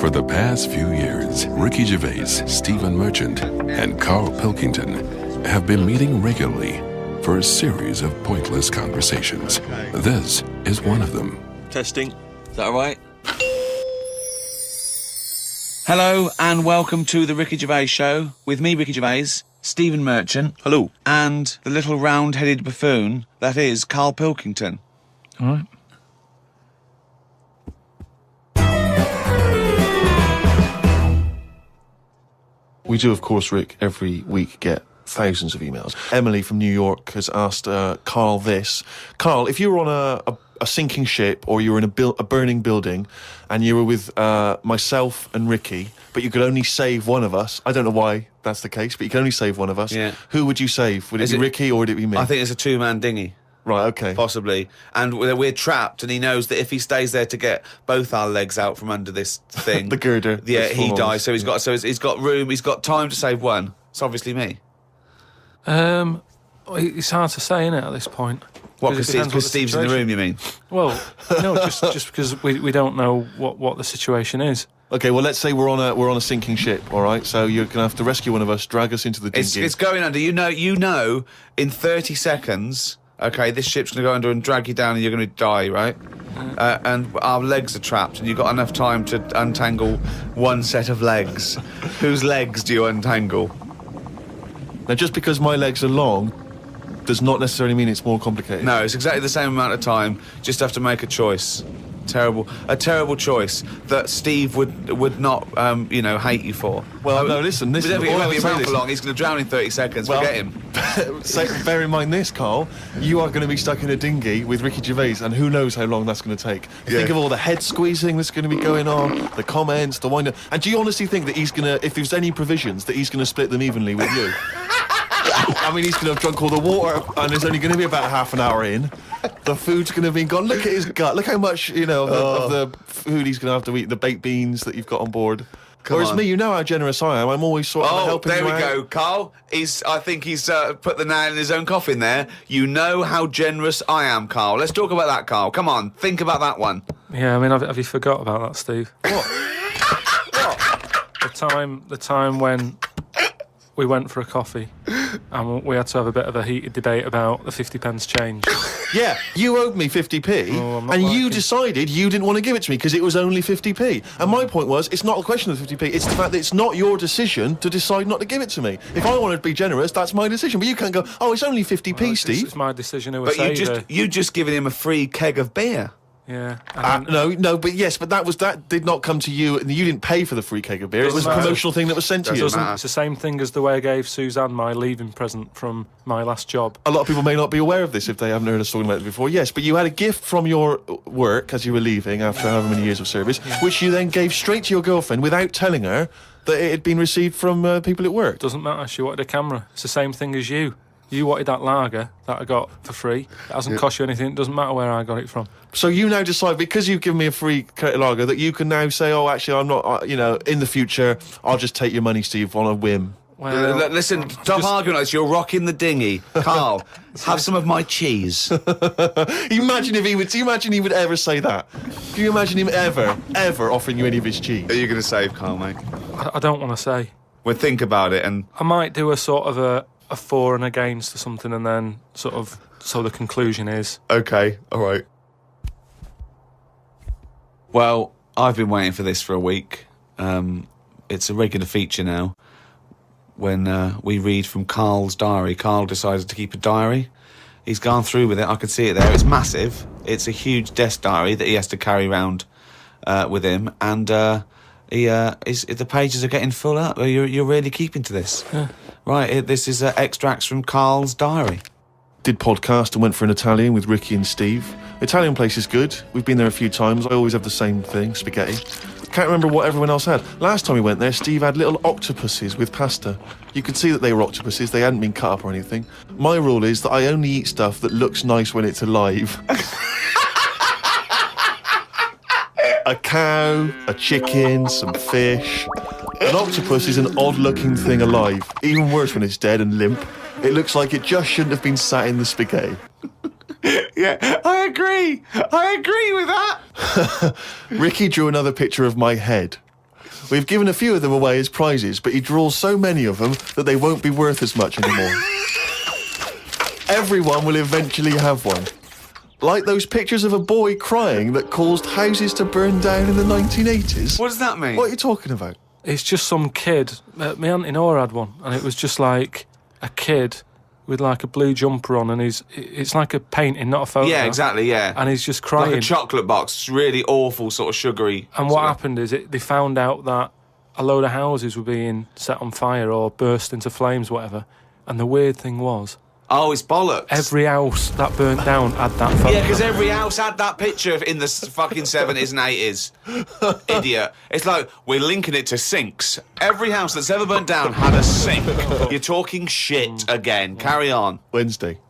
For the past few years, Ricky Gervais, Stephen Merchant, and Karl Pilkington have been meeting regularly for a series of pointless conversations. This is one of them. Testing. Is that all right? Hello and welcome to the Ricky Gervais Show with me, Ricky Gervais, Stephen Merchant. Hello. And the little round-headed buffoon that is Karl Pilkington. All right. We do, of course, Rick, every week get thousands of emails. Emily from New York has asked Karl this. Karl, if you were on a sinking ship or you were in a burning building and you were with myself and Ricky, but you could only save one of us, I don't know why that's the case, but you can only save one of us, who would you save? Would it be Ricky or would it be me? I think it's a two-man dinghy. Right, okay. Possibly. And we're trapped, and he knows that if he stays there to get both our legs out from under this thing... the girder. Yeah, he dies. So he's got room, he's got time to save one. It's obviously me. It's hard to say, isn't it, at this point? What, because Steve's in the room, you mean? Well, no, just because we don't know what the situation is. Okay, well, let's say we're on a sinking ship, all right? So you're going to have to rescue one of us, drag us into the dinghy. It's going under. You know, in 30 seconds... Okay, this ship's going to go under and drag you down and you're going to die, right? And our legs are trapped and you've got enough time to untangle one set of legs. Whose legs do you untangle? Now, just because my legs are long does not necessarily mean it's more complicated. No, it's exactly the same amount of time. Just have to make a choice. A terrible choice that Steve would not, hate you for. Well, no, listen. He won't be around for long. He's going to drown in 30 seconds. Forget him. Bear in mind this, Karl. You are going to be stuck in a dinghy with Ricky Gervais, and who knows how long that's going to take. Think of all the head squeezing that's going to be going on, the comments, the wind-up. And do you honestly think that he's going to, if there's any provisions, that he's going to split them evenly with you? I mean, he's going to have drunk all the water, and there's only going to be about half an hour in. The food's going to be gone. Look at his gut. Look how much, of the food he's going to have to eat, the baked beans that you've got on board. Whereas me, you know how generous I am. I'm always sort of helping you out. Oh, there we go, Karl. I think he's put the nail in his own coffin there. You know how generous I am, Karl. Let's talk about that, Karl. Come on, think about that one. Yeah, I mean, have you forgot about that, Steve? What? The time when we went for a coffee and we had to have a bit of a heated debate about the 50p change. Yeah, you owed me 50p, and you decided you didn't want to give it to me because it was only 50p. And my point was, it's not a question of 50p, it's the fact that it's not your decision to decide not to give it to me. If I want to be generous, that's my decision. But you can't go, it's only 50p, Steve. It's my decision who But you just given him a free keg of beer. Yeah. But that did not come to you, and you didn't pay for the free keg of beer. It was a promotional thing that was sent to you. It's the same thing as the way I gave Suzanne my leaving present from my last job. A lot of people may not be aware of this if they haven't heard us talking about it before. Yes, but you had a gift from your work as you were leaving after however many years of service, which you then gave straight to your girlfriend without telling her that it had been received from people at work. Doesn't matter. She wanted a camera. It's the same thing as you. You wanted that lager that I got for free. It hasn't cost you anything. It doesn't matter where I got it from. So you now decide, because you've given me a free lager, that you can now say, actually, I'm not, in the future, I'll just take your money, Steve, on a whim. Well, listen, stop arguing like this. You're rocking the dinghy. Karl, have some of my cheese. Imagine he would ever say that. Can you imagine him ever offering you any of his cheese? Are you going to save Karl, mate? I don't want to say. Well, think about it, and I might do a sort of a for and against or something, and then so the conclusion is... Okay, all right. Well, I've been waiting for this for a week. It's a regular feature now. When we read from Karl's diary. Karl decided to keep a diary. He's gone through with it. I can see it there. It's massive. It's a huge desk diary that he has to carry around with him, and the pages are getting full up. You're really keeping to this. Yeah. Right, this is extracts from Karl's diary. Did podcast and went for an Italian with Ricky and Steve. Italian place is good. We've been there a few times. I always have the same thing, spaghetti. Can't remember what everyone else had. Last time we went there, Steve had little octopuses with pasta. You could see that they were octopuses. They hadn't been cut up or anything. My rule is that I only eat stuff that looks nice when it's alive. A cow, a chicken, some fish. An octopus is an odd-looking thing alive. Even worse when it's dead and limp. It looks like it just shouldn't have been sat in the spaghetti. Yeah, I agree with that. Ricky drew another picture of my head. We've given a few of them away as prizes, but he draws so many of them that they won't be worth as much anymore. Everyone will eventually have one. Like those pictures of a boy crying that caused houses to burn down in the 1980s. What does that mean? What are you talking about? It's just some kid. My auntie Nora had one, and it was just like a kid with like a blue jumper on, and it's like a painting, not a photo. Yeah, exactly, yeah. And he's just crying. Like a chocolate box, it's really awful, sort of sugary. And what happened is they found out that a load of houses were being set on fire or burst into flames, whatever. And the weird thing was, oh, it's bollocks. every house that burnt down had that photo. Yeah, because every house had that picture in the fucking 70s and 80s. Idiot. It's like, we're linking it to sinks. Every house that's ever burnt down had a sink. You're talking shit again. Carry on. Wednesday.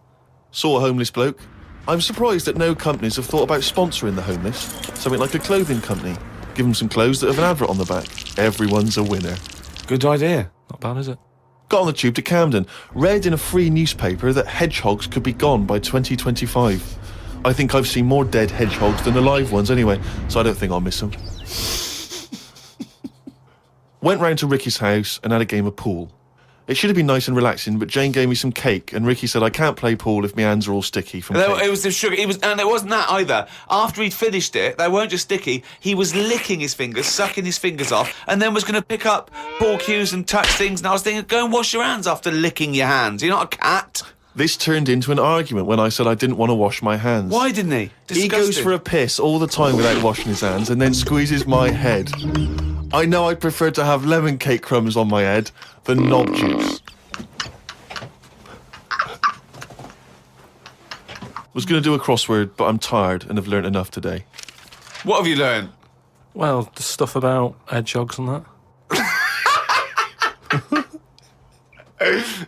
Saw a homeless bloke. I'm surprised that no companies have thought about sponsoring the homeless. Something like a clothing company. Give them some clothes that have an advert on the back. Everyone's a winner. Good idea. Not bad, is it? Got on the tube to Camden. Read in a free newspaper that hedgehogs could be gone by 2025. I think I've seen more dead hedgehogs than alive ones anyway, so I don't think I'll miss them. Went round to Ricky's house and had a game of pool. It should have been nice and relaxing, but Jane gave me some cake, and Ricky said I can't play pool if my hands are all sticky from cake. It was the sugar. And it wasn't that either. After he'd finished it, they weren't just sticky. He was licking his fingers, sucking his fingers off, and then was going to pick up ball cues and touch things. And I was thinking, go and wash your hands after licking your hands. You're not a cat. This turned into an argument when I said I didn't want to wash my hands. Why didn't he? Disgusting. He goes for a piss all the time without washing his hands and then squeezes my head. I know I'd prefer to have lemon cake crumbs on my head than knob juice. Was going to do a crossword, but I'm tired and have learnt enough today. What have you learned? Well, the stuff about hedgehogs and that.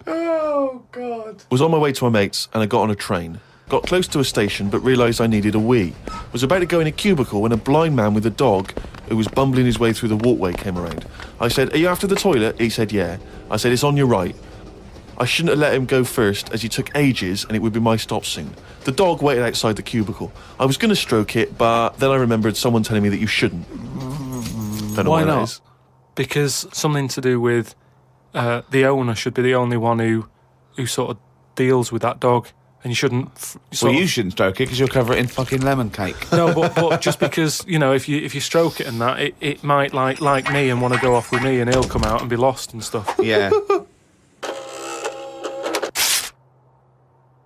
Oh, God. Was on my way to my mates and I got on a train. Got close to a station but realised I needed a wee. Was about to go in a cubicle when a blind man with a dog who was bumbling his way through the walkway came around. I said, "Are you after the toilet?" He said, "Yeah." I said, "It's on your right." I shouldn't have let him go first as he took ages and it would be my stop soon. The dog waited outside the cubicle. I was going to stroke it, but then I remembered someone telling me that you shouldn't. Don't know Why that not? is. Because something to do with the owner should be the only one who sort of deals with that dog, and you shouldn't. Well, you shouldn't stroke it because you'll cover it in fucking lemon cake. No, but just because, you know, if you stroke it and that, it might like me and want to go off with me, and he'll come out and be lost and stuff. Yeah. A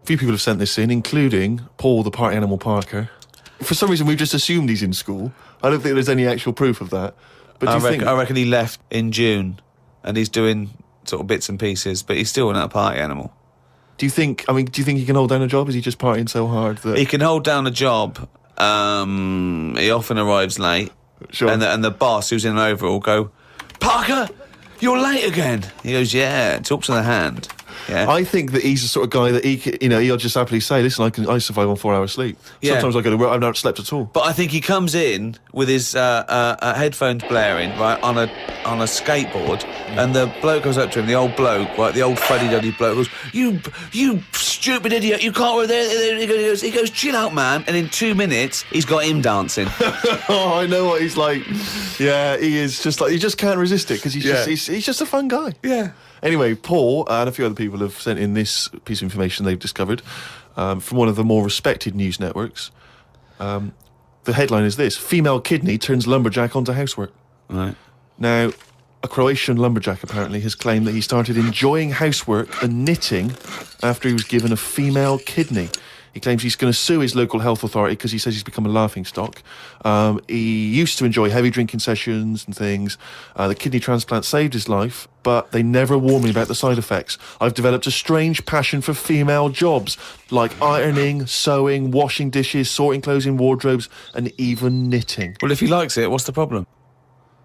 few people have sent this in, including Paul, the party animal Parker. For some reason, we've just assumed he's in school. I don't think there's any actual proof of that. But do you think... I reckon he left in June, and he's doing sort of bits and pieces, but he's still not a party animal. Do you think he can hold down a job? Is he just partying so hard that... He can hold down a job. He often arrives late. Sure. And the boss, who's in an overall, go, "Parker, you're late again." He goes, "Yeah," talks to the hand. Yeah. I think that he's the sort of guy that he'll just happily say, "Listen, I survive on 4 hours sleep. Yeah. Sometimes I go to work, I've not slept at all." But I think he comes in with his headphones blaring, right, on a skateboard, and the bloke goes up to him, the old bloke, right, the old fuddy-duddy bloke, goes, You stupid idiot, you can't work there. He goes, "Chill out, man," and in 2 minutes, he's got him dancing. Oh, I know what he's like. Yeah, he is just like, he just can't resist it, because he's just a fun guy. Yeah. Anyway, Paul and a few other people have sent in this piece of information they've discovered from one of the more respected news networks. The headline is this: female kidney turns lumberjack onto housework. Right. Now, a Croatian lumberjack apparently has claimed that he started enjoying housework and knitting after he was given a female kidney. He claims he's going to sue his local health authority because he says he's become a laughingstock. He used to enjoy heavy drinking sessions and things. The kidney transplant saved his life, but they never warned me about the side effects. I've developed a strange passion for female jobs, like ironing, sewing, washing dishes, sorting clothes in wardrobes, and even knitting. Well, if he likes it, what's the problem?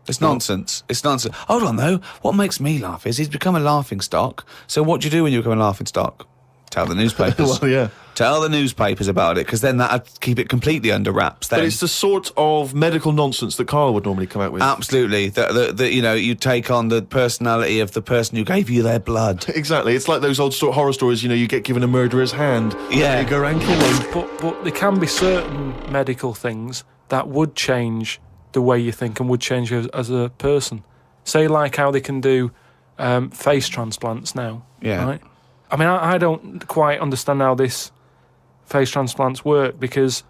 It's nonsense. It's nonsense. Hold on, though. What makes me laugh is he's become a laughingstock. So what do you do when you become a laughingstock? Tell the newspapers. Well, yeah. Tell the newspapers about it, because then that'd keep it completely under wraps. Then. But it's the sort of medical nonsense that Karl would normally come out with. Absolutely. That you take on the personality of the person who gave you their blood. Exactly. It's like those old horror stories, you get given a murderer's hand. Yeah. You go around killing. But there can be certain medical things that would change the way you think and would change you as a person. Say like how they can do face transplants now. Yeah. Right? I mean, I don't quite understand how this face transplants work, because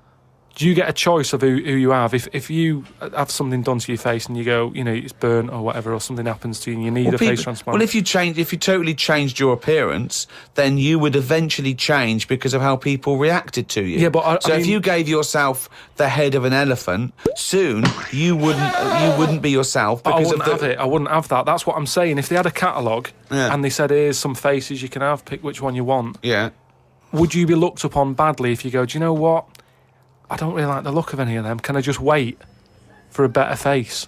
do you get a choice of who you have? If you have something done to your face and you go, you know, it's burnt or whatever, or something happens to you and you need a face transplant. Well, if you totally changed your appearance, then you would eventually change because of how people reacted to you. Yeah, but if you gave yourself the head of an elephant, soon you wouldn't be yourself. Because I wouldn't have it. I wouldn't have that. That's what I'm saying. If they had a catalogue and they said, here's some faces you can have, pick which one you want. Yeah. Would you be looked upon badly if you go, do you know what? I don't really like the look of any of them. Can I just wait for a better face?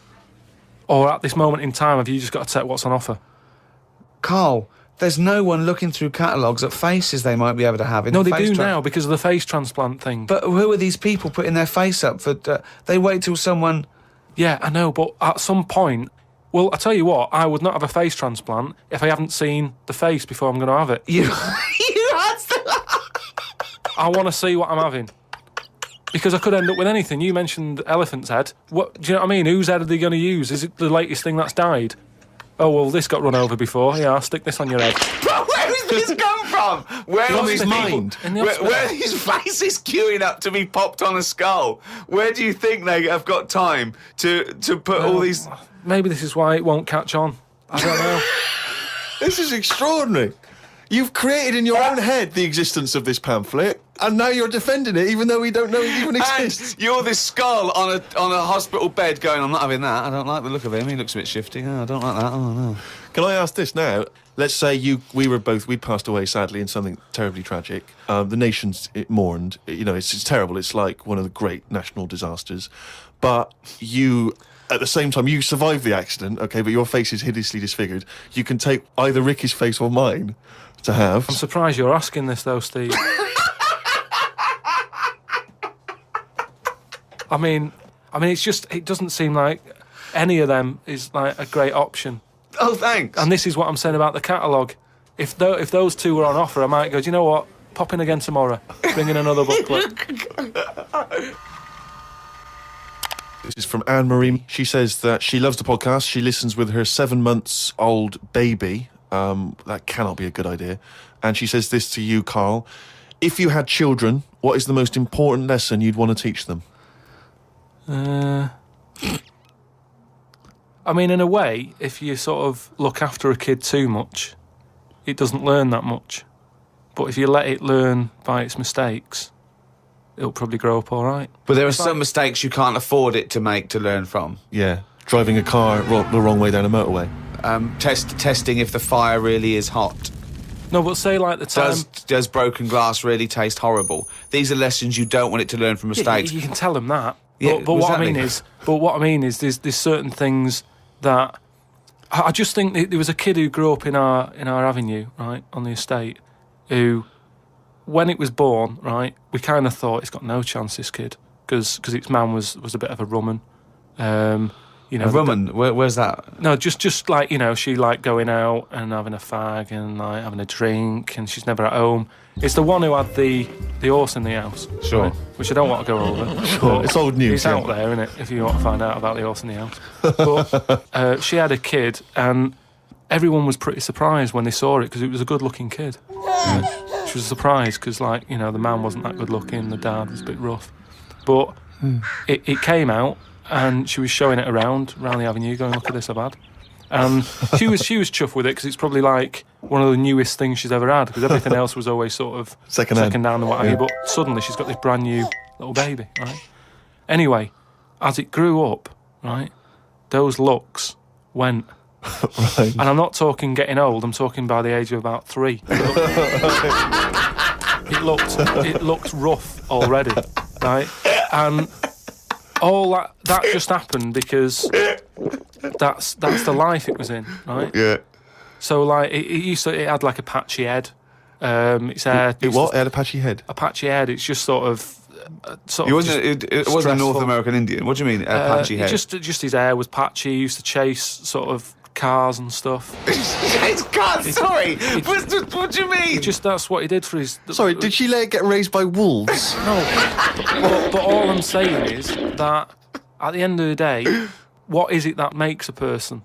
Or at this moment in time, have you just got to take what's on offer? Carl, there's no one looking through catalogues at faces they might be able to have. No, they do now because of the face transplant thing. But who are these people putting their face up for? They wait till someone... Yeah, I know, but at some point... Well, I tell you what, I would not have a face transplant if I haven't seen the face before I'm going to have it. You had to... I want to see what I'm having. Because I could end up with anything. You mentioned elephant's head. What do you know what I mean? Whose head are they going to use? Is it the latest thing that's died? Oh, well, this got run over before. Yeah, I'll stick this on your head. But where has this come from? Where From are his these mind. people? Where are these faces queuing up to be popped on a skull? Where do you think they have got time to put all these... Maybe this is why it won't catch on. I don't know. This is extraordinary. You've created in your own head the existence of this pamphlet, and now you're defending it, even though we don't know it even exists. And you're this skull on a hospital bed going, I'm not having that. I don't like the look of him. He looks a bit shifty. Oh, I don't like that. Oh, no. Can I ask this now? Let's say we'd passed away sadly in something terribly tragic. The nation's mourned. You know, it's terrible. It's like one of the great national disasters. But you... At the same time, you survived the accident, okay, but your face is hideously disfigured. You can take either Ricky's face or mine to have. I'm surprised you're asking this, though, Steve. I mean, it's just, it doesn't seem like any of them is like a great option. Oh, thanks. And this is what I'm saying about the catalogue. If those two were on offer, I might go, do you know what? Pop in again tomorrow. Bring in another booklet. This is from Anne-Marie. She says that she loves the podcast. She listens with her 7-month-old baby. That cannot be a good idea. And she says this to you, Karl. If you had children, what is the most important lesson you'd want to teach them? I mean, in a way, if you sort of look after a kid too much, it doesn't learn that much. But if you let it learn by its mistakes, it'll probably grow up all right. But there are some mistakes you can't afford it to make to learn from. Yeah, driving a car the wrong way down a motorway. Testing if the fire really is hot. No, but say like the time... Does broken glass really taste horrible? These are lessons you don't want it to learn from mistakes. Yeah, you can tell them that. Yeah, but what exactly. I mean is there's certain things that... I just think there was a kid who grew up in our avenue, right, on the estate, who... When it was born, right, we kind of thought it's got no chance, this kid, because its man was a bit of a rumman. You know, a rumman? Where's that? No, just like, you know, she liked going out and having a fag and like having a drink, and she's never at home. It's the one who had the horse in the house. Sure. Right, which I don't want to go over. Sure, it's old news. It's out there, isn't it, if you want to find out about the horse in the house. But she had a kid, and everyone was pretty surprised when they saw it, because it was a good-looking kid. Right? She was surprised because, like, you know, the man wasn't that good looking, the dad was a bit rough. But it came out, and she was showing it around the avenue, going, look at this I've had. And she was chuffed with it, because it's probably like one of the newest things she's ever had, because everything else was always sort of second hand and what have you. But suddenly she's got this brand new little baby, right? Anyway, as it grew up, right, those looks went. Right. And I'm not talking getting old, I'm talking by the age of about 3. It looked rough already, right? And all that just happened because that's the life it was in, right? Yeah. So like it had like a patchy head. Its hair. It what? It had a patchy head. A patchy head. It's just sort of. It wasn't a North American Indian. What do you mean, a patchy head? Just his hair was patchy. He used to chase sort of cars and stuff. It's cars. Sorry. What do you mean? That's what he did for his. Sorry, did she let it get raised by wolves? No. But all I'm saying is that at the end of the day, what is it that makes a person?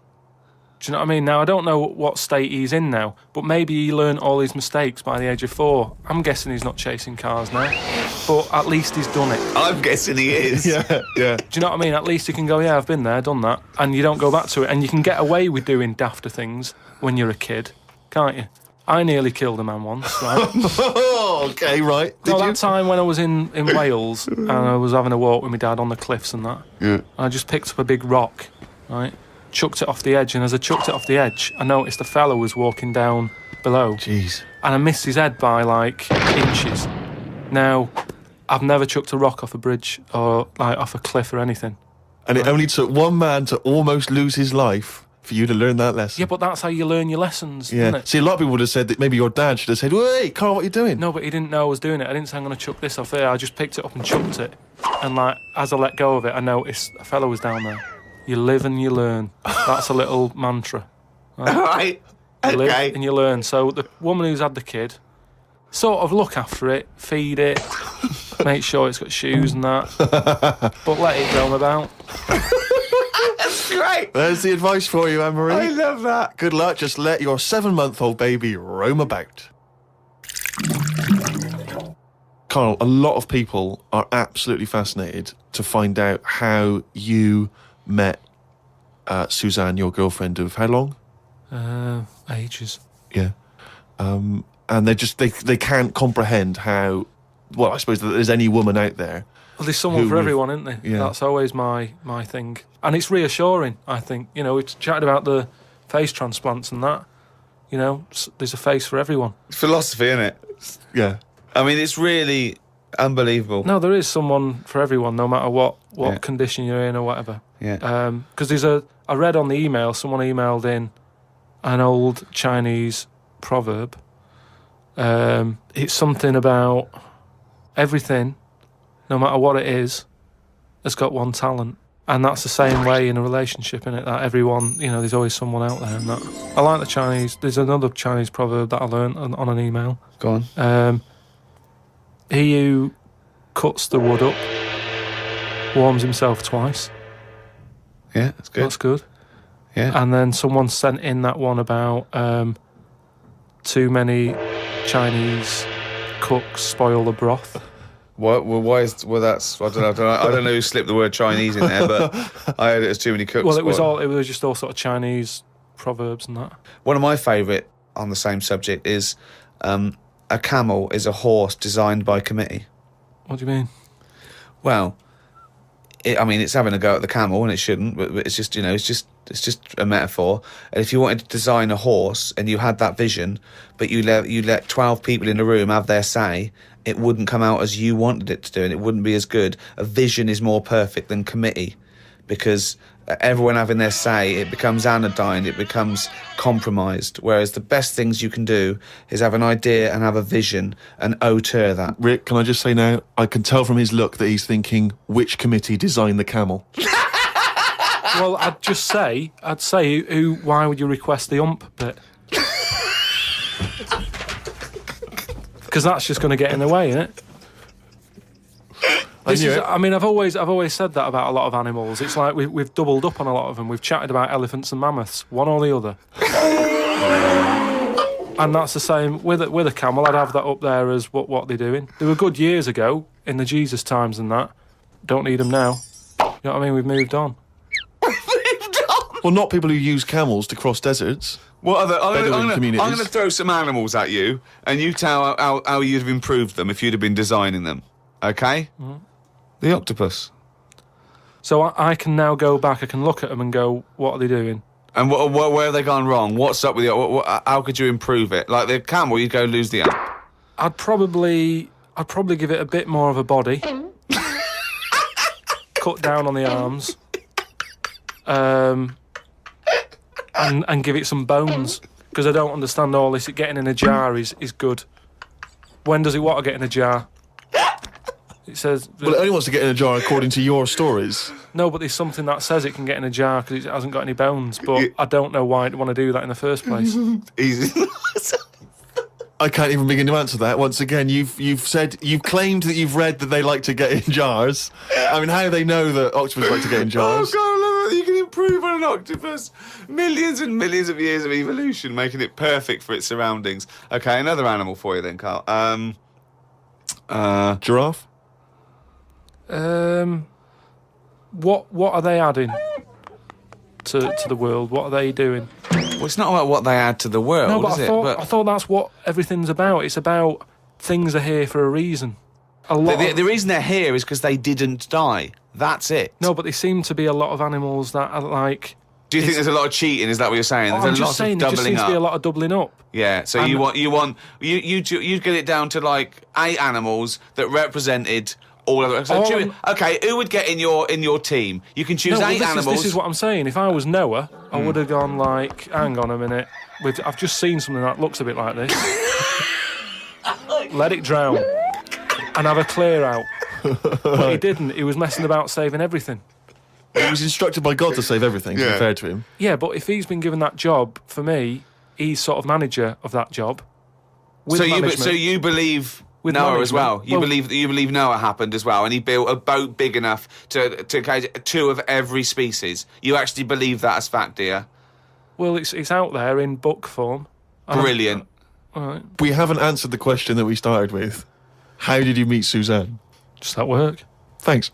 Do you know what I mean? Now, I don't know what state he's in now, but maybe he learned all his mistakes by the age of 4. I'm guessing he's not chasing cars now, but at least he's done it. I'm guessing he is. Yeah. Do you know what I mean? At least you can go, yeah, I've been there, done that, and you don't go back to it. And you can get away with doing dafter things when you're a kid, can't you? I nearly killed a man once, right? Okay, right. No, that time when I was in Wales and I was having a walk with my dad on the cliffs and that, I just picked up a big rock, right? Chucked it off the edge, and as I chucked it off the edge, I noticed a fella was walking down below. Jeez. And I missed his head by, like, inches. Now, I've never chucked a rock off a bridge or, like, off a cliff or anything. And it only took one man to almost lose his life for you to learn that lesson. Yeah, but that's how you learn your lessons, Yeah. isn't it? See, a lot of people would have said that maybe your dad should have said, "Wait, Carl, what are you doing?" No, but he didn't know I was doing it. I didn't say I'm going to chuck this off here. I just picked it up and chucked it. And, like, as I let go of it, I noticed a fella was down there. You live and you learn. That's a little mantra. Right? All right. You live Okay. and you learn. So the woman who's had the kid, sort of look after it, feed it, make sure it's got shoes and that, but let it roam about. That's great. There's the advice for you, Anne-Marie. I love that. Good luck. Just let your 7-month-old baby roam about. Karl, a lot of people are absolutely fascinated to find out how you met Suzanne, your girlfriend of how long? Ages. Yeah. And they can't comprehend how, well, I suppose that there's any woman out there. Well, there's someone Who for would- everyone, isn't there? Yeah. That's always my thing. And it's reassuring, I think. You know, we've chatted about the face transplants and that. You know, there's a face for everyone. It's philosophy, isn't it? Yeah. I mean, it's really unbelievable. No, there is someone for everyone, no matter what Yeah. condition you're in or whatever. Yeah. Because I read on the email, someone emailed in an old Chinese proverb. It's something about everything, no matter what it is, has got one talent. And that's the same way in a relationship, innit? That everyone, you know, there's always someone out there. And that I like the Chinese. There's another Chinese proverb that I learned on an email. Go on. He who cuts the wood up warms himself twice. Yeah, that's good. That's good. Yeah. And then someone sent in that one about too many Chinese cooks spoil the broth. What? Well, why is? Well, that's. I don't know. I don't know who slipped the word Chinese in there, but I heard it as too many cooks. Well, it was just all sort of Chinese proverbs and that. One of my favourite on the same subject is a camel is a horse designed by committee. What do you mean? Well, it's having a go at the camel, and it shouldn't. But it's just, you know, it's just a metaphor. And if you wanted to design a horse and you had that vision, but you let 12 people in the room have their say, it wouldn't come out as you wanted it to do, and it wouldn't be as good. A vision is more perfect than committee, because everyone having their say, it becomes anodyne, it becomes compromised. Whereas the best things you can do is have an idea and have a vision and auteur that. Rick, can I just say now, I can tell from his look that he's thinking, which committee designed the camel? Well, I'd say, why would you request the ump bit? Because that's just going to get in the way, isn't it? I've always said that about a lot of animals. It's like we've doubled up on a lot of them. We've chatted about elephants and mammoths, one or the other. And that's the same with a camel. I'd have that up there as what they're doing. They were good years ago in the Jesus times and that. Don't need them now. You know what I mean? We've moved on. Well, not people who use camels to cross deserts. What other? Bedouin communities. I'm going to throw some animals at you, and you tell how you'd have improved them if you'd have been designing them. Okay? Mm-hmm. The octopus. So I can now go back. I can look at them and go, "What are they doing?" And where have they gone wrong? What's up with you? How could you improve it? Like the camel, you'd go lose the amp. I'd probably give it a bit more of a body. Cut down on the arms. And give it some bones, because I don't understand all this. Getting in a jar is good. When does it want to get in a jar? It says... Well, it only wants to get in a jar according to your stories. No, but there's something that says it can get in a jar because it hasn't got any bones, but I don't know why it want to do that in the first place. Easy. I can't even begin to answer that. Once again, you've claimed that you've read that they like to get in jars. I mean, how do they know that octopus like to get in jars? Oh, God, you can improve on an octopus. Millions and millions of years of evolution, making it perfect for its surroundings. Okay, another animal for you then, Karl. Giraffe? What are they adding to the world? What are they doing? Well, it's not about what they add to the world, No, but is I thought that's what everything's about. It's about things are here for a reason. The reason they're here is because they didn't die. That's it. No, but there seem to be a lot of animals that are like... Do you think there's a lot of cheating? Is that what you're saying? There's I'm a just lot saying, of there just doubling seems up. to be a lot of doubling up. Yeah, so And- you get it down to like 8 animals that represented all of them. Okay, who would get in your team? You can choose 8 animals. This is what I'm saying. If I was Noah, I would have gone like, hang on a minute. I've just seen something that looks a bit like this. Let it drown and have a clear out. But he didn't. He was messing about saving everything. He was instructed by God to save everything, to be fair to him. Yeah, but if he's been given that job, for me, he's sort of manager of that job. So you believe With Noah as well? management. You believe Noah happened as well, and he built a boat big enough to catch 2 of every species. You actually believe that as fact, do you? Well, it's out there in book form. Brilliant. All right, We haven't answered the question that we started with. How did you meet Suzanne? just at work. Thanks.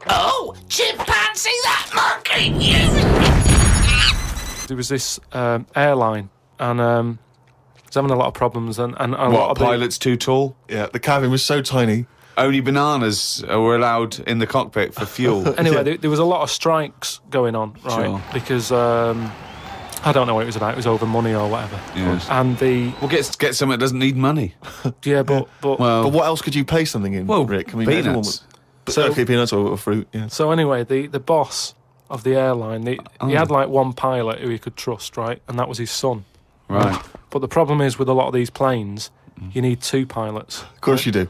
Oh, chimpanzee, that monkey! You! There was this airline, and it's having a lot of problems, and a lot What, of the- pilot's too tall? Yeah, the cabin was so tiny. Only bananas were allowed in the cockpit for fuel. Anyway, there was a lot of strikes going on, right? Sure. Because I don't know what it was about. It was over money or whatever. Yes. And Well, get something that doesn't need money. but Well, But what else could you pay something in, well, Rick? peanuts. everyone okay, peanuts or fruit, yeah. so anyway, the boss of the airline, he had like one pilot who he could trust, right? And that was his son. Right. But the problem is with a lot of these planes, you need 2 pilots. Of course you do.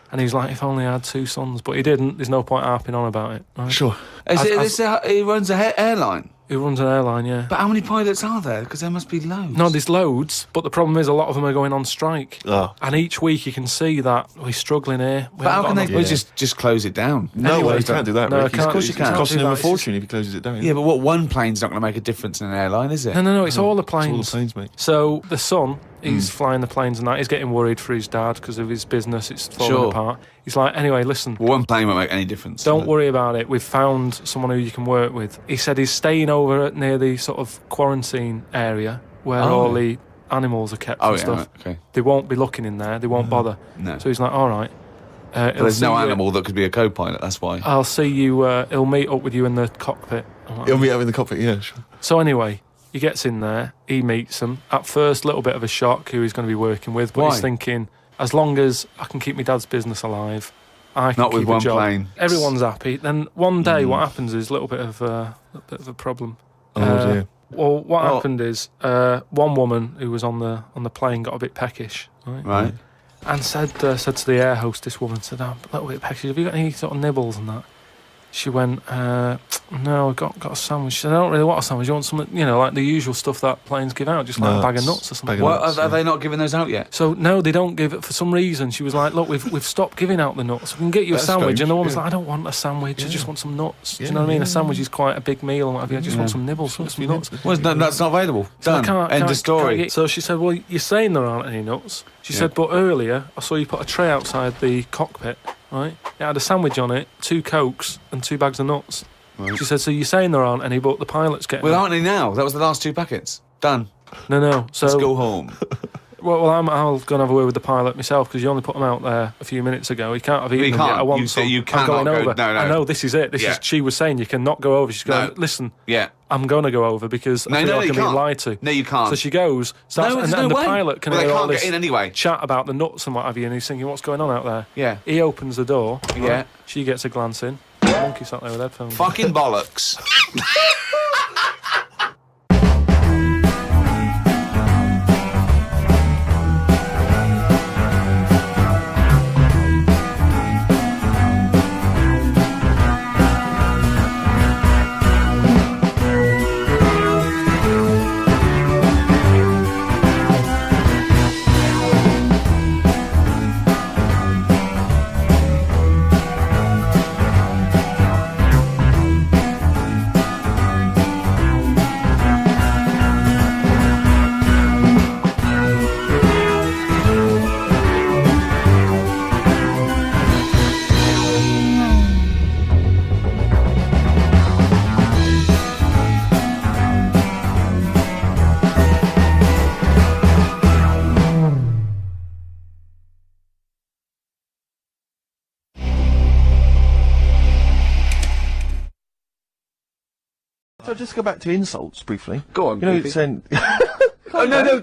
And he's like, if only I had 2 sons, but he didn't. There's no point harping on about it. Right? Sure. He runs an airline. He runs an airline, yeah. But how many pilots are there? Because there must be loads. No, there's loads, but the problem is a lot of them are going on strike. Oh. And each week you can see that we're struggling here. But how can they Yeah. just close it down? No Anyway, way, you can't do that, No, Rick. I can't. Of course you It's can't. costing do him a that. fortune if he closes it down. Yeah, but what, one plane's not going to make a difference in an airline, is it? No, it's all the It's all the planes. planes, mate. So the son, he's flying the planes and that. He's getting worried for his dad because of his business. It's falling Sure. apart. He's like, anyway, listen, Well, one plane won't make any difference. don't worry about it. We've found someone who you can work with. He said he's staying over near the sort of quarantine area where all the animals are kept Oh, and yeah, stuff. right, okay. They won't be looking in there. They won't bother. No. So he's like, all right. But there's no animal that could be a co-pilot, that's why. I'll see you. He'll meet up with you in the cockpit. I'm like, He'll meet up in the cockpit, yeah, sure. So anyway, he gets in there, he meets them. At first, a little bit of a shock who he's going to be working with, but Why? he's thinking, as long as I can keep my dad's business alive, I can Not with keep one a job. plane. Everyone's happy. Then one day, what happens is a little bit of a problem. Oh, dear. Well, what happened is one woman who was on the plane got a bit peckish, right? Right. And said to the air hostess woman, said, "I'm a little bit peckish. Have you got any sort of nibbles and that?" She went, "No, I got a sandwich." She said, "I don't really want a sandwich. You want something, like the usual stuff that planes give out, just like a bag of nuts or something." bag of What, nuts, are they not giving those out yet? So no, they don't give it for some reason. She was like, "Look, we've stopped giving out the nuts. We can get you That's a sandwich." strange, And the woman's yeah. like, "I don't want a sandwich. I just want some nuts." Do you Yeah, know what I mean? yeah, A sandwich is quite a big meal and what have you. I just want some nibbles, some nuts. Well, that's not available. So I Done. End of story. get- So she said, "Well, you're saying there aren't any nuts." She Yeah. said, "But earlier I saw you put a tray outside the cockpit, right? It had a sandwich on it, 2 Cokes and 2 bags of nuts." She said, "So you're saying there aren't any, but the pilot's getting Well, them." aren't they now? That was the last 2 packets. Done. No. So Let's go home. Well, I'll go and have a word with the pilot myself because you only put them out there a few minutes ago. He can't have eaten You them can't. yet. I want You say some. you I'm cannot going go- over. no. I know this is it. Yeah. She was saying you cannot go over. She's going, No. listen, Yeah. I'm going to go over because I feel like you I'm being can't. lied to. No, you can't. So she goes, starts, No, and there's no the way. pilot can Well, they hear all can't get this in anyway. chat about the nuts and what have you, and he's thinking, what's going on out there? Yeah. He opens the door. Yeah. Right? She gets a glance in. The monkey sat there with headphones. Fucking bollocks. So just go back to insults briefly. Go on, You know, Goofy. it's saying... Oh no,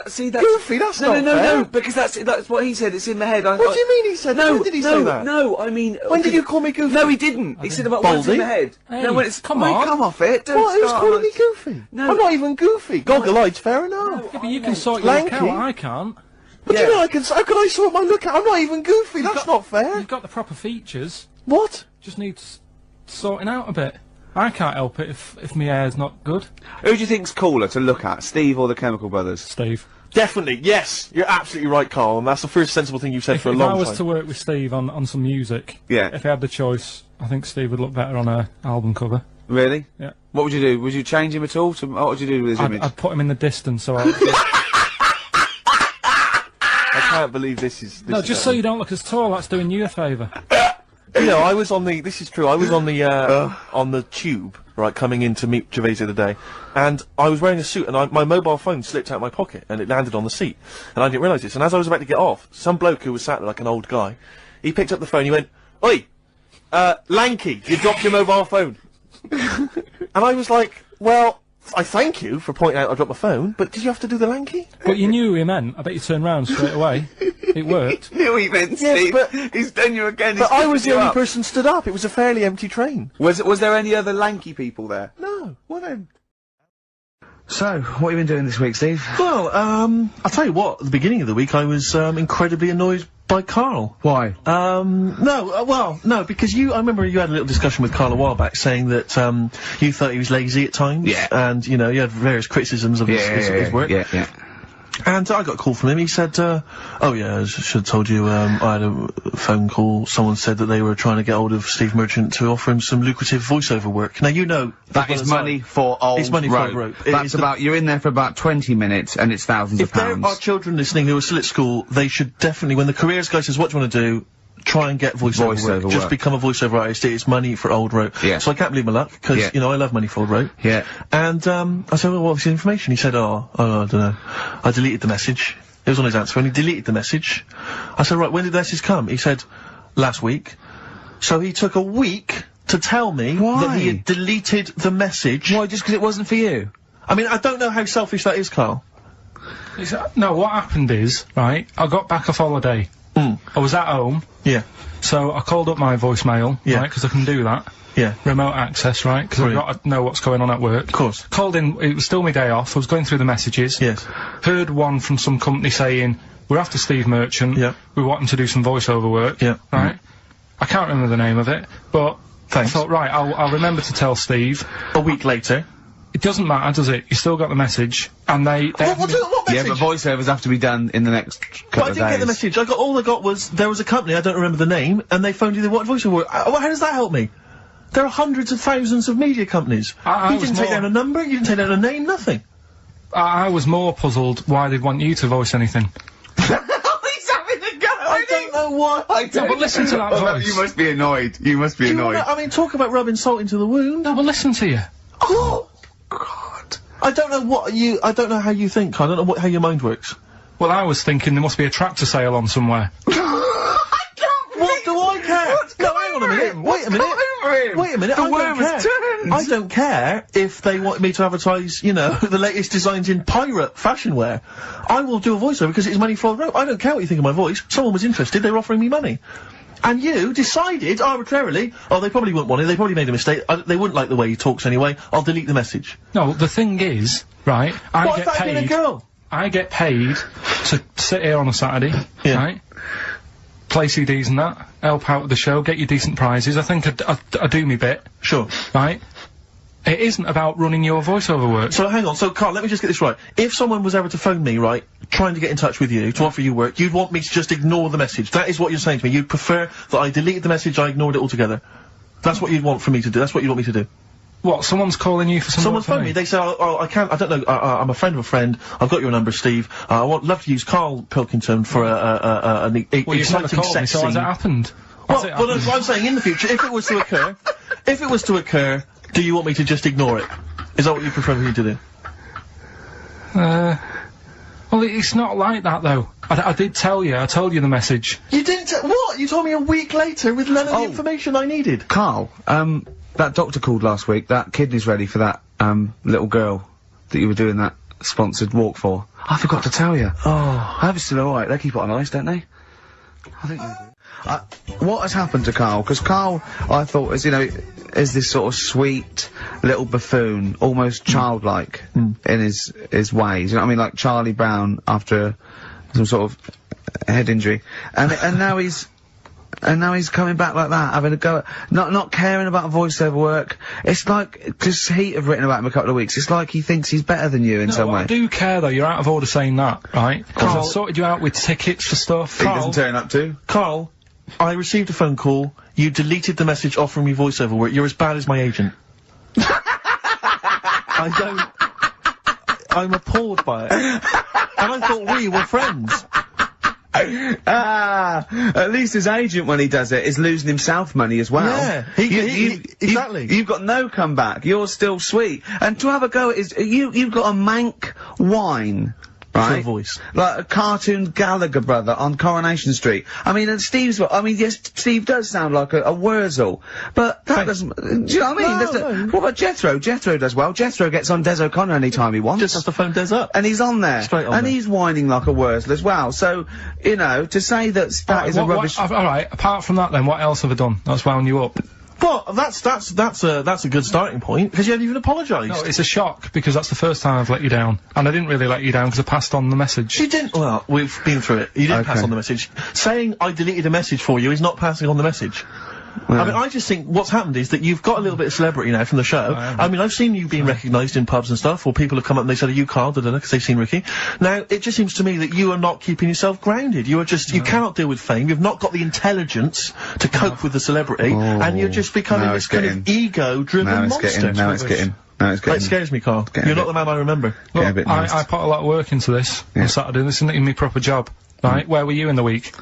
see that's Goofy, that's not fair. No, because that's what he said. It's in my head. What do you mean he said? No, When did he say that? No, I mean. When did you call me Goofy? No, he didn't. He said about what's in my head. Hey, no, when it's come Mate, on. come off it. Don't What? Who's start calling on me us. Goofy? No. I'm not even Goofy. Goggle-eyed's fair enough. Yeah, but you can sort Lanky. your look out. I can't. What do you mean how can I sort my look out? I'm not even Goofy. That's not fair. You've got the proper features. What? Just needs sorting out a bit. I can't help it if my hair's not good. Who do you think's cooler to look at, Steve or the Chemical Brothers? Steve. Definitely, yes. You're absolutely right, Carl, and that's the first sensible thing you've said for a If long I was time. to work with Steve on some music, Yeah. if I had the choice, I think Steve would look better on a album cover. Really? Yeah. What would you do? Would you change him at all? What would you do with his image? I'd put him in the distance, so I can't believe this is... no, just so you don't look as tall. That's doing you a favour. You know, I was on the... This is true. I was on the tube, right, coming in to meet Gervais the other day, and I was wearing a suit, and my mobile phone slipped out of my pocket, and it landed on the seat, and I didn't realise this. And as I was about to get off, some bloke who was sat there like an old guy, he picked up the phone, he went, "Oi, Lanky, you dropped your mobile phone." And I was like, well, I thank you for pointing out I dropped my phone, but did you have to do the Lanky? But you knew who he meant. I bet you turned round straight away. It worked. Knew he meant Steve. but- He's done you again. But he's I was picked the you only up. person stood up. It was a fairly empty train. Was there any other lanky people there? No. Well then. So, what have you been doing this week, Steve? Well, I'll tell you what, at the beginning of the week I was incredibly annoyed by Karl. Why? No, because I remember you had a little discussion with Karl a while back saying that, you thought he was lazy at times. Yeah. And, you know, you had various criticisms of his work. Yeah. And I got a call from him. He said, "Oh yeah, I should have told you. I had a phone call. Someone said that they were trying to get hold of Steve Merchant to offer him some lucrative voiceover work. Now you know That is money for old It's money for old rope. It That's is about, you're in there for about 20 minutes and it's thousands of If there pounds. are children listening who are still at school, they should definitely, when the careers guy says, "What do you want to do?" Try and get voiceover work. Just become a voiceover artist. It's money for old rope. Yeah. So I can't believe my luck, because, Yeah. you know, I love money for old rope. Yeah. And, I said, "Well, what's the information?" He said, I don't know. I deleted the message. It was on his answer, and he deleted the message. I said, "Right, when did the message come?" He said, "Last week." So he took a week to tell me that he had deleted the message. Why, just because it wasn't for you? I mean, I don't know how selfish that is, Karl. No, what happened is, right, I got back off holiday. I was at home, Yeah. so I called up my voicemail, Yeah. right, because I can do that. Yeah. Remote access, right, because I've Brilliant. got to know what's going on at work. Of course. Called in, it was still my day off, I was going through the messages. Yes. Heard one from some company saying, "We're after Steve Merchant, Yeah. we want him to do some voiceover work." Yeah. Right? I can't remember the name of it, but Thanks. I thought, right, I'll remember to tell Steve. A week later. It doesn't matter, does it? You still got the message, and they What haven't message? Yeah, but voiceovers have to be done in the next couple But I of didn't days. get the message. All I got was, there was a company, I don't remember the name, and they phoned you, they wanted voiceover work. Well, how does that help me? There are hundreds of thousands of media companies. I You was didn't take more- down a number, you didn't take down a name, nothing. I was more puzzled why they'd want you to voice anything. He's having a go. I don't know why. I don't. but listen to that voice. You must be annoyed. You must be Do you annoyed. wanna, I mean, talk about rubbing salt into the wound. No, but listen to you. Oh, God. I don't know how you think, I don't know how your mind works. Well, I was thinking there must be a tractor sale on somewhere. What do I care? No, hang on a minute. Wait a minute. Wait a minute. The I don't worm has care. turned. I don't care if they want me to advertise, you know, the latest designs in pirate fashion wear. I will do a voiceover because it's money for old rope. I don't care what you think of my voice. Someone was interested. They were offering me money. And you decided arbitrarily, oh, they probably wouldn't want it. They probably made a mistake. They wouldn't like the way he talks anyway. I'll delete the message. No, the thing is, right, What I if that had been a girl? I get paid to sit here on a Saturday, Yeah. right? Play CDs and that, help out with the show, get you decent prizes. I think I do me bit, Sure. right? It isn't about running your voiceover work. So hang on, so Karl, let me just get this right. If someone was ever to phone me, right, trying to get in touch with you, to offer you work, you'd want me to just ignore the message. That is what you're saying to me. You'd prefer that I deleted the message, I ignored it altogether. That's what you'd want for me to do. That's what you want me to do. What, someone's calling you for some Someone's work phoned me, they say, oh, I can't, I don't know, I'm a friend of a friend, I've got your number, Steve, love to use Karl Pilkington for an Well, you've never exciting called me, sex so has it scene. happened? Well, Has it well, happened? that's what I'm saying, in the future, if it was to occur, do you want me to just ignore it? Is that what you prefer me to do? Well, it's not like that, though. I did tell you, I told you the message. You didn't what? You told me a week later with none of the information I needed. Karl, that doctor called last week. That kidney's ready for that little girl that you were doing that sponsored walk for. I forgot to tell you. Oh. I hope it's still alright. They keep it on ice, don't they? I think they do. What has happened to Karl? Because Karl, I thought, is this sort of sweet little buffoon, almost childlike in his ways. You know what I mean? Like Charlie Brown after some sort of head injury. And now he's coming back like that, having a go at, not caring about voiceover work. It's like, because Heat have written about him a couple of weeks, it's like he thinks he's better than you in some way. I do care though, you're out of order saying that, right? Because I've sorted you out with tickets for stuff. He doesn't turn up too. Karl, I received a phone call. You deleted the message offering me voiceover work. You're as bad as my agent. I'm appalled by it. And I thought we were friends. At least his agent, when he does it, is losing himself money as well. Yeah, exactly. You've got no comeback. You're still sweet. And to have a go at you've got a mank whine. Right? Voice. Like a cartoon Gallagher brother on Coronation Street. I mean, and yes, Steve does sound like a Wurzel, but that doesn't, do you know what I mean? What about Jethro? Jethro does well. Jethro gets on Des O'Connor anytime he wants. Just has to phone Des up. And he's on there. Straight on and there. he's whining like a Wurzel as well. So, to say that is a rubbish... Alright, apart from that then, what else have I done? That's wound you up. Well, that's a good starting point, because you haven't even apologised. No, it's a shock, because that's the first time I've let you down. And I didn't really let you down, because I passed on the message. You didn't, well, we've been through it. You didn't pass on the message. Saying I deleted a message for you is not passing on the message. I mean, I just think what's happened is that you've got a little bit of celebrity now from the show. I mean, I've seen you being recognised in pubs and stuff, or people have come up and they said, are you Karl, because they've seen Ricky. Now, it just seems to me that you are not keeping yourself grounded. You are just, you cannot deal with fame, you've not got the intelligence to cope with the celebrity, and you're just becoming this kind of ego-driven monster. Now it's getting. It scares me, Karl. You're not the man I remember. Look, I put a lot of work into this on Saturday. This isn't even my proper job. Right? Where were you in the week?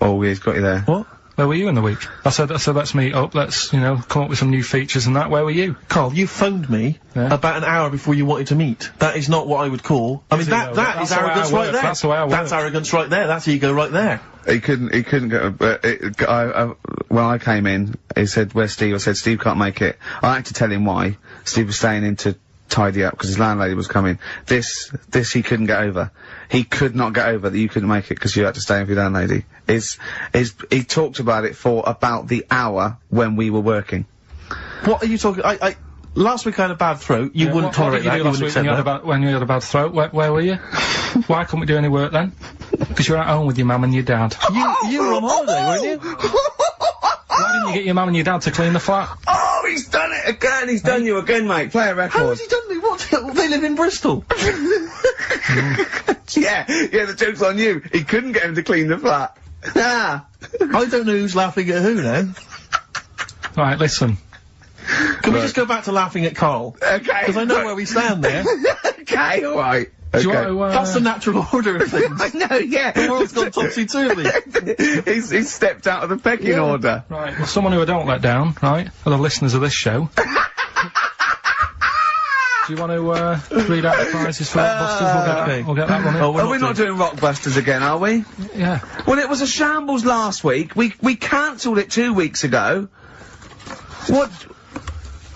Oh, he's got you there. What? Where were you in the week? I said, let's meet up, let's, come up with some new features and that. Where were you? Karl, you phoned me about an hour before you wanted to meet. That is not what I would call... I mean, that is arrogance right there. That's the way I work. That's arrogance right there. That's ego right there. He couldn't go, but when I came in, he said, where's Steve? I said, Steve can't make it. I had to tell him why. Steve was staying in to tidy up because his landlady was coming. This he couldn't get over. He could not get over that you couldn't make it because you had to stay with your landlady. He talked about it for about the hour when we were working. What are you talking? Last week I had a bad throat. You wouldn't tolerate that. You wouldn't accept that. When you had a bad throat, where were you? Why couldn't we do any work then? Because you're at home with your mum and your dad. You were on holiday, weren't you? Why didn't you get your mum and your dad to clean the flat? Oh, he's done it again! He's done you again, mate. Play a record. How has he done me? What? They live in Bristol. Yeah, the joke's on you. He couldn't get him to clean the flat. I don't know who's laughing at who now. Right, listen. Can we just go back to laughing at Karl? Okay. Because I know where we stand there. Okay, alright. Do you want to, That's the natural order of things. I know, yeah. The world's gone topsy-turvy. He's stepped out of the pecking order. Right, well, someone who I don't let down, right, are the listeners of this show. Do you want to, read out the prizes for Rockbusters? We'll get that running. Oh, we're not doing Rockbusters again, are we? Yeah. Well, it was a shambles last week. We cancelled it 2 weeks ago. What?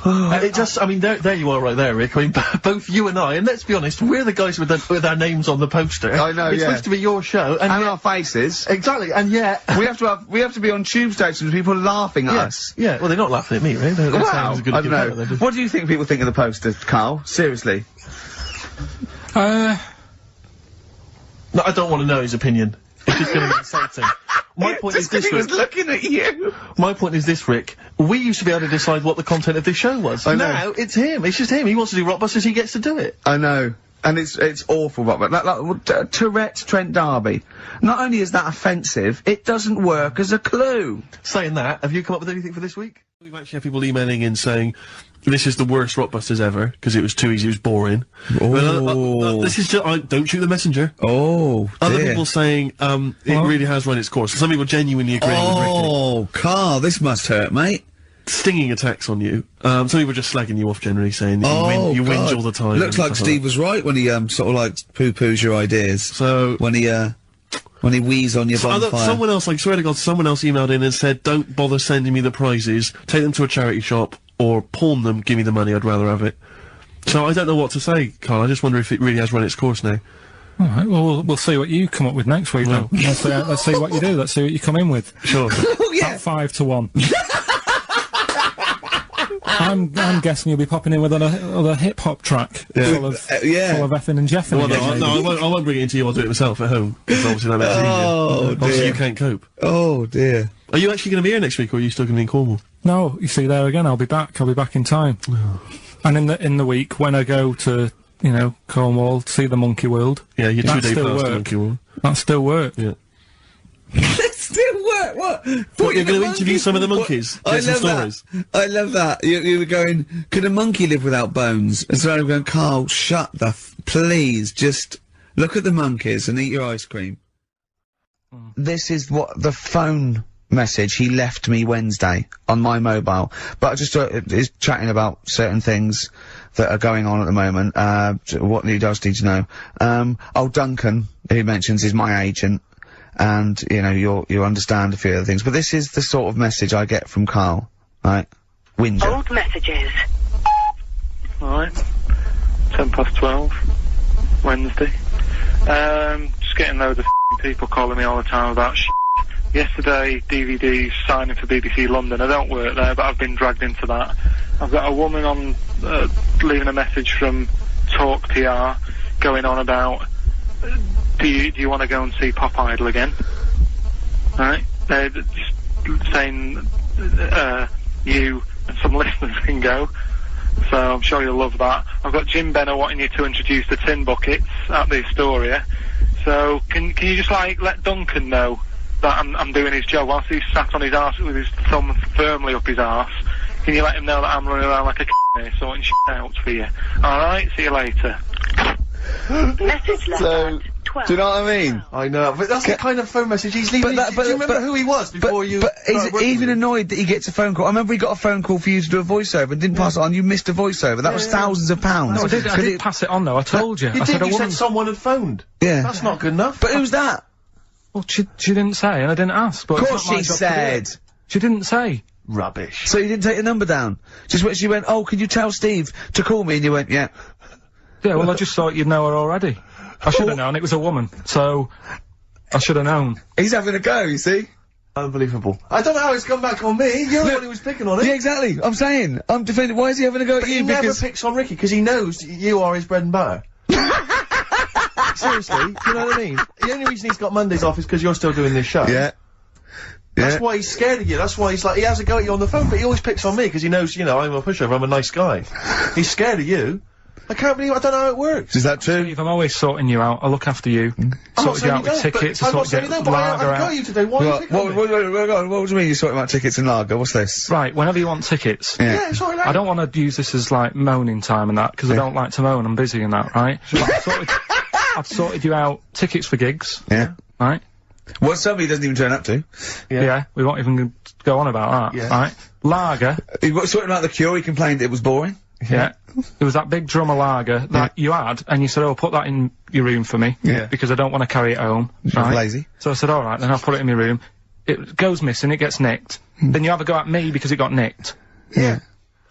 I mean, there you are right there, Rick. I mean, both you and I, and let's be honest, we're the guys with our names on the poster. I know, It's supposed to be your show. And our faces. Exactly, and yet... we have to be on tube stations with people laughing at us. Yeah, well, they're not laughing at me, right? They're saying it's a good I don't know. What do you think people think of the poster, Karl? Seriously? No, I don't want to know his opinion. It's just going to be insulting. My point is this, Rick. He was looking at you. My point is this, Rick. We used to be able to decide what the content of this show was. I know. Now, it's him. It's just him. He wants to do Rockbusters, he gets to do it. I know. And it's awful, but like Tourette's Trent D'Arby. Not only is that offensive, it doesn't work as a clue. Saying that, have you come up with anything for this week? We've actually had people emailing in saying, this is the worst Rockbusters ever, because it was too easy, it was boring. Oh. This is just, don't shoot the messenger. Oh, Other people saying, it really has run its course. Some people genuinely agreeing with Rick. Oh, Karl, this must hurt, mate. Stinging attacks on you. Some people just slagging you off generally, saying that you whinge all the time. Looks like Steve was right when he, sort of like poo-poos your ideas. So... When he wheezes on your bonfire. Someone else, like, swear to God, someone else emailed in and said, don't bother sending me the prizes, take them to a charity shop, or pawn them, give me the money, I'd rather have it. So I don't know what to say, Carl. I just wonder if it really has run its course now. All right, well, we'll see what you come up with next week, though. Let's see what you do. Let's see what you come in with. Sure. Oh, yeah. About 5 to 1. I'm guessing you'll be popping in with another hip-hop track full of effing and jeffing. Well, again, I won't bring it into you. I'll do it myself at home. Because obviously that makes it easier. Oh, Obviously dear. you can't cope. Oh, dear. Are you actually going to be here next week, or are you still going to be in Cornwall? No, you see, there again, I'll be back in time. And in the week, when I go to, Cornwall, see the Monkey World. Yeah, your 2 day still pass to work. Monkey World. That still work. Yeah. Still work, what? What, you're going to interview some of the monkeys? I Get some love stories? that. I love that. You were going, could a monkey live without bones? And so I'm going, Carl, shut the please, just look at the monkeys and eat your ice cream. This is what the phone message he left me Wednesday on my mobile. But I just is chatting about certain things that are going on at the moment. What he does need to know. Duncan, who he mentions, is my agent. And, you'll understand a few other things. But this is the sort of message I get from Karl, right? Whinger. Old messages. Alright. 12:10, Wednesday. Just getting loads of people calling me all the time about shit. Yesterday, DVDs signing for BBC London. I don't work there, but I've been dragged into that. I've got a woman on, leaving a message from Talk PR, going on about, do you want to go and see Pop Idol again? Right? They're just saying, you and some listeners can go. So I'm sure you'll love that. I've got Jim Benner wanting you to introduce the tin buckets at the Astoria. So can you just let Duncan know that I'm doing his job whilst he's sat on his arse with his thumb firmly up his arse? Can you let him know that I'm running around like a here sorting shit out for you? Alright, see you later. Message left So, at 12. do you know what I mean? I know, but that's the kind of phone message he's leaving. Do you remember who he was before you... But started he's working even with him? annoyed that he gets a phone call. I remember he got a phone call for you to do a voiceover and didn't pass it on. You missed a voiceover. That was thousands of pounds. No, I did pass it on, though. I told you. You I said a you woman... said someone had phoned. Yeah. That's not good enough. But who's that? Well, she didn't say, and I didn't ask. But Of course it's not my she job to do said. it. She didn't say. Rubbish. So you didn't take the number down? Just when she went, oh, can you tell Steve to call me? And you went, yeah. Yeah, well, I just thought you'd know her already. I should have known. It was a woman. So, I should have known. He's having a go, you see? Unbelievable. I don't know how it's come back on me. You're the one who was picking on it. Yeah, exactly. I'm saying. I'm defending. Why is he having a go at But you? he never Because picks on Ricky because he knows you are his bread and butter. Seriously, do you know what I mean? The only reason he's got Mondays off is because you're still doing this show. yeah. That's why he's scared of you. That's why he's like, he has a go at you on the phone, but he always picks on me because he knows, I'm a pushover, I'm a nice guy. He's scared of you. I can't believe, I don't know how it works. Is that true? Steve, I'm always sorting you out. I look after you. I'm not Sorted you saying out with tickets. I I'm not sorted saying you no, but lager I've got out. you today. Why are you picking on me? What do you mean you're sorting about tickets and lager? What's this? Right, whenever you want tickets. Yeah, it's alright. I don't want to use this as, moaning time and that, because I don't like to moan. I'm busy and that, right? But I've sorted you out tickets for gigs. Yeah. Right? What somebody doesn't even turn up to. Yeah, we won't even go on about that, Yeah. right? Lager. He was sorting out the Cure, he complained it was boring. Yeah. There was that big drum of lager that you had, and you said, oh, put that in your room for me. Yeah. Because I don't want to carry it home. Right? Lazy. So I said, alright, then I'll put it in my room. It goes missing, it gets nicked. Then you have a go at me because it got nicked. Yeah.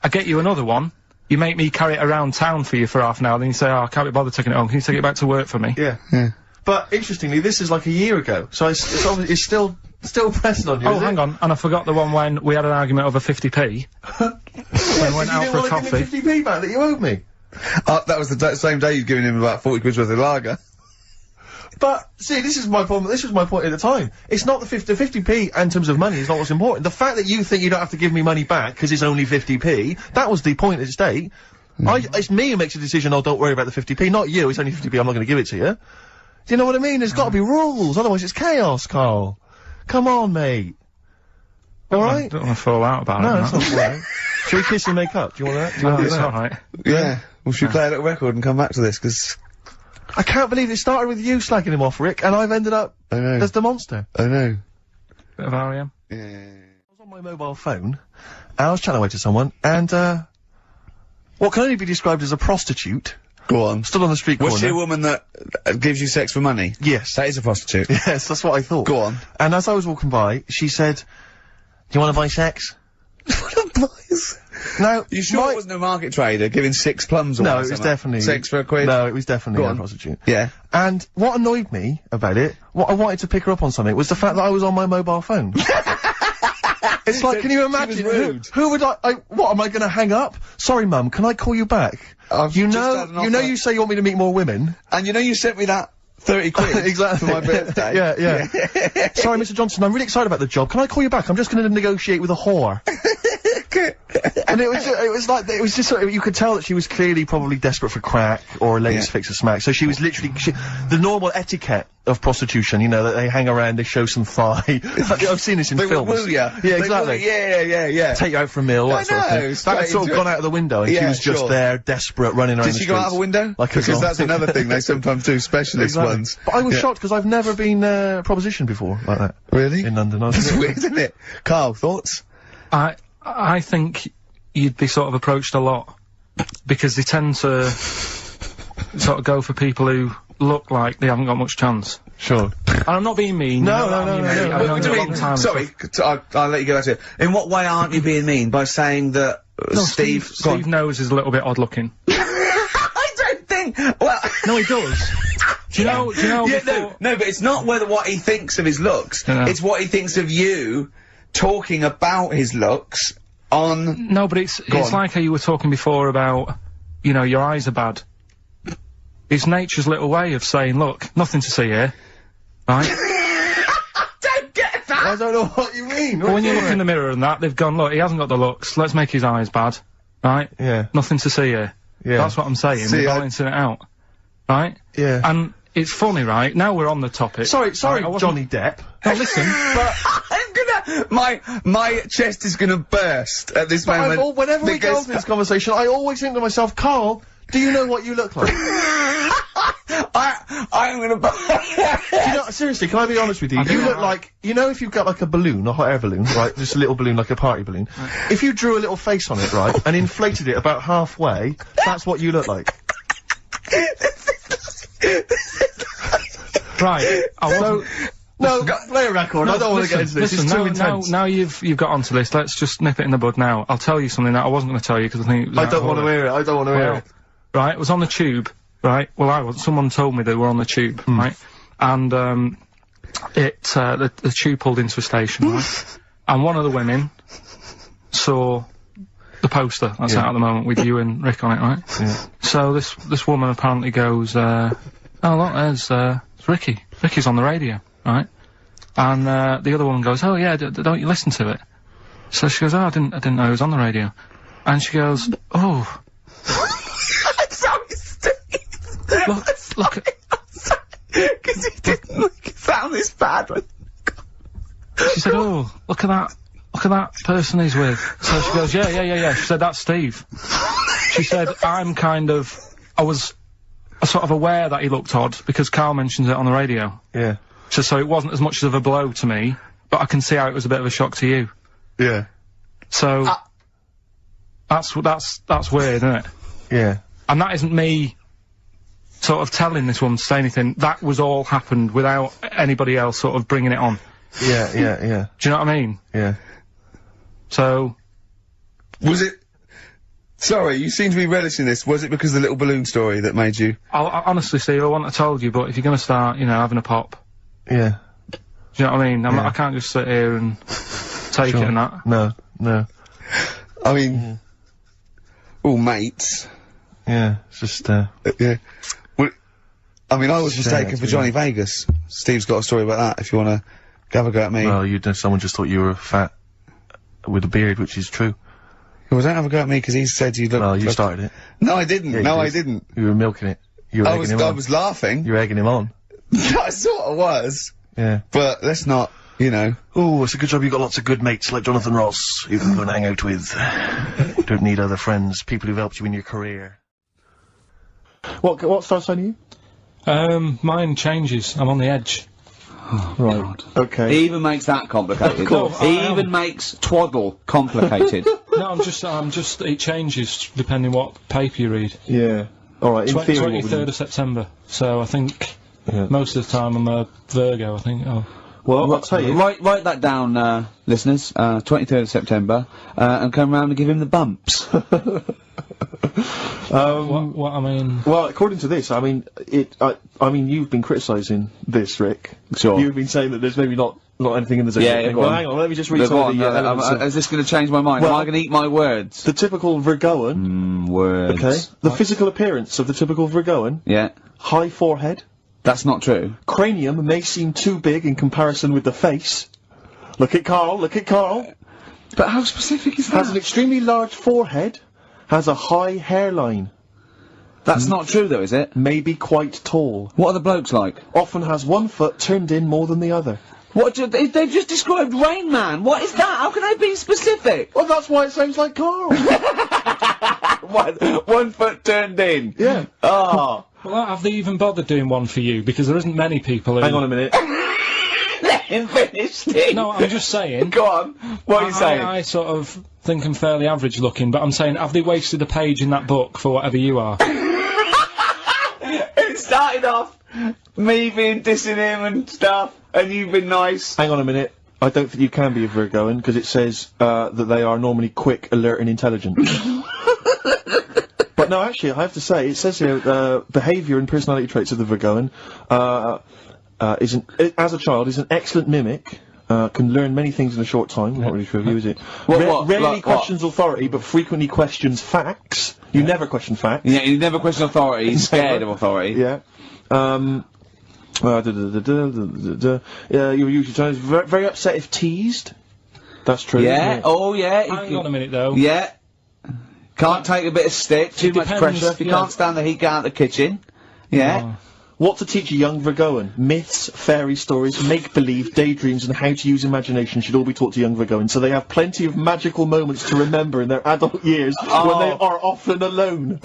I get you another one. You make me carry it around town for you for half an hour, then you say, oh, I can't be bothered taking it home. Can you take it back to work for me? Yeah. Yeah. But, interestingly, this is like a year ago, so it's still pressing on you, Oh, is hang it? on. And I forgot the one when we had an argument over 50p. When we went out for a You coffee. didn't want to give me 50p back that you owed me. That was the same day you'd given him about 40 quid worth of lager. But, see, this is my problem, this was my point at the time. It's not the 50p in terms of money is not what's important. The fact that you think you don't have to give me money back because it's only 50p, that was the point at stake. It's me who makes a decision, oh, don't worry about the 50p, not you, it's only 50p, I'm not gonna give it to you. Do you know what I mean? There's gotta be rules, otherwise it's chaos, Carl. Come on, mate. Alright? I don't want to fall out about No, it. that's not right. Shall we kiss and make up? Do you want that? Do you No, want to do it's that? alright. Yeah. Well, should we play a little record and come back to this? Because I can't believe it started with you slagging him off, Rick, and I've ended up I know. as the monster. I know. Bit of R.E.M. Yeah. I was on my mobile phone, and I was chatting away to someone, and, what can only be described as a prostitute, Go on. stood on the street corner. Was she a woman that gives you sex for money? Yes. That is a prostitute. Yes, that's what I thought. Go on. And as I was walking by, she said, do you want to buy sex? Now, You sure it wasn't a market trader giving 6 plums away? No, it was definitely 6 for a quid? No, it was definitely Go a on. prostitute. Yeah. And what annoyed me about it, what I wanted to pick her up on something, was the fact that I was on my mobile phone. It's like, can you imagine? rude. Who would what, am I gonna hang up? Sorry, Mum, can I call you back? You know you say you want me to meet more women. And you know you sent me that 30 quid Exactly. for my birthday? Yeah. Sorry, Mr. Johnson, I'm really excited about the job. Can I call you back? I'm just gonna negotiate with a whore. And it was just sort of, you could tell that she was clearly probably desperate for crack or a latest fix of smack. So she was literally, the normal etiquette of prostitution, you know, that they hang around, they show some thigh. I've seen this in They films. will woo ya. Yeah, exactly. Yeah. Take you out for a meal, that sort of thing. That had sort of gone out of the window, and she Yeah, was just sure. there, desperate, running around Did the she streets. go out of a window? Like a because zombie. that's another thing they sometimes do, specialist Exactly. ones. But I was Yeah. shocked because I've never been propositioned before like that. Really? In London. That's weird, isn't it? Carl, thoughts? I think you'd be sort of approached a lot because they tend to sort of go for people who look like they haven't got much chance. Sure. And I'm not being mean. No, you know no, what I mean, no, mate? no. I've known What do you a you long mean? time and Sorry, stuff. I'll let you go back to it. In what way aren't you being mean? By saying that No, Steve... go on. Steve knows is a little bit odd looking. I don't think... Well... No, he does. Do you know Yeah, before- no, but it's not what he thinks of his looks. Yeah. It's what he thinks of you talking about his looks on... No, but it's on. like how you were talking before about, you know, your eyes are bad. It's nature's little way of saying, look, nothing to see here, right? Don't get that! I don't know what you mean. But when you look in the mirror and that, they've gone, look, he hasn't got the looks, let's make his eyes bad, right? Yeah. Nothing to see here. Yeah. That's what I'm saying, See, they're I- balancing it out, right? Yeah. And it's funny, right? Now we're on the topic. Sorry, right, I wasn't- Johnny Depp. No, listen, but I'm gonna... My chest is gonna burst at this moment. Whenever we go because- into this conversation, I always think to myself, Carl, do you know what you look like? I'm gonna... You know, seriously, can I be honest with you? You look like, you know, if you've got like a balloon, a hot air balloon, right? Just a little balloon, like a party balloon. If you drew a little face on it, right, and inflated it about halfway, that's what you look like. right, I wasn't... No, play a record. I don't want to get into this. Listen, It's too now, intense. now you've got onto this. Let's just nip it in the bud now. I'll tell you something that I wasn't going to tell you because I think it was I out don't of want to order. hear it. I don't want to hear Well, it. right, it was on the tube, right? Well, someone told me they were on the tube, right? And, the tube pulled into a station, right? And one of the women saw the poster that's out at the moment with you and Rick on it, right? Yeah. So this woman apparently goes, oh look, there's Ricky. Ricky's on the radio, right? And, the other woman goes, oh yeah, don't you listen to it? So she goes, oh, I didn't know he was on the radio. And she goes, oh. I'm sorry, Steve. Look at... Because he didn't sound this bad when... She said, oh, look at that person he's with. So she goes, yeah. She said, that's Steve. She said, I was sort of aware that he looked odd because Karl mentions it on the radio. Yeah. So it wasn't as much of a blow to me, but I can see how it was a bit of a shock to you. Yeah. So, that's weird, isn't it? Yeah. And that isn't me sort of telling this woman to say anything. That was all happened without anybody else sort of bringing it on. Yeah. Do you know what I mean? Yeah. So... Was it... Sorry, you seem to be relishing this. Was it because of the little balloon story that made you... I honestly, Steve, I wouldn't have told you, but if you're gonna start, you know, having a pop... Yeah. Do you know what I mean? I can't just sit here and take it and that. No. I mean... All mates. Yeah. It's just, Yeah. Well, I mean, I was Shame, mistaken for actually, Johnny Vegas. Steve's got a story about that, if you want to have a go at me. well, someone just thought you were fat with a beard, which is true. Well, don't have a go at me, because he said you look... Well, you started it. No, I didn't. Yeah, you no, did. I didn't. You were milking it. You were I egging was, him I on. was laughing. You were egging him on. I sort of was. Yeah. But let's not, you know... Oh, it's a good job you've got lots of good mates like Jonathan Ross you can go and hang out with. You don't need other friends, people who've helped you in your career. What starts on you? Mine changes. I'm on the edge. Right. Okay. He even makes that complicated. Of course, He I am. even makes twaddle complicated. No, I'm just, it changes depending what paper you read. Yeah. Alright, in theory, what would 23rd of September. So I think Yeah. most of the time I'm a Virgo, I think. Oh. Well, I'll tell you. Write that down, listeners. 23rd of September, and come round and give him the bumps. What I mean? Well, according to this, I mean, I mean, you've been criticising this, Rick. Sure. You've been saying that there's maybe not anything in the zone. Yeah, well, hang on, let me just read some of the elements. Is this going to change my mind? Well, Am I going to eat my words? The typical Virgoan. Words. Okay. The physical appearance of the typical Virgoan. Yeah. High forehead. That's not true. Cranium may seem too big in comparison with the face. Look at Karl, look at Karl. But how specific is that? Has an extremely large forehead. Has a high hairline. That's not true though, is it? May be quite tall. What are the blokes like? Often has one foot turned in more than the other. What? They've just described Rain Man. What is that? How can they be specific? Well, that's why it sounds like Karl. One foot turned in. Yeah. Oh. Well, have they even bothered doing one for you? Because there isn't many people who... Hang on a minute. Let him finish it. No, I'm just saying... Go on. What are you saying? I sort of think I'm fairly average looking, but I'm saying, have they wasted a page in that book for whatever you are? It started off me being dissing him and stuff, and you've been nice. Hang on a minute. I don't think you can be a Virgoan, because it says that they are normally quick, alert and intelligent. But no, actually, I have to say, it says here, behaviour and personality traits of the Virgoan, as a child, is an excellent mimic, can learn many things in a short time. Not really true of you, is it? Rarely questions authority, but frequently questions facts. You never question facts. Yeah, you never question authority, he's scared of authority. Yeah. You're usually trying very upset if teased. That's true. Yeah, oh yeah. Hang on a minute though. Yeah. Can't take a bit of stick, too much depends, pressure. If you can't stand the heat, get out of the kitchen. Yeah. No. What to teach a young Virgoan? Myths, fairy stories, make-believe, daydreams, and how to use imagination should all be taught to young Virgoans, so they have plenty of magical moments to remember in their adult years when they are often alone.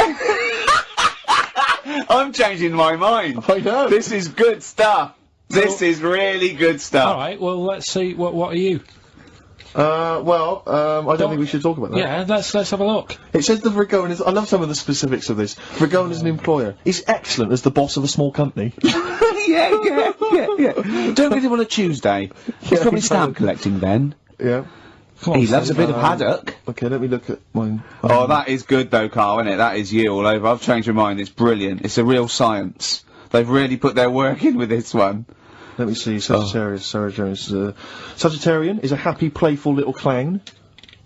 I'm changing my mind. I know. This is good stuff. This is really good stuff. Alright, well, let's see, what are you? I don't think we should talk about that. Yeah, let's have a look. It says the Virgoan is... I love some of the specifics of this. Virgoan is an employer. He's excellent as the boss of a small company. yeah. Don't get him on a Tuesday. He's probably stamp collecting then. Yeah. He loves a bit of haddock. Okay, let me look at mine. Oh, that is good though, Karl, isn't it? That is you all over. I've changed my mind. It's brilliant. It's a real science. They've really put their work in with this one. Let me see, Sagittarius, Sagittarian is a happy, playful little clown.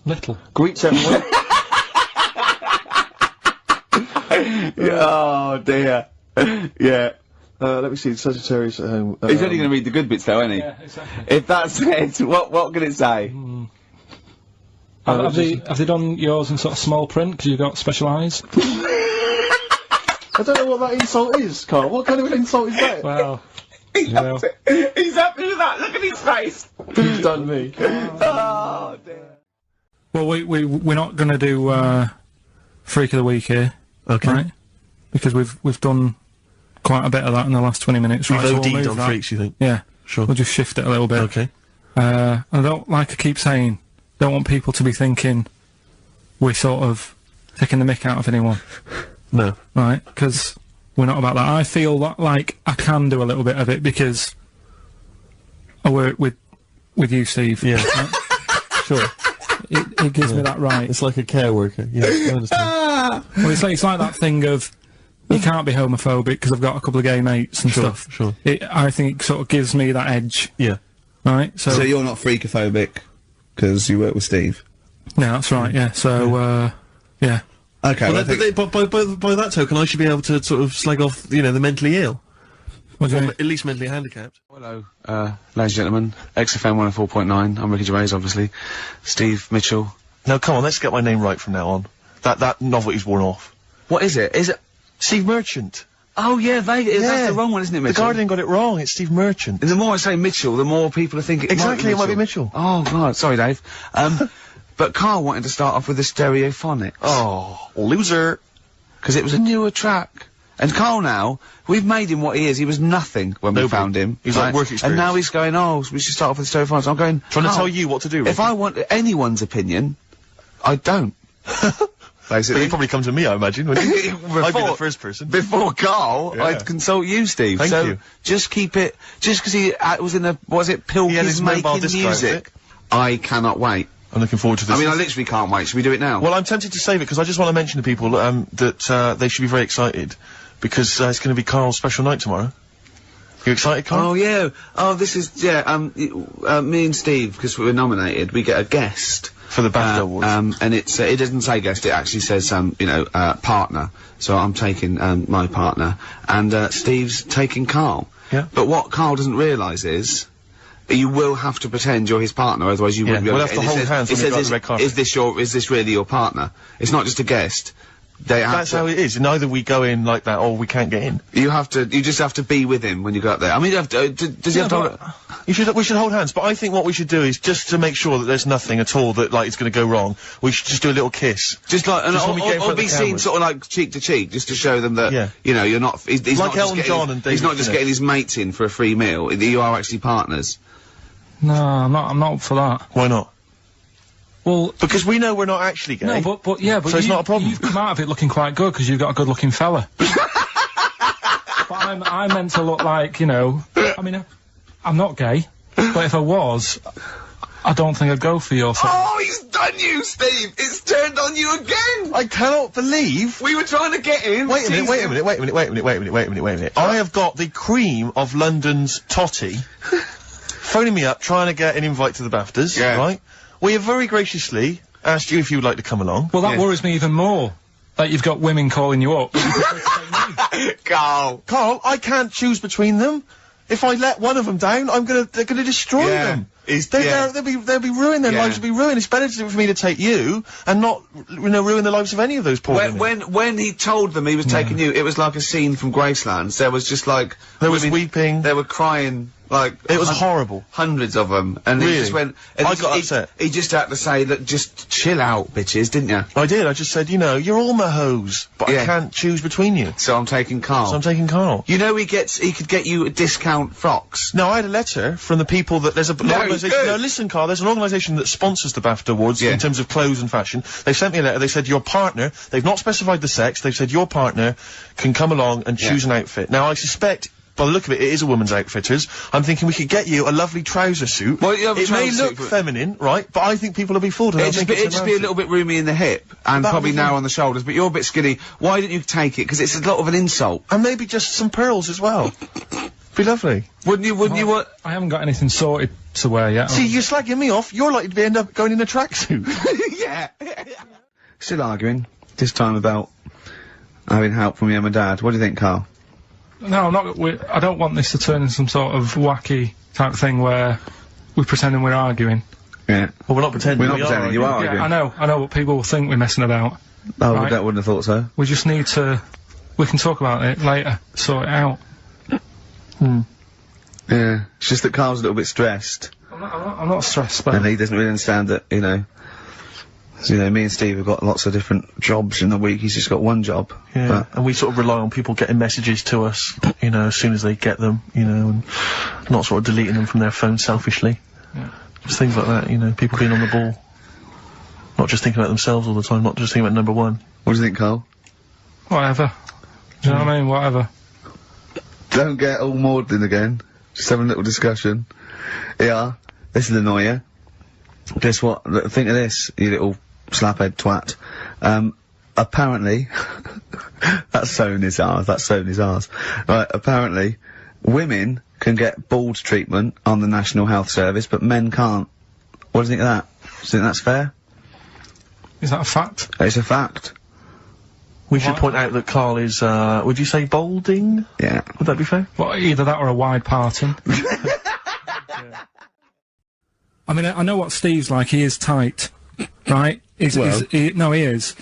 Little. Greets everyone. Oh, dear. Yeah. Let me see, Sagittarius at home. He's only going to read the good bits though, isn't he? Yeah, exactly. If that's it, what can it say? Have they done yours in sort of small print, because you've got special eyes? I don't know what that insult is, Karl. What kind of an insult is that? Well... He's happy with that. Look at his face. He's done me. Oh, dear. Well, we're not going to do Freak of the Week here, Okay. right? Because we've done quite a bit of that in the last 20 minutes. We've right, so OD'd we'll on that. freaks, you think? Yeah, Sure. we'll just shift it a little bit. Okay. I don't, like I keep saying, don't want people to be thinking we're sort of taking the mick out of anyone. No. Right, because we're not about that. I feel that, like, I can do a little bit of it because I work with you, Steve. Yeah. Right? Sure. It gives me that right. It's like a care worker. Yeah, I understand. Well, it's like that thing of you can't be homophobic because I've got a couple of gay mates and stuff. Sure. I think it sort of gives me that edge. Yeah. Right? So you're not freakophobic because you work with Steve? Yeah, that's right, yeah. So, yeah. Okay, Well, by that token, I should be able to sort of slag off, the mentally ill. What do you Or mean? at least mentally handicapped. Hello, ladies and gentlemen. XFM 104.9. I'm Ricky Gervais, obviously. Steve Mitchell. No, come on, let's get my name right from now on. That novelty's worn off. What is it? Is it? Steve Merchant. Oh, yeah, that's the wrong one, isn't it, The Mitchell? Guardian got it wrong. It's Steve Merchant. And the more I say Mitchell, the more people are thinking Exactly, it might be Mitchell. Oh, God, sorry, Dave. But Karl wanted to start off with the stereophonics. Oh, loser. Because it was a newer track. And Karl now, we've made him what he is. He was nothing when we Nobody. found him. He's like work And experience. now he's going, oh, we should start off with the stereophonics. I'm going, Trying to Karl, tell you what to do, Ricky. if I want anyone's opinion, I don't. basically. But he'd probably come to me, I imagine, wouldn't he? I'd be the first person. Before Carl, Yeah. I'd consult you, Steve. Thank so you. just keep it, just because he was in was it He had his Pilkington mobile making disc music? outfit. I cannot wait. I'm looking forward to this. I mean, I literally can't wait. Should we do it now? Well, I'm tempted to save it because I just want to mention to people that they should be very excited because it's going to be Karl's special night tomorrow. You excited, Karl? Oh yeah. Oh, this is me and Steve, because we were nominated, we get a guest For the BAFTA Awards. and it doesn't say guest. It actually says partner. So I'm taking my partner, and Steve's taking Karl. Yeah. But what Karl doesn't realise is, you will have to pretend you're his partner, otherwise you wouldn't be able we'll to have to get in. hold hands when we go on the red carpet. Is this really your partner? It's not just a guest. That's how it is. And either we go in like that or we can't get in. You just have to be with him when you go up there. I mean, you have to, does he have to... We should hold hands, but I think what we should do is just to make sure that there's nothing at all that like it's going to go wrong. We should just do a little kiss. Just like, Just when we get in front or of be the seen cameras. sort of like cheek to cheek, just to show them that, Yeah. you know, you're not, he's Like not just Elton getting, John and he's David not just Finnick. getting his mates in for a free meal, you are actually partners. No, I'm not up for that. Why not? Well, Because we know we're not actually gay. no, but So it's not a problem. You've come out of it looking quite good because you've got a good-looking fella. But I'm meant to look like, you know. I mean, I'm not gay, but if I was, I don't think I'd go for your thing. Oh, he's done you, Steve! It's turned on you again! I cannot believe. We were trying to get in. Wait a minute. I have got the cream of London's totty phoning me up trying to get an invite to the BAFTAs, Yeah. right? We have very graciously asked you if you would like to come along. Well, that Yeah. worries me even more. That you've got women calling you up. Carl. Carl, I can't choose between them. If I let one of them down, they're gonna destroy Yeah. them. He's- They'll yeah. be ruined. Their Yeah. lives will be ruined. It's better for me to take you and not, ruin the lives of any of those poor women. When he told them he was taking you, it was like a scene from Graceland. There was just like... There was women- weeping. They were crying, like... It was horrible. Hundreds of them. And he Really? just went... And I got upset. He just had to say, look, just chill out, bitches, didn't you? I did. I just said, you're all my hoes, but Yeah. I can't choose between you. So I'm taking Carl. So I'm taking Karl. You know he could get you discount frocks. No, I had a letter from the people that there's an organisation. good. No, listen, Karl. There's an organisation that sponsors the BAFTA Awards Yeah. in terms of clothes and fashion. They sent me a letter. They said your partner. They've not specified the sex. They've said your partner can come along and choose an outfit. Now I suspect. By the look of it, it is a woman's outfitters. I'm thinking we could get you a lovely trouser suit. Well, you have a it may trouser look suit, but- feminine, right? But I think people will be fooled. And It'd they'll just, think it's be a little bit roomy in the hip, and That'll probably be now fine. on the shoulders, but you're a bit skinny. Why didn't you take it? Because it's a lot of an insult. And maybe just some pearls as well. Be lovely. Wouldn't you want... I haven't got anything sorted to wear yet. See, you're slagging me off. You're likely to end up going in a tracksuit. Yeah. Still arguing. This time about having help from your mum and dad. What do you think, Carl? No, I'm not. I don't want this to turn into some sort of wacky type thing where we're pretending we're arguing. Yeah. Well, we're not pretending. We're not pretending, you are arguing. Yeah, I know, but people will think we're messing about. Oh, Right. that wouldn't have thought so. We just need to. We can talk about it later. Sort it out. Yeah. It's just that Carl's a little bit stressed, I'm not stressed, but and he doesn't really understand that, me and Steve have got lots of different jobs in the week. He's just got one job. Yeah, But and we sort of rely on people getting messages to us, as soon as they get them, and not sort of deleting them from their phone selfishly. Yeah. Just things like that, people being on the ball. Not just thinking about themselves all the time, not just thinking about number one. what do you think, Carl? whatever. Do you know what I mean? Whatever. Don't get all maudlin again. Just having a little discussion. Yeah. This will annoy you. Guess what? Think of this, you little slaphead twat. Apparently, that's Sony's ours. Right, apparently, women can get bald treatment on the National Health Service, but men can't. What do you think of that? Do you think that's fair? Is that a fact? It's a fact. We should point out that Karl is, would you say balding? Yeah. Would that be fair? Well, either that or a wide parting. I mean, I know what Steve's like. He is tight, right? Well. He is.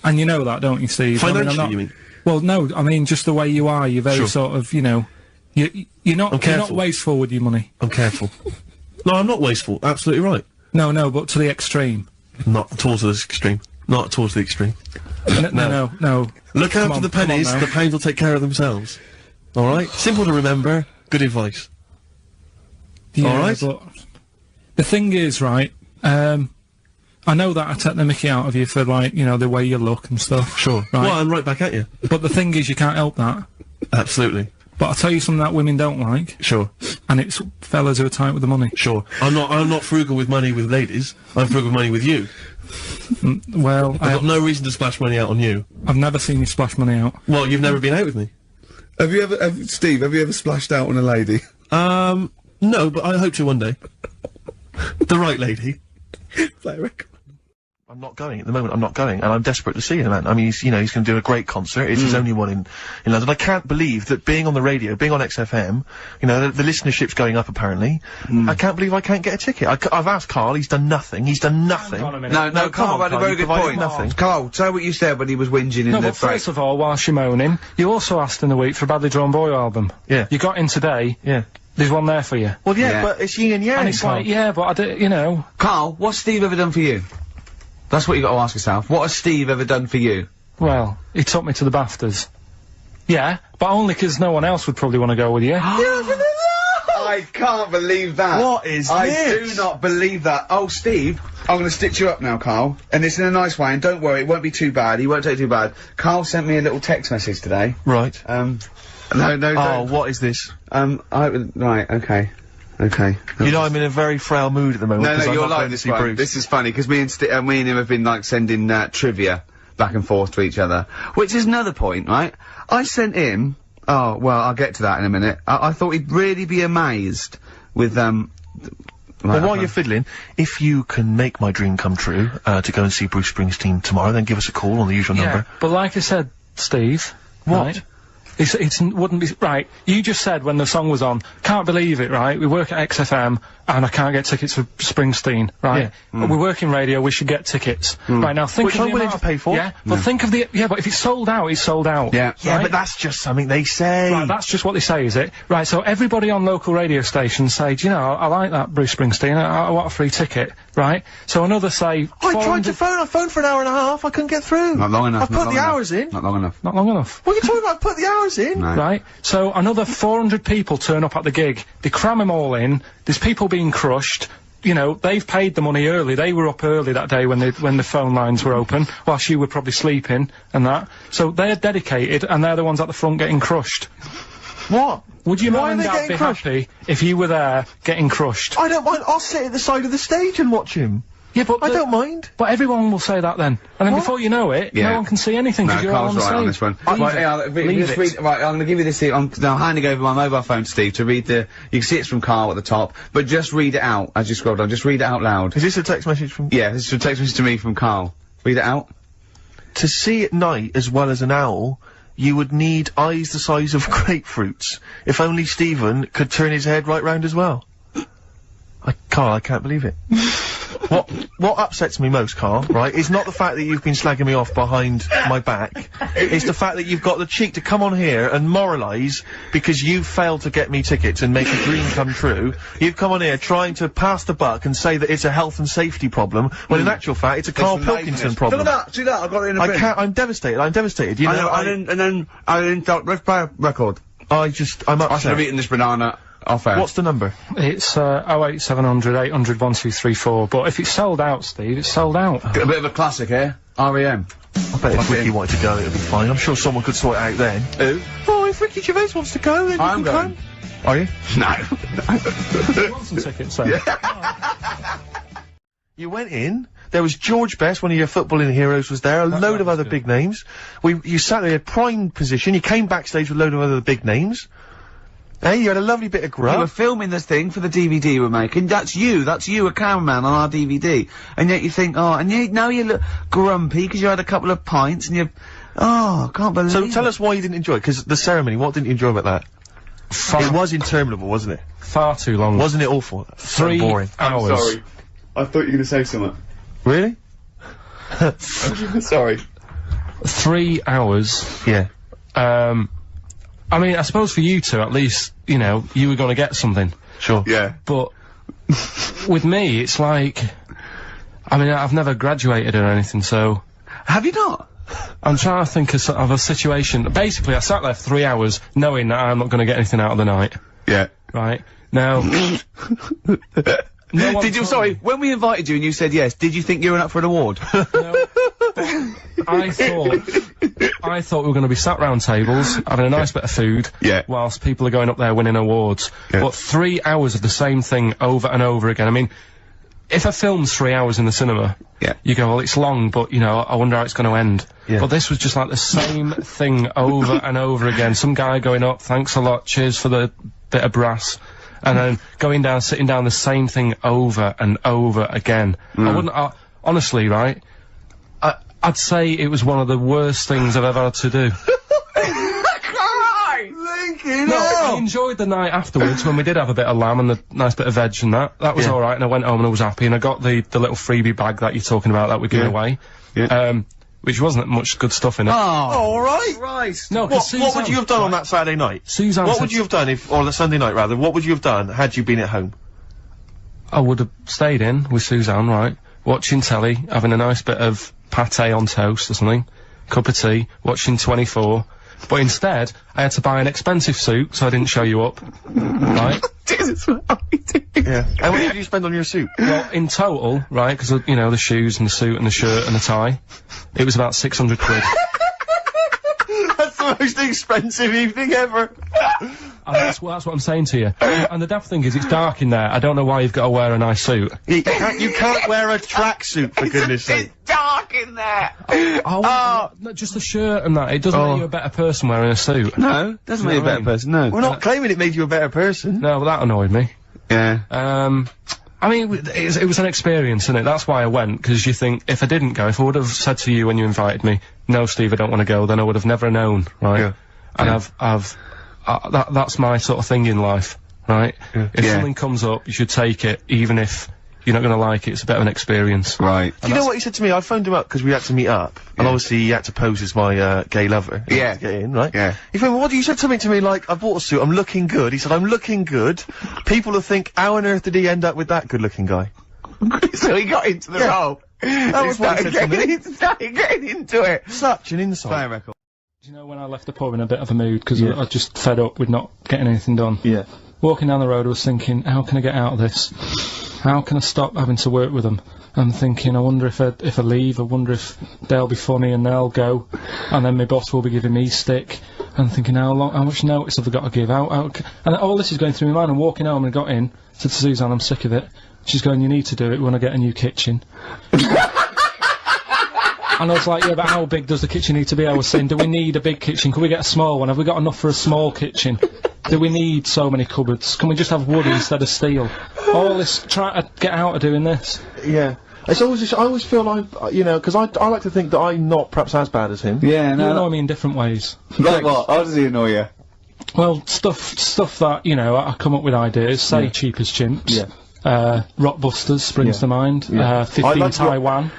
And you know that, don't you, Steve? Financially, you mean? Well, no, I mean, just the way you are. You're very Sure. sort of, you're not careful. wasteful with your money. I'm careful. No, I'm not wasteful. Absolutely right. No, but to the extreme. Not towards the extreme. Not towards the extreme. No. Look Come after on, the come on pennies, now. the pounds will take care of themselves. Alright? Simple to remember, good advice. Yeah, All right. but the thing is, right, I'm I know that I take the mickey out of you for, like, you know, the way you look and stuff. Sure. Right? Well, I'm right back at you. But the thing is, you can't help that. Absolutely. But I'll tell you something that women don't like. Sure. And it's fellas who are tight with the money. Sure. I'm not frugal with money with ladies. I'm frugal with money with you. Well, I've got no reason to splash money out on you. I've never seen you splash money out. Well, you've never been out with me. Have you ever, Steve, have you ever splashed out on a lady? No, but I hope to one day. The right lady. Play a record. I'm not going at the moment. I'm not going, and I'm desperate to see him, man. I mean, he's going to do a great concert. It's his only one in London. I can't believe that being on the radio, being on XFM, you know, the listenership's going up apparently. I can't believe I can't get a ticket. I've asked Karl. He's done nothing. He's done nothing. No, Karl had a very good point. Nothing. Karl, say what you said when he was whinging in No, the but first of all, whilst you're moaning, you also asked in the week for a Badly Drawn Boy album. Yeah. You got in today. Yeah. There's one there for you. Well, yeah, Yeah. but it's yin and yang. And it's like, yeah, but I do, you know. Karl, what's Steve ever done for you? That's what you got to ask yourself. What has Steve ever done for you? Well, he took me to the BAFTAs. Yeah, but only 'cause no one else would probably want to go with you. I can't believe that. What is I this? do not believe that. Oh, Steve, I'm going to stitch you up now, Karl. And it's in a nice way, and don't worry, it won't be too bad. He won't take it too bad. Karl sent me a little text message today. Right. No, Oh, don't. what is this? Right, okay. Okay. You know, I'm in a very frail mood at the moment. No, 'cause I'm you're not like going to this see one. Bruce. This is funny, because me and him have been, like, sending, trivia back and forth to each other. Which is another point, right? I sent him... Oh, well, I'll get to that in a minute. I thought he'd really be amazed with, Well, while you're fiddling, if you can make my dream come true, to go and see Bruce Springsteen tomorrow, then give us a call on the usual number. But like I said, Steve. What? Right, it wouldn't be... Right, you just said when the song was on, can't believe it, right? We work at XFM, and I can't get tickets for Springsteen, right? Yeah. We work in radio, we should get tickets. Right, now think Which of I'm the willing amount to pay for. Yeah, but think of the... Yeah, but if it's sold out, it's sold out. Yeah. Yeah, Right? but that's just something they say. Right, that's just what they say, is it? Right, so everybody on local radio stations say, do you know, I like that Bruce Springsteen, I want a free ticket, right? So another say... I tried to phone, I phoned for an hour and a half, I couldn't get through. Not long enough. I put the hours in. Not long enough. Not long enough. What are you talking about? I put the hours in. No. Right, so another 400 people turn up at the gig. They cram them all in. There's people being crushed. You know, they've paid the money early. They were up early that day when the phone lines were open, whilst you were probably sleeping and that. So they're dedicated, and they're the ones at the front getting crushed. What? Would your Why mum are and they dad getting be crushed? happy if you were there getting crushed? I don't mind. I'll sit at the side of the stage and watch him. Yeah, but I don't mind. But everyone will say that then, and then What? before you know it, Yeah. no one can see anything No, because you're Karl's on the right stage. on this one. Leave Right, it. yeah, Leave just it. read, right, I'm gonna give you this here. I'm now handing over my mobile phone to Steve to read the... You can see it's from Karl at the top, but just read it out as you scroll down. Just read it out loud. Is this a text message from... Yeah, this is a text message to me from Karl. Read it out. To see at night as well as an owl, you would need eyes the size of grapefruits. If only Stephen could turn his head right round as well. Karl, I can't believe it. What upsets me most, Karl, right, is not the fact that you've been slagging me off behind my back. It's the fact that you've got the cheek to come on here and moralise because you failed to get me tickets and make a dream come true. You've come on here trying to pass the buck and say that it's a health and safety problem, when in actual fact it's a Karl Pilkington problem. See that, I've got it in a bin. I'm devastated, you know, and then let's play a record. I'm I should upset. have eaten this banana off air. What's the number? It's 08700 800 1234. But if it's sold out, Steve, it's sold out. A bit of a classic here. R.E.M. I bet if Ricky wanted to go, it'd be fine. I'm sure someone could sort it out then. Who? Oh, if Ricky Gervais wants to go, then I'm you can going. come. Are you? No. You want some tickets, then? You went in. There was George Best, one of your footballing heroes, was there. A load of other big names. You sat there in prime position. You came backstage with a load of other big names. Hey, you had a lovely bit of grub. You were filming this thing for the DVD we're making. That's you, a cameraman on our DVD. And yet you think, oh, and now you look grumpy because you had a couple of pints and you... Oh, I can't believe So tell us why you didn't enjoy it, because the ceremony, what didn't you enjoy about that? It was interminable, wasn't it? Far too long. Wasn't it awful? 3 So boring. hours. I thought you were going to say something. Really? Sorry. 3 hours. Yeah. I mean, I suppose for you two, at least, you know, you were gonna get something. Sure. Yeah. But with me, it's like... I mean, I've never graduated or anything, so... Have you not? I'm trying to think of a situation. Basically, I sat there for 3 hours knowing that I'm not gonna get anything out of the night. Yeah. Right? Now... No one Did you? told Sorry, me. when we invited you and you said yes, did you think you were up for an award? No, I thought we were going to be sat round tables, having a nice bit of food, Yeah. whilst people are going up there winning awards. Yeah. But 3 hours of the same thing over and over again. I mean, if a film's 3 hours in the cinema, Yeah. you go, well, it's long, but, you know, I wonder how it's going to end. Yeah. But this was just like the same thing over and over again. Some guy going up, thanks a lot, cheers for the bit of brass. And then going down, sitting down, the same thing over and over again. I wouldn't, honestly, right, I'd say it was one of the worst things I've ever had to do. No, I enjoyed the night afterwards when we did have a bit of lamb and a nice bit of veg and that. That was alright, and I went home and I was happy, and I got the little freebie bag that you're talking about that we're giving away. Yeah. Which wasn't much good stuff in it. Oh, all right. Christ. No, because What would you have done on that Saturday night? Suzanne What said would you have done or the Sunday night rather? What would you have done had you been at home? I would have stayed in with Suzanne, right, watching telly, having a nice bit of pate on toast or something, cup of tea, watching 24. But instead, I had to buy an expensive suit, so I didn't show you up. Right? Jesus, what are we doing? Yeah. And what did you spend on your suit? Well, in total, right, because, you know, the shoes and the suit and the shirt and the tie, it was about 600 quid. That's the most expensive evening ever. And that's what I'm saying to you. And the daft thing is, it's dark in there. I don't know why you've got to wear a nice suit. You can't wear a tracksuit, for goodness sake. Dark in there. No, just the shirt and that. It doesn't make you a better person wearing a suit. No, doesn't make you a better person, no. We're not claiming it made you a better person. No, but that annoyed me. Yeah. I mean, it was an experience, innit? That's why I went, because you think, if I didn't go, if I would have said to you when you invited me, no, Steve, I don't want to go, then I would have never known, right? Yeah. And that's my sort of thing in life, right? If something comes up, you should take it, even if you're not going to like it. It's a bit of an experience. Right. Do you know what he said to me? I phoned him up because we had to meet up, and obviously he had to pose as my gay lover. Yeah. To get in, right? Yeah. He phoned me, you said something to me like, I bought a suit, I'm looking good. He said, I'm looking good. People will think, how on earth did he end up with that good-looking guy? So he got into the role. That was what he said to me. He started getting into it. Such an insult. Play a record. Do you know when I left the pub in a bit of a mood, because I just fed up with not getting anything done? Yeah. Walking down the road, I was thinking, how can I get out of this? How can I stop having to work with them? I'm thinking, I wonder if I leave, I wonder if they'll be funny and they'll go, and then my boss will be giving me stick. And thinking, how much notice have I got to give out? And all this is going through my mind. I'm walking home and I got in, said to Suzanne, I'm sick of it. She's going, you need to do it when I get a new kitchen. And I was like, yeah, but how big does the kitchen need to be? I was saying, do we need a big kitchen? Can we get a small one? Have we got enough for a small kitchen? Do we need so many cupboards? Can we just have wood instead of steel? All this, try to get out of doing this. Yeah. It's always just, I always feel like, you know, because I like to think that I'm not perhaps as bad as him. Yeah, You annoy me in different ways. Like what? How does he annoy you? Well, stuff that, you know, I come up with ideas, say cheap as chimps. Yeah. Rockbusters springs to mind. Yeah. 15 like Taiwan.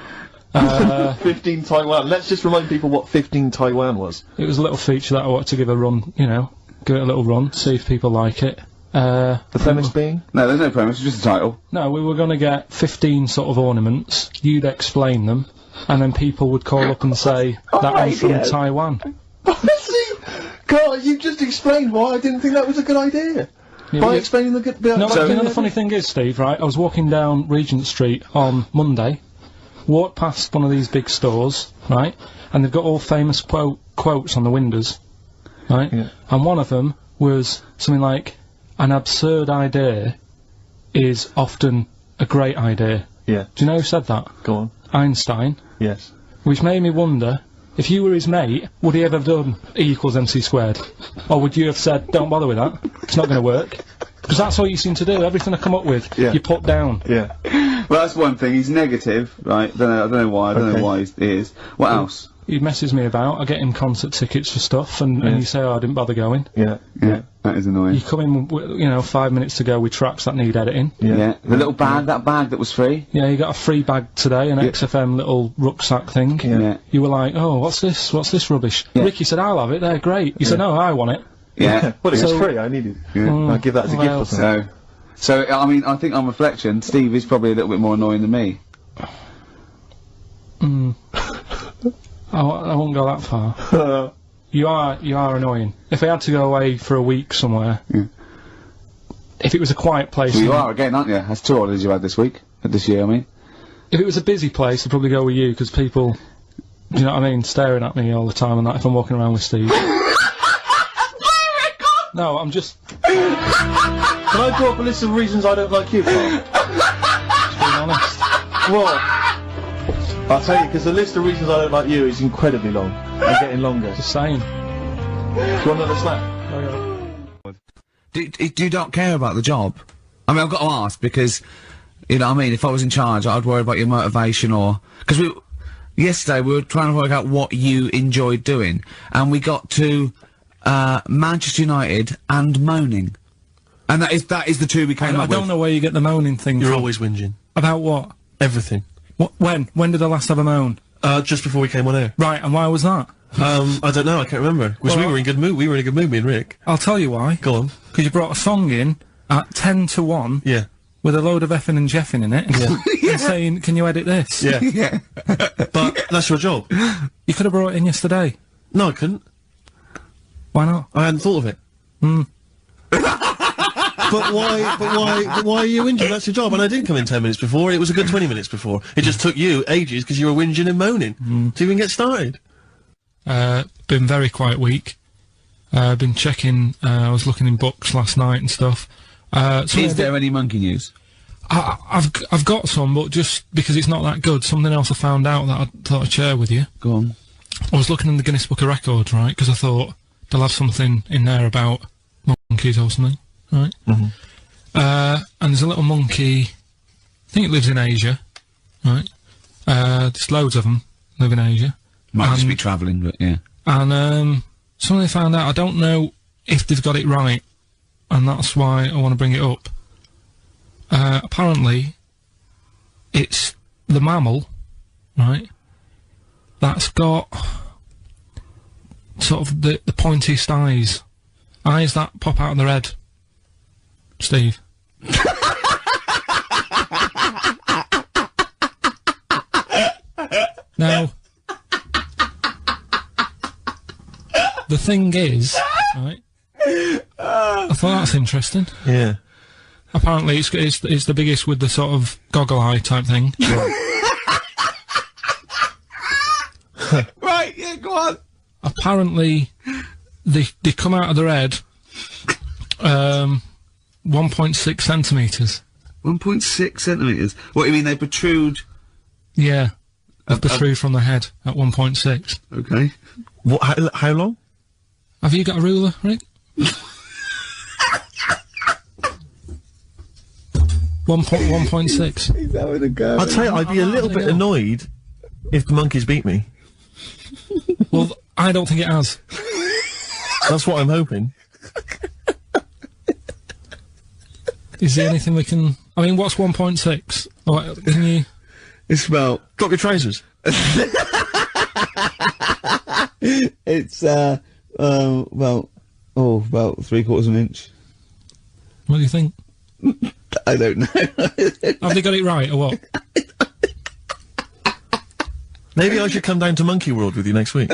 15 Taiwan. Let's just remind people what 15 Taiwan was. It was a little feature that I wanted to give a run, you know, give it a little run, see if people like it. The premise being? No, there's no premise, it's just a title. No, we were going to get 15 sort of ornaments, you'd explain them, and then people would call up and say, that one's from Taiwan. See? Carl, you just explained why I didn't think that was a good idea. By explaining the good bit. No, but you know the funny thing is, Steve, right, I was walking down Regent Street on Monday, walked past one of these big stores, right, and they've got all famous quotes on the windows, right, and one of them was something like, an absurd idea is often a great idea. Yeah. Do you know who said that? Go on. Einstein. Yes. Which made me wonder, if you were his mate, would he ever have done E=mc²? Or would you have said, don't bother with that, it's not going to work? Because that's all you seem to do, everything I come up with, you put down. Yeah. Well, that's one thing, he's negative, right? I don't know why he is. What else? He messes me about, I get him concert tickets for stuff, and you say, oh, I didn't bother going. Yeah. That is annoying. You come in, you know, 5 minutes to go with tracks that need editing. Yeah. The little bag, that bag that was free. Yeah, you got a free bag today, an XFM little rucksack thing. Yeah. You were like, oh, what's this rubbish? Ricky said, I'll have it, they're great. You said, no, I want it. Yeah. Well, it was So- free, I need it. Yeah. I'll give that as a gift or something. So, I mean, I think on reflection, Steve is probably a little bit more annoying than me. I won't go that far. You are annoying. If I had to go away for a week somewhere, if it was a quiet place... Well, you are again, aren't you? That's 2 holidays you had this week. This year, I mean. If it was a busy place, I'd probably go with you, because people, do you know what I mean, staring at me all the time and that if I'm walking around with Steve. No, I'm just... Can I draw up a list of reasons I don't like you, Karl? Just being honest. What? I'll tell you, because the list of reasons I don't like you is incredibly long. And getting longer. Just saying. Do you want another snack? Do you not care about the job? I mean, I've got to ask, because, you know what I mean, if I was in charge, I'd worry about your motivation or... Because yesterday we were trying to work out what you enjoyed doing, and we got to, Manchester United and moaning. And that is the two we came up with. I don't know where you get the moaning thing from. You're always whinging. About what? Everything. What? When? When did I last have a moan? Just before we came on air. Right, and why was that? I don't know, I can't remember. Because we were in good mood. We were in a good mood, me and Rick. I'll tell you why. Go on. Because you brought a song in at 10 to 1. Yeah. With a load of effing and jeffing in it. Yeah. And saying, can you edit this? Yeah. Yeah. But that's your job. You could have brought it in yesterday. No, I couldn't. Why not? I hadn't thought of it. But why are you whinging? That's your job. And I didn't come in 10 minutes before. It was a good 20 minutes before. It just took you ages because you were whinging and moaning to even get started. Been very quiet week. Been checking, I was looking in books last night and stuff. So is there any monkey news? I've got some, but just because it's not that good, something else I found out that I thought I'd share with you. Go on. I was looking in the Guinness Book of Records, right, because I thought they'll have something in there about monkeys or something, right? And there's a little monkey, I think it lives in Asia, right? There's loads of them live in Asia. Might just be travelling, but yeah. And something they found out, I don't know if they've got it right, and that's why I want to bring it up. Apparently, it's the mammal, right, that's got sort of the pointiest eyes that pop out of their head. Steve. Now, the thing is, right, I thought that's interesting. Yeah. Apparently it's the biggest with the sort of goggle eye type thing. Right, yeah, go on. Apparently they come out of their head 1.6 centimetres. 1.6 centimetres? What, you mean they protrude? Yeah. They protrude from the head at 1.6. Okay. What, how long? Have you got a ruler, Rick? 1.6. He's having a go. I'll tell you, I'd be a little bit annoyed if the monkeys beat me. Well, I don't think it has. That's what I'm hoping. Is there anything we can... I mean, what's 1.6? Oh, can you... It's about... Drop your trousers. It's, about 3/4 of an inch. What do you think? I don't know. Have they got it right, or what? Maybe I should come down to Monkey World with you next week.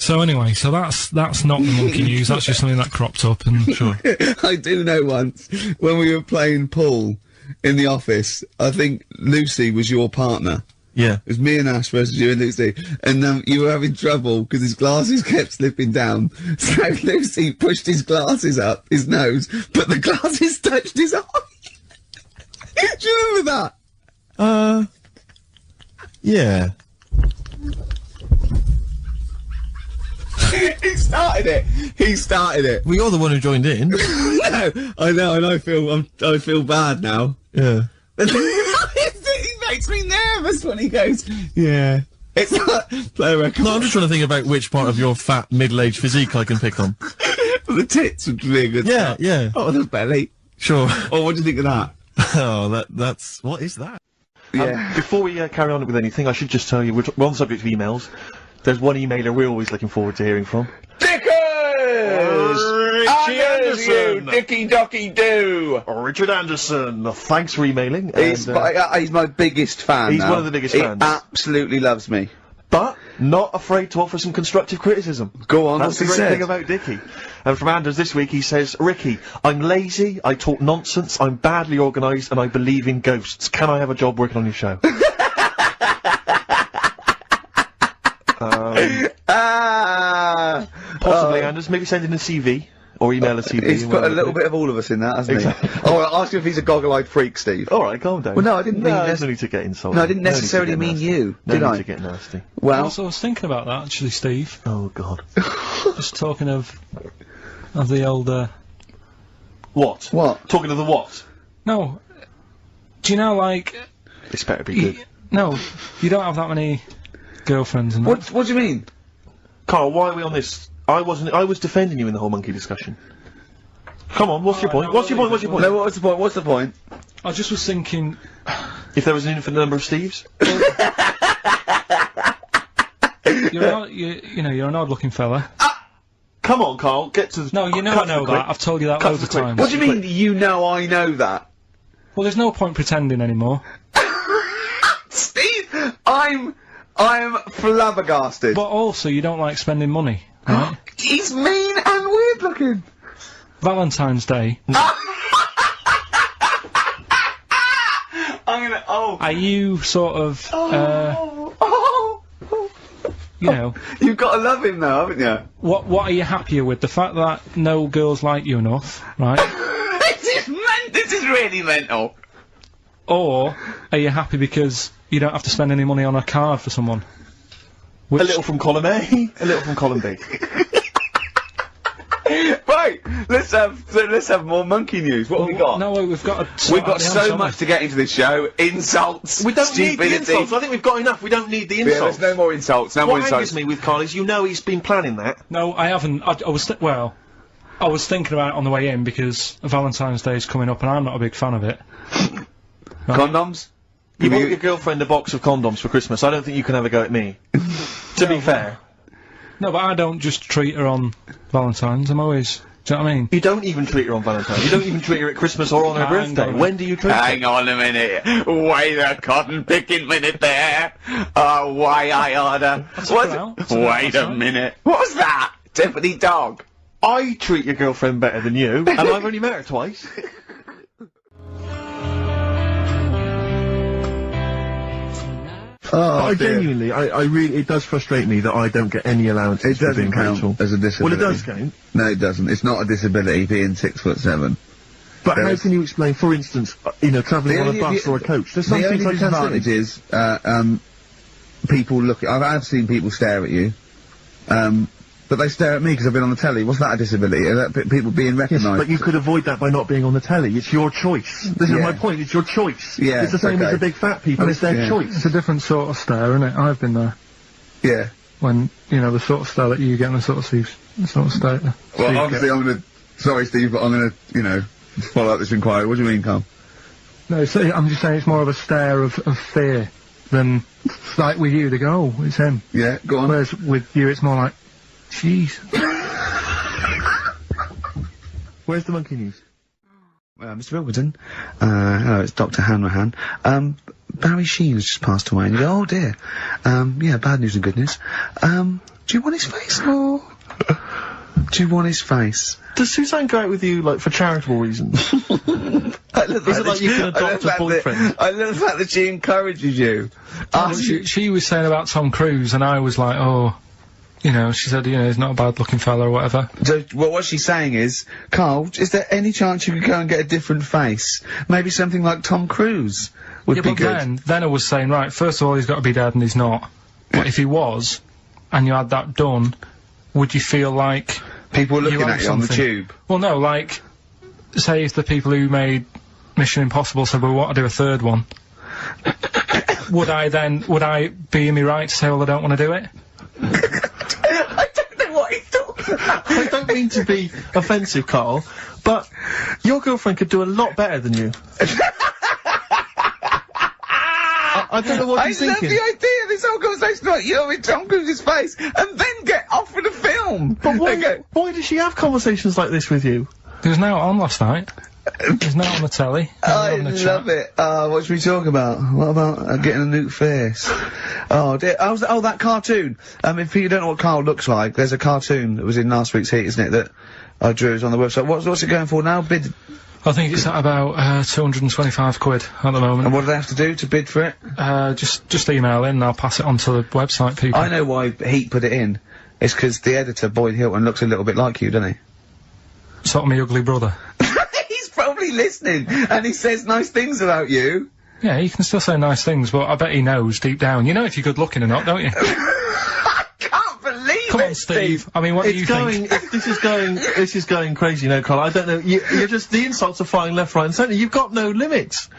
So anyway, so that's not the monkey news, that's just something that cropped up, and... Sure. I do know once, when we were playing pool in the office, I think Lucy was your partner. Yeah. It was me and Ash versus you and Lucy, and you were having trouble because his glasses kept slipping down. So Lucy pushed his glasses up his nose, but the glasses touched his eye. Do you remember that? Yeah. He started it. Well, you're the one who joined in. No, I know, and I feel bad now. Yeah. He makes me nervous when he goes, yeah. It's not, play a record. No, I'm just trying to think about which part of your fat, middle-aged physique I can pick on. The tits would be a good start. Yeah. Oh, the belly. Sure. Oh, what do you think of that? Oh, that's... What is that? Yeah. Before we carry on with anything, I should just tell you, we're on the subject of emails. There's one emailer we're always looking forward to hearing from. Dickers! Richie Anderson! Dicky Docky Doo! Richard Anderson, thanks for emailing. He's my biggest fan. He's now. one of the biggest fans. He absolutely loves me. But not afraid to offer some constructive criticism. Go on, That's the what's he great said? thing about Dickie. And from Anders this week, he says, Ricky, I'm lazy, I talk nonsense, I'm badly organised, and I believe in ghosts. Can I have a job working on your show? Possibly, Anders. Maybe send in a CV. Or email a CV. He's put a little bit of all of us in that, hasn't he? Oh, I'll ask you if he's a goggle-eyed freak, Steve. Alright, calm down. Well, no, I didn't mean... there's no need to get insulted. No, I didn't necessarily mean you, did I? No need to get nasty. Well... Also, I was thinking about that, actually, Steve. Oh, God. Just talking of the old, What? What? Talking of the what? No. Do you know, like... This better be good. No, you don't have that many girlfriends and that. What do you mean? Carl, why are we on this? I was defending you in the whole monkey discussion. Come on, what's your point? What's your point? What's your point? No, what's the point? What's the point? I just was thinking... If there was an infinite number of Steves? You're an odd-looking fella. Come on, Carl, get to the... No, you know I know that. I've told you that loads of times. What do you mean, you know I know that? Well, there's no point pretending anymore. Steve, I'm flabbergasted. But also, you don't like spending money, right? He's mean and weird looking. Valentine's Day. Are you sort of, you know... You've got to love him though, haven't you? What are you happier with? The fact that no girls like you enough, right? This is really mental. Or are you happy because you don't have to spend any money on a card for someone? A little from column A, a little from column B. Right, let's have more monkey news. What have we got? No, we've got so much to get into this show. Insults. We don't stupidity. need the insults. I think we've got enough. We don't need the insults. Yeah, there's no more insults. No more insults. What angers me with Karl is you know he's been planning that. No, I haven't. I was thinking about it on the way in because Valentine's Day is coming up and I'm not a big fan of it. Condoms? You bought your girlfriend a box of condoms for Christmas. I don't think you can have a go at me. To be fair. No, but I don't just treat her on Valentine's. I'm always... Do you know what I mean? You don't even treat her on Valentine's. You don't even treat her at Christmas or on her birthday. When do you treat her? Hang on a minute. Wait a cotton picking minute there. Oh, why I order. Wait a minute. What was that? Deputy dog. I treat your girlfriend better than you, and I've only met her twice. I genuinely, I really, it does frustrate me that I don't get any allowances for being punctual. As a disability. Well, it does count. No, it doesn't. It's not a disability being 6'7". But how can you explain, for instance, travelling on a bus or a coach? There's some things I can't disadvantage is, people look. I've seen people stare at you, but they stare at me because I've been on the telly. What's that a disability? Are that people being recognised? Yes, but you could avoid that by not being on the telly. It's your choice. This is my point. It's your choice. Yeah, it's the same as the big fat people. It's their choice. It's a different sort of stare, isn't it? I've been there. Yeah. When, you know, the sort of stare that you get and the sort of stare... Well, obviously I'm gonna... Sorry, Steve, but I'm gonna, you know, follow up this inquiry. What do you mean, Karl? No, I'm just saying it's more of a stare of fear than, like, with you, they go, oh, it's him. Yeah, go on. Whereas with you, it's more like, jeez. Where's the monkey news? Mr. Pilkington, hello, it's Dr. Hanrahan. Barry Sheen has just passed away, and you go, oh dear. Yeah, bad news and good news. Do you want his face, or... Do you want his face? Does Suzanne go out with you, like, for charitable reasons? Is it like you can adopt a boyfriend? I love the fact that she encourages you. She was saying about Tom Cruise, and I was like, oh... You know, she said, you know, he's not a bad-looking fella or whatever. So, well, what she's saying is, Karl, is there any chance you could go and get a different face? Maybe something like Tom Cruise would be good. Then I was saying, right, first of all, he's got to be dead and he's not. But if he was, and you had that done, would you feel like... People looking at you on the tube? Well, no, like, say if the people who made Mission Impossible said, well, we want to do a third one, would I be in me right to say, well, I don't want to do it? I don't know what he's talking about. I don't mean to be offensive, Karl, but your girlfriend could do a lot better than you. I don't know what you're thinking. I love the idea of this whole conversation about you in Tom Cruise's face, and then get offered a film. But why does she have conversations like this with you? It was now on last night. He's not on the telly. I love it. What should we talk about? What about getting a new face? Oh dear. Oh, that cartoon. If you don't know what Karl looks like, there's a cartoon that was in last week's Heat, isn't it, that I drew is on the website. What's it going for now? Bid? I think it's at about 225 quid at the moment. And what do they have to do to bid for it? Just email in and I'll pass it on to the website people. I know why Heat put it in. It's because the editor, Boyd Hilton, looks a little bit like you, doesn't he? Sort of my ugly brother. He's probably listening, and he says nice things about you. Yeah, he can still say nice things, but I bet he knows deep down. You know if you're good looking or not, don't you? I can't believe Come it, on, Steve. I mean, what do you think? This is going crazy now, Karl. I don't know. You're just, the insults are flying left, right, and centre. You've got no limits.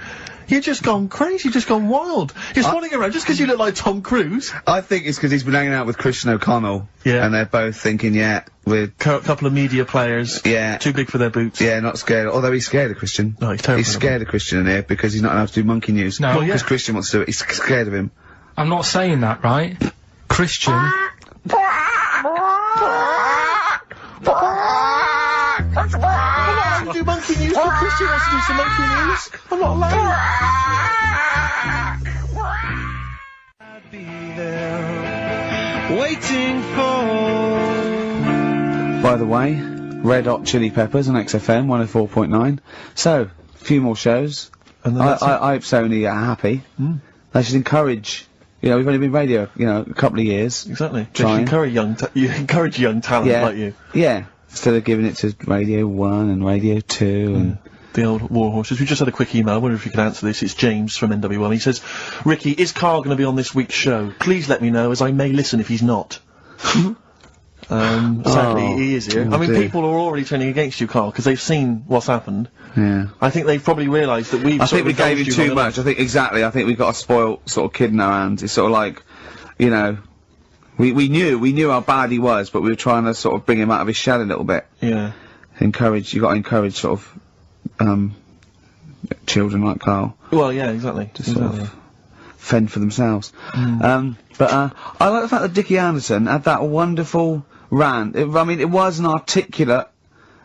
You've just gone crazy. You've just gone wild. You're swanning around just because you look like Tom Cruise. I think it's because he's been hanging out with Christian O'Connell. Yeah. And they're both thinking, yeah, we're... Couple of media players. Yeah. Too big for their boots. Yeah, not scared. Although he's scared of Christian. No, he's terrible. He's scared of Christian in here because he's not allowed to do monkey news. No. Because Christian wants to do it. He's scared of him. I'm not saying that, right? Christian... I'm not allowed to do monkey news, but Christian wants to do some monkey news. I'm not allowed. I'd be there, waiting for... By the way, Red Hot Chili Peppers on XFM 104.9. So, a few more shows. And I hope Sony are happy. They should encourage... You know, we've only been radio, you know, a couple of years. Exactly. Trying. You encourage young talent like you. Yeah. Instead of giving it to Radio 1 and Radio 2 and... The old war horses. We just had a quick email. I wonder if you could answer this. It's James from NW1. He says, Ricky, is Karl going to be on this week's show? Please let me know, as I may listen if he's not. Sadly, he is here. I mean, people are already turning against you, Karl, because they've seen what's happened. Yeah. I think they've probably realised that we've I think we gave him too much. I think, exactly, I think we've got a spoiled sort of kid in our hands. It's sort of like, you know, we knew how bad he was, but we were trying to sort of bring him out of his shell a little bit. Yeah. You got to encourage sort of, children like Karl. Well, yeah, exactly. To sort of fend for themselves. I like the fact that Dickie Anderson had that wonderful rant. I mean, it was an articulate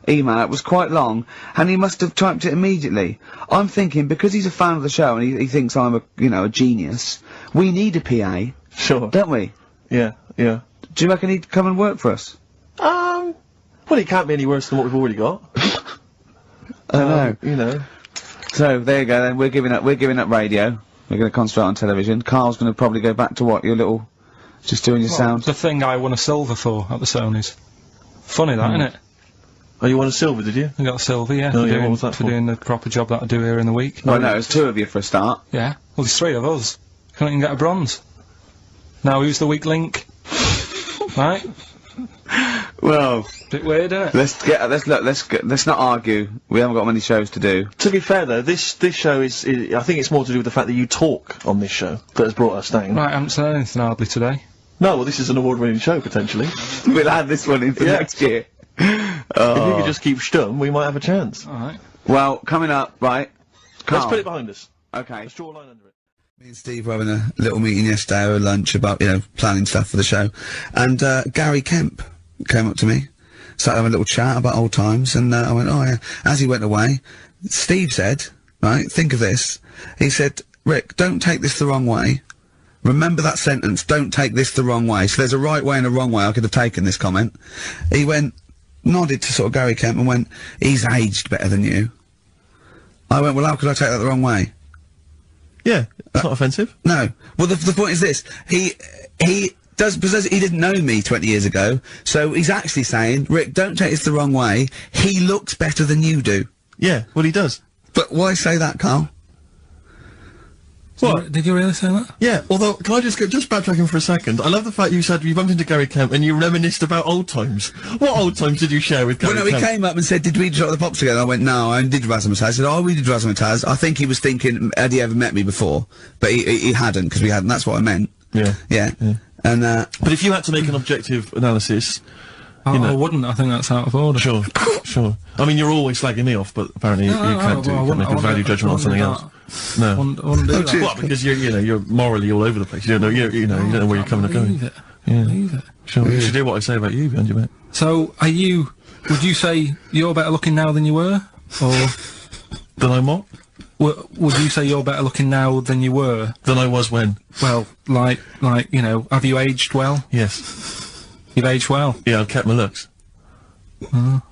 email. It was quite long, and he must have typed it immediately. I'm thinking, because he's a fan of the show and he thinks I'm a genius, we need a PA. Sure. Don't we? Yeah, yeah. Do you reckon he'd come and work for us? Well, he can't be any worse than what we've already got. I know. You know. So, there you go then, we're giving up radio. We're gonna concentrate on television. Karl's gonna probably go back to what, your little... Just doing your sound? The thing I won a silver for at the Sony's. Funny that, isn't it? Oh, you won a silver, did you? I got a silver, yeah. Oh, yeah, what was that for? doing the proper job that I do here in the week. Well, no, there's two of you for a start. Yeah. Well, there's three of us. Can't even get a bronze. Now, who's the weak link? Right? Well... Bit weird, isn't it? Let's not argue. We haven't got many shows to do. To be fair though, this show is I think it's more to do with the fact that you talk on this show that has brought us down. Right, I haven't said anything hardly today. No, well this is an award-winning show, potentially. We'll add this one in for next year. If you could just keep stum, we might have a chance. Alright. Well, coming up, right. Karl. Let's put it behind us. Okay. Let's draw a line under it. Me and Steve were having a little meeting yesterday over lunch about, you know, planning stuff for the show. And, Gary Kemp came up to me, started having a little chat about old times, and, I went, oh yeah. As he went away, Steve said, right, think of this. He said, Rick, don't take this the wrong way. Remember that sentence, don't take this the wrong way. So there's a right way and a wrong way I could have taken this comment. He went, nodded to sort of Gary Kemp and went, he's aged better than you. I went, well, how could I take that the wrong way? Yeah, it's not offensive. No. Well, the point is this. He because he didn't know me 20 years ago, so he's actually saying, Rick, don't take this the wrong way. He looks better than you do. Yeah, well, he does. But why say that, Karl? What? Did you really say that? Yeah, although, can I just backtracking for a second? I love the fact you said you bumped into Gary Kemp and you reminisced about old times. What old times did you share with Gary Well, no, Kemp? he came up and said, did we drop the pops together? I went, no, I did Razzmatazz. I said, oh, we did Razzmatazz. I think he was thinking, had he ever met me before? But he hadn't, because we hadn't. That's what I meant. Yeah. Yeah. And, but if you had to make an objective analysis... I wouldn't. I think that's out of order. Sure, sure. I mean, you're always slagging me off, but apparently you can't make a value judgment on something else. No. I wouldn't do that. Well, because you're morally all over the place. You don't know, you don't know where you're coming and going. Leave it. Yeah. Leave it. Sure. You should hear what I say about you behind your back. So, would you say you're better looking now than you were? Or... Then I'm what? Would you say you're better looking now than you were? Than I was when? Well, like, you know, have you aged well? Yes. You've aged well? Yeah, I've kept my looks. Bit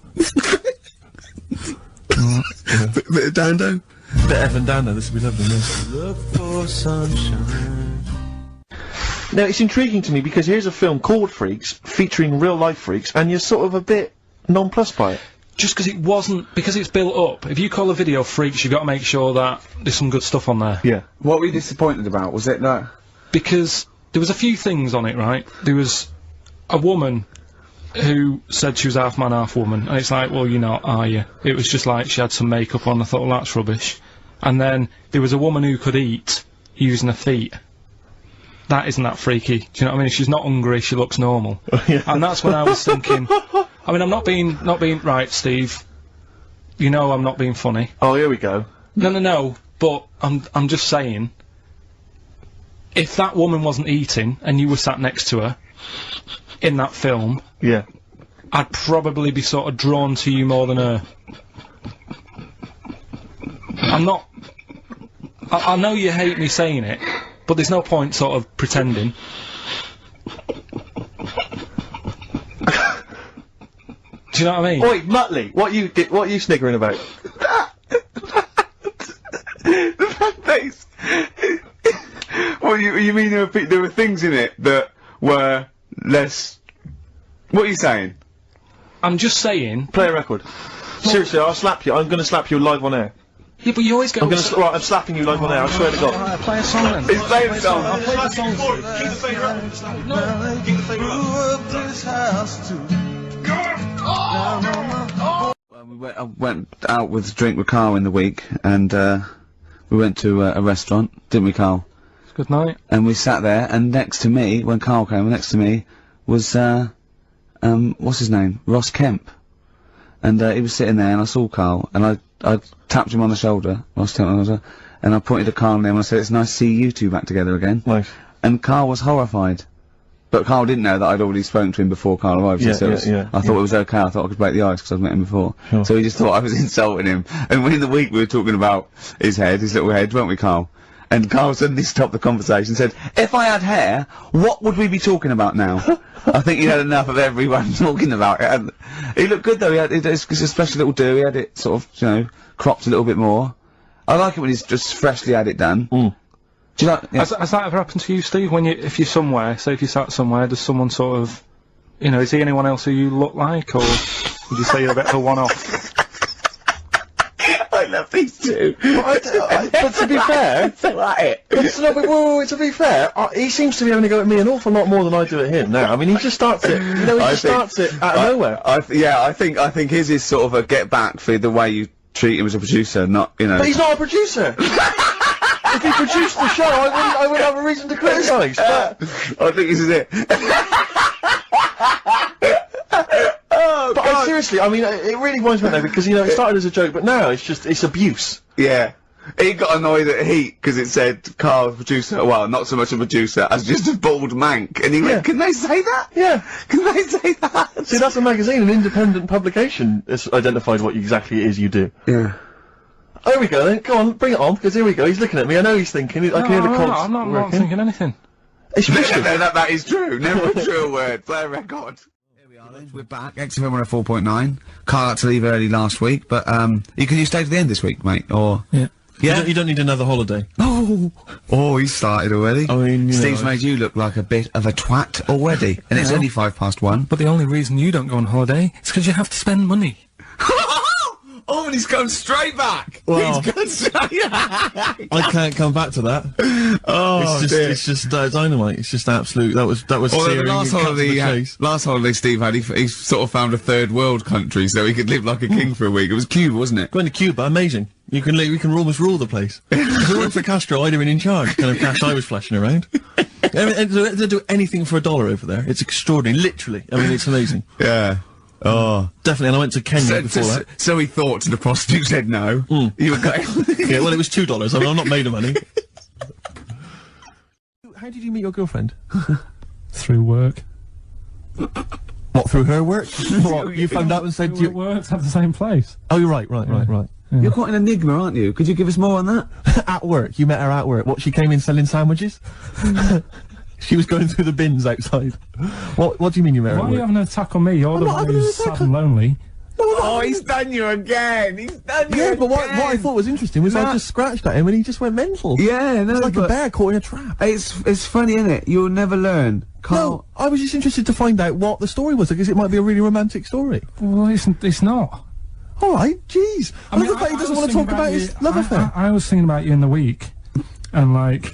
of Dando? Bit of Evan Dando, this would be lovely, yes. Look for sunshine. Now, it's intriguing to me because here's a film called Freaks, featuring real-life freaks, and you're sort of a bit nonplussed by it. Just because it's built up. If you call a video Freaks, you've got to make sure that there's some good stuff on there. Yeah. What were you disappointed about? Was it that? Because there was a few things on it, right? There was a woman who said she was half man, half woman, and it's like, well, you're not, are you? It was just like she had some makeup on. I thought, well, that's rubbish. And then there was a woman who could eat using her feet. That isn't that freaky. Do you know what I mean? If she's not hungry, she looks normal. Yeah. And that's when I was thinking, I mean, I'm not being right, Steve. You know I'm not being funny. Oh, here we go. No, but I'm just saying, if that woman wasn't eating and you were sat next to her in that film, yeah, I'd probably be sort of drawn to you more than her. I'm not. I know you hate me saying it, but there's no point sort of pretending. Do you know what I mean? Oi, Muttley, what you sniggering about? The fact face. Well, you mean there were things in it that were less... What are you saying? I'm just saying... Play a record. Seriously, I'll slap you. I'm gonna slap you live on air. Yeah, but you always get... I'm slapping you live on air, I swear to God. Alright, play a song then. He's playing a song. I'll play the song. Keep the favourite. No, keep the favourite. Well, I went out with a drink with Karl in the week, and we went to a restaurant, didn't we, Karl? Good night. And we sat there, and next to me, when Karl came, next to me was what's his name? Ross Kemp. And he was sitting there, and I saw Karl, and I tapped him on the shoulder, Ross Kemp on the shoulder, and I pointed at Karl and him, and I said, "It's nice to see you two back together again." Nice. And Karl was horrified. But Karl didn't know that I'd already spoken to him before Karl arrived. Yeah, so I thought it was okay. I thought I could break the ice because I'd met him before. Sure. So he just thought I was insulting him. And when in the week we were talking about his head, his little head, weren't we, Karl? And Karl suddenly stopped the conversation and said, "If I had hair, what would we be talking about now?" I think he had enough of everyone talking about it. And he looked good though. He had it's a special little do. He had it sort of, you know, cropped a little bit more. I like it when he's just freshly had it done. Mm. Do you like? Yeah. Has that ever happened to you, Steve? If you're somewhere, say if you sat somewhere, does someone sort of, you know, is he anyone else who you look like, or would you say you're a bit of a one-off? I love these two. But to be fair, to be fair, he seems to be having a go at me an awful lot more than I do at him now. I mean, he just starts it. You know, he starts it out of nowhere. I think his is sort of a get back for the way you treat him as a producer, not, you know. But he's not a producer. If he produced the show, I wouldn't have a reason to criticise. I think this is it. Oh, but seriously, I mean, it really winds me up though, because, you know, it started as a joke, but now it's abuse. Yeah. He got annoyed at Heat because it said Karl, producer, well, not so much a producer as just a bald mank. And he went, "Can they say that? Yeah. Can they say that?" See, that's a magazine, an independent publication has identified what exactly it is you do. Yeah. Oh, here we go then. Go on, bring it on, because here we go. He's looking at me. I know he's thinking. I can hear the cogs. I'm not thinking anything. It's No, that is true. Never a true word. Play a record. Here we are then. We're back. XFM 104.9. Karl had to leave early last week, but can you stay to the end this week, mate? Or yeah. Yeah. You don't need another holiday. Oh, he started already. I mean, you Steve's know, made you look like a bit of a twat already, and it's only 1:05. But the only reason you don't go on holiday is because you have to spend money. Oh, and he's gone straight back. Well, he's gone straight. I can't come back to that. Oh, it's just dynamite. It's just absolute. That was searing. Last holiday Steve had, he sort of found a third world country so he could live like a king for a week. It was Cuba, wasn't it? Going to Cuba, amazing. You can almost rule the place. If it weren't for Castro, I'd have been in charge. Kind of cash I was flashing around. They do anything for $1 over there. It's extraordinary, literally. I mean, it's amazing. Yeah. Oh. Definitely, and I went to Kenya before that. So he thought, to the prostitute said no. You were going. Yeah, well, it was $2. I mean, I'm not made of money. How did you meet your girlfriend? Through work. What, through her work? What, you found out and said we worked at the same place. Oh, you're right. You're quite an enigma, aren't you? Could you give us more on that? At work. You met her at work. What, she came in selling sandwiches? She was going through the bins outside. What do you mean you met her Why at are you work? having an attack on me? You're the one who's sad and lonely. Oh, he's done you again. He's done you again. But what I thought was interesting was I just scratched at him and he just went mental. Yeah, no, it's like a but bear caught in a trap. It's funny, isn't it? You'll never learn. No, I was just interested to find out what the story was, because it might be a really romantic story. Well, it's not. All right, jeez. I love the fact he doesn't want to talk about his love affair. I was thinking about you in the week, and like,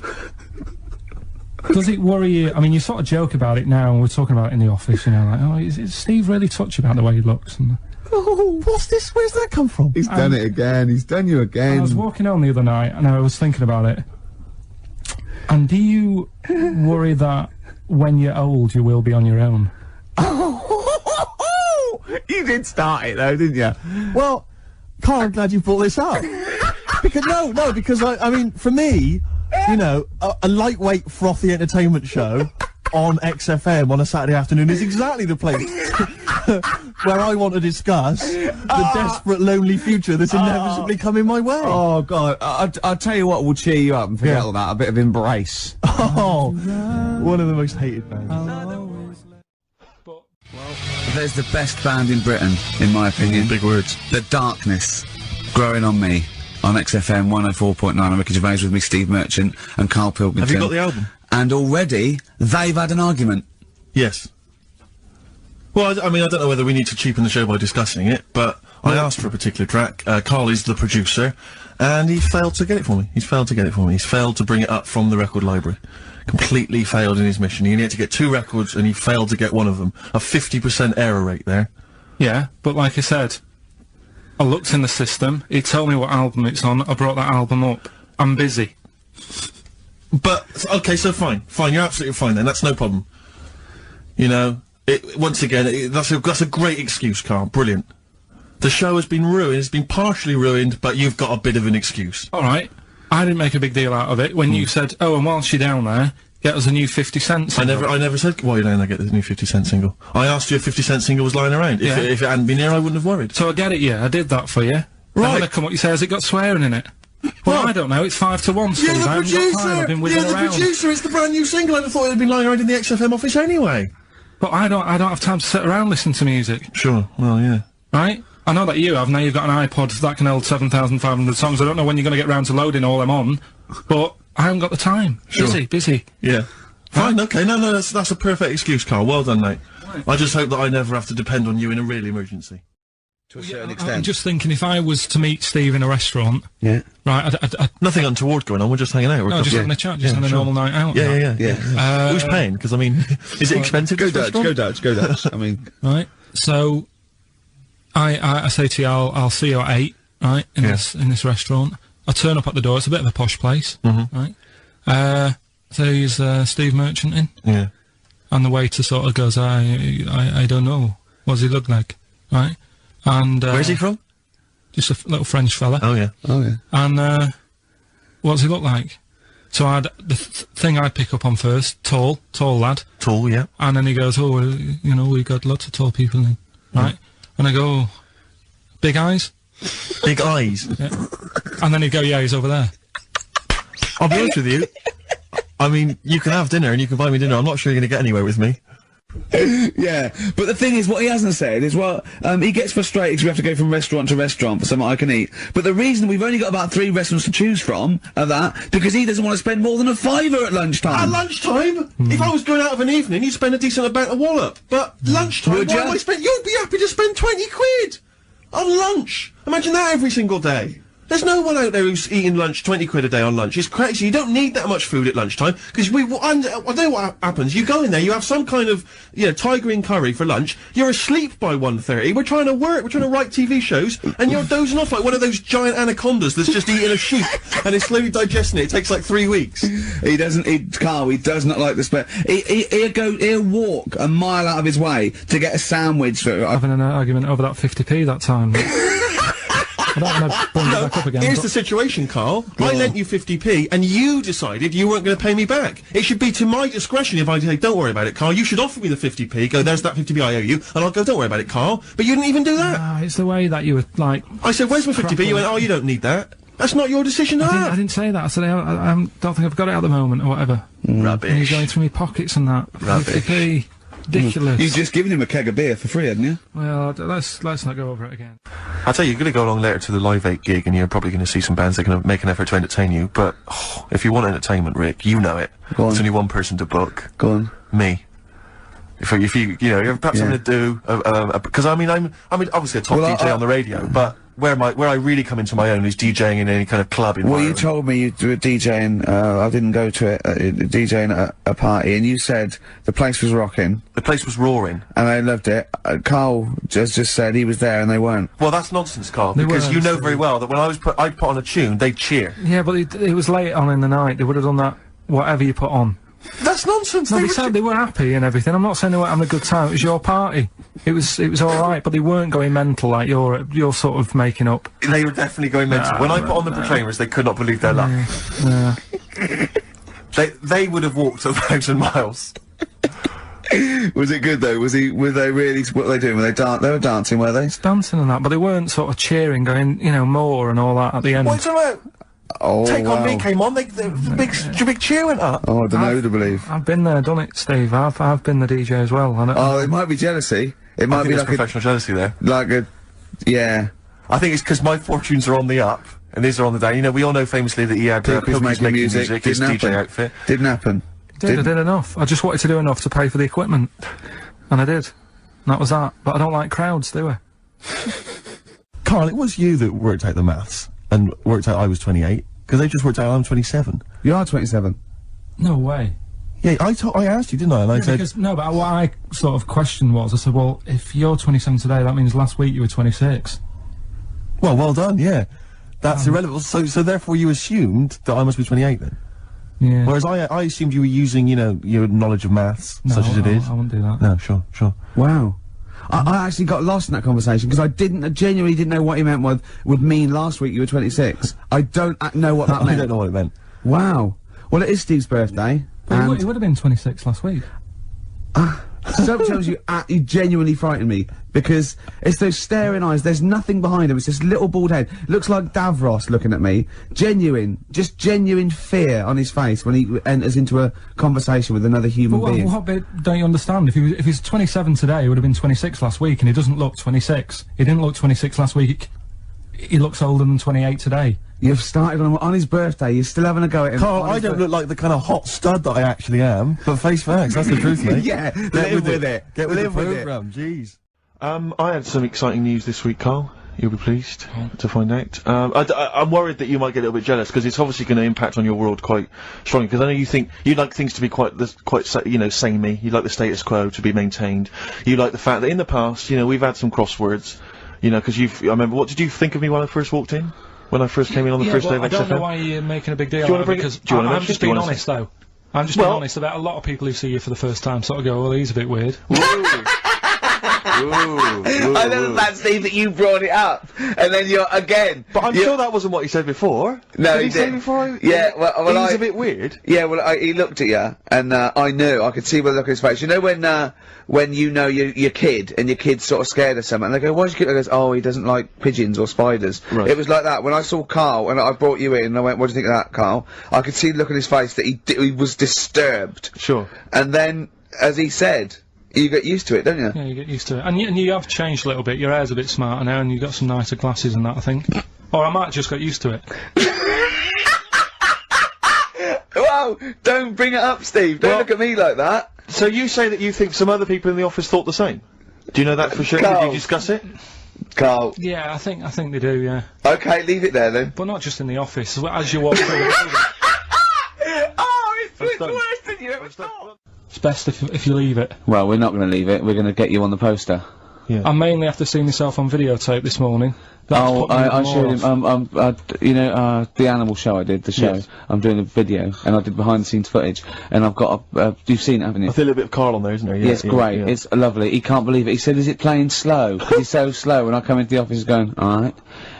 does it worry you? I mean, you sort of joke about it now, and we're talking about it in the office, you know, like, oh, is Steve really touchy about the way he looks? And, oh, what's this? Where's that come from? He's done it again. He's done you again. I was walking home the other night, and I was thinking about it. And do you worry that when you're old, you will be on your own? You did start it though, didn't you? Well, Karl, I'm glad you brought this up. Because because I mean, for me, you know, a lightweight, frothy entertainment show on XFM on a Saturday afternoon is exactly the place where I want to discuss the desperate, lonely future that's inevitably coming my way. Oh God, I'll tell you what will cheer you up and forget all that. A bit of Embrace. Oh, one of the most hated bands. There's the best band in Britain, in my opinion. Big words. The Darkness, Growing on Me, on XFM 104.9. I'm Ricky Gervais, with me, Steve Merchant and Karl Pilkington. Have you got the album? And already, they've had an argument. Yes. Well, I mean, I don't know whether we need to cheapen the show by discussing it, but I asked for a particular track. Karl is the producer, and he failed to get it for me. He's failed to get it for me. He's failed to bring it up from the record library. Completely failed in his mission. He needed to get 2 records, and he failed to get one of them. A 50% error rate there. Yeah, but like I said, I looked in the system, it told me what album it's on, I brought that album up. I'm busy. But, okay, so fine. Fine, you're absolutely fine then, that's no problem. You know, once again, that's a great excuse, Karl. Brilliant. The show has been ruined, it's been partially ruined, but you've got a bit of an excuse. Alright. I didn't make a big deal out of it when you said, oh, and whilst you're down there, get us a new 50 Cent single. I never said, while you're down there, get the new 50 Cent single. I asked you if 50 Cent single was lying around. Yeah. If it hadn't been here, I wouldn't have worried. So I get it, yeah, I did that for you. Right. Then when I come up, you say, has it got swearing in it? Well, I don't know, it's 5 to 1, Steve. You're the I haven't got time, I've producer! been You're whizzing the around. producer, it's the brand new single. I'd have thought it had been lying around in the XFM office anyway. But I don't have time to sit around listening to music. Sure, well, yeah. Right? I know that you have, now you've got an iPod that can hold 7,500 songs. I don't know when you're going to get round to loading all them on, but I haven't got the time. Sure. Busy. Yeah. Fine, okay, no, that's a perfect excuse, Karl. Well done, mate. Right. I just hope that I never have to depend on you in a real emergency. To a certain extent. I'm just thinking, if I was to meet Steve in a restaurant... Yeah. Right, Nothing untoward going on, we're just hanging out. No, just having a chat, just having a normal night out. Yeah. Who's paying? Because, I mean, is it expensive? Go Dutch. I mean... Right, so... I say to you, I'll see you at 8, right, in this restaurant. I turn up at the door, it's a bit of a posh place, right? So he's Steve Merchant in. Yeah. And the waiter sort of goes, I don't know. What does he look like? Right? And where's he from? Just a little French fella. Oh yeah. And what does he look like? So I had the thing I pick up on first, tall lad. Tall, yeah. And then he goes, oh, well, you know, we got lots of tall people in, right? And I go, big eyes? Big eyes? Yeah. And then he'd go, yeah, he's over there. I'll be honest with you. I mean, you can have dinner and you can buy me dinner. I'm not sure you're going to get anywhere with me. Yeah, but the thing is, what he hasn't said is, well, he gets frustrated because we have to go from restaurant to restaurant for something I can eat. But the reason we've only got about 3 restaurants to choose from are that because he doesn't want to spend more than £5 at lunchtime. At lunchtime? If I was going out of an evening, you'd spend a decent amount of wallop. But lunchtime, Would why ya? am I spend? You'd be happy to spend 20 quid on lunch. Imagine that every single day. There's no one out there who's eating lunch 20 quid a day on lunch. It's crazy. You don't need that much food at lunchtime because I know what happens. You go in there, you have some kind of, you know, tiger in curry for lunch. You're asleep by 1:30. We're trying to work. We're trying to write TV shows, and you're dozing off like one of those giant anacondas that's just eating a sheep and is slowly digesting it. It takes like 3 weeks. Karl, he does not like the spare. He'll walk a mile out of his way to get a sandwich for. Having an argument over that 50p that time. I don't want to bring it back up again. Here's but- the situation, Carl. I lent you 50p, and you decided you weren't going to pay me back. It should be to my discretion if I say, don't worry about it, Carl. You should offer me the 50p, go, there's that 50p I owe you, and I'll go, don't worry about it, Carl. But you didn't even do that. No, it's the way that you were, like... I said, where's my 50p? You went, oh, you don't need that. That's not your decision to have. I didn't say that. I said, I don't think I've got it at the moment, or whatever. Rubbish. And he's going through my pockets and that. Rubbish. 50p. Ridiculous. You've just given him a keg of beer for free, hadn't you? Well, let's not go over it again. I'll tell you, you're going to go along later to the Live 8 gig, and you're probably going to see some bands that are going to make an effort to entertain you, but if you want entertainment, Rick, you know it. Go on. There's only one person to book. Go on. Me. If you know, you have perhaps something to do, because I mean, I'm obviously a top DJ on the radio, but where I really come into my own is DJing in any kind of club environment. Well, you told me you were DJing, I didn't go to it, DJing at a party, and you said the place was rocking. The place was roaring. And they loved it. Carl just said he was there and they weren't. Well, that's nonsense, Carl, because you know very well that when I'd put on a tune, they'd cheer. Yeah, but it was late on in the night. They would have done that, whatever you put on. That's nonsense. No, they said they were happy and everything. I'm not saying they weren't having a good time. It was your party. It was all right, but they weren't going mental like you're sort of making up. They were definitely going mental. When I put on the Proclaimers, they could not believe their luck. Yeah. They would have walked 1,000 miles. Was it good though? Were they really? What were they doing? They were dancing, were they? Dancing and that, but they weren't sort of cheering, going, you know, more and all that at the end. What's about? Oh, Take wow. On Me came on. The big cheer went up. Oh, I don't know to believe. I've been there, done it, Steve. I've been the DJ as well. Oh, it might be jealousy. It might be like professional jealousy there. Yeah. I think it's because my fortunes are on the up and these are on the down. You know, we all know famously that he had Pilkington making music. His DJ outfit. Didn't happen. I did enough. I just wanted to do enough to pay for the equipment, and I did. And that was that. But I don't like crowds, do I? Karl, it was you that worked out the maths and worked out I was 28. Because they just worked out I'm 27. You are 27. No way. Yeah, I asked you, didn't I? And I said... No, but what I sort of questioned was, I said, well, if you're 27 today, that means last week you were 26. Well done, yeah. That's irrelevant. So therefore you assumed that I must be 28 then? Yeah. Whereas I assumed you were using, you know, your knowledge of maths, such as it is. I wouldn't do that. No, sure. Wow. I actually got lost in that conversation because I genuinely didn't know what he meant would mean last week you were 26. I don't know what that meant. I don't know what it meant. Wow. Well, it is Steve's birthday. He would have been 26 last week. So tells you, you genuinely frightened me because it's those staring eyes. There's nothing behind him. It's this little bald head. Looks like Davros looking at me. Genuine fear on his face when he enters into a conversation with another human being. What bit don't you understand? If he's 27 today, he would have been 26 last week, and he doesn't look 26. He didn't look 26 last week. He looks older than 28 today. You've started on his birthday. You're still having a go at him. Karl, I don't look like the kind of hot stud that I actually am, but face facts, that's the truth, mate. Yeah, live with it. Get with the programme, jeez. I had some exciting news this week, Karl. You'll be pleased to find out. I'm worried that you might get a little bit jealous because it's obviously going to impact on your world quite strongly. Because I know you think you like things to be quite samey. You like the status quo to be maintained. You like the fact that in the past, you know, we've had some crosswords. You know, because I remember. What did you think of me when I first walked in? When I first came in on the first day of XFM? I don't know why you're making a big deal out of it, because I'm just being honest, though. I'm just being honest about a lot of people who see you for the first time sort of go, well, he's a bit weird. I love that, Steve, that you brought it up, and then you're again. But I'm sure that wasn't what he said before. No, did he say before? Yeah, well, he's a bit weird. Yeah, well, he looked at you, and I knew. I could see by the look on his face. You know when you know your kid, and your kid's sort of scared of something, and they go, "Why's your kid?" He goes, "Oh, he doesn't like pigeons or spiders." Right. It was like that when I saw Karl, and I brought you in, and I went, "What do you think of that, Karl?" I could see the look on his face that he was disturbed. Sure. And then, as he said. You get used to it, don't you? Yeah, you get used to it. And you have changed a little bit. Your hair's a bit smarter now, and you've got some nicer glasses and that, I think. Or I might just get used to it. Wow! Don't bring it up, Steve. Don't look at me like that. So you say that you think some other people in the office thought the same? Do you know that for sure? Karl. Did you discuss it? Karl. Yeah, I think they do, yeah. Okay, leave it there then. But not just in the office, as you walk through the building. Oh, it's worse than you ever thought! It's best if you leave it. Well, we're not going to leave it. We're going to get you on the poster. Yeah. I mainly have to see myself on videotape this morning. I showed him, you know, the animal show I did, the show. Yes. I'm doing a video, and I did behind-the-scenes footage, and I've got you've seen it, haven't you? I feel a little bit of Karl on there, isn't there? Yeah, it's great. Yeah. It's lovely. He can't believe it. He said, is it playing slow? 'Cause he's so slow. When I come into the office, he's going, alright.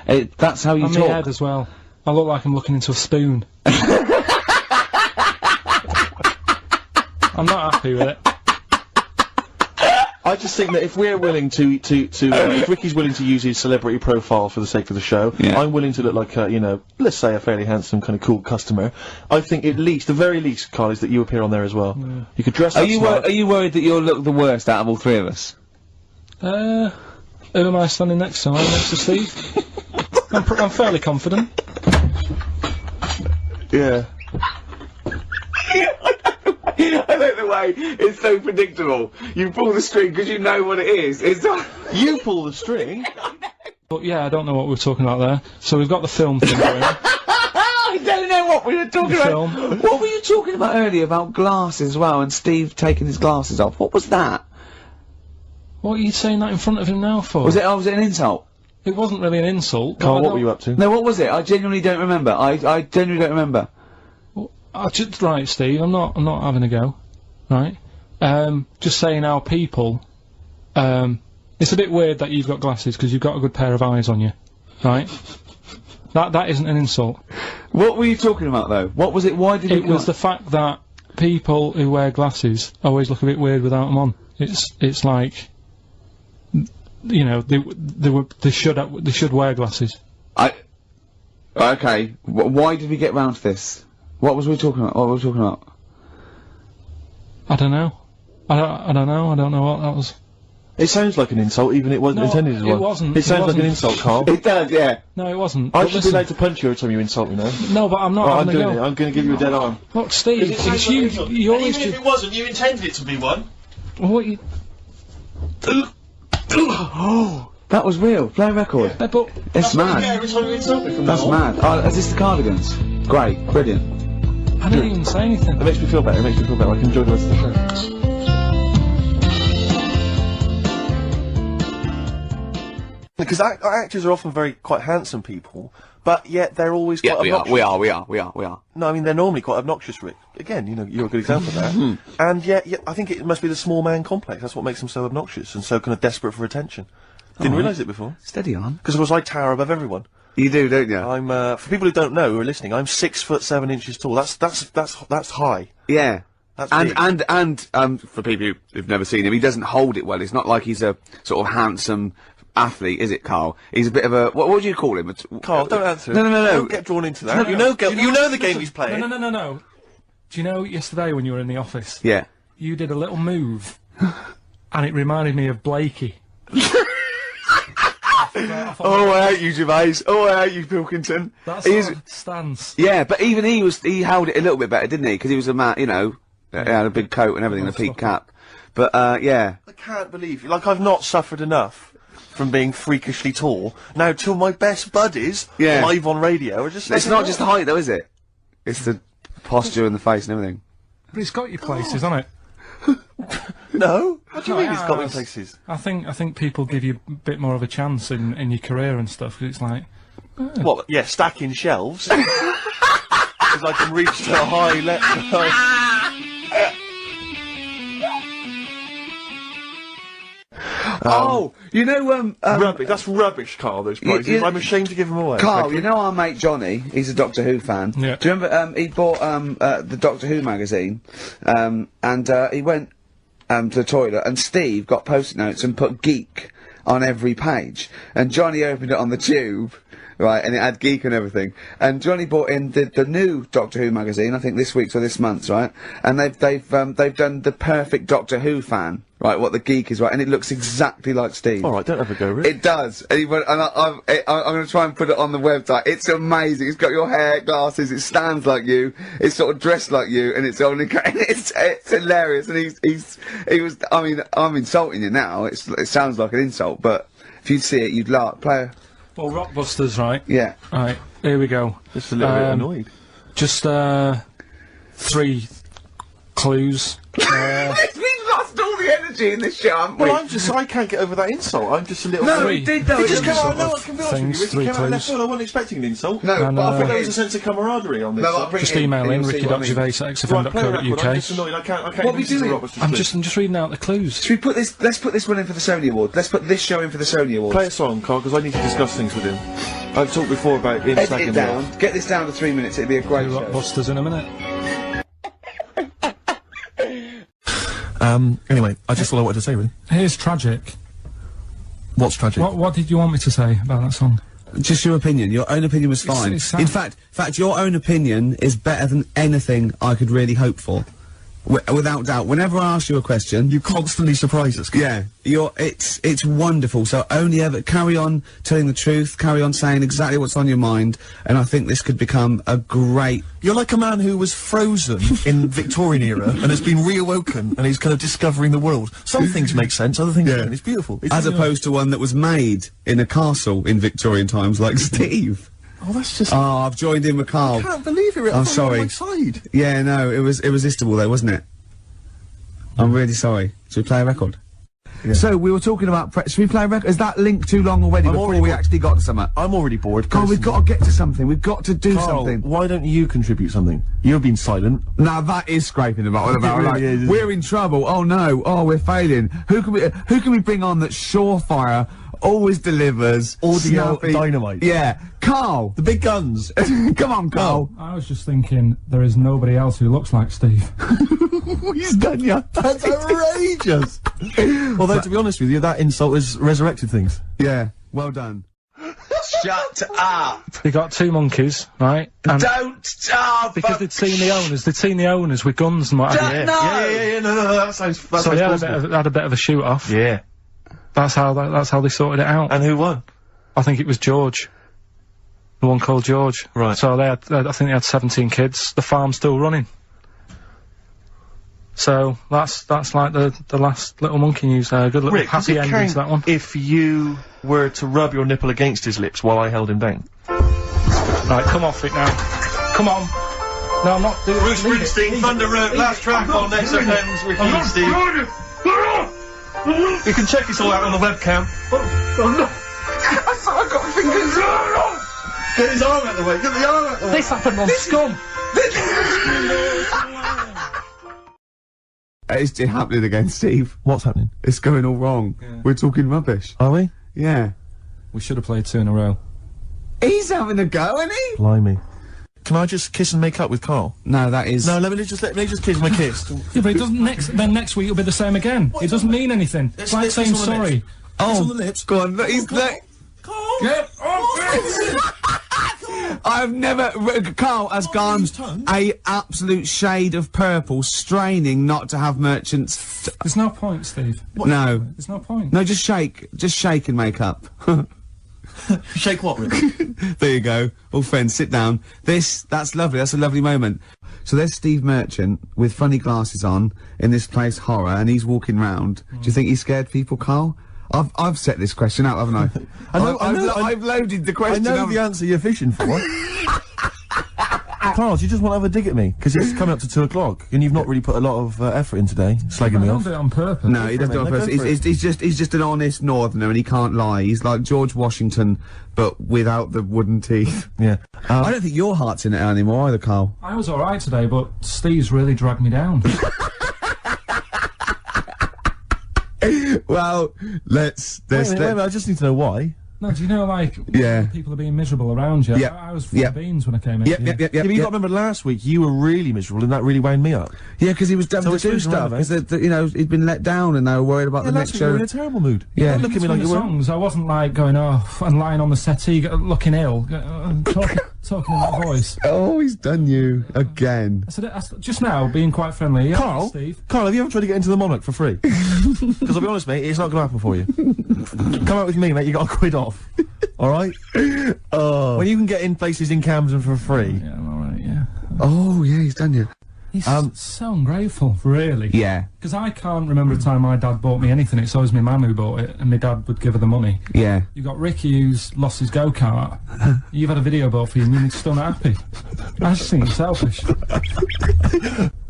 That's how you On talk. my head as well. I look like I'm looking into a spoon. I'm not happy with it. I just think that if we're willing to if Ricky's willing to use his celebrity profile for the sake of the show, I'm willing to look like a, you know, let's say a fairly handsome kind of cool customer. I think at least, the very least, Karl, is that you appear on there as well. Yeah. You could dress up smart. Are you worried that you'll look the worst out of all three of us? Who am I standing next to? I'm next to Steve. I'm fairly confident. Yeah. I like the way it's so predictable. You pull the string because you know what it is. It's not You pull the string. But yeah, I don't know what we're talking about there. So we've got the film thing going on. I don't know what we were talking about. Film. What were you talking about earlier about glasses as well, and Steve taking his glasses off? What was that? What are you saying that in front of him now for? Was it an insult? It wasn't really an insult. Karl, what were you up to? No, what was it? I genuinely don't remember. I genuinely don't remember. Right, Steve, I'm not having a go. Right? Just saying how people, it's a bit weird that you've got glasses because you've got a good pair of eyes on you. Right? That isn't an insult. What were you talking about though? What was it? Why did it was the fact that people who wear glasses always look a bit weird without them on. It's like, you know, they should wear glasses. Okay. Why did we get round to this? What was we talking about? I don't know. I don't know. I don't know what that was. It sounds like an insult, even it wasn't intended as one. It wasn't. It sounds like an insult, Karl. It does, yeah. No, it wasn't. I But should be allowed to punch you every time you insult me now. No, but I'm not I'm having a doing go. it. I'm going to give you a dead arm. Look, Steve, it's you. You always Even if it wasn't, you intended it to be one. What you? That was real. Play a record. Yeah, but It's mad. Every time you insult me from That's now on. mad. Oh, is this the Cardigans? Great. Brilliant. I didn't even say anything. It makes me feel better. I can enjoy the rest of the show. Because actors are often quite handsome people, but yet they're always quite obnoxious. We are. No, I mean, they're normally quite obnoxious, Rick. Again, you know, you're a good example of that. And yet, I think it must be the small man complex. That's what makes them so obnoxious and so kind of desperate for attention. Didn't realise it before. Steady on. Because, of course, I tower above everyone. You do, don't you? I'm, for people who don't know, who are listening, I'm 6'7" tall. That's high. Yeah. That's big. And for people who've never seen him, he doesn't hold it well. It's not like he's a sort of handsome athlete, is it, Karl? He's a bit of a, what would you call him? Karl, don't answer. No. Don't get drawn into that. You know the game he's playing. No. Do you know yesterday when you were in the office? Yeah. You did a little move, and it reminded me of Blakey. Oh, I hate you, Gervais. Oh, I hate you, Pilkington. That's his stance. Yeah, but even he held it a little bit better, didn't he? Because he was a man, you know, he had a big coat and everything, and a peak cap. But, yeah. I can't believe you. Like, I've not suffered enough from being freakishly tall. Now, till my best buddies, live on radio, are just... It's not just the height, though, is it? It's the posture and the face and everything. But it's got you places, hasn't it? No? What do you mean it's got me places? I think people give you a bit more of a chance in your career and stuff, 'cause it's like... What, yeah, stacking shelves? Because I can reach to a high level. Oh, you know, rubbish. That's rubbish, Karl, those prizes. I'm ashamed to give them away. Karl, you know our mate Johnny? He's a Doctor Who fan. Yeah. Do you remember, he bought, the Doctor Who magazine, and, he went, to the toilet, and Steve got post-it notes and put geek on every page. And Johnny opened it on the tube, right, and it had geek and everything. And Johnny bought in the new Doctor Who magazine, I think this week's or this month's, right? And they've done the perfect Doctor Who fan, right, what the geek is, right, and it looks exactly like Steve. Alright, don't have a go, Rick. It does. And, I'm gonna try and put it on the website. It's amazing. It's got your hair, glasses, it stands like you, it's sort of dressed like you, and it's only, it's hilarious, and he was, I mean, I'm insulting you now, it sounds like an insult, but if you'd see it, you'd laugh. Well, Rockbusters, right? Yeah. Right, here we go. Just a little bit annoyed. Just, 3 clues. We've lost all the energy in this show, haven't we? Well, I can't get over that insult. I'm just a little... No, we did, though. It just came out, sort no, of I can be honest with things, you. It 3 came out of left clues. field. I wasn't expecting an insult. No, And, but I I think think there was a sense of camaraderie on this. No, I'll bring Just it in, email and in you'll see what I mean. ricky.gervais at Right, play a record. I'm xfm.co.uk. just annoyed. I can't What are we doing? I'm just reading out the clues. Should we put this, let's put this one in for the Sony Award. Let's put this show in for the Sony Award. Play a song, Karl, because I need to discuss things with him. I've talked before about him Edit slagging it me down. off. Get this down to 3 minutes. It'd be a great Do show. Blockbusters in a minute. Anyway, I just all I wanted to say, really. Here's tragic. What's tragic? What did you want me to say about that song? Just your opinion. Your own opinion was fine. it's sad. In fact, your own opinion is better than anything I could really hope for. Without doubt. Whenever I ask you a question, You constantly surprise us. yeah, it's wonderful. So only ever carry on telling the truth, carry on saying exactly what's on your mind, and I think this could become a great. You're like a man who was frozen in Victorian era and has been reawoken and he's kind of discovering the world. Some things make sense, other things don't. It's beautiful. It's As opposed to one that was made in a castle in Victorian times, like Steve. Oh, that's just... Oh, I've joined in with Karl. I can't believe it. I'm sorry. On my side. Yeah, no, it was irresistible though, wasn't it? I'm really sorry. Should we play a record? Yeah. So, we were talking about... should we play a record? Is that link too long already before we actually got to something? I'm already bored. Carl, we've got to get to something. We've got to do something. Why don't you contribute something? You've been silent. Now that is scraping the bottom about really like, is, isn't we're in trouble. Oh no. Oh, we're failing. Who can we bring on that's surefire, always delivers, Audio snappy? dynamite. Yeah. Carl. The big guns. Come on, Carl. I was just thinking there is nobody else who looks like Steve. He's done ya. That's outrageous. Although, to be honest with you, that insult has resurrected things. Yeah. Well done. Shut up. They got two monkeys, right? And Don't stop. because they'd seen the owners with guns and what have you. No, that sounds So they had a bit of a shoot off. Yeah. That's how they sorted it out. And who won? I think it was George. The one called George. Right. So I think they had 17 kids. The farm's still running. So that's like the last little monkey news there. Good little Rick, does happy it ending to that one. if you were to rub your nipple against his lips while I held him down? Right, come off it now. Come on. No, I'm not doing Bruce Springsteen, Thunder Road, last track on XFM's Ricky and Steve. You can check this all out on the webcam. I've got fingers. Get his arm out the way, get the arm out the way. This happened on Scum. It's happening again, Steve. What's happening? It's going all wrong. Yeah. We're talking rubbish. Are we? Yeah. We should have played 2 in a row. He's having a go, isn't he? Blimey. Can I just kiss and make up with Karl? No, that is... No, let me just kiss my kiss. Yeah, but it doesn't next week it'll be the same again. It doesn't mean anything. It's like saying on the sorry. lips. Kiss on the lips. Go on, look, he's... Look. Karl! Get off I've never... Karl has gone a absolute shade of purple, straining not to have merchants... There's no point, Steve. No. There's no point. No, just shake. Just shake and make up. Shake what, Rick? There you go. All friends, sit down. That's lovely. That's a lovely moment. So there's Steve Merchant with funny glasses on in this place horror, and he's walking round. Do you think he scared people, Karl? I've set this question out, haven't I? I've loaded the question. I know the answer you're fishing for. Karl, do you just want to have a dig at me? Because it's coming up to 2 o'clock, and you've not really put a lot of effort in today, slagging me I off. don't do it on purpose. No, he doesn't do it on No, purpose. go for it. He's just an honest northerner, and he can't lie. He's like George Washington, but without the wooden teeth. Yeah. I don't think your heart's in it anymore either, Karl. I was alright today, but Steve's really dragged me down. Well, let's Wait a minute, I just need to know why. No, do you know, like, Yeah. people are being miserable around you? Yep. I was full Yep. of beans when I came in. Yep. Yeah, but you got to remember last week you were really miserable and that really wound me up. Yeah, because he was having So to it's do moving stuff. around, Because, you know, he'd been let down and they were worried about Yeah, the last next week you were in show. a terrible mood. Yeah. Don't look at me like you were. songs. I wasn't like going off and lying on the settee, looking ill, talking in that voice. Oh, he's done you again. I said, just now, being quite friendly. Yeah, Karl, Steve. Karl, have you ever tried to get into the Monarch for free? Because I'll be honest, mate, it's not going to happen for you. Come out with me, mate, you got a quid off. Alright? Oh. When you can get in places in Camden for free. Yeah, I'm alright, yeah. Oh, yeah, he's done you. He's so ungrateful, really. Yeah. Because I can't remember a time my dad bought me anything. It's always my mum who bought it, and my dad would give her the money. Yeah. You got Ricky who's lost his go-kart. You've had a video bought for you and you're still not happy. I just think it's selfish.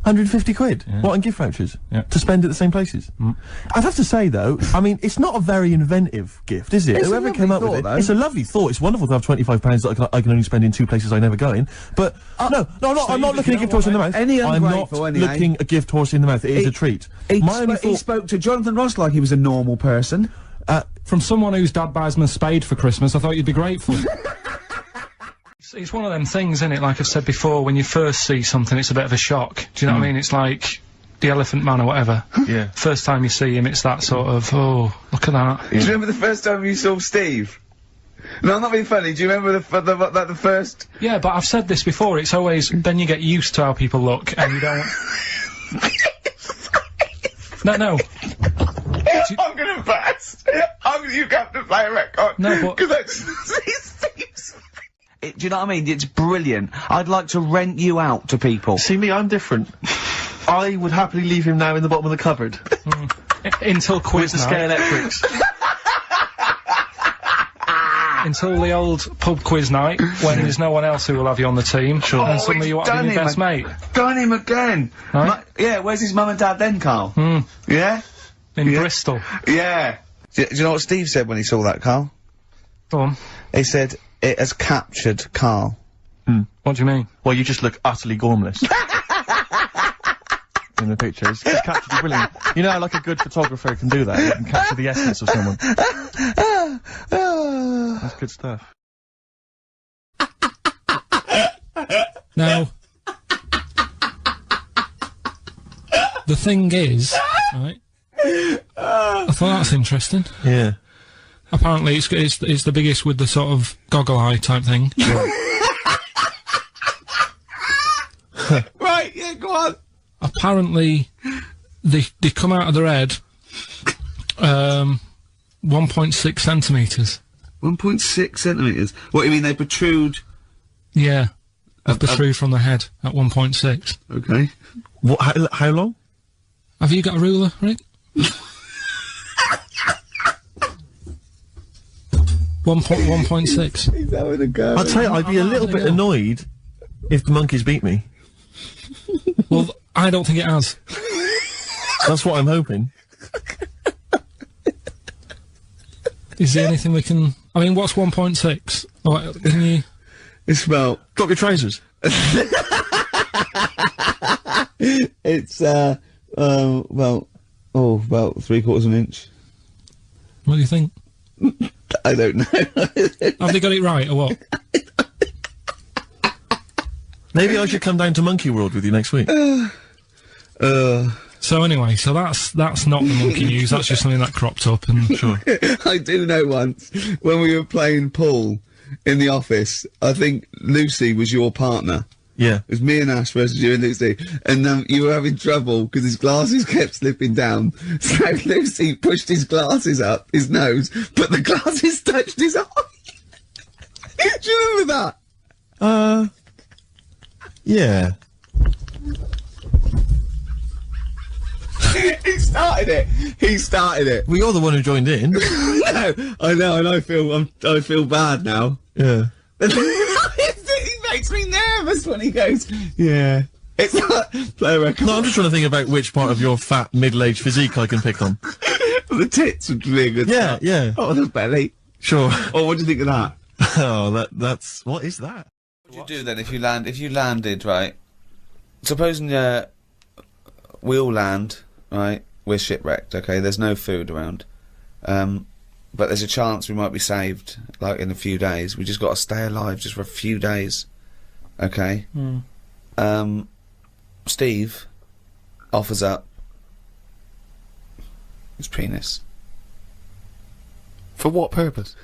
150 quid? Yeah. What, in gift vouchers? Yeah. To spend at the same places? Mm. I'd have to say, though, I mean, it's not a very inventive gift, is it? It's a Whoever lovely came up with thought, it, though. it's a lovely thought. It's wonderful to have £25 that I can only spend in 2 places I never go in. But, no, I'm not looking at gift horse in the mouth. Any I'm not ungrateful, anyway. looking at gift horse in the mouth. It is a treat. He spoke to Jonathan Ross like he was a normal person. From someone whose dad buys him a spade for Christmas, I thought you'd be grateful. It's one of them things, isn't it? Like I've said before, when you first see something, it's a bit of a shock. Do you know what I mean? It's like the Elephant Man or whatever. Yeah. First time you see him, it's that sort of, oh, look at that. Do you remember the first time you saw Steve? No, I'm not being funny. Do you remember the first? Yeah, but I've said this before. It's always then you get used to how people look, and you don't. No. I'm gonna burst. You have to play a record. No, but because do you know what I mean? It's brilliant. I'd like to rent you out to people. See me, I'm different. I would happily leave him now in the bottom of the cupboard. Until quiz with the night. Electrics. Until the old pub quiz night, when there's no one else who will have you on the team. Sure. And suddenly you want to be your best mate. Done him again. Right? Yeah, where's his mum and dad then, Karl? Yeah? In Bristol. Yeah. Do you know what Steve said when he saw that, Karl? Go on. He said, it has captured Karl. What do you mean? Well, you just look utterly gormless. In the picture. It's captured you brilliant. You know how, like, a good photographer can do that? You can capture the essence of someone. That's good stuff. Now, the thing is, right, I thought that's interesting. Yeah. Apparently it's the biggest with the sort of goggle eye type thing. Right, yeah, go on. Apparently, they come out of their head, 1.6 centimetres. 1.6 centimetres? What, you mean they protrude? Yeah. They protrude from the head at 1.6. Okay. What, how long? Have you got a ruler, Rick? 1.6. He's having a go. I'd say I'd be a little bit annoyed if the monkeys beat me. Well, I don't think it has. That's what I'm hoping. Is there anything we can... I mean, what's 1.6? Oh, can you... It's about... Drop your trousers. It's, about 3/4 of an inch. What do you think? I don't know. Have they got it right, or what? Maybe I should come down to Monkey World with you next week. So anyway, so that's not the monkey news, that's just something that cropped up, and... Sure. I do know once, when we were playing pool in the office, I think Lucy was your partner. Yeah. It was me and Ash versus you and Lucy, and you were having trouble because his glasses kept slipping down. So Lucy pushed his glasses up his nose, but the glasses touched his eye. Do you remember that? Yeah. He started it. Well, you're the one who joined in. No, I know, and I feel bad now. Yeah. He makes me nervous when he goes, yeah. It's like, play a record. No, I'm just trying to think about which part of your fat, middle-aged physique I can pick on. The tits would be a good start. Yeah. Oh, the belly. Sure. Oh, what do you think of that? Oh, that's... What is that? What would you do then if you landed, right? Supposing, we all land, right? We're shipwrecked, okay? There's no food around. But there's a chance we might be saved, like, in a few days. We just got to stay alive just for a few days. Okay? Steve offers up his penis. For what purpose?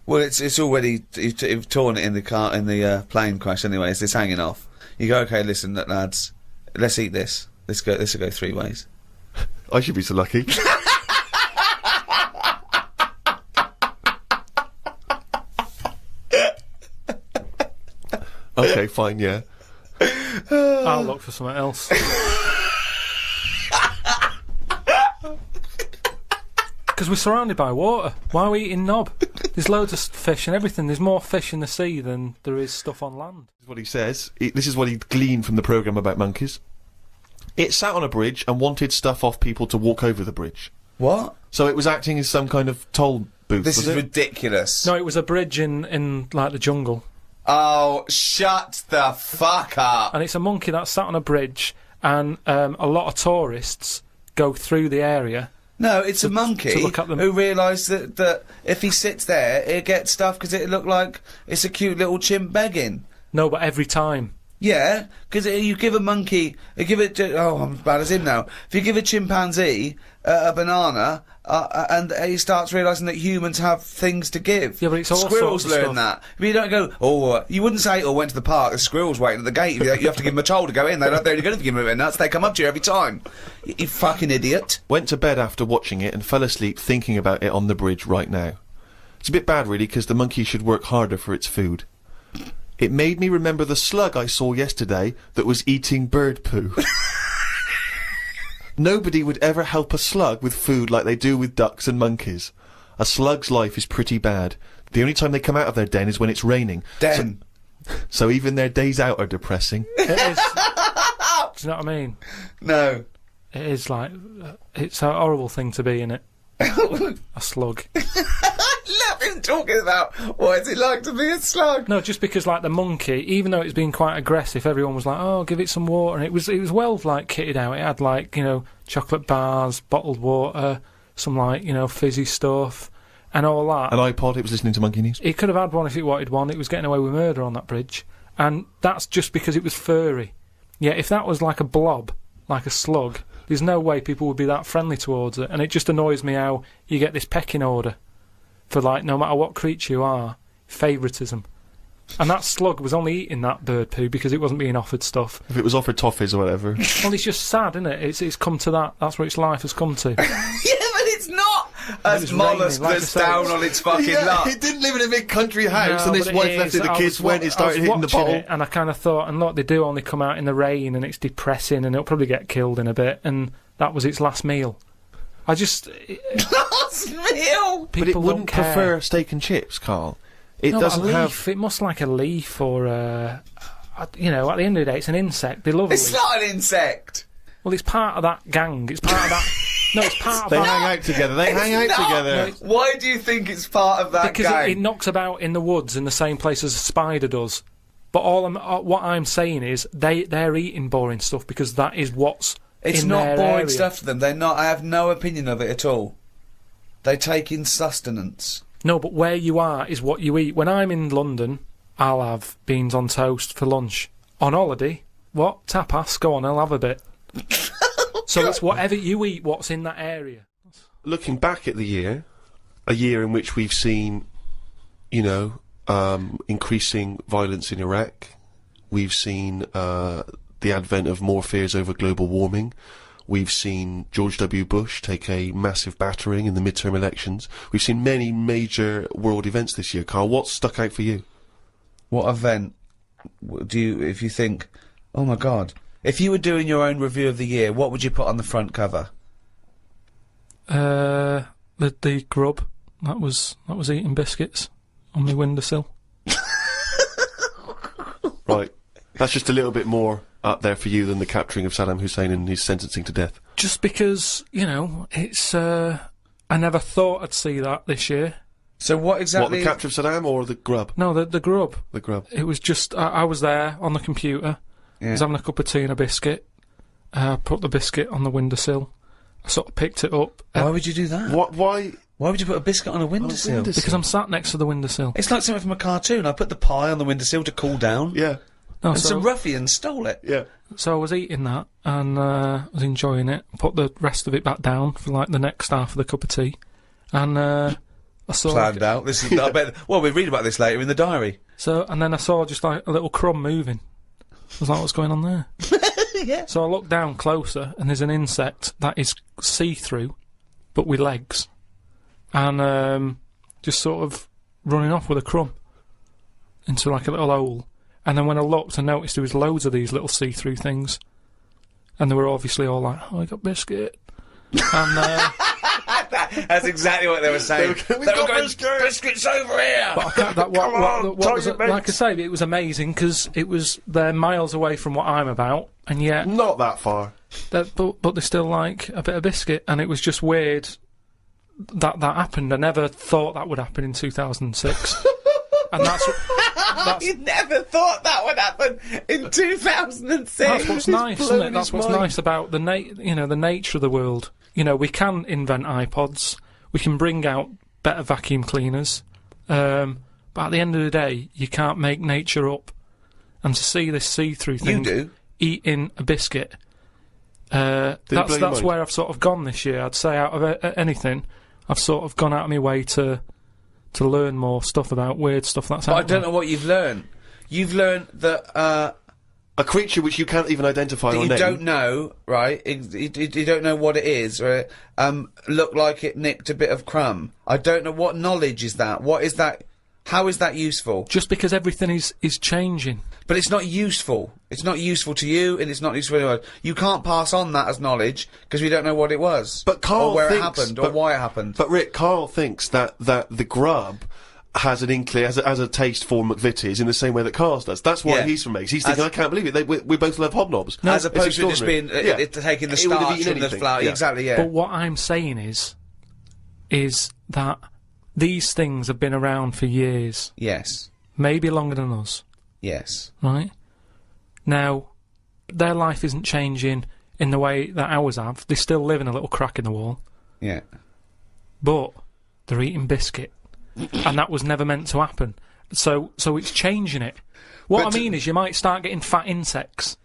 Well, it's already... You've torn it in the plane crash anyway, so it's hanging off. You go, okay, listen, lads, let's eat this. This will go 3 ways. I should be so lucky. Okay, fine, yeah. I'll look for something else. Because we're surrounded by water. Why are we eating knob? There's loads of fish and everything. There's more fish in the sea than there is stuff on land. This is what he says. This is what he gleaned from the programme about monkeys. It sat on a bridge and wanted stuff off people to walk over the bridge. What? So it was acting as some kind of toll booth, This was is it? ridiculous. No, it was a bridge in like, the jungle. Oh, shut the fuck up. And it's a monkey that sat on a bridge, and a lot of tourists go through the area. No, it's a monkey to look at them. who realised that if he sits there, he'll get stuff because it looked like it's a cute little chimp begging. No, but every time. Yeah, because you give a monkey, I'm as bad as him now. If you give a chimpanzee a banana, and he starts realising that humans have things to give. Yeah, but it's all squirrels sorts of learn stuff. that. But you don't go, you wouldn't say, went to the park, the squirrel's waiting at the gate. You have to give them a toll to go in. They're only going to give them a bit of nuts. They come up to you every time. You fucking idiot. Went to bed after watching it and fell asleep thinking about it on the bridge right now. It's a bit bad, really, because the monkey should work harder for its food. It made me remember the slug I saw yesterday that was eating bird poo. Nobody would ever help a slug with food like they do with ducks and monkeys. A slug's life is pretty bad. The only time they come out of their den is when it's raining. Den. So even their days out are depressing. It is. Do you know what I mean? No. It is like, it's a horrible thing to be, innit? A slug. I love him talking about what is it like to be a slug. No, just because, like, the monkey, even though it's been quite aggressive, everyone was like, oh, give it some water, and it was well, like, kitted out. It had, like, you know, chocolate bars, bottled water, some, like, you know, fizzy stuff, and all that. An iPod, it was listening to Monkey News. It could have had one if it wanted one. It was getting away with murder on that bridge. And that's just because it was furry. Yeah, if that was like a blob, like a slug, there's no way people would be that friendly towards it. And it just annoys me how you get this pecking order for, like, no matter what creature you are, favouritism. And that slug was only eating that bird poo because it wasn't being offered stuff. If it was offered toffees or whatever. Well, it's just sad, isn't it? It's come to that. That's what its life has come to. Yeah, but it's not as mollusk raining, like that's I say, down on its fucking luck. It didn't live in a big country house, No, and his but wife it left is. it. The I kids was went. It started I was hitting the watching bottle. it, and I kind of thought, and look, they do only come out in the rain, and it's depressing, and it'll probably get killed in a bit. And that was its last meal. I just Last meal. But it wouldn't prefer steak and chips, Carl. It no, doesn't a leaf, have. It must like a leaf or you know. At the end of the day, it's an insect. They love a It's leaf. not an insect. Well, it's part of that gang. It's part of that. No, it's part of They that. hang out together. They hang out not. together. Why do you think it's part of that Because gang? it knocks about in the woods in the same place as a spider does. But what I'm saying is they're eating boring stuff because that is what's It's in not their boring area. stuff to them. They're not. I have no opinion of it at all. They take in sustenance. No, but where you are is what you eat. When I'm in London, I'll have beans on toast for lunch. On holiday, what? Tapas? Go on, I'll have a bit. So it's whatever you eat, what's in that area. Looking back at the year, a year in which we've seen, you know, increasing violence in Iraq, we've seen the advent of more fears over global warming, we've seen George W. Bush take a massive battering in the midterm elections, we've seen many major world events this year. Carl, what's stuck out for you? What event do you, if you think, oh my god, if you were doing your own review of the year, what would you put on the front cover? The grub that was eating biscuits on my windowsill. Right, that's just a little bit more up there for you than the capturing of Saddam Hussein and his sentencing to death. Just because, you know, it's I never thought I'd see that this year. So what exactly? What, the capture of Saddam or the grub? No, the grub. The grub. It was just I was there on the computer. I was having a cup of tea and a biscuit. I put the biscuit on the windowsill. I sort of picked it up. Why would you do that? Why would you put a biscuit on a windowsill? Because I'm sat next to the windowsill. It's like something from a cartoon. I put the pie on the windowsill to cool down. Yeah. No, And some ruffians stole it. Yeah. So I was eating that and was enjoying it. Put the rest of it back down for like the next half of the cup of tea. And I saw... Planned out. This is, I bet, well, we read about this later in the diary. So, and then I saw just like a little crumb moving. I was like, what's going on there? Yeah. So I looked down closer and there's an insect that is see-through, but with legs. And just sort of running off with a crumb into like a little hole. And then when I looked, I noticed there was loads of these little see-through things. And they were obviously all like, oh, I got biscuit. And that's exactly what they were saying. They were going, biscuits over here. But I can't, what was it, like I say, it was amazing because they're miles away from what I'm about, and yet not that far. But they still like a bit of biscuit, and it was just weird that happened. I never thought that would happen in 2006, and that's You never thought that would happen in 2006. That's what's nice, isn't it? That's what's nice about the nature of the world. You know, we can invent iPods, we can bring out better vacuum cleaners, but at the end of the day, you can't make nature up. and to see this see-through thing. You do? Eating a biscuit. blow your That's mind? where I've sort of gone this year. I'd say out of anything, I've sort of gone out of my way to learn more stuff about weird stuff that's But out I don't know what you've learned. You've learned that a creature which you can't even identify that or you name. don't know, right? You don't know what it is, right? Looked like it nicked a bit of crumb. I don't know what knowledge is that. What is that? How is that useful? Just because everything is changing. But it's not useful. It's not useful to you, and it's not useful to anyone. You can't pass on that as knowledge because we don't know what it was, But Karl or where thinks, it happened, or why it happened. But Rick, Karl thinks that the grub has an inkling, has a taste for McVitie's in the same way that Karl does. That's why he's from Meg's. He's thinking, I can't believe it. We both love hobnobs. No, as opposed to just being taking the He would have starch eaten from the anything. flour. Yeah. Exactly. Yeah. But what I'm saying is that these things have been around for years. Yes. Maybe longer than us. Yes. Right? Now, their life isn't changing in the way that ours have. They still live in a little crack in the wall. Yeah. But they're eating biscuit. And that was never meant to happen. So it's changing it. What I mean is you might start getting fat insects.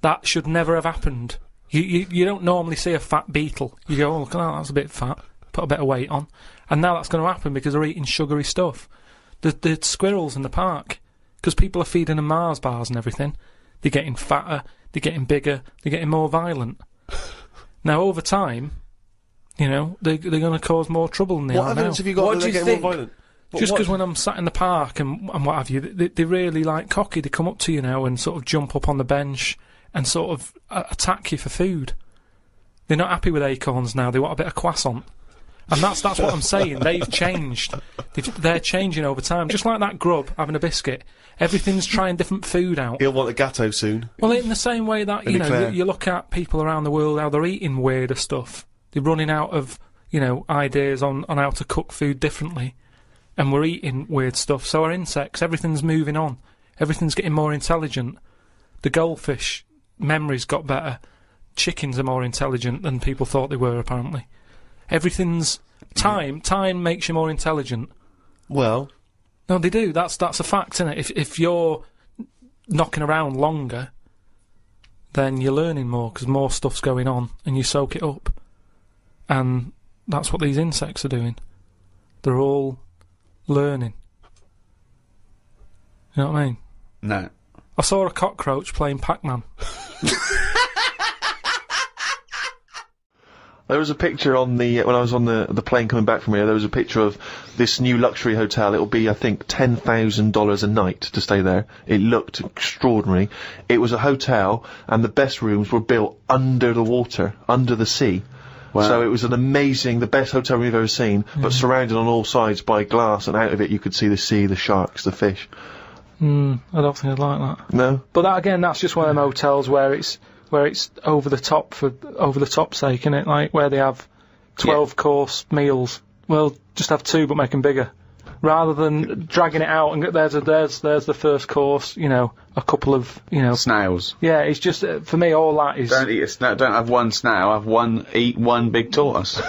That should never have happened. You don't normally see a fat beetle. You go, oh, look at that, that's a bit fat. Put a bit of weight on. And now that's going to happen because they're eating sugary stuff. The squirrels in the park, because people are feeding them Mars bars and everything, they're getting fatter, they're getting bigger, they're getting more violent. Now, over time, you know, they're going to cause more trouble than they are now. What evidence have you got that they're getting more violent? Just because when I'm sat in the park and what have you, they're really, like, cocky. They come up to you now and sort of jump up on the bench and sort of attack you for food. They're not happy with acorns now. They want a bit of croissant. And that's what I'm saying. They've changed. They're changing over time. Just like that grub having a biscuit. Everything's trying different food out. He'll want a gatto soon. Well, in the same way that, you know, you look at people around the world, how they're eating weirder stuff. They're running out of, you know, ideas on how to cook food differently. And we're eating weird stuff. So are insects. Everything's moving on. Everything's getting more intelligent. The goldfish memories got better. Chickens are more intelligent than people thought they were, apparently. Everything's... Time makes you more intelligent. Well... No, they do. That's a fact, isn't it? If you're knocking around longer, then you're learning more, because more stuff's going on, and you soak it up. And that's what these insects are doing. They're all learning. You know what I mean? No. I saw a cockroach playing Pac-Man. There was a picture on the when I was on the plane coming back from here. There was a picture of this new luxury hotel. It'll be, I think, $10,000 a night to stay there. It looked extraordinary. It was a hotel, and the best rooms were built under the water, under the sea. Wow. So it was the best hotel we've ever seen, but surrounded on all sides by glass, and out of it you could see the sea, the sharks, the fish. I don't think I'd like that. No? But that, again, that's just one of them hotels where it's over the top for over the top sake, innit? Like where they have 12-course meals. Well, just have 2 but make them bigger, rather than dragging it out and there's the first course. You know, a couple of snails. Yeah, it's just for me all that is. Don't eat a snail. Don't have one snail. Eat one big tortoise.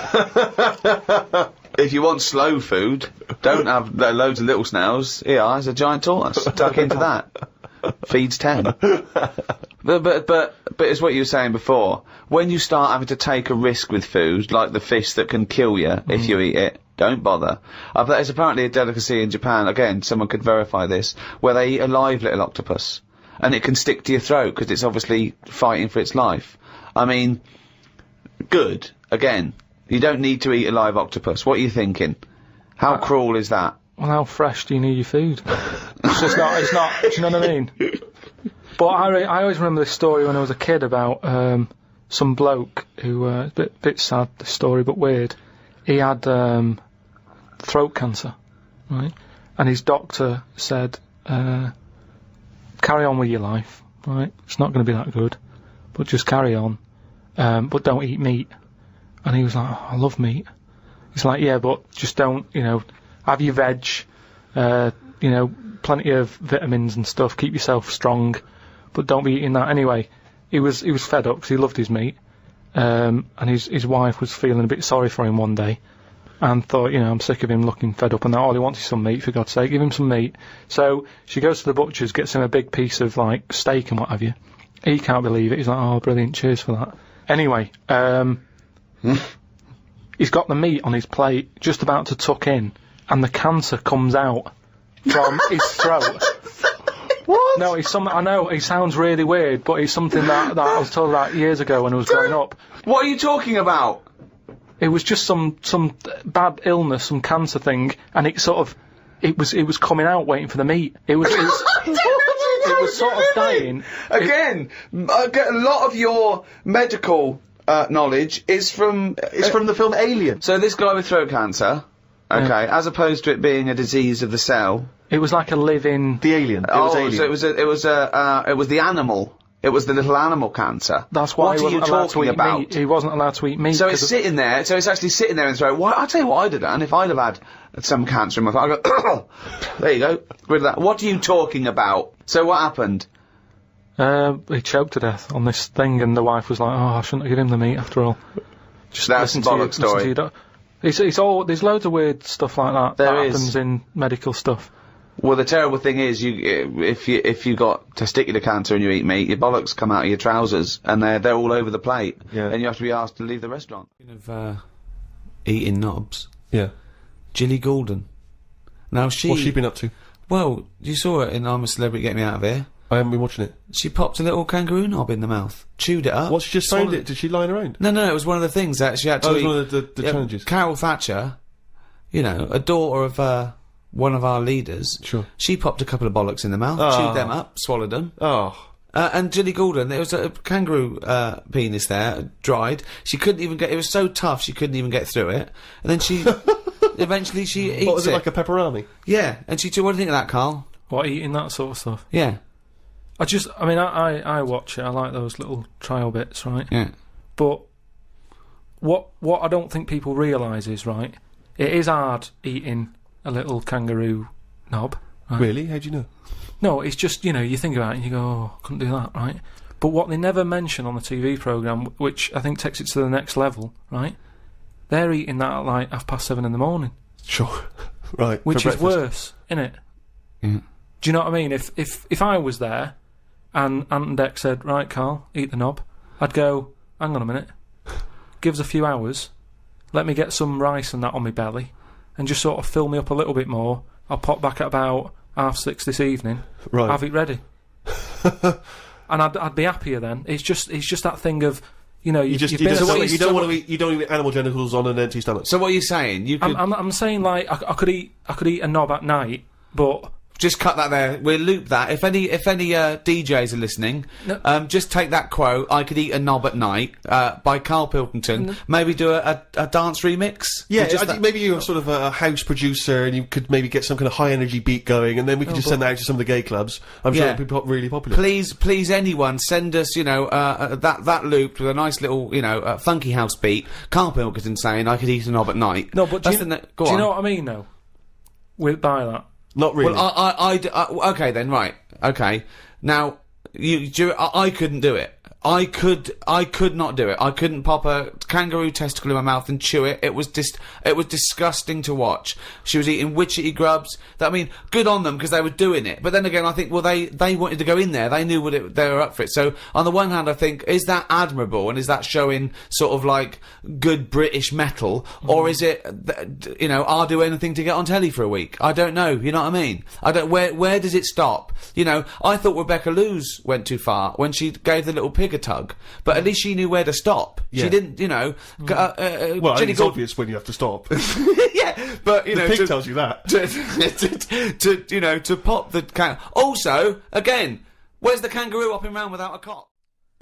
If you want slow food, don't have loads of little snails. Here, there's a giant tortoise. Tuck into that. Feeds 10. But it's what you were saying before. When you start having to take a risk with food, like the fish that can kill you if you eat it, don't bother. There's apparently a delicacy in Japan, again, someone could verify this, where they eat a live little octopus. And it can stick to your throat, because it's obviously fighting for its life. I mean, good. Again, you don't need to eat a live octopus. What are you thinking? How cruel is that? Well, how fresh do you need your food? it's not, do you know what I mean? But I always remember this story when I was a kid about some bloke who, a bit sad, this story, but weird. He had throat cancer, right? And his doctor said, carry on with your life, right? It's not going to be that good, but just carry on, but don't eat meat. And he was like, oh, I love meat. He's like, yeah, but just don't, have your veg, plenty of vitamins and stuff, keep yourself strong, but don't be eating that. Anyway, he was fed up because he loved his meat, and his wife was feeling a bit sorry for him one day, and thought, you know, I'm sick of him looking fed up and that. All he wants is some meat, for God's sake, give him some meat. So she goes to the butcher's, gets him a big piece of, like, steak and what have you. He can't believe it. He's like, oh, brilliant, cheers for that. Anyway, he's got the meat on his plate, just about to tuck in, and the cancer comes out from his throat. What? No, it's something, I know, it sounds really weird, but it's something that I was told about years ago when I was growing up. What are you talking about? It was just some bad illness, some cancer thing, and it sort of, it was coming out waiting for the meat. It was sort of dying. Again, a lot of your medical knowledge is from the film Alien. So this guy with throat cancer, okay, as opposed to it being a disease of the cell. It was like a living. The alien. It was alien. So it was the animal. It was the little animal cancer. That's why what are you talking about? Meat. He wasn't allowed to eat meat. So it's sitting there. So it's actually sitting there in the throat. Why? I'll tell you what I'd have done if I'd have had some cancer in my throat. I'd go, there you go, rid of that. What are you talking about? So what happened? He choked to death on this thing, and the wife was like, "Oh, I shouldn't have given him the meat after all." Just that's a bollock story. It's all. There's loads of weird stuff like that. That happens in medical stuff. Well, the terrible thing is, if you got testicular cancer and you eat meat, your bollocks come out of your trousers, and they're all over the plate. Yeah. And you have to be asked to leave the restaurant. Eating knobs. Yeah. Jilly Goulden. Now What's she been up to? Well, you saw it in I'm a Celebrity, Get Me Out of Here. I haven't been watching it. She popped a little kangaroo knob in the mouth, chewed it up. What, she just found it? Did she line around? No, it was one of the things that she had to eat. It was one of the challenges. Carol Thatcher, you know, a daughter of one of our leaders. Sure. She popped a couple of bollocks in the mouth, chewed them up, swallowed them. Oh. And Jilly Goulden, there was a kangaroo penis there, dried. She couldn't even get. It was so tough she couldn't even get through it. And then she, eventually she eats it. What was it, like a pepperoni? Yeah. And she. What do you think of that, Karl? What, eating that sort of stuff? Yeah. I watch it. I like those little trial bits, right? Yeah. But what I don't think people realise is, right, it is hard eating a little kangaroo knob. Right? Really? How do you know? No, it's just, you know, you think about it and you go, oh, I couldn't do that, right? But what they never mention on the TV programme, which I think takes it to the next level, right, they're eating that at like 7:30 in the morning. Sure. Right. Which is worse, innit? Yeah. Do you know what I mean? If I was there and Ant and Dec said, right, Karl, eat the knob, I'd go, hang on a minute, give us a few hours, let me get some rice and that on my belly, and just sort of fill me up a little bit more. I'll pop back at about 6:30 this evening, right. Have it ready. And I'd be happier then. It's just that thing of, you know, you don't want to eat animal genitals on an empty stomach. So what are you saying? You could I'm saying, like, I could eat a knob at night, but just cut that there. We'll loop that. If any DJs are listening, just take that quote. I could eat a knob at night by Karl Pilkington. Maybe do a dance remix. Yeah, I think maybe you're sort of a house producer, and you could maybe get some kind of high energy beat going, and then we could just send that out to some of the gay clubs. I'm sure it'd be really popular. Please, anyone send us, you know, that loop with a nice little, you know, funky house beat. Karl Pilkington saying I could eat a knob at night. No, but do you know what I mean? though? By that. Not really. Well, I okay then, right. Okay. Now, I couldn't do it. I could not do it. I couldn't pop a kangaroo testicle in my mouth and chew it. It was disgusting to watch. She was eating witchetty grubs. I mean, good on them because they were doing it. But then again, I think, well, they wanted to go in there. They knew they were up for it. So on the one hand, I think, is that admirable and is that showing sort of like good British metal, or is it, you know, I'll do anything to get on telly for a week? I don't know. You know what I mean? I don't. Where does it stop? You know, I thought Rebecca Lewis went too far when she gave the little pig a tug, but at least she knew where to stop. Yeah. She didn't, you know. Well, I think it's obvious when you have to stop. Yeah, but you know, the pig tells you that. To pop the kangaroo. Also, again, where's the kangaroo hopping around without a cock?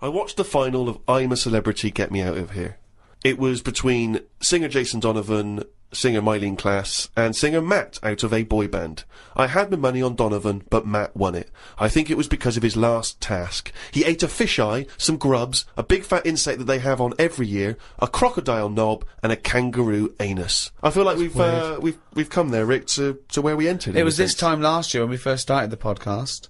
I watched the final of I'm a Celebrity, Get Me Out of Here. It was between singer Jason Donovan, singer Mylene Klass, and singer Matt out of a boy band. I had my money on Donovan, but Matt won it. I think it was because of his last task. He ate a fisheye, some grubs, a big fat insect that they have on every year, a crocodile knob, and a kangaroo anus. I feel like we've come there, Rick, to where we entered. It was this time last year when we first started the podcast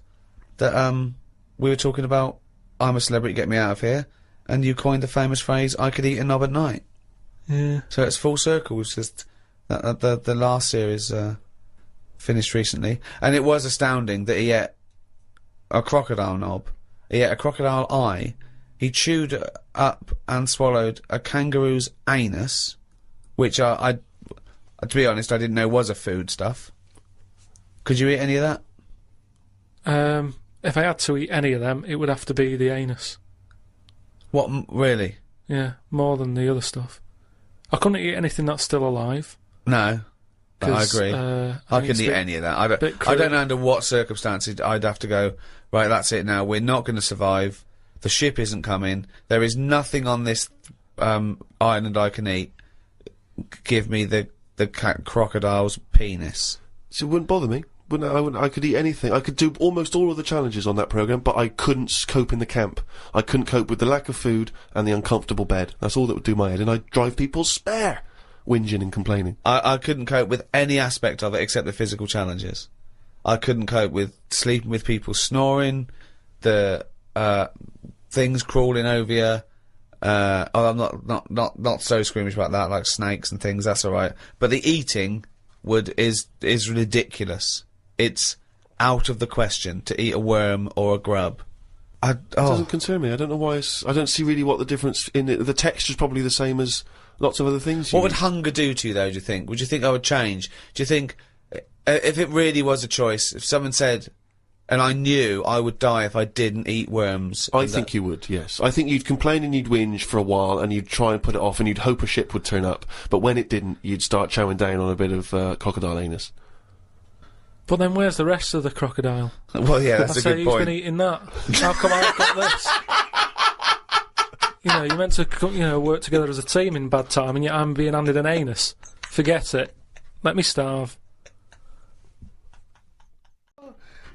that we were talking about I'm a Celebrity, Get Me Out of Here, and you coined the famous phrase I could eat a knob at night. Yeah. So it's full circle. It's just The last series finished recently, and it was astounding that he ate a crocodile knob, he ate a crocodile eye, he chewed up and swallowed a kangaroo's anus, which I to be honest, I didn't know was a food stuff. Could you eat any of that? If I had to eat any of them, it would have to be the anus. What, really? Yeah, more than the other stuff. I couldn't eat anything that's still alive. No, but I agree. I couldn't eat any of that. I don't know under what circumstances I'd have to go, right, that's it now, we're not going to survive, the ship isn't coming, there is nothing on this island I can eat, give me the crocodile's penis. So it wouldn't bother me. I could eat anything. I could do almost all of the challenges on that programme, but I couldn't cope in the camp. I couldn't cope with the lack of food and the uncomfortable bed. That's all that would do my head, and I'd drive people spare, whinging and complaining. I couldn't cope with any aspect of it except the physical challenges. I couldn't cope with sleeping with people snoring, the things crawling over you. I'm not so squeamish about that, like snakes and things, that's alright. But the eating is ridiculous. It's out of the question to eat a worm or a grub. It doesn't concern me. I don't know why I don't see really what the difference in it. The texture's probably the same as lots of other things. What would hunger do to you, though, do you think? Would you think I would change? Do you think, if it really was a choice, if someone said, and I knew I would die if I didn't eat worms... I think you would, yes. I think you'd complain and you'd whinge for a while, and you'd try and put it off, and you'd hope a ship would turn up. But when it didn't, you'd start chowing down on a bit of crocodile anus. But then where's the rest of the crocodile? Well, yeah, that's a good point. Who's been eating that? How come I've got this? You know, you're meant to, work together as a team in bad time, and yet I'm being handed an anus. Forget it. Let me starve.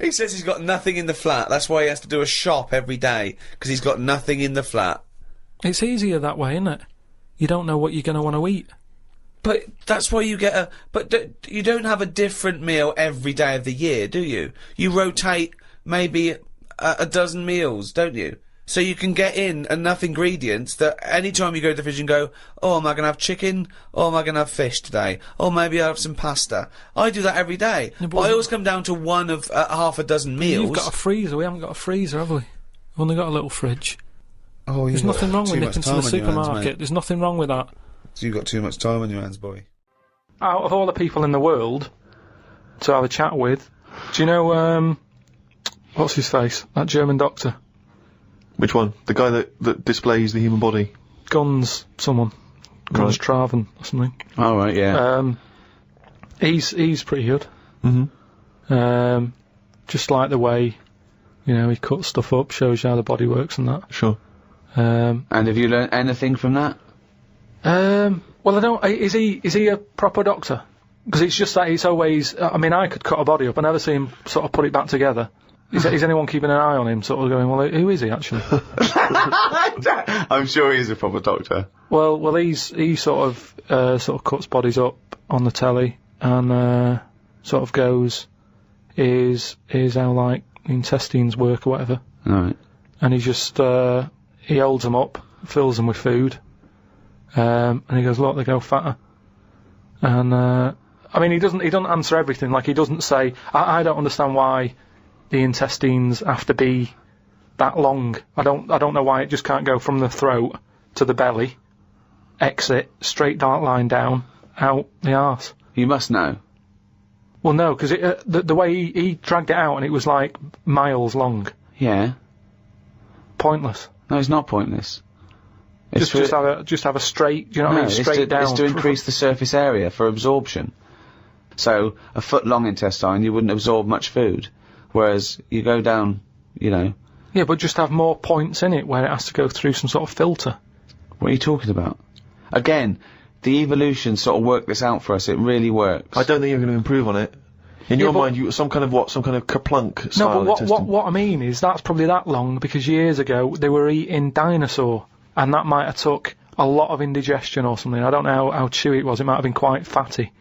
He says he's got nothing in the flat. That's why he has to do a shop every day, because he's got nothing in the flat. It's easier that way, isn't it? You don't know what you're going to want to eat. But that's why you get you don't have a different meal every day of the year, do you? You rotate maybe a dozen meals, don't you? So you can get in enough ingredients that any time you go to the fridge and go, oh, am I going to have chicken? Or am I going to have fish today? Or maybe I'll have some pasta. I do that every day. Yeah, but I always come down to one of half a dozen meals. You've got a freezer. We haven't got a freezer, have we? We've only got a little fridge. Oh, there's nothing wrong with nipping to the supermarket. There's nothing wrong with that. So you've got too much time on your hands, boy. Out of all the people in the world to have a chat with, do you know, what's his face? That German doctor. Which one? The guy that displays the human body? Guns Traven or something. Oh, right, yeah. He's pretty good. Mm-hmm. Just like the way, he cuts stuff up, shows you how the body works and that. Sure. And have you learnt anything from that? Well, I don't. Is he a proper doctor? Because it's just that it's always. I mean, I could cut a body up. I never see him sort of put it back together. Is anyone keeping an eye on him? Sort of going, well, who is he actually? I'm sure he's a proper doctor. Well, he sort of cuts bodies up on the telly and sort of goes, is how like intestines work or whatever. Right. And he just he holds them up, fills them with food. And he goes, look, they go fatter. And, I mean, he doesn't answer everything. Like, he doesn't say, I don't understand why the intestines have to be that long. I don't know why it just can't go from the throat to the belly, exit, straight dark line down, out the arse. You must know. Well, no, because the way he dragged it out and it was like miles long. Yeah. Pointless. No, it's not pointless. Just have a straight, do you know what I mean? Straight down. It's to increase the surface area for absorption. So, a foot long intestine, you wouldn't absorb much food. Whereas, you go down, Yeah, but just have more points in it where it has to go through some sort of filter. What are you talking about? Again, the evolution sort of worked this out for us. It really works. I don't think you're going to improve on it. In your mind, some kind of kerplunk style No, but what I mean is that's probably that long because years ago they were eating dinosaur. And that might have took a lot of indigestion or something. I don't know how chewy it was. It might have been quite fatty,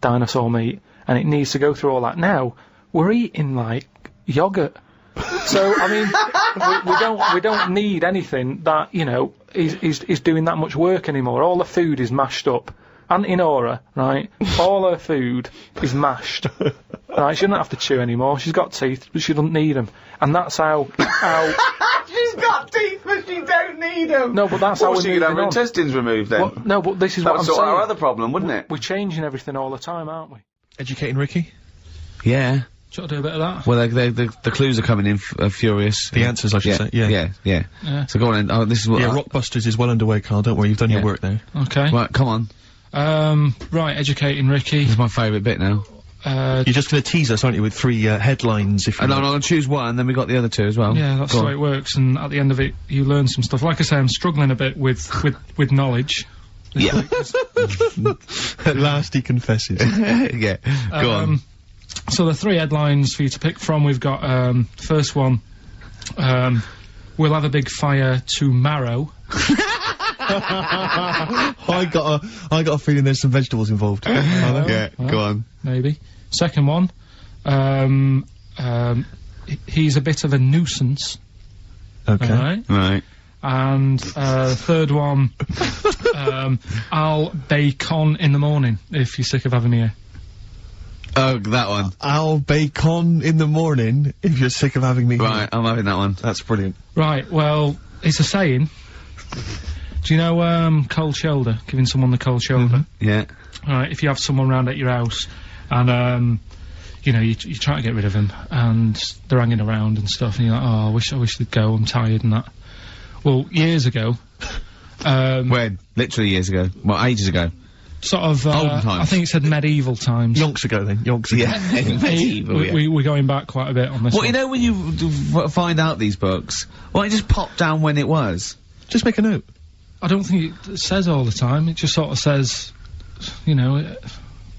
dinosaur meat. And it needs to go through all that. Now, we're eating, like, yoghurt. So, I mean, we don't need anything that, is doing that much work anymore. All the food is mashed up. Auntie Nora, right, all her food is mashed. Right, she doesn't have to chew anymore. She's got teeth, but she doesn't need them. And that's how... She's got teeth, but she don't need them. No, but that's how we're she moving could have her on. intestines removed then. Well, no, but this is what I'm That's saying. our other problem, wouldn't it? We're changing everything all the time, aren't we? Educating Ricky? Yeah. Should I do a bit of that? Well, the clues are coming in furious. The answers, I should say. Yeah. Yeah. So go on then. Oh, this is what... Yeah, Rockbusters is well underway, Carl. Don't worry, you've done your work there. Okay. Right, come on. Right, educating Ricky. This is my favourite bit now. You're just going to tease us, aren't you, with 3 headlines, if you No, I'm going to choose one, then we got the other 2 as well. Yeah, that's the way it works, and at the end of it, you learn some stuff. Like I say, I'm struggling a bit with knowledge. Yeah. At last he confesses. Yeah, go on. So the 3 headlines for you to pick from, we've got, first one, we'll have a big fire tomorrow. I got a feeling there's some vegetables involved. Yeah, go on. Maybe. Second one, he's a bit of a nuisance. Okay. Alright? Right. And, third one, I'll bacon in the morning, if you're sick of having me here. Oh, that one. I'll bacon in the morning if you're sick of having me here. Right, I'm having that one. That's brilliant. Right, well, it's a saying. Do you know, cold shoulder? Giving someone the cold shoulder? Yeah. Right, if you have someone round at your house, and, you know, you try to get rid of them, and they're hanging around and stuff, and you're like, oh, I wish they'd go, I'm tired and that. Well, years ago... when? Literally years ago. Well, ages ago. Sort of, Olden times. I think it said medieval times. Yonks ago, then. Yonks ago. Yeah, medieval, yeah. We're going back quite a bit on this Well, one. you know when you find out these books, why don't you just pop down when it was? Just make a note. I don't think it says all the time. It just sort of says, you know,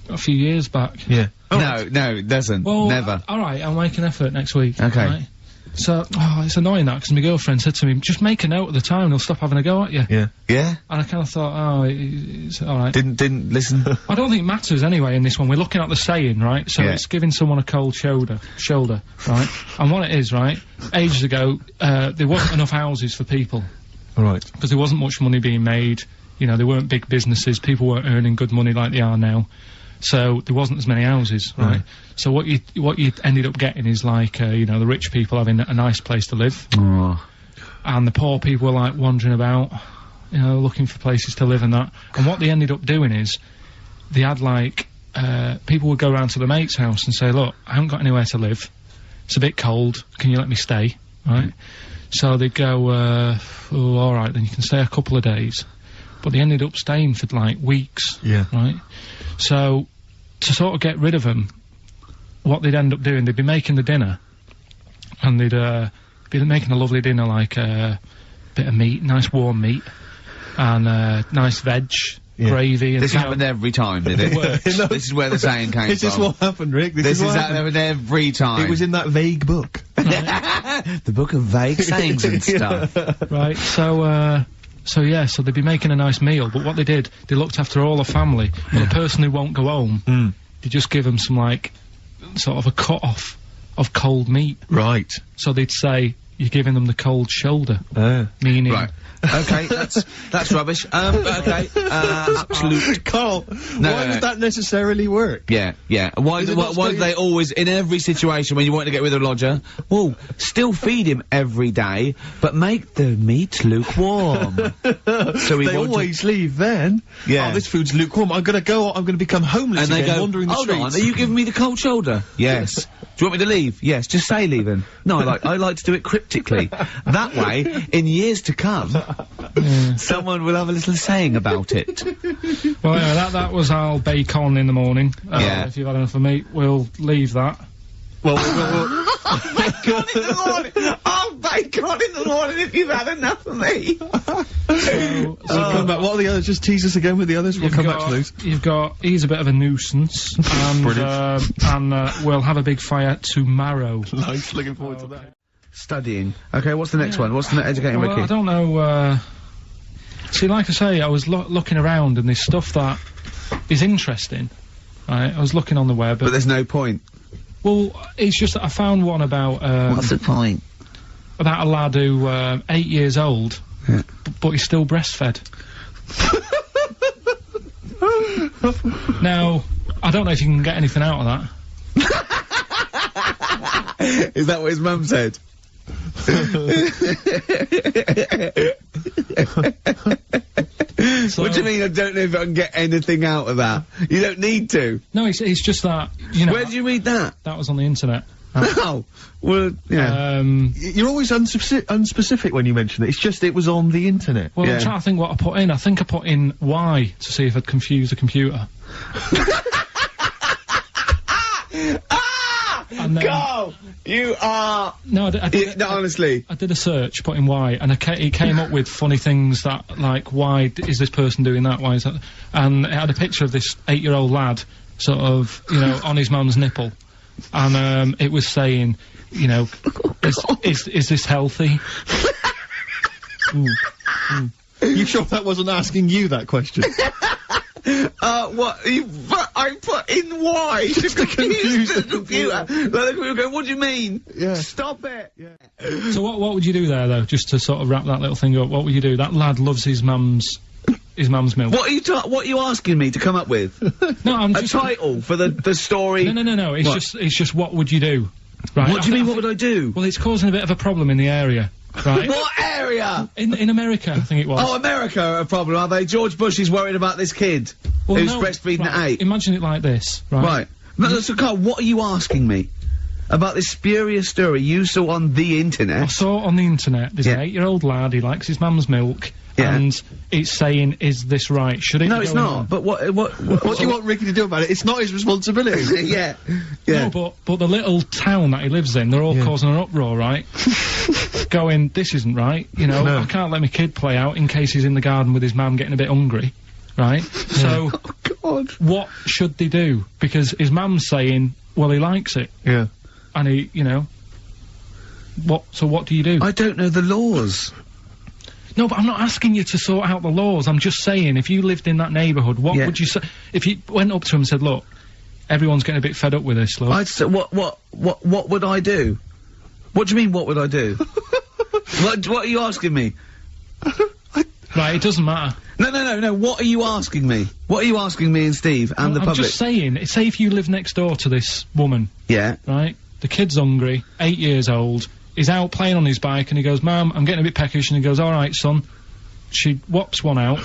a few years back. Yeah. No, it doesn't. Well, never. Alright, I'll make an effort next week. Okay. Right? So, it's annoying that, because my girlfriend said to me, just make a note at the time and he'll stop having a go at you. Yeah. Yeah? And I kind of thought, it's alright. Didn't listen? I don't think it matters anyway in this one. We're looking at the saying, right? So Yeah. it's giving someone a cold shoulder, right? And what it is, right? Ages ago, there wasn't enough houses for people. Right. Because there wasn't much money being made. You know, there weren't big businesses. People weren't earning good money like they are now. So there wasn't as many houses, right? So what you ended up getting is like, you know, the rich people having a nice place to live. Oh. And the poor people were like wandering about, you know, looking for places to live and that. And what they ended up doing is, they had like, people would go round to the mate's house and say, look, I haven't got anywhere to live. It's a bit cold. Can you let me stay? Right? So they'd go, oh, alright, then you can stay a couple of days. But they ended up staying for like weeks. Yeah. Right? So, to sort of get rid of them, what they'd end up doing, they'd be making the dinner, and they'd, be making a lovely dinner, like a bit of meat, nice warm meat, and nice veg, gravy, and this happened every time, did it? works. This is where the saying came from. This is what happened, Rick. This is what happened every time. It was in that vague book. The book of vague sayings and stuff. Right, so they'd be making a nice meal, but what they did, they looked after all the family. Well, the person who won't go home, they just give them some, like, sort of a cut-off of cold meat. Right. So they'd say, you're giving them the cold shoulder. Meaning... Right. Okay, that's rubbish. Okay, absolute. Carl, why does that necessarily work? Yeah. Why do they always, in every situation when you want to get rid of a lodger, well, still feed him every day, but make the meat lukewarm. So they always leave then. Yeah. Oh, this food's lukewarm. I'm gonna become homeless and they again, go, wandering the hold streets. on, are you giving me the cold shoulder? Yes. Do you want me to leave? Yes, just say leaving. No, I like to do it cryptically. That way, in years to come, someone will have a little saying about it. Well, anyway, that was our bacon in the morning. If you've had enough of meat, we'll leave that. Well, bacon in the morning! Oh, bacon in the morning if you've had enough of me! So come back. What are the others? Just tease us again with the others. We'll come back to those. You've got, he's a bit of a nuisance, and we'll have a big fire tomorrow. Nice, looking forward to that. Studying. Okay, what's the next one? What's the next educating Well, Ricky? I don't know, see, like I say, I was looking around and there's stuff that is interesting, right? I was looking on the web. But there's no point. Well, it's just that I found one about, what's the point? About a lad who, 8 years old, but he's still breastfed. Now, I don't know if you can get anything out of that. Is that what his mum said? What do you mean I don't know if I can get anything out of that? You don't need to. No, it's just that, you know... Where did you read that? That was on the internet. Oh, well, yeah. You're always unspecific when you mention it. It's just it was on the internet. Well, I'm trying to think what I put in. I think I put in Y to see if I'd confuse the computer. And then, Carl, you are... No, I did no, honestly. I did a search, put in Y, and it came up with funny things that, like, why is this person doing that? Why is that? And it had a picture of this 8-year-old lad, sort of, you know, on his mum's nipple. And, it was saying, you know, is this healthy? You sure that wasn't asking you that question? What? I put in Y just to confuse the computer. Like the computer going, what do you mean? Yeah. Stop it. Yeah. So what would you do there, though, just to sort of wrap that little thing up? What would you do? That lad loves his mum's milk. What are you asking me to come up with? No, I'm just... A title for the story? No. It's just what would you do? Right. What do you mean, what would I do? Well, it's causing a bit of a problem in the area. Right. What area? In America, I think it was. Oh, America are a problem, are they? George Bush is worried about this kid who's breastfeeding at 8. Imagine it like this, right? Right. No, so, Carl, what are you asking me? About this spurious story you saw on the internet? I saw it on the internet. There's an 8-year-old lad, he likes his mum's milk, and it's saying, is this right? Should it No, be it's going not. on? But what do you want Ricky to do about it? It's not his responsibility. Yeah. No, but the little town that he lives in, they're all causing an uproar, right? Going, this isn't right, you know, I can't let my kid play out in case he's in the garden with his mum getting a bit hungry, right? So, what should they do? Because his mum's saying, well, he likes it. Yeah. And he, you know, so what do you do? I don't know the laws. No, but I'm not asking you to sort out the laws. I'm just saying, if you lived in that neighbourhood, what would you say? If you went up to him and said, look, everyone's getting a bit fed up with this, look. I'd say, what would I do? What do you mean, what would I do? What are you asking me? Right, it doesn't matter. No, what are you asking me? What are you asking me and Steve and the public? I'm just saying, say if you live next door to this woman. Yeah. Right? The kid's hungry, 8 years old, he's out playing on his bike and he goes, Mum, I'm getting a bit peckish, and he goes, alright, son. She whops one out.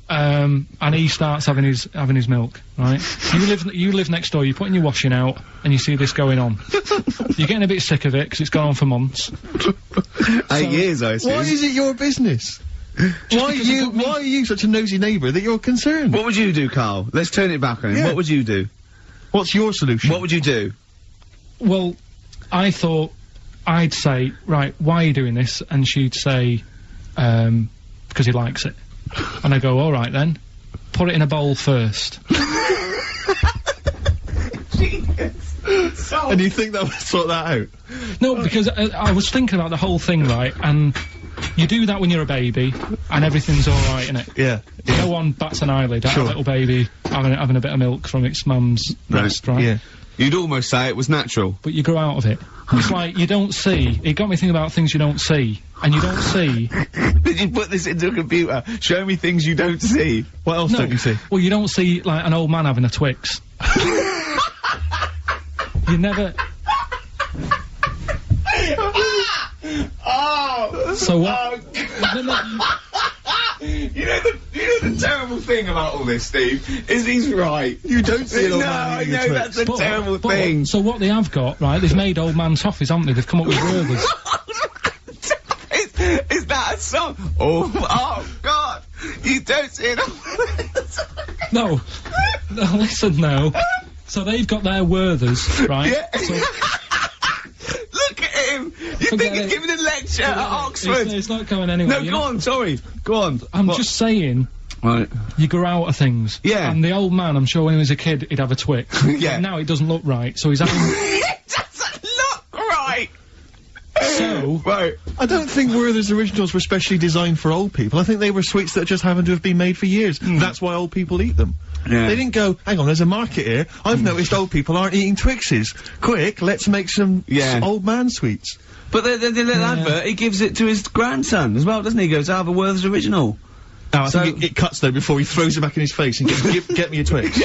And he starts having his milk, right? You live next door, you're putting your washing out, and you see this going on. You're getting a bit sick of it, because it's gone on for months. 8 years, I assume. Why is it your business? Why are you such a nosy neighbour that you're concerned? What would you do, Carl? Let's turn it back on him. What would you do? What's your solution? What would you do? Well, I thought I'd say, right, why are you doing this? And she'd say, because he likes it. And I go, all right then, put it in a bowl first. And you think that would sort that out? No, because I was thinking about the whole thing, right, and you do that when you're a baby, and everything's alright, innit? Yeah. No one bats an eyelid at a little baby having a bit of milk from its mum's breast, right? Yeah. You'd almost say it was natural. But you grow out of it. It's like, you don't see. It got me thinking about things you don't see. And you don't see. Did you put this into a computer? Show me things you don't see. What else don't you see? Well, you don't see, like, an old man having a Twix. You never... Oh! So what? You know the terrible thing about all this, Steve, is he's right. You don't see an old No, man I eating a know, Twix. that's the terrible thing. So what they have got, right, they've made old man toffees, haven't they? They've come up with Werther's. Is that a song? Oh God! You don't see it. No, listen now. So they've got their Werther's, right? Yeah. So look at him! You think he's giving a lecture at Oxford? It's not going anywhere. No, go on, sorry. Go on. I'm just saying. Right. You grow out of things. Yeah. And the old man, I'm sure when he was a kid, he'd have a Twix. Yeah. But now it doesn't look right, so he's having... It doesn't look right! So... Right. I don't think Werther's originals were specially designed for old people. I think they were sweets that just happened to have been made for years. That's why old people eat them. Yeah. They didn't go, hang on, there's a market here. I've noticed old people aren't eating Twixes. Quick, let's make some old man sweets. But the little advert, he gives it to his grandson as well, doesn't he? He goes, I have a Werther's original. I think it cuts though before he throws it back in his face and goes, get me a Twix.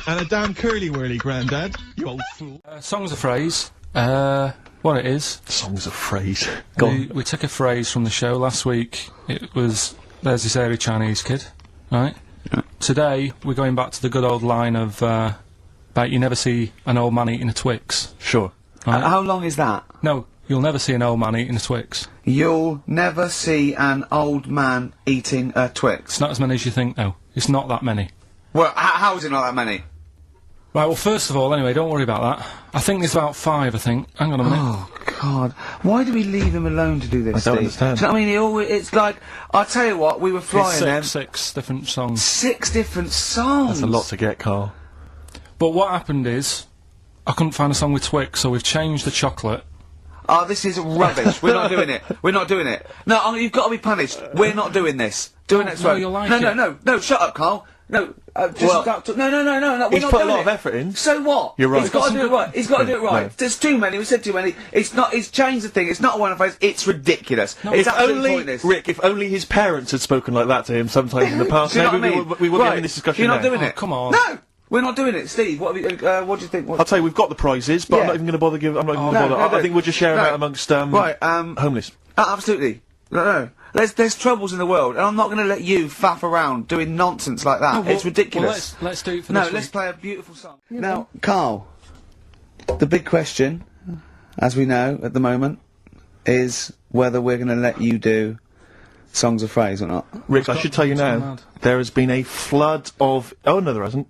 And a damn curly whirly, Grandad. You old fool. Song's a phrase. What it is. Song's a phrase. We took a phrase from the show last week. It was, there's this airy Chinese kid, right? Yeah. Today, we're going back to the good old line of, about you never see an old man eating a Twix. Sure. Right? How long is that? No, you'll never see an old man eating a Twix. You'll never see an old man eating a Twix. It's not as many as you think, though. It's not that many. Well, how is it not that many? Right, well, first of all, anyway, don't worry about that. I think there's about 5, I think. Hang on a minute. Oh, God. Why do we leave him alone to do this, I don't Steve? understand. Do you know what I mean? It's like, I'll tell you what, we were flying them. 6 different songs. 6 different songs! That's a lot to get, Carl. But what happened is, I couldn't find a song with Twix, so we've changed the chocolate. Oh, this is rubbish. We're not doing it. We're not doing it. No, you've got to be punished. We're not doing this. Do it next no, week. you'll like No, shut up, Carl. No, just Well, no, we're he's not put a doing lot it. of effort in. So what? You're right. He's got to do it right. He's got to do it right. No. There's too many. We said too many. It's not. He's changed the thing. It's not a one phrase. It's ridiculous. It's absolutely pointless. Rick, if only his parents had spoken like that to him sometime in the past, Do you know maybe what I mean? we wouldn't be Right. having this discussion You're not now. doing it. Come on. No, we're not doing it, Steve. What do you think? I'll tell you, we've got the prizes, but I'm Yeah. not even going to bother giving. I'm not even going no, to bother. no, I think we'll just share them no. out amongst Right. homeless. Absolutely. No. There's troubles in the world, and I'm not going to let you faff around doing nonsense like that. It's ridiculous. Well, let's do it for No, this let's week. play a beautiful song. Now, Karl, the big question, as we know at the moment, is whether we're going to let you do songs of phrase or not. Rick, I should tell you now, mad. there has been a flood of. Oh no, there hasn't.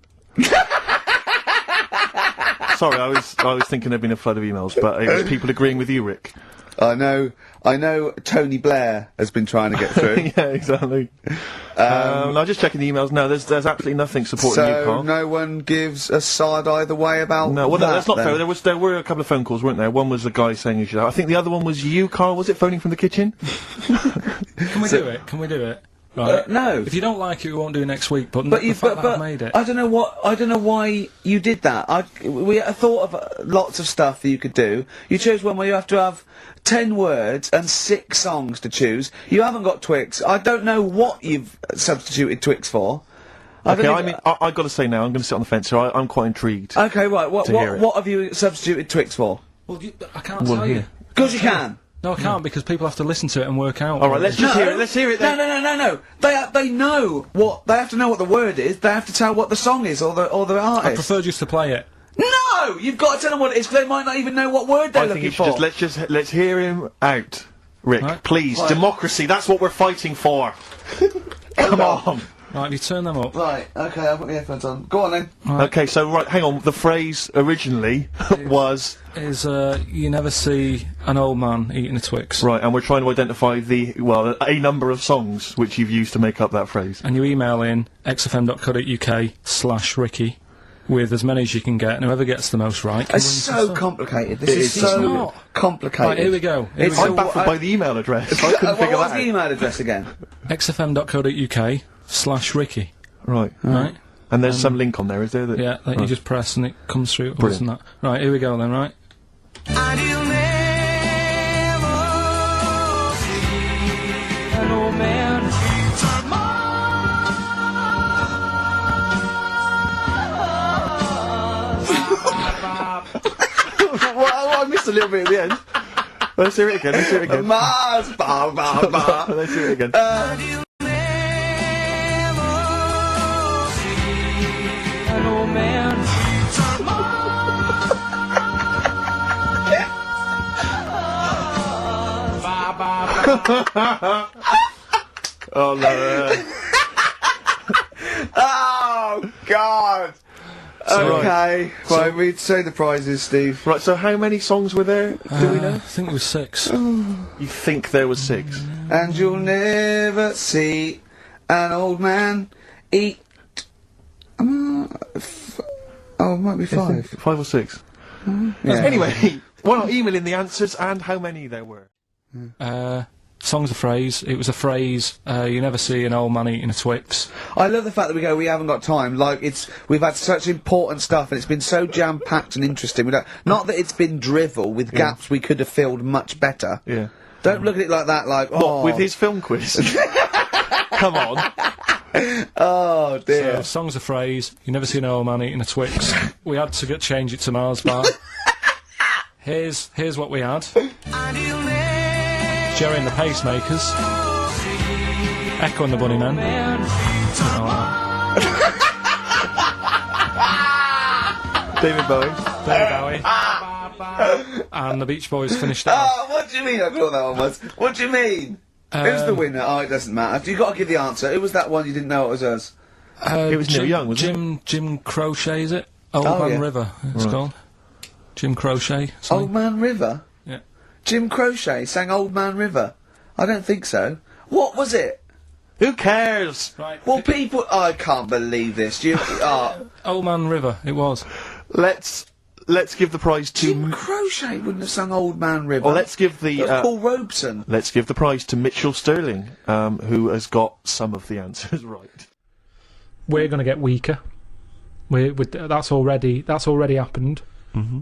Sorry, I was thinking there'd been a flood of emails, but it was people agreeing with you, Rick. I know Tony Blair has been trying to get through. Yeah, exactly. I'm just checking the emails. No, there's absolutely nothing supporting you, So Carl. no one gives a side either way about No, well, no, that's not then. fair. There were a couple of phone calls, weren't there? One was a guy saying you should. I think the other one was you, Carl. Was it phoning from the kitchen? Can we do it? Can we do it? Right. No. If you don't like it, we won't do it next week. But But the you, fact but, that I've made it. I don't know why you did that. We thought of lots of stuff that you could do. You chose one where you have to have 10 words and 6 songs to choose. You haven't got Twix. I don't know what you've substituted Twix for. Okay, I've got to say now, I'm going to sit on the fence here. I'm quite intrigued. Okay, right. What hear it. have you substituted Twix for? Well, I can't tell you. Because you can. No, I can't because people have to listen to it and work out. All right, let's just hear it. Let's hear it then. No. They know what they have to know what the word is. They have to tell what the song is or the I artist. prefer just to play it. No, you've got to tell them what it is because they might not even know what word they're I think looking you should for. let's hear him out, Rick. Right. Please, Right. democracy. That's what we're fighting for. Come on. Right, if you turn them up. Right, okay, I've got my headphones on. Go on then. Okay, so right, hang on. The phrase originally was Is you never see an old man eating a Twix. right, and we're trying to identify a number of songs which you've used to make up that phrase. And you email in xfm.co.uk/Ricky with as many as you can get, and whoever gets the most right. can It's win some so stuff. complicated. This It is is so not. complicated. Right, here we go. Here It's we so- I'm baffled by the email address. I couldn't figure What's that the out. email address again? xfm.co.uk/Ricky. Right. Right? And there's some link on there, is there? That Yeah, that you just press and it comes through. Brilliant. That. Right, here we go then, right? well, I missed a little bit at the end. Let's hear it again. Let's hear it again. Mars, ba ba ba. Let's hear it again. Oh no. Oh God. Okay, right, we'd say the prizes, Steve. Right, so how many songs were there? Do we I know? think it was 6. You think there was 6? And you'll never see an old man eat. Oh, it might be 5. 5 or 6. Yeah. Anyway, why not email in the answers and how many there were? Song's a phrase. It was a phrase. You never see an old man eating a Twix. I love the fact that we haven't got time. Like we've had such important stuff, and it's been so jam packed and interesting. Not that it's been drivel with gaps we could have filled much better. Yeah. Don't look at it like that. Like What, with his film quiz? Come on. Oh dear. So, song's a phrase. You never see an old man eating a Twix. We had to change it to Mars bar. Here's what we had. Jerry and the Pacemakers. Echo and the Bunnymen. Something like that. David Bowie. And the Beach Boys finished it off. Oh, what do you mean I thought that one was? What do you mean? Who's the winner? Oh, it doesn't matter. You got to give the answer. Who was that one you didn't know it was us? It was Neil Young, wasn't it? Jim Crochet, is it? Old Man River, it's called. Jim Crochet. Old Man River? Yeah. Jim Crochet sang Old Man River? I don't think so. What was it? Who cares? Right. Well, people... I can't believe this. Old Man River, it was. Let's give the prize to... Jim Crochet wouldn't have sung Old Man River. Well, let's give the... Paul Robeson. Let's give the prize to Mitchell Sterling, who has got some of the answers right. We're going to get weaker. That's already happened. Mm-hmm.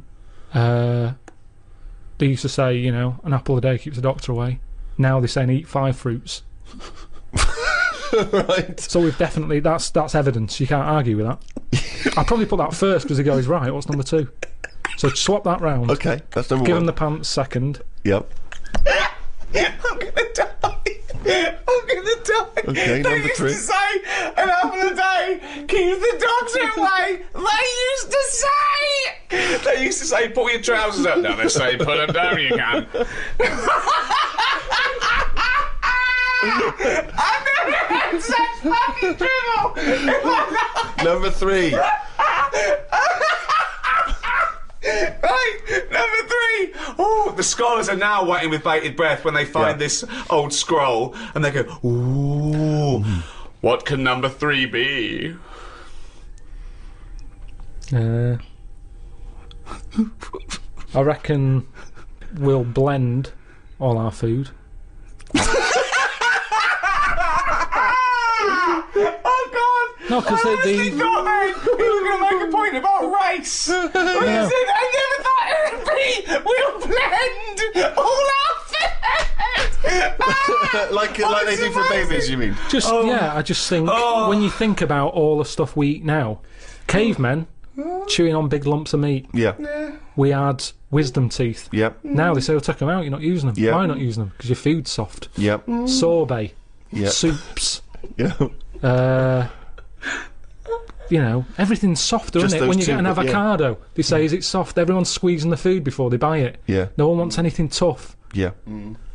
They used to say, you know, an apple a day keeps the doctor away. Now they're saying eat 5 fruits. Right. So we've definitely... That's evidence. You can't argue with that. I'll probably put that first because he goes, right, what's number 2? So swap that round. Okay, that's number 1. Give him the pants second. Yep. I'm gonna die. Okay, number 3. They used to say an apple a day keeps the doctor away. They used to say pull your trousers up. Now they say put them down. You can. I've never had such fucking dribble. Number 3. Right, number 3. Oh, the scholars are now waiting with bated breath when they find this old scroll, and they go, "Ooh, what can number 3 be?" I reckon we'll blend all our food. Oh God! No, because thought he was going to make a point about race. When he said, I never thought it would be. We'll blend all our food. like they do for babies, you mean? I just think when you think about all the stuff we eat now, cavemen chewing on big lumps of meat. Yeah. We had wisdom teeth. Yep. Now they say, "Well, take them out. You're not using them." Yep. Why not using them? Because your food's soft. Yep. Sorbet. Yep. Soups. Yeah. You know, everything's softer, Just isn't it? When you those get an two, but avocado, they say, "Is it soft?" Everyone's squeezing the food before they buy it. Yeah. No one wants anything tough. Yeah.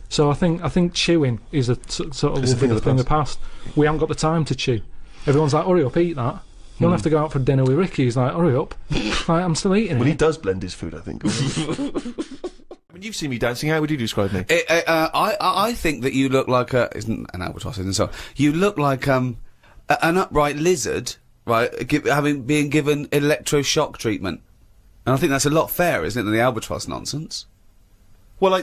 So I think chewing is a sort of It's a thing of the the past. We haven't got the time to chew. Everyone's like, "Hurry up, eat that." You don't have to go out for dinner with Ricky. He's like, "Hurry up." Like, I'm still eating Well, it. he does blend his food, I think. I mean, you've seen me dancing. How would you describe me? I think that you look like isn't an albatross, isn't it? So you look like an upright lizard, right? Being given electroshock treatment, and I think that's a lot fairer, isn't it, than the albatross nonsense? Well,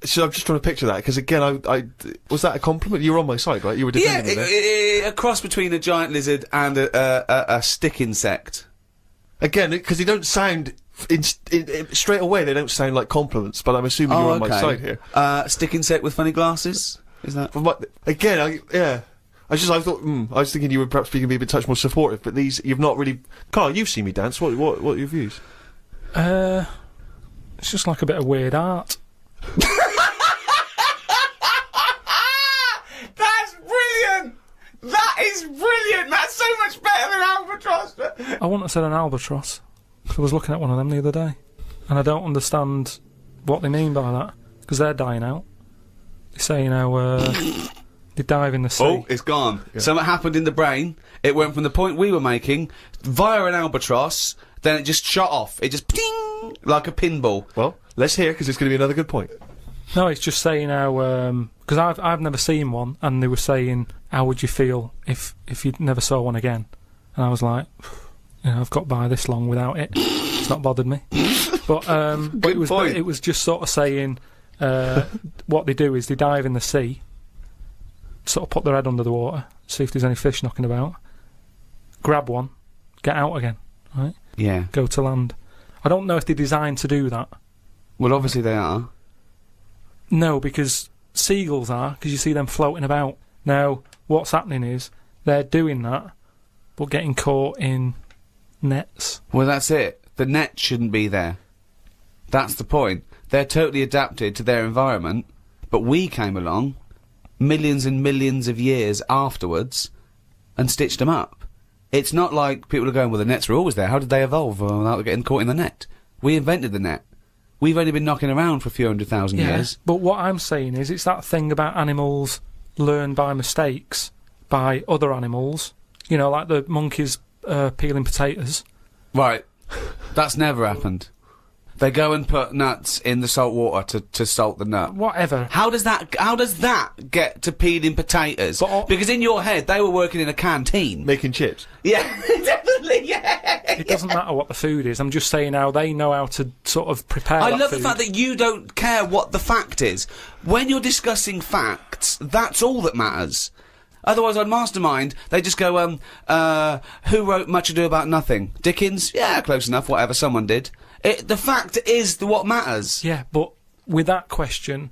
so I'm just trying to picture that, because again, I was that a compliment? You were on my side, right? You were defending me there. A cross between a giant lizard and a stick insect. Again, because they don't sound straight away. They don't sound like compliments, but I'm assuming you're on my side here. Stick insect with funny glasses. Is that? I thought. I was thinking you were perhaps being a touch more supportive, but you've not really. Karl, you've seen me dance. What are your views? It's just like a bit of weird art. That's brilliant! That is brilliant! That's so much better than albatross! I wouldn't have said an albatross. I was looking at one of them the other day, and I don't understand what they mean by that, because they're dying out. They say, you know, they dive in the sea. Oh, it's gone. Yeah. Something happened in the brain. It went from the point we were making via an albatross, then it just shot off. It just ping like a pinball. Well, let's hear, because it's going to be another good point. No, it's just saying how, because I've never seen one, and they were saying, how would you feel if you never saw one again? And I was like, you know, I've got by this long without it. It's not bothered me. But it was just sort of saying, what they do is they dive in the sea, sort of put their head under the water, see if there's any fish knocking about, grab one, get out again, right? Yeah. Go to land. I don't know if they're designed to do that. Well, obviously they are. No, because seagulls are, because you see them floating about. Now, what's happening is they're doing that, but getting caught in nets. Well, that's it. The net shouldn't be there. That's the point. They're totally adapted to their environment, but we came along millions and millions of years afterwards and stitched them up. It's not like people are going, well, the nets were always there. How did they evolve without getting caught in the net? We invented the net. We've only been knocking around for a few 100,000 years. But what I'm saying is, it's that thing about animals learn by mistakes by other animals. You know, like the monkeys peeling potatoes. Right. That's never happened. They go and put nuts in the salt water to salt the nut. Whatever. How does that get to peeling potatoes? Because in your head, they were working in a canteen. Making chips. Yeah, definitely, yeah. It doesn't matter what the food is. I'm just saying how they know how to sort of prepare I that love food. the fact that you don't care what the fact is. When you're discussing facts, that's all that matters. Otherwise, on Mastermind, they just go, who wrote Much Ado About Nothing? Dickens? Yeah, close enough, whatever, someone did. The fact is what matters. Yeah, but with that question,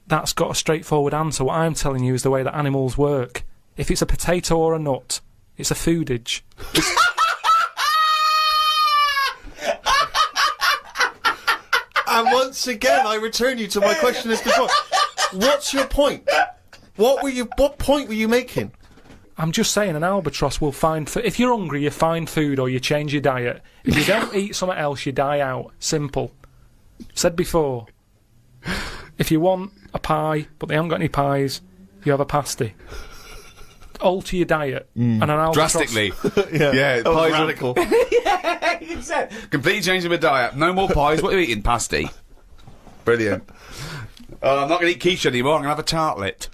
that's got a straightforward answer. What I'm telling you is the way that animals work. If it's a potato or a nut, it's a foodage. And once again, I return you to my question as before. What's your point? What point were you making? I'm just saying an albatross will find if you're hungry, you find food or you change your diet. If you don't eat something else, you die out. Simple. Said before. If you want a pie, but they haven't got any pies, you have a pasty. Alter your diet. And an albatross... Drastically. Yeah, pies radical. Yeah, you said. Completely changing my diet. No more pies. What are you eating? Pasty. Brilliant. I'm not going to eat quiche anymore. I'm going to have a tartlet.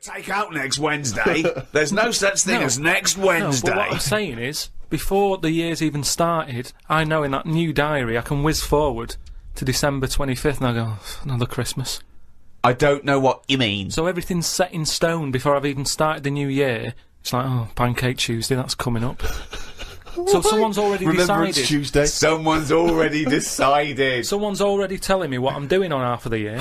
Take out next Wednesday. There's no such thing as next Wednesday. No, but what I'm saying is, before the year's even started, I know in that new diary I can whiz forward to December 25th and I go, another Christmas. I don't know what you mean. So everything's set in stone before I've even started the new year. It's like, oh, Pancake Tuesday, that's coming up. So someone's already Remembrance decided. Tuesday. Someone's already decided. Someone's already telling me what I'm doing on half of the year.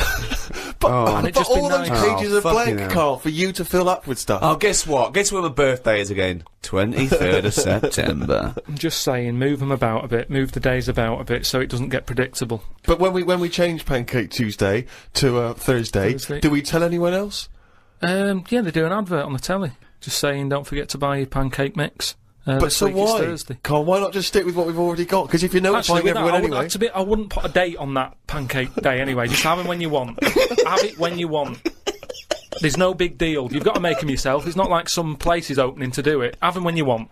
But it just all been those nice. pages are fucking blank, hell. Carl, for you to fill up with stuff. Oh, guess what? Guess when my birthday is again? 23rd of September. I'm just saying, move them about a bit, move the days about a bit, so it doesn't get predictable. But when we change Pancake Tuesday to Thursday, do we tell anyone else? Yeah, they do an advert on the telly, just saying, don't forget to buy your pancake mix. But so week it's why? Thursday. Carl, why not just stick with what we've already got? Because if you're notifying Actually, with that, everyone anyway... I wouldn't put a date on that pancake day anyway. Just have them when you want. Have it when you want. There's no big deal. You've got to make them yourself. It's not like some place is opening to do it. Have them when you want.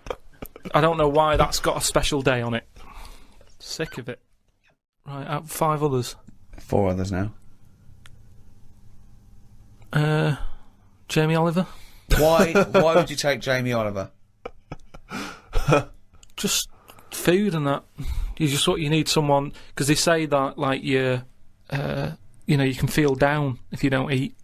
I don't know why that's got a special day on it. Sick of it. Right, out 5 others. 4 others now. Jamie Oliver. Why would you take Jamie Oliver? Just food and that. You need someone, because they say that like you can feel down if you don't eat.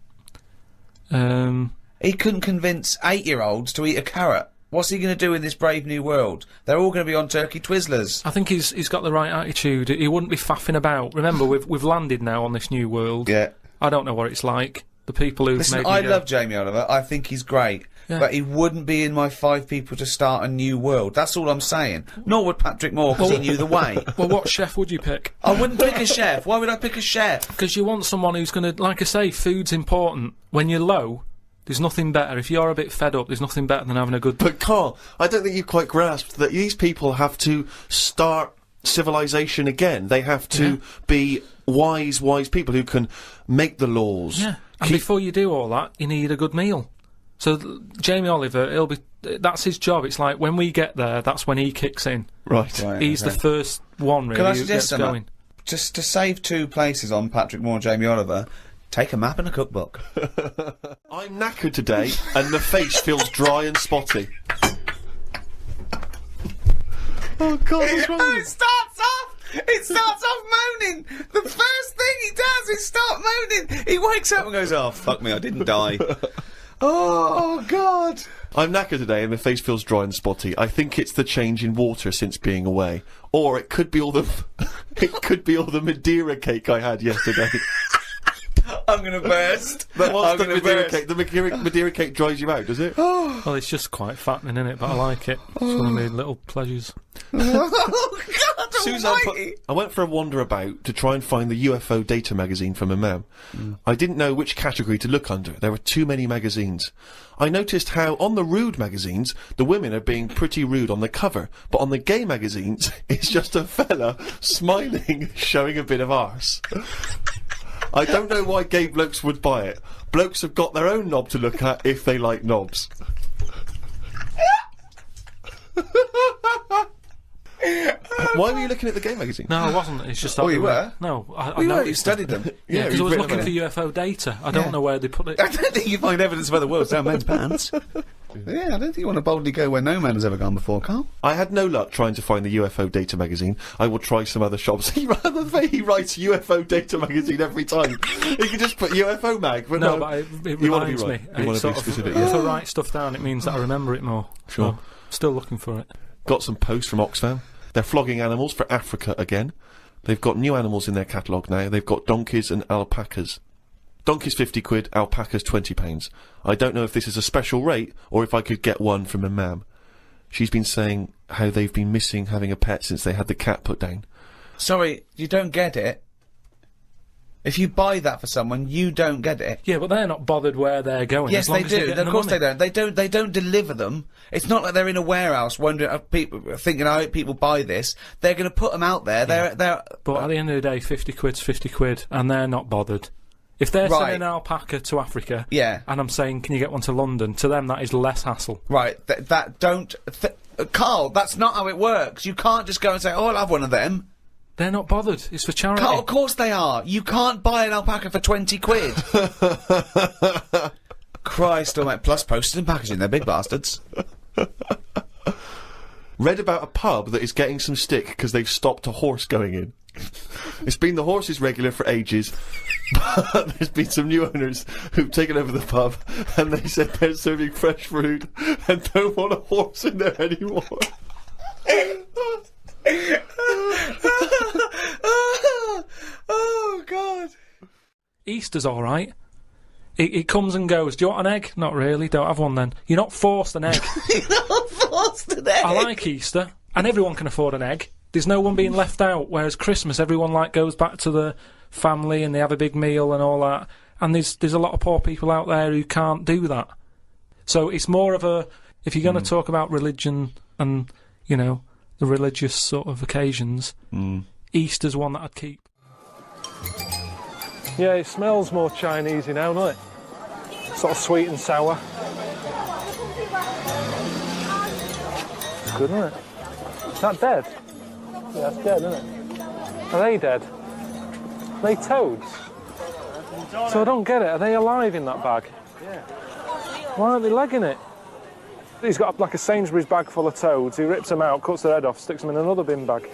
He couldn't convince 8-year-olds to eat a carrot. What's he going to do in this brave new world? They're all going to be on turkey Twizzlers. I think he's got the right attitude. He wouldn't be faffing about. Remember, we've landed now on this new world. Yeah. I don't know what it's like. The people who've Listen, made I love Jamie Oliver. I think he's great. Yeah. But he wouldn't be in my 5 people to start a new world. That's all I'm saying. Nor would Patrick Moore, because he knew the way. Well, what chef would you pick? I wouldn't pick a chef. Why would I pick a chef? Because you want someone who's going to, like I say, food's important. When you're low, there's nothing better. If you're a bit fed up, there's nothing better than having a good... But Carl, I don't think you've quite grasped that these people have to start civilization again. They have to be wise people who can make the laws. Yeah, and before you do all that, you need a good meal. So Jamie Oliver, that's his job. It's like when we get there, that's when he kicks in. Right. He's the first one, really, Can I who suggest gets going. Just to save 2 places on Patrick Moore and Jamie Oliver, take a map and a cookbook. I'm knackered today, and the face feels dry and spotty. Oh God, what's wrong with you? It starts off moaning. The first thing he does is start moaning. He wakes up and goes, "Oh fuck me, I didn't die." Oh God. I'm knackered today and my face feels dry and spotty. I think it's the change in water since being away. Or it could be all the... it could be all the Madeira cake I had yesterday. I'm going to burst. But what's I'm the gonna Madeira burst. cake? The Madeira cake dries you out, does it? Well, it's just quite fattening, isn't it? But I like it. It's one of my little pleasures. Oh, God Susan, almighty. I went for a wander about to try and find the UFO data magazine from my mum. I didn't know which category to look under. There were too many magazines. I noticed how on the rude magazines, the women are being pretty rude on the cover, but on the gay magazines, it's just a fella smiling, showing a bit of arse. I don't know why gay blokes would buy it. Blokes have got their own knob to look at if they like knobs. Why were you looking at the gay magazine? No, I wasn't. It's just. Oh, you were? No, I You noticed studied them. Yeah, because I you've was written looking about for UFO data. I don't know where they put it. I don't think you find evidence of other worlds down men's pants. Yeah, I don't think you want to boldly go where no man has ever gone before, Carl. I had no luck trying to find the UFO data magazine. I will try some other shops. He writes UFO data magazine every time. He can just put UFO mag. But No, but it You wanna be reminds me. right. You wanna It's be sort of- specific, If yeah. I write stuff down, it means that I remember it more. Sure. So, still looking for it. Got some posts from Oxfam. They're flogging animals for Africa again. They've got new animals in their catalogue now. They've got donkeys and alpacas. Donkeys 50 quid, alpacas 20 pounds. I don't know if this is a special rate or if I could get one from a mam. She's been saying how they've been missing having a pet since they had the cat put down. Sorry, you don't get it. If you buy that for someone, you don't get it. Yeah, but they're not bothered where they're going. Yes, as long they as they're do. getting Of the course money. they don't. They don't deliver them. It's not like they're in a warehouse wondering, people thinking, I hope people buy this. They're going to put them out there. They're. But at the end of the day, 50 quid's 50 quid, and they're not bothered. If they're Right. sending an alpaca to Africa, Yeah. and I'm saying, can you get one to London? To them, that is less hassle. Right. Carl, that's not how it works. You can't just go and say, oh, I'll have one of them. They're not bothered. It's for charity. Carl, of course they are. You can't buy an alpaca for 20 quid. Christ almighty. Plus postage and packaging. They're big bastards. Read about a pub that is getting some stick because they've stopped a horse going in. It's been the horse's regular for ages, but there's been some new owners who've taken over the pub and they said they're serving fresh food and don't want a horse in there anymore. Oh, God. Easter's alright. It comes and goes. Do you want an egg? Not really. Don't have one then. You're not forced an egg. You're not forced an egg. I like Easter, and everyone can afford an egg. There's no one being left out, whereas Christmas, everyone goes back to the family and they have a big meal and all that. And there's a lot of poor people out there who can't do that. So it's more of a, if you're going to talk about religion and, you know, the religious sort of occasions, Easter's one that I'd keep. Yeah, it smells more Chinese-y now, doesn't it? Sort of sweet and sour. Good, isn't it? Is that dead? Yeah, it's dead, isn't it? Are they dead? Are they toads? So I don't get it. Are they alive in that bag? Yeah. Why aren't they legging it? He's got like a Sainsbury's bag full of toads. He rips them out, cuts their head off, sticks them in another bin bag.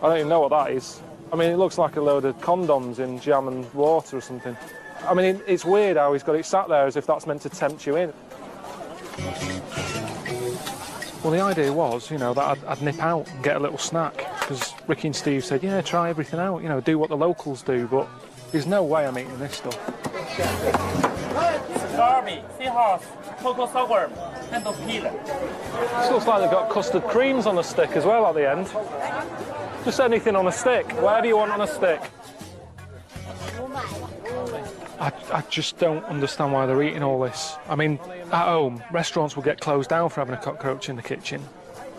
I don't even know what that is. I mean, it looks like a load of condoms in jam and water or something. I mean, it's weird how he's got it sat there as if that's meant to tempt you in. Well, the idea was, you know, that I'd nip out and get a little snack, because Ricky and Steve said, yeah, try everything out, you know, do what the locals do, but there's no way I'm eating this stuff. Derby, seahorse, cocoa sour, and a peel. This looks like they've got custard creams on a stick as well at the end. Just anything on a stick, whatever you want on a stick. I just don't understand why they're eating all this. I mean, at home, restaurants will get closed down for having a cockroach in the kitchen.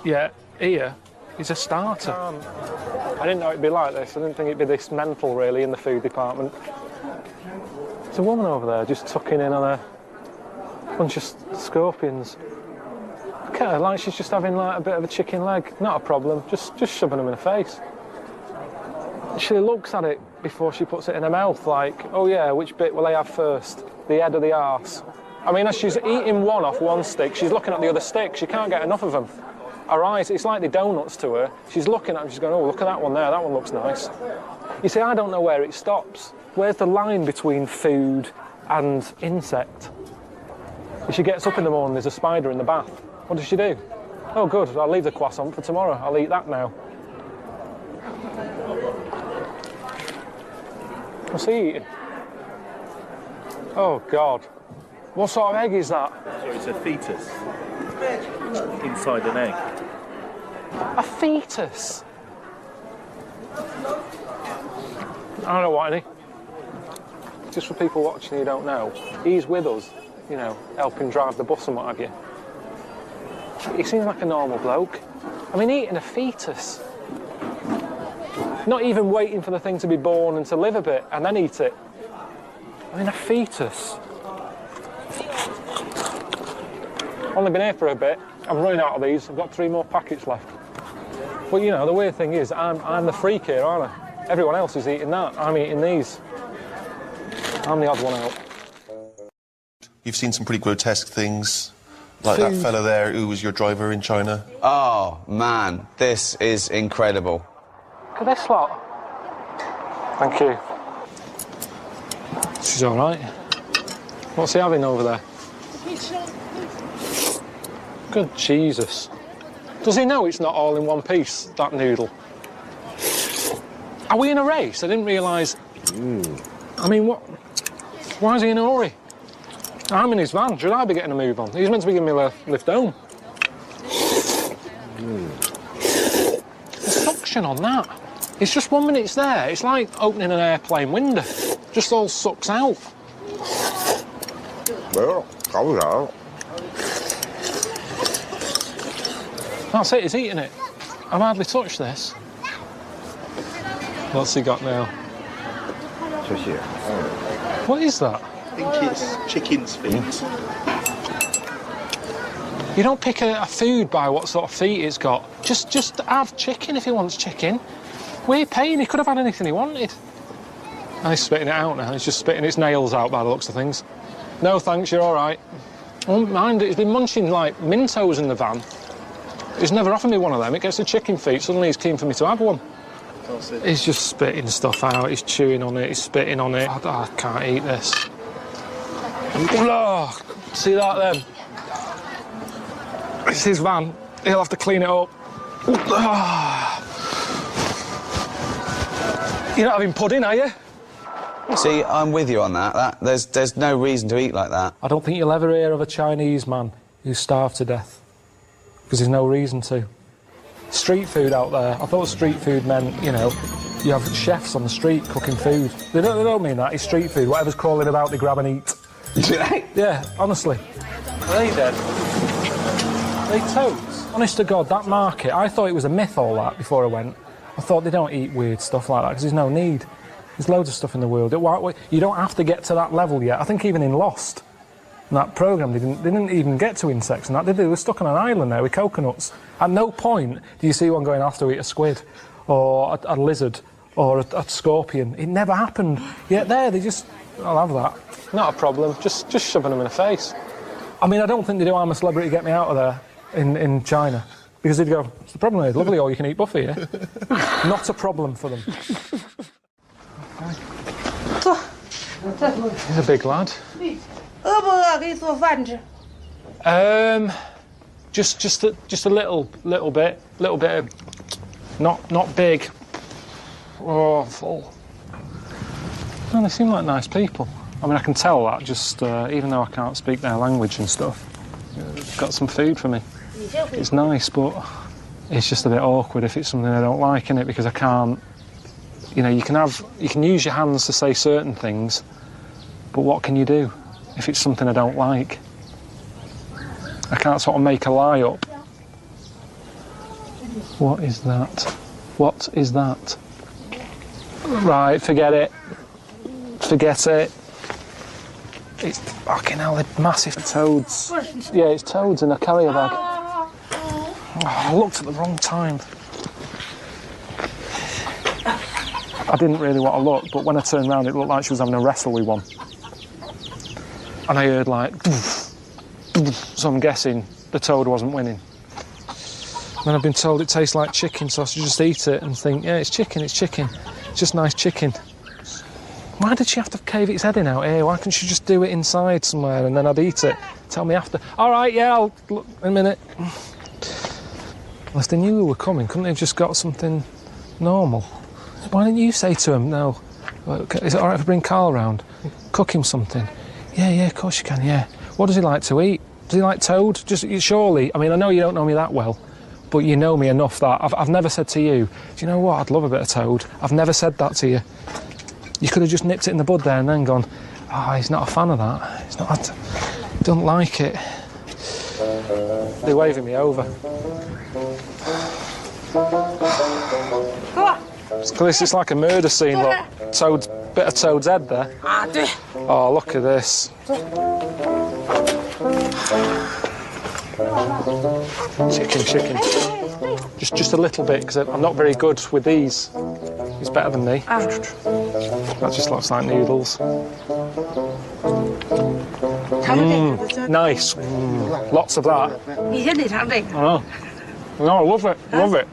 Yeah, here, it's a starter. I didn't know it'd be like this. I didn't think it'd be this mental, really, in the food department. There's a woman over there just tucking in on a bunch of scorpions. Look at her, like she's just having like a bit of a chicken leg. Not a problem, just shoving them in the face. She looks at it before she puts it in her mouth, like, oh yeah, which bit will I have first? The head or the arse? I mean, as she's eating one off one stick, she's looking at the other stick. She can't get enough of them. Her eyes, it's like the donuts to her. She's looking at them, she's going, oh, look at that one there, that one looks nice. You see, I don't know where it stops. Where's the line between food and insect? If she gets up in the morning, there's a spider in the bath. What does she do? Oh, good, I'll leave the croissant for tomorrow. I'll eat that now. What's he eating? Oh, God. What sort of egg is that? So it's a fetus inside an egg. A fetus? I don't want any. Just for people watching who don't know, he's with us, you know, helping drive the bus and what have you. He seems like a normal bloke. I mean, eating a fetus. Not even waiting for the thing to be born and to live a bit and then eat it. I mean, a fetus. Only been here for a bit. I'm running out of these. I've got 3 more packets left. But, you know, the weird thing is, I'm the freak here, aren't I? Everyone else is eating that. I'm eating these. I'm the odd one out. You've seen some pretty grotesque things, like that fella there who was your driver in China. Oh, man, this is incredible. Look at this lot. Thank you. She's all right. What's he having over there? Good Jesus. Does he know it's not all in one piece, that noodle? Are we in a race? I didn't realise... I mean, what... Why is he in a hurry? I'm in his van. Should I be getting a move on? He's meant to be giving me a lift home. The suction on that. It's just 1 minute it's there. It's like opening an airplane window. Just all sucks out. Well, comes out. That's it, he's eating it. I've hardly touched this. What's he got now? What is that? I think it's chicken's feet. You don't pick a food by what sort of feet it's got. Just have chicken if he wants chicken. We're paying, he could have had anything he wanted. And he's spitting it out now. He's just spitting its nails out by the looks of things. No thanks, you're all right. I won't mind it. He's been munching like Mintos in the van. He's never offered me one of them. It gets the chicken feet. Suddenly he's keen for me to have one. He's just spitting stuff out. He's chewing on it. He's spitting on it. I can't eat this. Oh, see that then? It's his van. He'll have to clean it up. You're not having pudding, are you? See, I'm with you on that. There's no reason to eat like that. I don't think you'll ever hear of a Chinese man who's starved to death. Because there's no reason to. Street food out there. I thought street food meant, you know, you have chefs on the street cooking food. They don't mean that. It's street food. Whatever's crawling about, they grab and eat. Do they? Yeah, honestly. Are they dead? Are they toads? Honest to God, that market, I thought it was a myth, all that, before I went. I thought they don't eat weird stuff like that, because there's no need. There's loads of stuff in the world. You don't have to get to that level yet. I think even in Lost, in that programme, they didn't even get to insects and that, did they? They were stuck on an island there with coconuts. At no point do you see one going after to eat a squid, or a lizard, or a scorpion. It never happened. Yet there, they just... I'll have that. Not a problem. Just shoving them in the face. I mean, I don't think they do I'm a Celebrity, get me out of there in China. Because they'd go, what's the problem here? Lovely all-you-can-eat buffet, yeah? Not a problem for them. He's a big lad. Just a little bit of, not big. Oh, full. No, they seem like nice people. I mean, I can tell that just even though I can't speak their language and stuff. They've got some food for me. It's nice, but it's just a bit awkward if it's something I don't like, innit? Because I can't. You know, you can use your hands to say certain things, but what can you do if it's something I don't like? I can't sort of make a lie up. What is that? What is that? Right, forget it. Forget it. It's fucking hell, they're massive toads. Yeah, it's toads in a carrier bag. Oh, I looked at the wrong time. I didn't really want to look, but when I turned around, it looked like she was having a wrestle with one. And I heard like, so I'm guessing the toad wasn't winning. And I've been told it tastes like chicken, so I should just eat it and think, yeah, it's chicken. It's just nice chicken. Why did she have to cave its head in out here? Why couldn't she just do it inside somewhere and then I'd eat it? Tell me after. All right, yeah, I'll look in a minute. Unless they knew we were coming, couldn't they have just got something normal? Why didn't you say to him, no, is it all right if I bring Karl round? Cook him something. Yeah, of course you can, yeah. What does he like to eat? Does he like toad? Just surely, I mean, I know you don't know me that well, but you know me enough that I've never said to you, do you know what, I'd love a bit of toad. I've never said that to you. You could have just nipped it in the bud there and then gone, oh, he's not a fan of that. He's not, don't like it. They're waving me over. This is like a murder scene, look. Bit of Toad's head there. Oh, look at this. Chicken. Just a little bit, because I'm not very good with these. He's better than me. That just looks like noodles. Nice. Lots of that. Oh. No, I love it. Love it.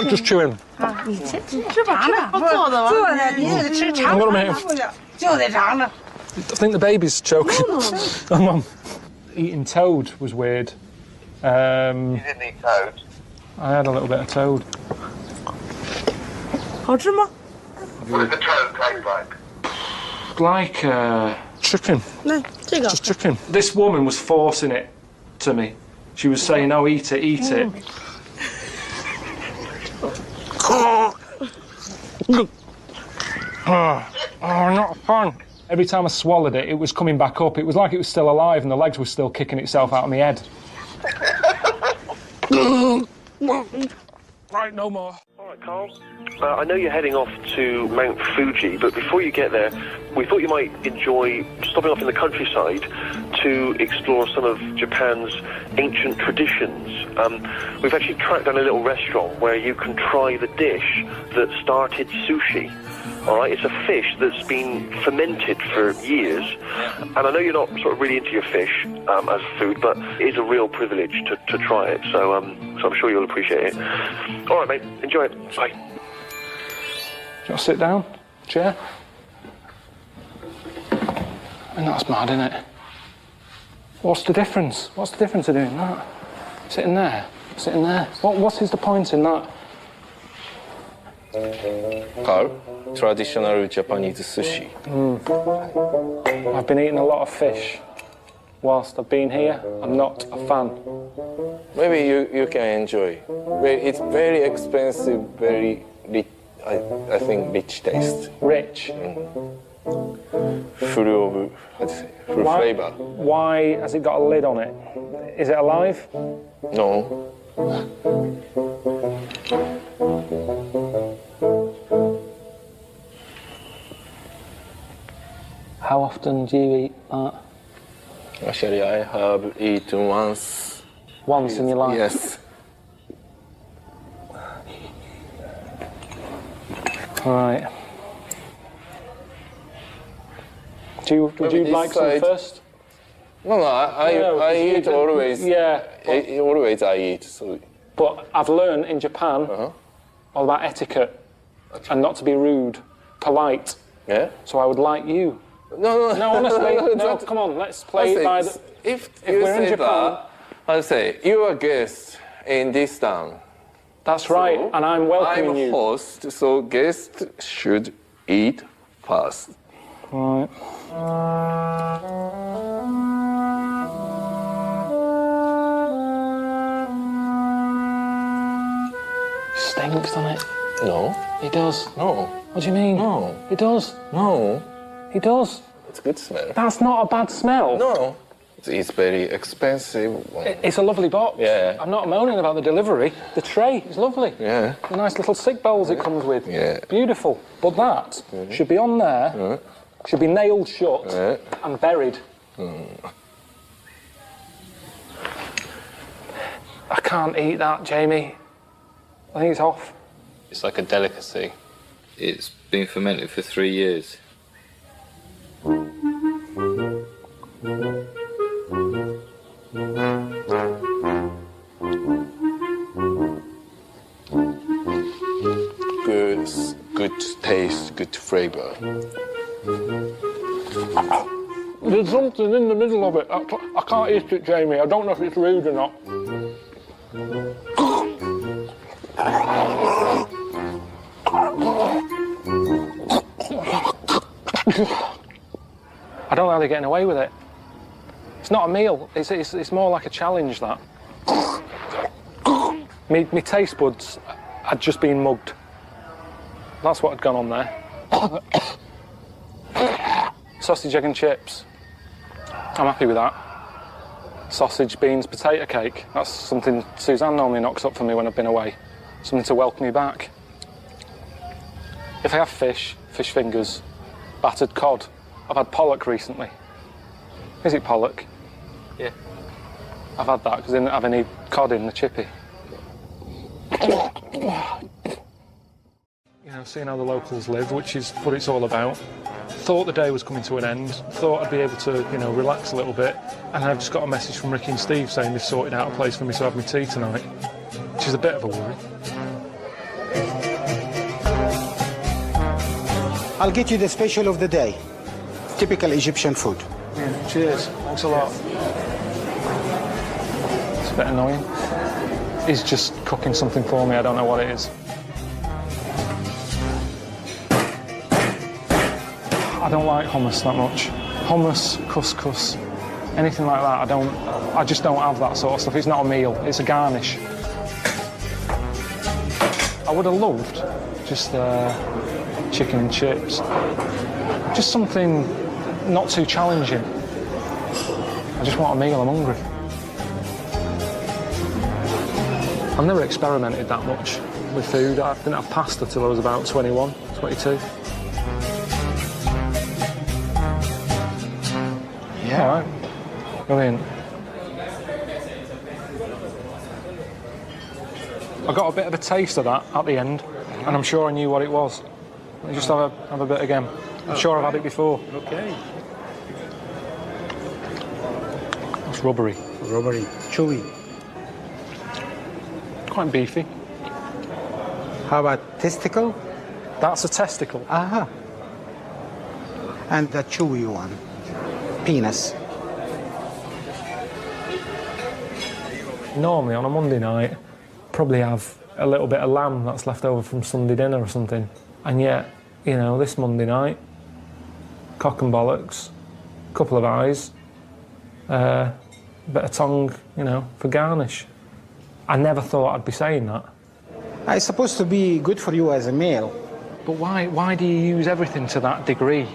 Just chewing. I'm gonna make him. I think the baby's choking. Eating toad was weird. You didn't eat toad? I had a little bit of toad. What does the toad taste like? Like chicken. No, just chicken. This woman was forcing it to me. She was saying, "Oh, eat it, eat it." Oh, not fun. Every time I swallowed it, it was coming back up. It was like it was still alive and the legs were still kicking itself out of my head. Right, no more. All right, Karl. I know you're heading off to Mount Fuji, but before you get there, we thought you might enjoy stopping off in the countryside to explore some of Japan's ancient traditions. We've actually tracked down a little restaurant where you can try the dish that started sushi. All right, it's a fish that's been fermented for years, and I know you're not sort of really into your fish as food, but it is a real privilege to try it, so I'm sure you'll appreciate it. All right, mate, enjoy it. Bye. Do you want to sit down? Chair? And that's mad, isn't it? What's the difference? What's the difference of doing that? Sitting there? Sitting there? What is the point in that? Karl, traditional Japanese sushi. I've been eating a lot of fish whilst I've been here. I'm not a fan. Maybe you can enjoy. It's very expensive, very rich, I think rich taste. Rich? Full of, how to say, full flavor. Why has it got a lid on it? Is it alive? No. How often do you eat that? Actually, I have eaten once. Once in your life? Yes. Right. Would you like some first? No, I eat always. Yeah. Always I eat. So. But I've learned in Japan all about etiquette and not to be rude, polite. Yeah. So I would like you. No, honestly, no. Come on, let's play it by the. If we're in Japan, I'll say you're a guest in this town. That's right, and I'm welcoming you. I'm a host, so guests should eat first. Right. Stinks, doesn't it? No. It does. No. What do you mean? No. It does. No. It does. It's a good smell. That's not a bad smell. No. It's very expensive. It's a lovely box. Yeah. I'm not moaning about the delivery. The tray is lovely. Yeah. The nice little sick bowls it comes with. Yeah. Beautiful. But that should be on there, should be nailed shut and buried. I can't eat that, Jamie. I think it's off. It's like a delicacy. It's been fermented for 3 years. Good taste, good flavor. There's something in the middle of it. I can't eat it, Jamie. I don't know if it's rude or not. I don't know how they're getting away with it. It's not a meal. It's more like a challenge, that. Me taste buds had just been mugged. That's what had gone on there. Sausage, egg and chips. I'm happy with that. Sausage, beans, potato cake. That's something Suzanne normally knocks up for me when I've been away. Something to welcome me back. If I have fish fingers, battered cod. I've had pollock recently. Is it pollock? Yeah. I've had that because I didn't have any cod in the chippy. You know, seeing how the locals live, which is what it's all about. Thought the day was coming to an end. Thought I'd be able to, you know, relax a little bit. And I've just got a message from Ricky and Steve saying they've sorted out a place for me to have my tea tonight, which is a bit of a worry. I'll get you the special of the day. Typical Egyptian food. Yeah, cheers. Thanks a lot. It's a bit annoying. He's just cooking something for me. I don't know what it is. I don't like hummus that much. Hummus, couscous, anything like that, I just don't have that sort of stuff. It's not a meal, it's a garnish. I would have loved just chicken and chips. Just something not too challenging. I just want a meal, I'm hungry. I've never experimented that much with food. I didn't have pasta till I was about 21, 22. Yeah. All right. Brilliant. I got a bit of a taste of that at the end, and I'm sure I knew what it was. Let me just have a bit again. I'm sure I've had it before. Okay. It's rubbery. Rubbery. Chewy. Quite beefy. How about testicle? That's a testicle. Aha. And the chewy one. Penis. Normally on a Monday night, probably have a little bit of lamb that's left over from Sunday dinner or something. And yet, you know, this Monday night, cock and bollocks, couple of eyes, bit of tongue, you know, for garnish. I never thought I'd be saying that. It's supposed to be good for you as a male. But why do you use everything to that degree?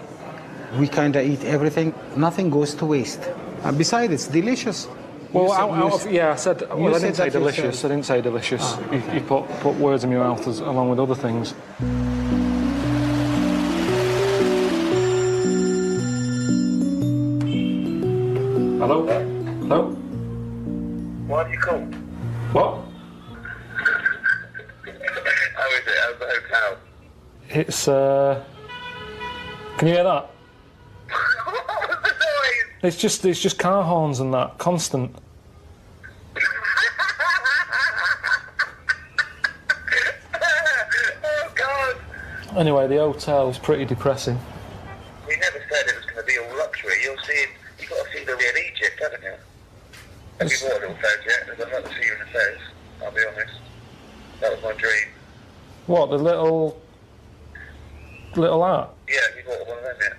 We kind of eat everything. Nothing goes to waste. And besides, it's delicious. Well, I said. Well, I didn't say delicious. I didn't say delicious. Ah. You put words in my mouth along with other things. Hello? Hello? Why do you call? What? How is it? How's the hotel? It's Can you hear that? It's just car horns and that, constant. Oh, God. Anyway, the hotel is pretty depressing. We never said it was going to be all luxury. You've got to see the real Egypt, haven't you? Have you bought a little fez yet? Because I'd like to see you in a fez, I'll be honest. That was my dream. What, the little art? Yeah, you bought one of them yet?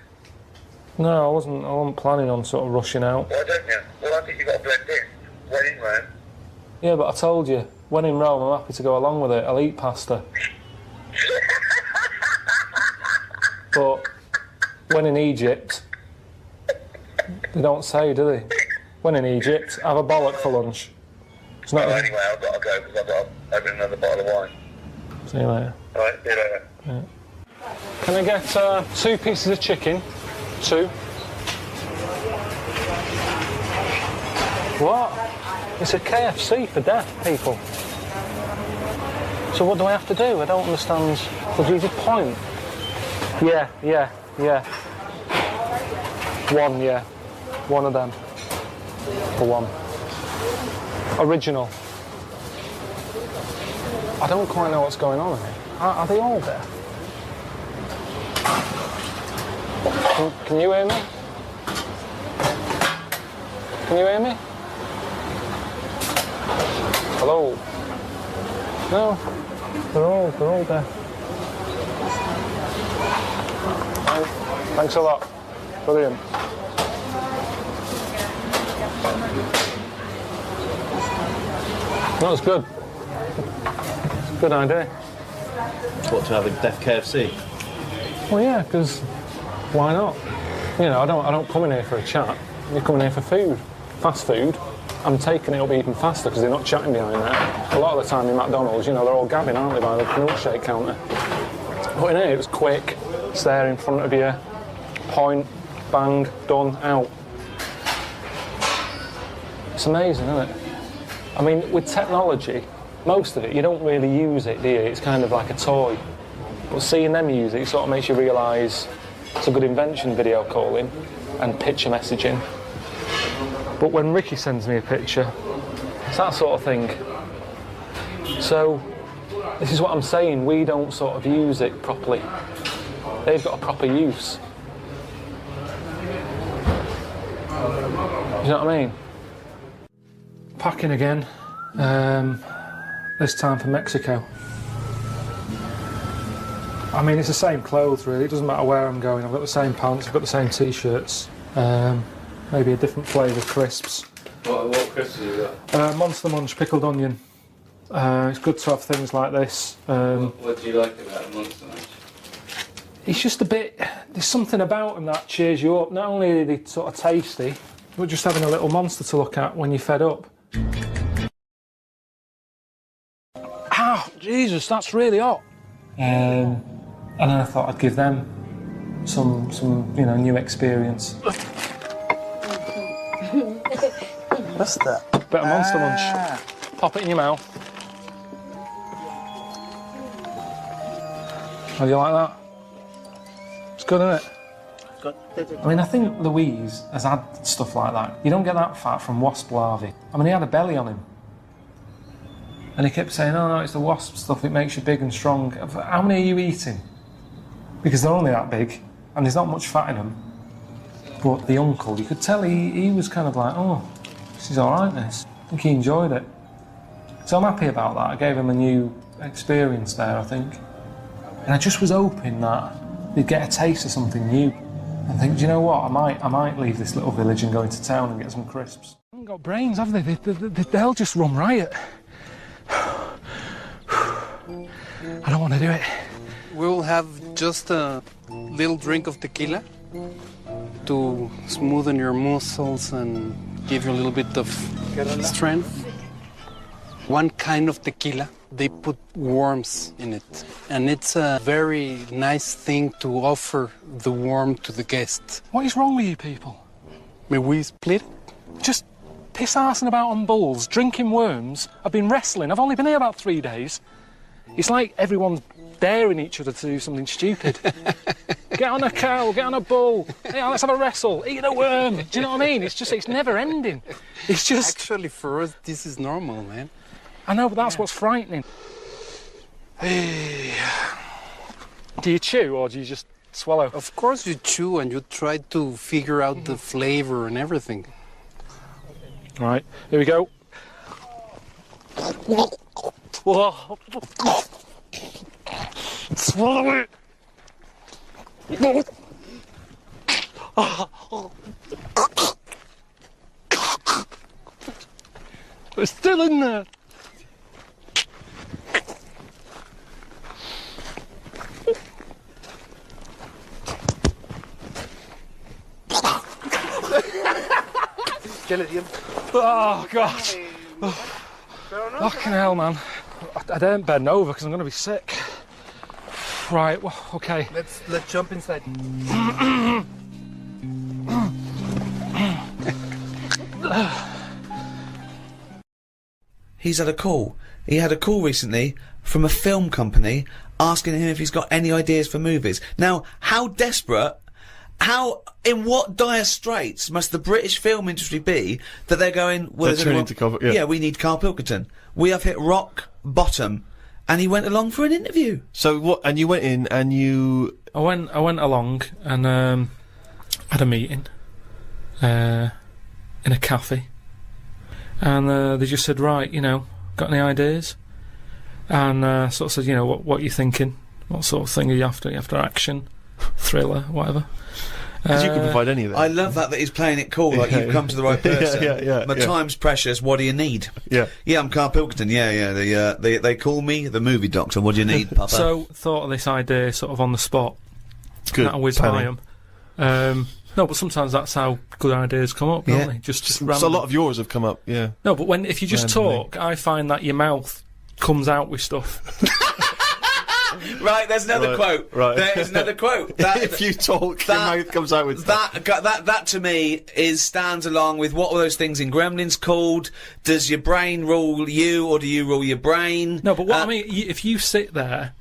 No, I wasn't planning on sort of rushing out. Why don't you? Well, I think you've got to blend in. When in Rome. Yeah, but I told you, when in Rome, I'm happy to go along with it. I'll eat pasta. But when in Egypt, they don't say, do they? When in Egypt, have a bollock for lunch. It's not. Well, anyway, I've got to go because I've got to open another bottle of wine. See you later. All right, see you later. Yeah. Can I get 2 pieces of chicken? 2. What? It's a KFC for deaf people. So what do I have to do? I don't understand. So do you just point? Yeah. 1, yeah. 1 of them. For 1. Original. I don't quite know what's going on here. Are they all there? Can you hear me? Can you hear me? Hello? No, they're all there. Thanks a lot. Brilliant. That was good. Good idea. What, to have a deaf KFC? Well, yeah, because why not? You know, I don't come in here for a chat. You're coming here for food, fast food. I'm taking it up even faster because they're not chatting behind there. A lot of the time in McDonald's, you know, they're all gabbing, aren't they, by the milkshake counter. But in here, it was quick. It's there in front of you. Point, bang, done, out. It's amazing, isn't it? I mean, with technology, most of it, you don't really use it, do you? It's kind of like a toy. But seeing them use it sort of makes you realise it's a good invention, video calling and picture messaging. But when Ricky sends me a picture, it's that sort of thing. So, this is what I'm saying, we don't sort of use it properly. They've got a proper use. You know what I mean? Packing again, this time for Mexico. I mean, it's the same clothes really, it doesn't matter where I'm going. I've got the same pants, I've got the same t-shirts, maybe a different flavour crisps. What crisps have you got? Monster Munch pickled onion. It's good to have things like this. What do you like about Monster Munch? It's just a bit, there's something about them that cheers you up. Not only are they sort of tasty, but just having a little monster to look at when you're fed up. Ow, Jesus, that's really hot. And then I thought I'd give them some you know, new experience. What's that? Bit of Monster Munch. Pop it in your mouth. How do you like that? It's good, isn't it? I mean, I think Louise has had stuff like that. You don't get that fat from wasp larvae. I mean, he had a belly on him. And he kept saying, oh no, it's the wasp stuff, it makes you big and strong. How many are you eating? Because they're only that big, and there's not much fat in them. But the uncle, you could tell he was kind of like, oh, this is alright, this. I think he enjoyed it. So I'm happy about that. I gave him a new experience there, I think. And I just was hoping that they'd get a taste of something new. And think, do you know what, I might leave this little village and go into town and get some crisps. They haven't got brains, have they? They'll just run riot. I don't want to do it. We'll have just a little drink of tequila to smoothen your muscles and give you a little bit of strength. One kind of tequila, they put worms in it. And it's a very nice thing to offer the worm to the guest. What is wrong with you people? May we split? Just piss-arsing about on bulls, drinking worms. I've been wrestling. I've only been here about 3 days. It's like everyone's daring each other to do something stupid. Get on a cow, get on a bull. Yeah, let's have a wrestle. Eat a worm. Do you know what I mean? It's just, it's never ending. It's just... Actually, for us, this is normal, man. I know, but that's what's frightening. Do you chew or do you just swallow? Of course you chew and you try to figure out the flavor and everything. All right, here we go. Swallow it. It's still in there. Oh, God. Fucking hell, man. I daren't bend over because I'm going to be sick. Right, well, okay. Let's jump inside. He's had a call. He had a call recently from a film company asking him if he's got any ideas for movies. Now, how desperate, in what dire straits must the British film industry be that they're going, well, they're turning to cover, yeah, we need Karl Pilkington. We have hit rock bottom. And he went along for an interview. So what, and you went in and you... I went along and had a meeting in a cafe. And they just said, right, you know, got any ideas? And sort of said, you know, what are you thinking? What sort of thing are you after? Are you after action? thriller, whatever. Because you can provide any of that. I love that he's playing it cool, like you've come to the right person. My time's precious, what do you need? Yeah, I'm Karl Pilkington, they call me the movie doctor, what do you need, Papa? So, thought of this idea sort of on the spot. Good. That'll whiz by 'em. No, but sometimes that's how good ideas come up, don't they? Just random. So a lot of yours have come up, yeah. No, but if you just talk, I find that your mouth comes out with stuff. Right, there's another quote. Right. There's another quote. If you talk, your mouth comes out with stuff. That to me stands along with what were those things in Gremlins called? Does your brain rule you, or do you rule your brain? No, but what I mean, if you sit there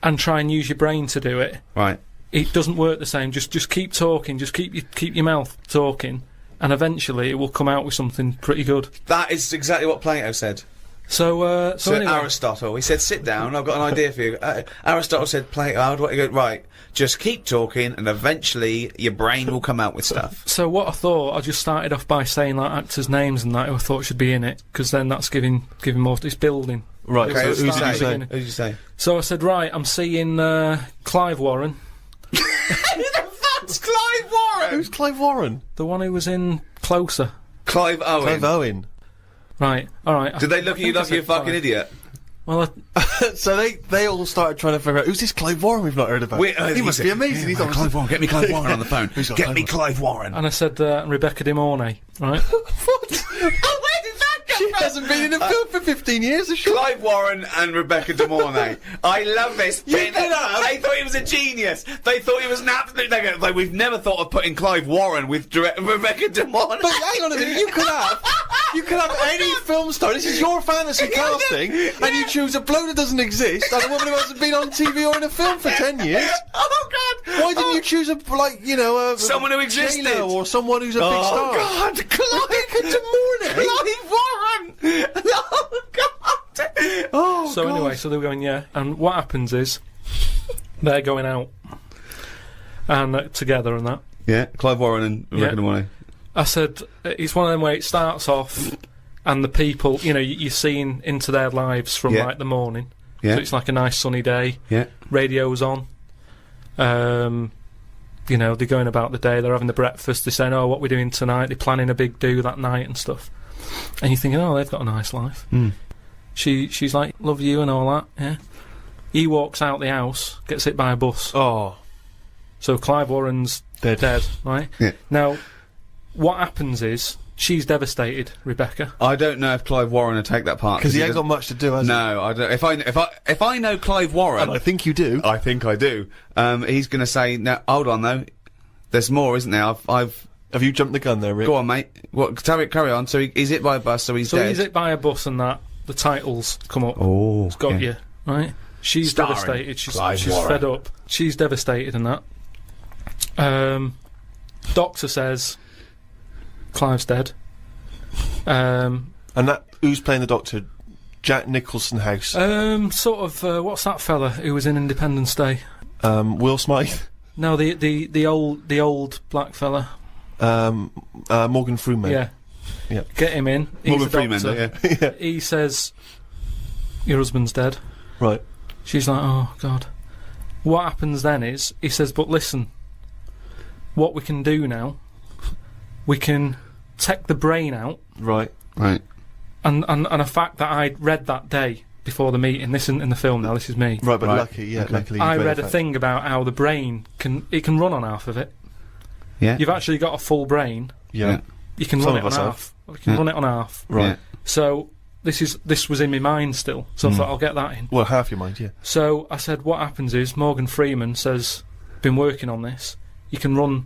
and try and use your brain to do it, right, it doesn't work the same. Just keep talking. Just keep your mouth talking, and eventually it will come out with something pretty good. That is exactly what Plato said. So anyway. Aristotle, he said, sit down, I've got an idea for you. Aristotle said, Plato, right, just keep talking, and eventually your brain will come out with stuff. So what I thought, I just started off by saying like actors' names and that who I thought should be in it, because then that's giving more. It's building. Right. Okay, who did you say? So I said, right, I'm seeing Clive Warren. Who the fuck's Clive Warren? Who's Clive Warren? The one who was in Closer. Clive Owen. Clive Owen. Right, alright. Did they look at you like you're a fucking idiot? Well, so they all started trying to figure out, who's this Clive Warren we've not heard about? He must be amazing. He's Clive Warren, get me Clive Warren on the phone. Get me Clive Warren. And I said Rebecca De Mornay, right? What? Oh, where did that come from? She hasn't been in a film for 15 years, has she? Clive Warren and Rebecca De Mornay. I love this. They thought he was a genius. They thought he was an absolute nugget. Like, we've never thought of putting Clive Warren with Rebecca De Mornay. But hang on a minute, you could have any film star. This is your fantasy casting, and you choose a bloke that doesn't exist and a woman who hasn't been on TV or in a film for 10 years. Oh God! Why didn't you choose someone who existed, J-Lo or someone who's a big star? Oh God! Clive Warren! Oh God! Oh. So anyway, so they were going, yeah, and what happens is they're going out and together and that. Yeah, Clive Warren and Rebecca De Mornay. I said, it's one of them where it starts off and the people, you're seeing into their lives from like the morning. Yeah. So it's like a nice sunny day. Yeah. Radio's on. They're going about the day, they're having the breakfast, they're saying, oh, what we're doing tonight, they're planning a big do that night and stuff. And you're thinking, oh, they've got a nice life. Mm. She's like, love you and all that, yeah. He walks out the house, gets hit by a bus. Oh. So Clive Warren's dead, right? Yeah. Now, what happens is, she's devastated, Rebecca. I don't know if Clive Warren would take that part because he ain't got much to do, has he? No, I don't. If I know Clive Warren, and I think you do. I think I do. He's going to say, "No, hold on though. There's more, isn't there? Have you jumped the gun there, Rick? Go on, mate. What? Carry on. So he's hit by a bus, so he's dead. So he's hit by a bus, and that the titles come up. Oh, it's got you right. She's devastated. She's fed up. She's devastated, and that. Doctor says Clive's dead. And that who's playing the Doctor? Jack Nicholson House. Sort of. What's that fella who was in Independence Day? Will Smythe. No, the old black fella. Morgan Freeman. Yeah. Get him in. Morgan Freeman. Yeah. He says, "Your husband's dead." Right. She's like, "Oh God." What happens then is he says, "But listen, what we can do now, we can take the brain out." Right. And a fact that I read that day before the meeting. This isn't in the film now. This is me. Right, but luckily I read a thing about how the brain can run on half of it. Yeah. You've actually got a full brain. Yeah. You can run it on half. You can run it on half. Right. Yeah. So this was in my mind still. So I thought I'll get that in. Well, half your mind, yeah. So I said, what happens is Morgan Freeman says, been working on this. You can run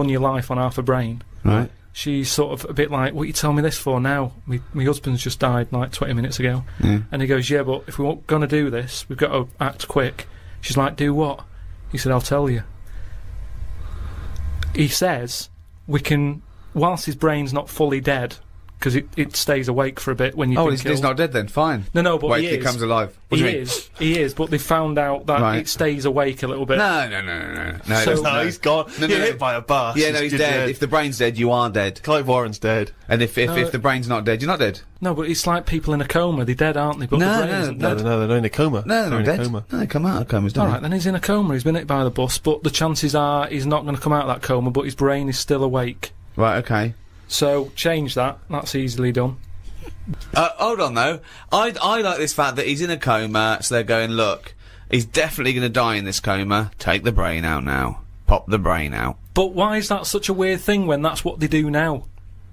your life on half a brain. Right. She's sort of a bit like, what are you telling me this for now? My husband's just died like 20 minutes ago. Yeah. And he goes, yeah, but if we're going to do this, we've got to act quick. She's like, do what? He said, I'll tell you. He says, we can, whilst his brain's not fully dead, because it stays awake for a bit when you. Oh, he's not dead then. Fine. No, but wait, he he comes alive. What do you mean? He is, but they found out that it stays awake a little bit. No. No, he's gone. You're hit by a bus. Yeah, no, he's dead. If the brain's dead, you are dead. Clive Warren's dead. And if the brain's not dead, you're not dead. No, but it's like people in a coma. They're dead, aren't they? But the brain isn't dead. No, they're in a coma. No, they're not dead. No, they come out of comas, don't they? Alright, then he's in a coma. He's been hit by the bus, but the chances are he's not going to come out of that coma, but his brain is still awake. Right, okay. So, change that. That's easily done. Hold on, though. I like this fact that he's in a coma, so they're going, look, he's definitely going to die in this coma. Take the brain out now. Pop the brain out. But why is that such a weird thing when that's what they do now?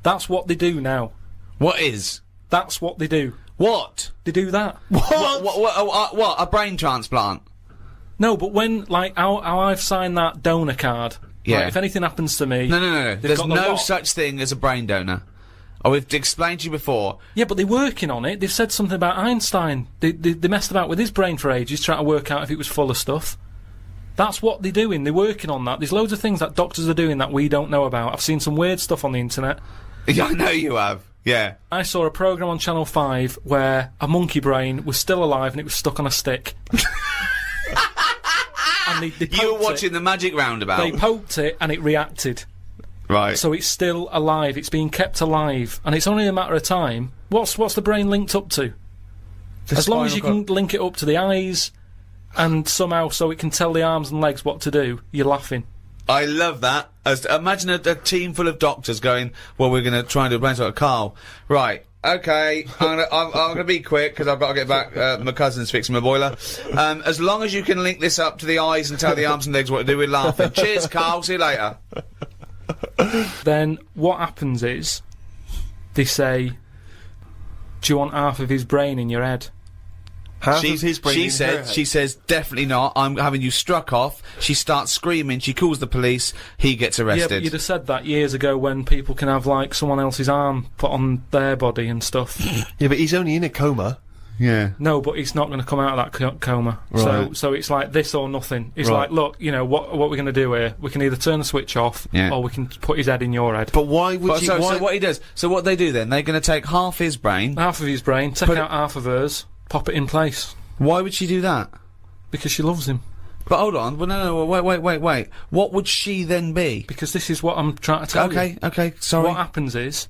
That's what they do now. What is? That's what they do. What? They do that. What? A brain transplant? No, but when, like, how I've signed that donor card. Yeah. Like, if anything happens to me... No. There's no such thing as a brain donor. Oh, we've explained to you before. Yeah, but they're working on it. They've said something about Einstein. They messed about with his brain for ages, trying to work out if it was full of stuff. That's what they're doing. They're working on that. There's loads of things that doctors are doing that we don't know about. I've seen some weird stuff on the internet. Yeah, I know you have. Yeah. I saw a programme on Channel 5 where a monkey brain was still alive and it was stuck on a stick. And they you were watching the Magic Roundabout. They poked it and it reacted. Right. So it's still alive. It's being kept alive, and it's only a matter of time. What's the brain linked up to? As long as you can link it up to the eyes, and somehow so it can tell the arms and legs what to do, you're laughing. I love that. Imagine a team full of doctors going, well, we're going to try and do a brain sort. Carl, right, okay, I'm going to be quick because I've got to get back. My cousin's fixing my boiler. As long as you can link this up to the eyes and tell the arms and legs what to do, we're laughing. Cheers, Carl, see you later. Then what happens is, they say, do you want half of his brain in your head? She says, definitely not. I'm having you struck off. She starts screaming. She calls the police. He gets arrested. Yeah, but you'd have said that years ago when people can have, like, someone else's arm put on their body and stuff. Yeah, but he's only in a coma. Yeah. No, but he's not going to come out of that coma. Right. So it's like this or nothing. It's Right. like, look, you know, what we're going to do here? We can either turn the switch off, or we can put his head in your head. But why would So what he does? So what they do then? They're going to take half his brain. Half of his brain, take out half of hers, pop it in place. Why would she do that? Because she loves him. But hold on. Well, no. Wait. What would she then be? Because this is what I'm trying to tell you. Okay. Sorry. What happens is,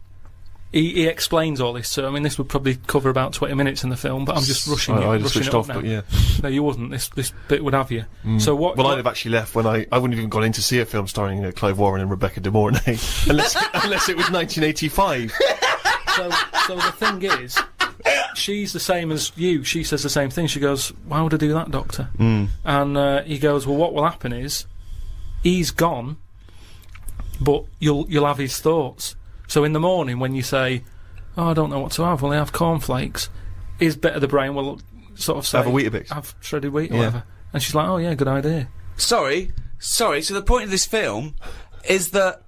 he explains all this. So I mean, this would probably cover about 20 minutes in the film, but I'm just rushing it. I just rushing switched it off, up now. but yeah. No, you wouldn't. This bit would have you. So what? Well, I'd have actually left when I wouldn't have even gone in to see a film starring Clive Warren and Rebecca De Mornay, unless it was 1985. So the thing is, she's the same as you. She says the same thing. She goes, "Why would I do that, Doctor?" And he goes, "Well, what will happen is, he's gone, but you'll have his thoughts. So in the morning when you say, oh, I don't know what to have, well, I have cornflakes, his bit of the brain will sort of say, have a Weetabix, have shredded wheat or whatever." And she's like, "Oh yeah, good idea." Sorry. So the point of this film is that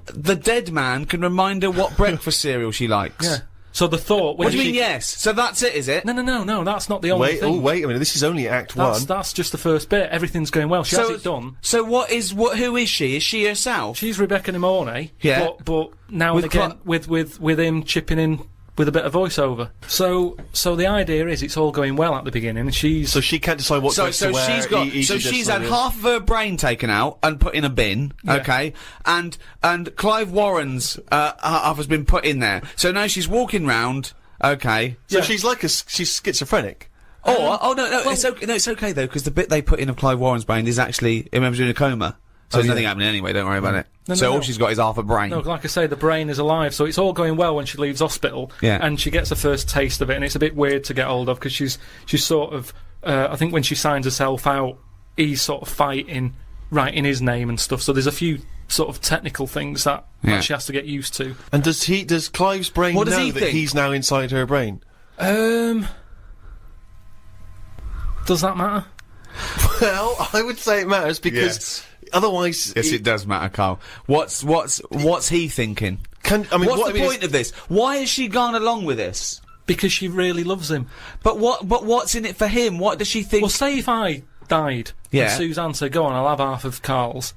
the dead man can remind her what breakfast cereal she likes. Yeah. So the thought... What do you mean, yes? So that's it, is it? No, that's not the only thing. Oh, wait a minute, this is only Act 1. That's just the first bit. Everything's going well. She has it done. So who is she? Is she herself? She's Rebecca De Mornay. Yeah. But now and again, with him chipping in with a bit of voiceover. So the idea is it's all going well at the beginning, and she's... So she can't decide what dress to wear. She's had half of her brain taken out and put in a bin, okay? And Clive Warren's half has been put in there. So now she's walking round, okay? So she's like she's schizophrenic. It's okay though, because the bit they put in of Clive Warren's brain is actually, remember, in a coma. So there's nothing happening anyway, don't worry about it. All she's got is half a brain. No, like I say, the brain is alive, so it's all going well when she leaves hospital. Yeah. And she gets the first taste of it, and it's a bit weird to get hold of, because she's sort of, I think when she signs herself out, he's sort of fighting, writing his name and stuff, so there's a few sort of technical things that she has to get used to. And does Clive's brain know that he's now inside her brain? Does that matter? Well, I would say it matters, because... Otherwise, yes, it does matter, Carl. What's he thinking? What's the point of this? Why has she gone along with this? Because she really loves him. But what's in it for him? What does she think? Well, say if I died, and Suzanne said, "Go on, I'll have half of Karl's,"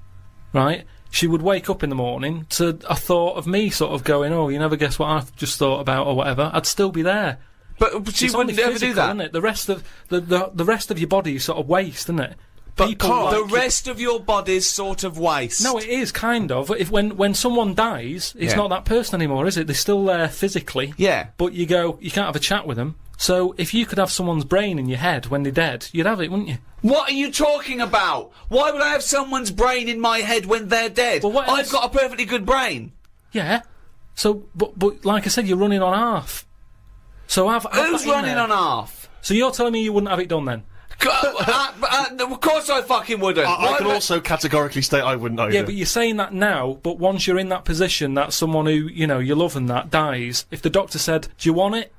right? she would wake up in the morning to a thought of me sort of going, oh, you never guess what I've just thought about or whatever. I'd still be there. But she wouldn't ever do that. Isn't it? The rest of the rest of your body is sort of waste, isn't it? But the rest of your body's sort of waste. No, it is kind of. When someone dies, it's not that person anymore, is it? They're still there physically. Yeah. But you can't have a chat with them. So if you could have someone's brain in your head when they're dead, you'd have it, wouldn't you? What are you talking about? Why would I have someone's brain in my head when they're dead? Well, I've got a perfectly good brain. Yeah. So, but like I said, you're running on half. So Who's running on half? So you're telling me you wouldn't have it done then? Of course I fucking wouldn't. I can also categorically state I wouldn't either. Yeah, but you're saying that now, but once you're in that position that someone who, you know, you love and that dies, if the doctor said, do you want it?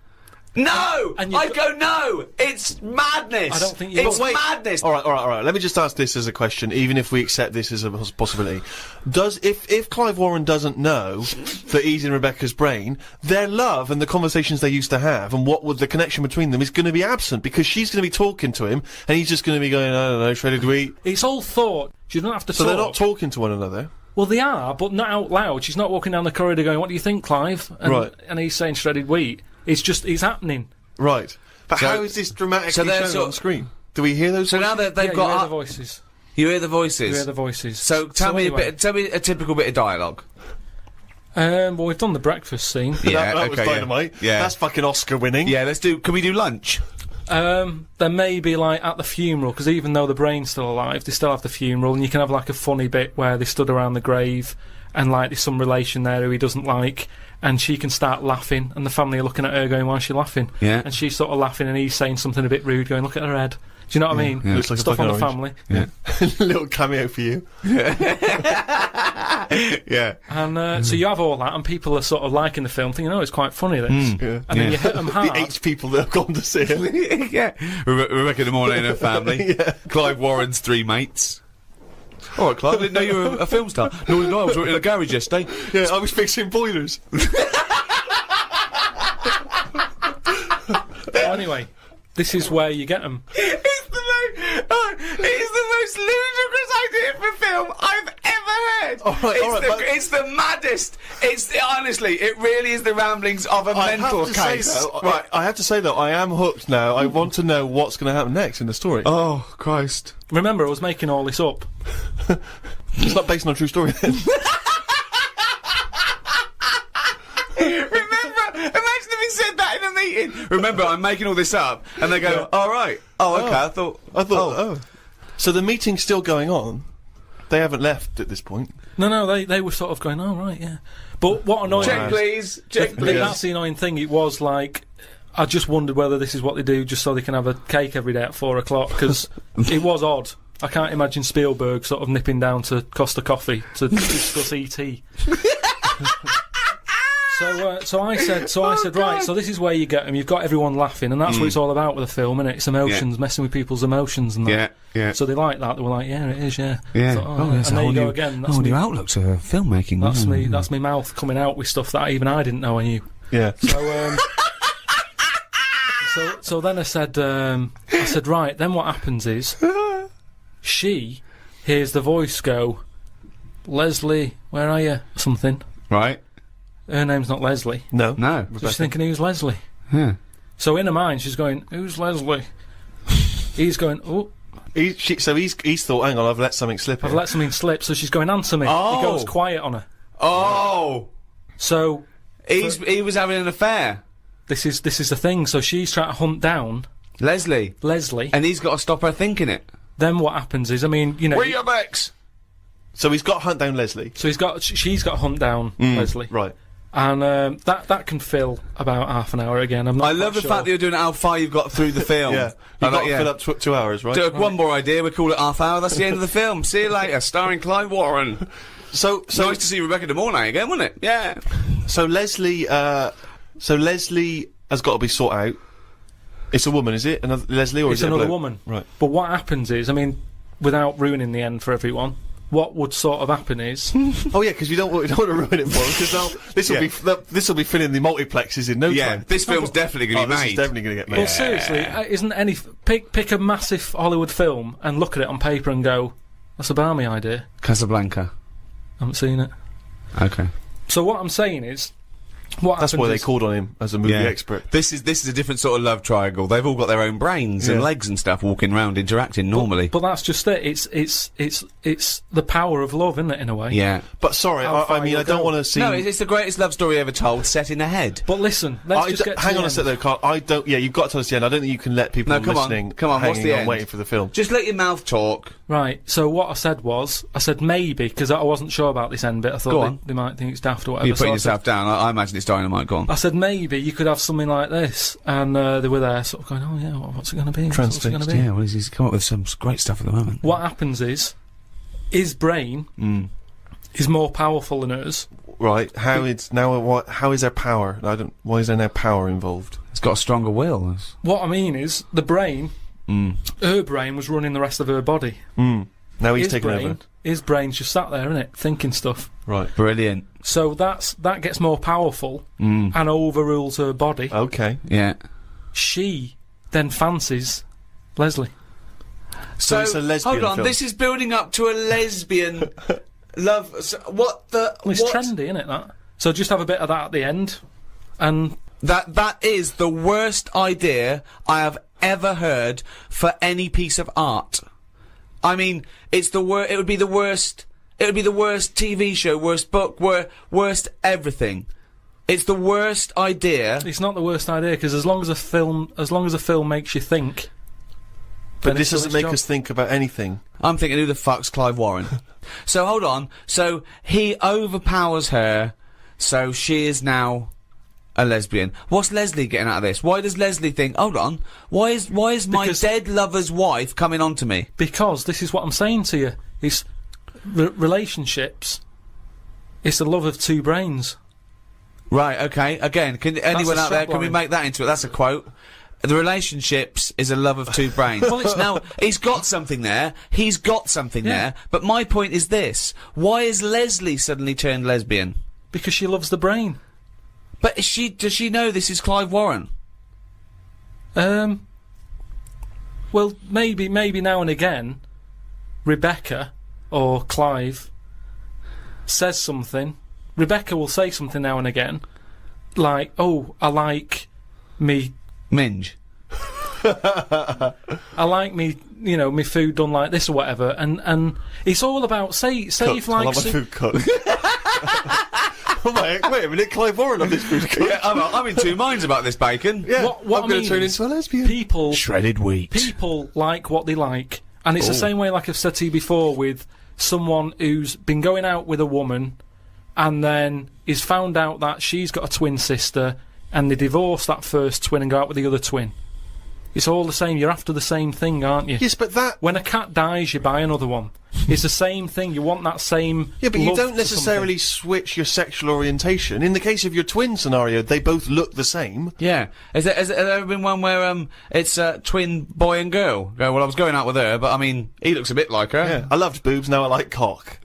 No! I'd go, no! It's madness! I don't think it's madness! Alright, let me just ask this as a question, even if we accept this as a possibility. If Clive Warren doesn't know that he's in Rebecca's brain, their love and the conversations they used to have and what would the connection between them is going to be absent, because she's going to be talking to him and he's just going to be going, I don't know, shredded wheat. It's all thought. You don't have to talk. So they're not talking to one another? Well, they are, but not out loud. She's not walking down the corridor going, what do you think, Clive? And he's saying shredded wheat. It's happening. Right. But how is this dramatically shown on screen? Do we hear those voices? Now that they've got you hear the voices. You hear the voices? You hear the voices. So tell me a typical bit of dialogue. Well, we've done the breakfast scene. Yeah, that was dynamite. Yeah. That's fucking Oscar winning. Yeah, can we do lunch? There may be, like, at the funeral, because even though the brain's still alive, they still have the funeral, and you can have, like, a funny bit where they stood around the grave, and, like, there's some relation there who he doesn't like, and she can start laughing, and the family are looking at her going, why is she laughing? Yeah. And she's sort of laughing, and he's saying something a bit rude, going, look at her head. Do you know what I mean? Yeah. Looks like stuff on the orange. family. Yeah. Little cameo for you. Yeah. And so you have all that, and people are sort of liking the film, thinking, oh, it's quite funny, this. Yeah. And then you hit them hard. The 8 people that have gone to see it. Yeah. Rebecca De Mornay and her family. Yeah. Clive Warren's 3 mates. All right, Clive, I didn't know you were a film star. No, I was working in a garage yesterday. Yeah, I was fixing boilers. Anyway, this is where you get them. It's the most ludicrous idea for film I've ever heard. It's the maddest. Honestly, it really is the ramblings of a mental case. Right, I have to say though, I am hooked now. I want to know what's going to happen next in the story. Oh Christ! Remember, I was making all this up. It's not based on a true story then. Imagine if he said that in a meeting. Remember, I'm making all this up, and they go, "All right, okay." I thought. Oh. So the meeting's still going on. They haven't left at this point. No, they were sort of going, oh, right, yeah. But what annoying... Check, please. Check, please. That's the annoying thing. It was like... I just wondered whether this is what they do just so they can have a cake every day at 4 o'clock, because it was odd. I can't imagine Spielberg sort of nipping down to Costa Coffee to discuss E.T. So I said, right, so this is where you get them. You've got everyone laughing, and that's what it's all about with a film, isn't it? It's emotions, messing with people's emotions and that. Yeah. So they like that. They were like, yeah, it is, yeah. Yeah. Thought, and there you go again. That's new outlook to filmmaking. That's me mouth coming out with stuff that even I didn't know I knew. Yeah. So then I said, right, then what happens is, she hears the voice go, Leslie, where are you? Something. Right. Her name's not Leslie. No. So she's thinking, who's Leslie? Yeah. So in her mind, she's going, who's Leslie? He's going, oh. He's thought, hang on, I've let something slip. I've let something slip, so she's going, answer me. Oh. He goes quiet on her. Oh. So. He was having an affair. This is the thing, so she's trying to hunt down. Leslie. And he's got to stop her thinking it. Then what happens is, I mean, you know. Where your ex? So he's got to hunt down Leslie. So she's got to hunt down Leslie. Right. And that can fill about half an hour again. I'm not I love the fact that you're doing it how far you've got through the film. Yeah. You've got to fill up 2 hours, right? One more idea, we call it half hour, that's the end of the film. See you later, starring Clive Warren. So nice to see Rebecca De Mornay again, wasn't it? Yeah. So Leslie has got to be sought out. It's a woman, is it? Another Leslie, or it's is it another woman? Right. But what happens is, I mean, without ruining the end for everyone, what would sort of happen is... oh yeah, because you don't want to ruin it for them, because this will be filling the multiplexes in no time. This film's definitely going to be made. This is definitely going to get made. Well, seriously, isn't any... Pick a massive Hollywood film and look at it on paper and go, that's a balmy idea. Casablanca. haven't seen it. Okay. So what I'm saying is, That's why they called on him as a movie expert. This is a different sort of love triangle. They've all got their own brains and legs and stuff, walking around interacting normally. But that's just it. It's the power of love, isn't it? In a way. Yeah. But sorry, I mean, I don't want to see. No, it's the greatest love story ever told, set in a head. But listen, let's just get. Hang on a sec, though, Carl. I don't. Yeah, you've got to tell us the end. I don't think you can let people listening. Come on. What's the end? Waiting for the film. Just let your mouth talk. Right. So what I said maybe because I wasn't sure about this end bit. I thought they might think it's daft or whatever. You're putting yourself down. I imagine it's dynamite. Go on. I said maybe you could have something like this, and they were there, sort of going, "Oh yeah, what's it going to be? What's it going to be?" Yeah, well, he's come up with some great stuff at the moment. What happens is, his brain is more powerful than hers. Right. How is there power? Why is there no power involved? It's got a stronger will. What I mean is, the brain, her brain was running the rest of her body. Now he's taken over. His brain's just sat there, innit, thinking stuff. Right. Brilliant. So that gets more powerful and overrules her body. Okay. Yeah. She then fancies Leslie. So it's a lesbian hold on, film. this is building up to a lesbian love. What the? Well, it's trendy, isn't it? That. So just have a bit of that at the end, and that is the worst idea I have ever heard for any piece of art. I mean, it's the worst. It would be the worst. It would be the worst TV show, worst book, worst everything. It's the worst idea. It's not the worst idea because as long as a film makes you think. But this doesn't make us think about anything. I'm thinking, who the fuck's Clive Warren? So hold on. So he overpowers her. So she is now a lesbian. What's Leslie getting out of this? Why does Leslie think, hold on, why is my dead lover's wife coming on to me? Because this is what I'm saying to you. It's relationships. It's the love of two brains. Right, okay. Again, can anyone out there, can we make that into it? That's a quote. The relationships is a love of two brains. Well, now, he's got something there. He's got something there. But my point is this. Why is Leslie suddenly turned lesbian? Because she loves the brain. But does she know this is Clive Warren? Well, maybe now and again, Rebecca or Clive says something. Rebecca will say something now and again, like, "Oh, I like me minge. I like me, me food done like this or whatever." And it's all about say if like I love my food cooked. Wait a minute, Clive Warren on this food cooked. Yeah, I'm in two minds about this bacon. Yeah, what I'm going to turn into a lesbian. People shredded wheat. People like what they like, and it's the same way, like I've said to you before, with someone who's been going out with a woman, and then is found out that she's got a twin sister, and they divorce that first twin and go out with the other twin. It's all the same. You're after the same thing, aren't you? Yes, but when a cat dies, you buy another one. It's the same thing. You want that same. Yeah, but you love don't for necessarily something. switch your sexual orientation. In the case of your twin scenario, they both look the same. Yeah. Has there ever been one where it's twin boy and girl? Go, well, I was going out with her, but I mean, he looks a bit like her. Yeah. I loved boobs, now I like cock.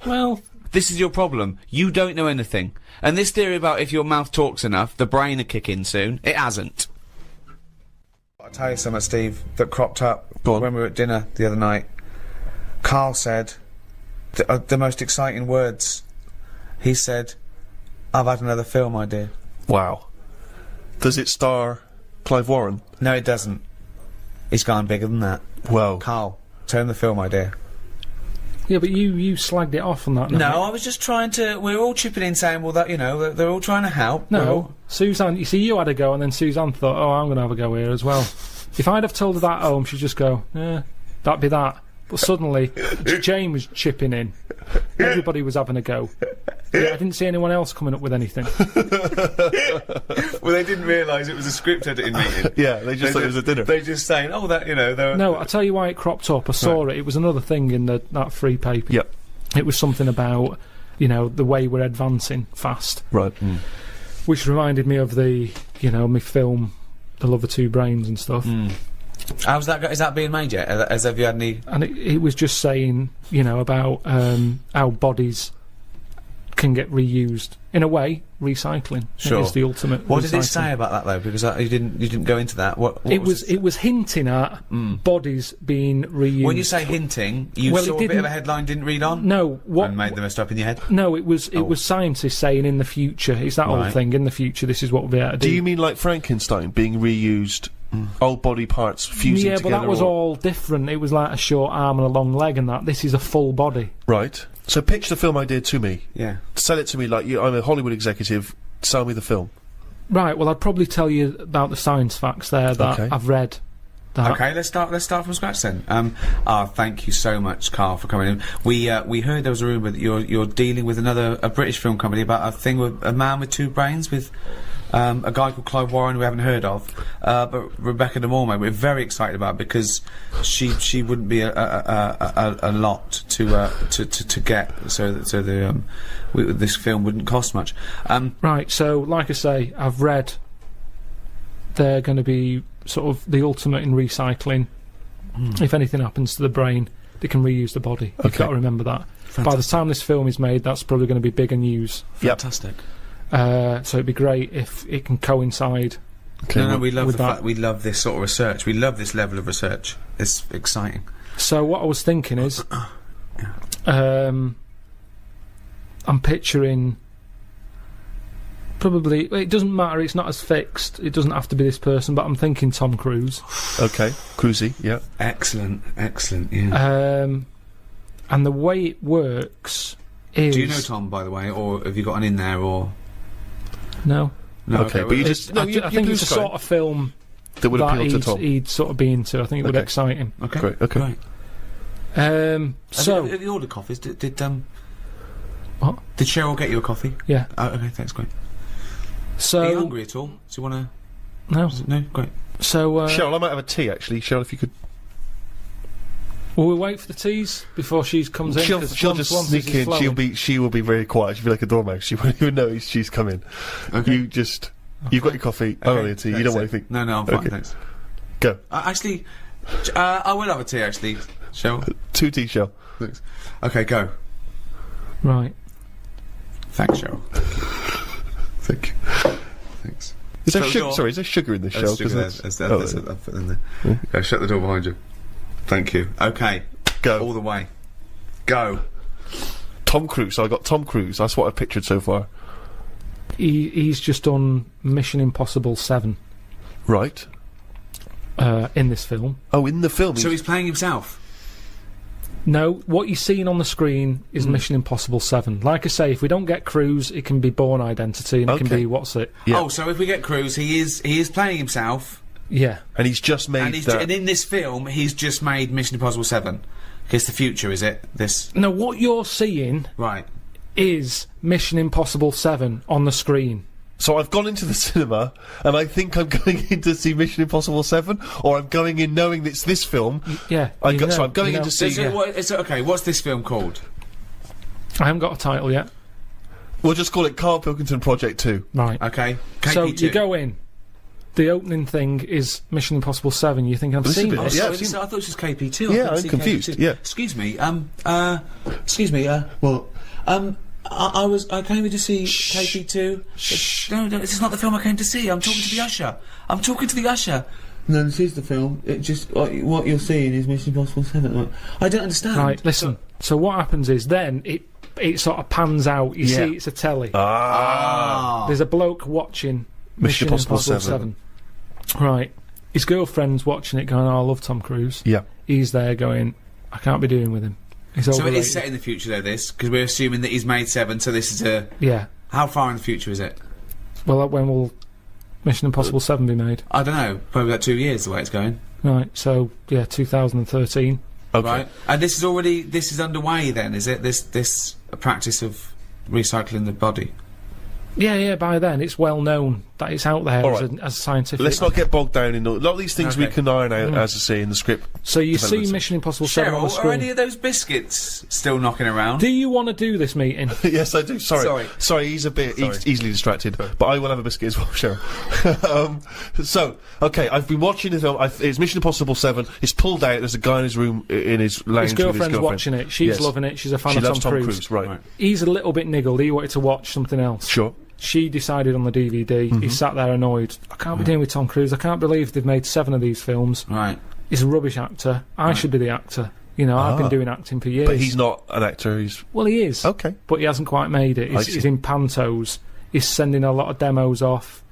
Well, this is your problem. You don't know anything. And this theory about if your mouth talks enough, the brain will kick in soon. It hasn't. I'll tell you something, Steve, that cropped up when we were at dinner the other night. Karl said the most exciting words. He said, "I've had another film idea." Wow. Does it star Clive Warren? No, it doesn't. He's gone bigger than that. Well, Karl, turn the film idea. Yeah, but you slagged it off on that. No, I was just trying to. We were all chipping in, saying, "Well, that they're all trying to help." No, Suzanne. You see, you had a go, and then Suzanne thought, "Oh, I'm going to have a go here as well." If I'd have told her that at home, she'd just go, "Yeah, that'd be that." But suddenly, Jane was chipping in. Everybody was having a go. Yeah, I didn't see anyone else coming up with anything. Well, they didn't realise it was a script editing meeting. Yeah, they just thought it was a dinner. They're just saying, "Oh, that No, I'll tell you why it cropped up. I saw it. It was another thing in that free paper. Yep. It was something about, the way we're advancing fast. Right. Which reminded me of the, my film, The Love of Two Brains and stuff. How's that? Is that being made yet? Have you had any? And it was just saying, about how bodies can get reused. In a way, recycling is the ultimate. What did it recycling. say about that though? Because you didn't go into that. What It was hinting at bodies being reused. When you say hinting, you saw a bit of a headline, didn't read on. No, and made the rest up in your head. No, it was scientists saying in the future. It's that old thing. In the future, this is what we'll be able to do. Do you mean like Frankenstein being reused, old body parts fusing together? Yeah, but that was all different. It was like a short arm and a long leg, and that. This is a full body. Right. So pitch the film idea to me. Yeah. Sell it to me like I'm a Hollywood executive. Sell me the film. Right. Well, I'd probably tell you about the science facts there that I've read. Okay, let's start from scratch then. Thank you so much, Karl, for coming in. We heard there was a rumour that you're dealing with a British film company about a thing with a man with two brains with a guy called Clive Warren we haven't heard of, but Rebecca De Mornay we're very excited about because she wouldn't be a lot to get, so this film wouldn't cost much. Right. So, like I say, I've read they're going to be sort of the ultimate in recycling. If anything happens to the brain, they can reuse the body. You've got to remember that. Fantastic. By the time this film is made, that's probably going to be bigger news. Fantastic. So it'd be great if it can coincide. No, we love the fact we love this sort of research. We love this level of research. It's exciting. So what I was thinking is, I'm picturing. Probably, it doesn't matter, it's not as fixed, it doesn't have to be this person, but I'm thinking Tom Cruise. Okay, Cruisey, yeah. Excellent, yeah. And the way it works is... Do you know Tom, by the way, or have you got an in there, or...? No. No, okay, but you just... No, I think it's a sort of film that would appeal to Tom. He'd sort of be into. I think it would excite him. Okay. Great, okay. Right. So... Have you ordered coffees? Did What? Did Cheryl get you a coffee? Yeah. Oh, okay, thanks, great. So... Are you hungry at all? Do you want to... No. No? Great. So, Cheryl, I might have a tea, actually. Cheryl, if you could... Will we wait for the teas before she comes in? She'll just sneak in. She will be very quiet. She'll be like a dormouse. She won't even know she's coming. Okay. You just... You've got your coffee. I don't need a tea. You don't want anything. No, I'm fine, thanks. Go. Actually, I will have a tea, actually, Cheryl. 2 tea, Cheryl. Thanks. Okay, go. Right. Thanks, Cheryl. Thank you. Thanks. Is there sugar? Sorry, is there sugar in this show? I'll put it in there. Go, shut the door behind you. Thank you. Okay. Go. All the way. Go. Tom Cruise. I got Tom Cruise. That's what I've pictured so far. He's just done Mission Impossible 7. Right. In this film. Oh, in the film. So he's playing himself? No, what you're seeing on the screen is Mission Impossible 7. Like I say, if we don't get Cruise, it can be Bourne Identity, and it can be, what's it? Yeah. Oh, so if we get Cruise, he is playing himself. Yeah. And he's just made and in this film, he's just made Mission Impossible 7. It's the future, is it? This... No, what you're seeing... Right. ...is Mission Impossible 7 on the screen. So I've gone into the cinema, and I think I'm going in to see Mission Impossible 7, or I'm going in knowing it's this film. Yeah. So I'm going in to see... Okay, what's this film called? I haven't got a title yet. We'll just call it Karl Pilkington Project 2. Right. Okay. KP2. So you go in. The opening thing is Mission Impossible 7. You think I've seen this? Yeah, I thought it was just KP2. Yeah, I'm confused. KP2. Yeah. Excuse me. I came in to see KP2. Shh. No, this is not the film I came to see. I'm talking to the usher. No, this is the film. It just what you're seeing is Mission Impossible 7. I don't understand. Right, listen. So what happens is then it sort of pans out. You see, it's a telly. There's a bloke watching Mission Impossible 7. Right. His girlfriend's watching it, going, "Oh, I love Tom Cruise." Yeah. He's there going, "I can't be doing with him." So it is set in the future, though, this? Because we're assuming that he's made 7, so this is a... Yeah. How far in the future is it? Well, when will Mission Impossible 7 be made? I don't know. Probably about 2 years, the way it's going. Right, so, yeah, 2013. Okay. Right. And this is underway, then, is it? This practice of recycling the body? Yeah, by then it's well known that it's out there as scientific. Let's not get bogged down in a lot of these things we can iron out, as I say, in the script. So you see Mission Impossible 7 on the screen. Are any of those biscuits still knocking around? Do you want to do this meeting? Yes, I do. Sorry, he's a bit easily distracted, but I will have a biscuit as well, Cheryl. So, okay, I've been watching the film. It's Mission Impossible 7. It's pulled out. There's a guy in his room, in his lounge His girlfriend's with his girlfriend. watching it. She's loving it. She's a fan of Tom Cruise. Right. He's a little bit niggled. He wanted to watch something else. Sure. She decided on the DVD. He sat there annoyed. I can't be dealing with Tom Cruise. I can't believe they've made 7 of these films. Right. He's a rubbish actor. I should be the actor. You know, I've been doing acting for years. But he's not an actor. Well, he is. Okay. But he hasn't quite made it. He's in pantos. He's sending a lot of demos off.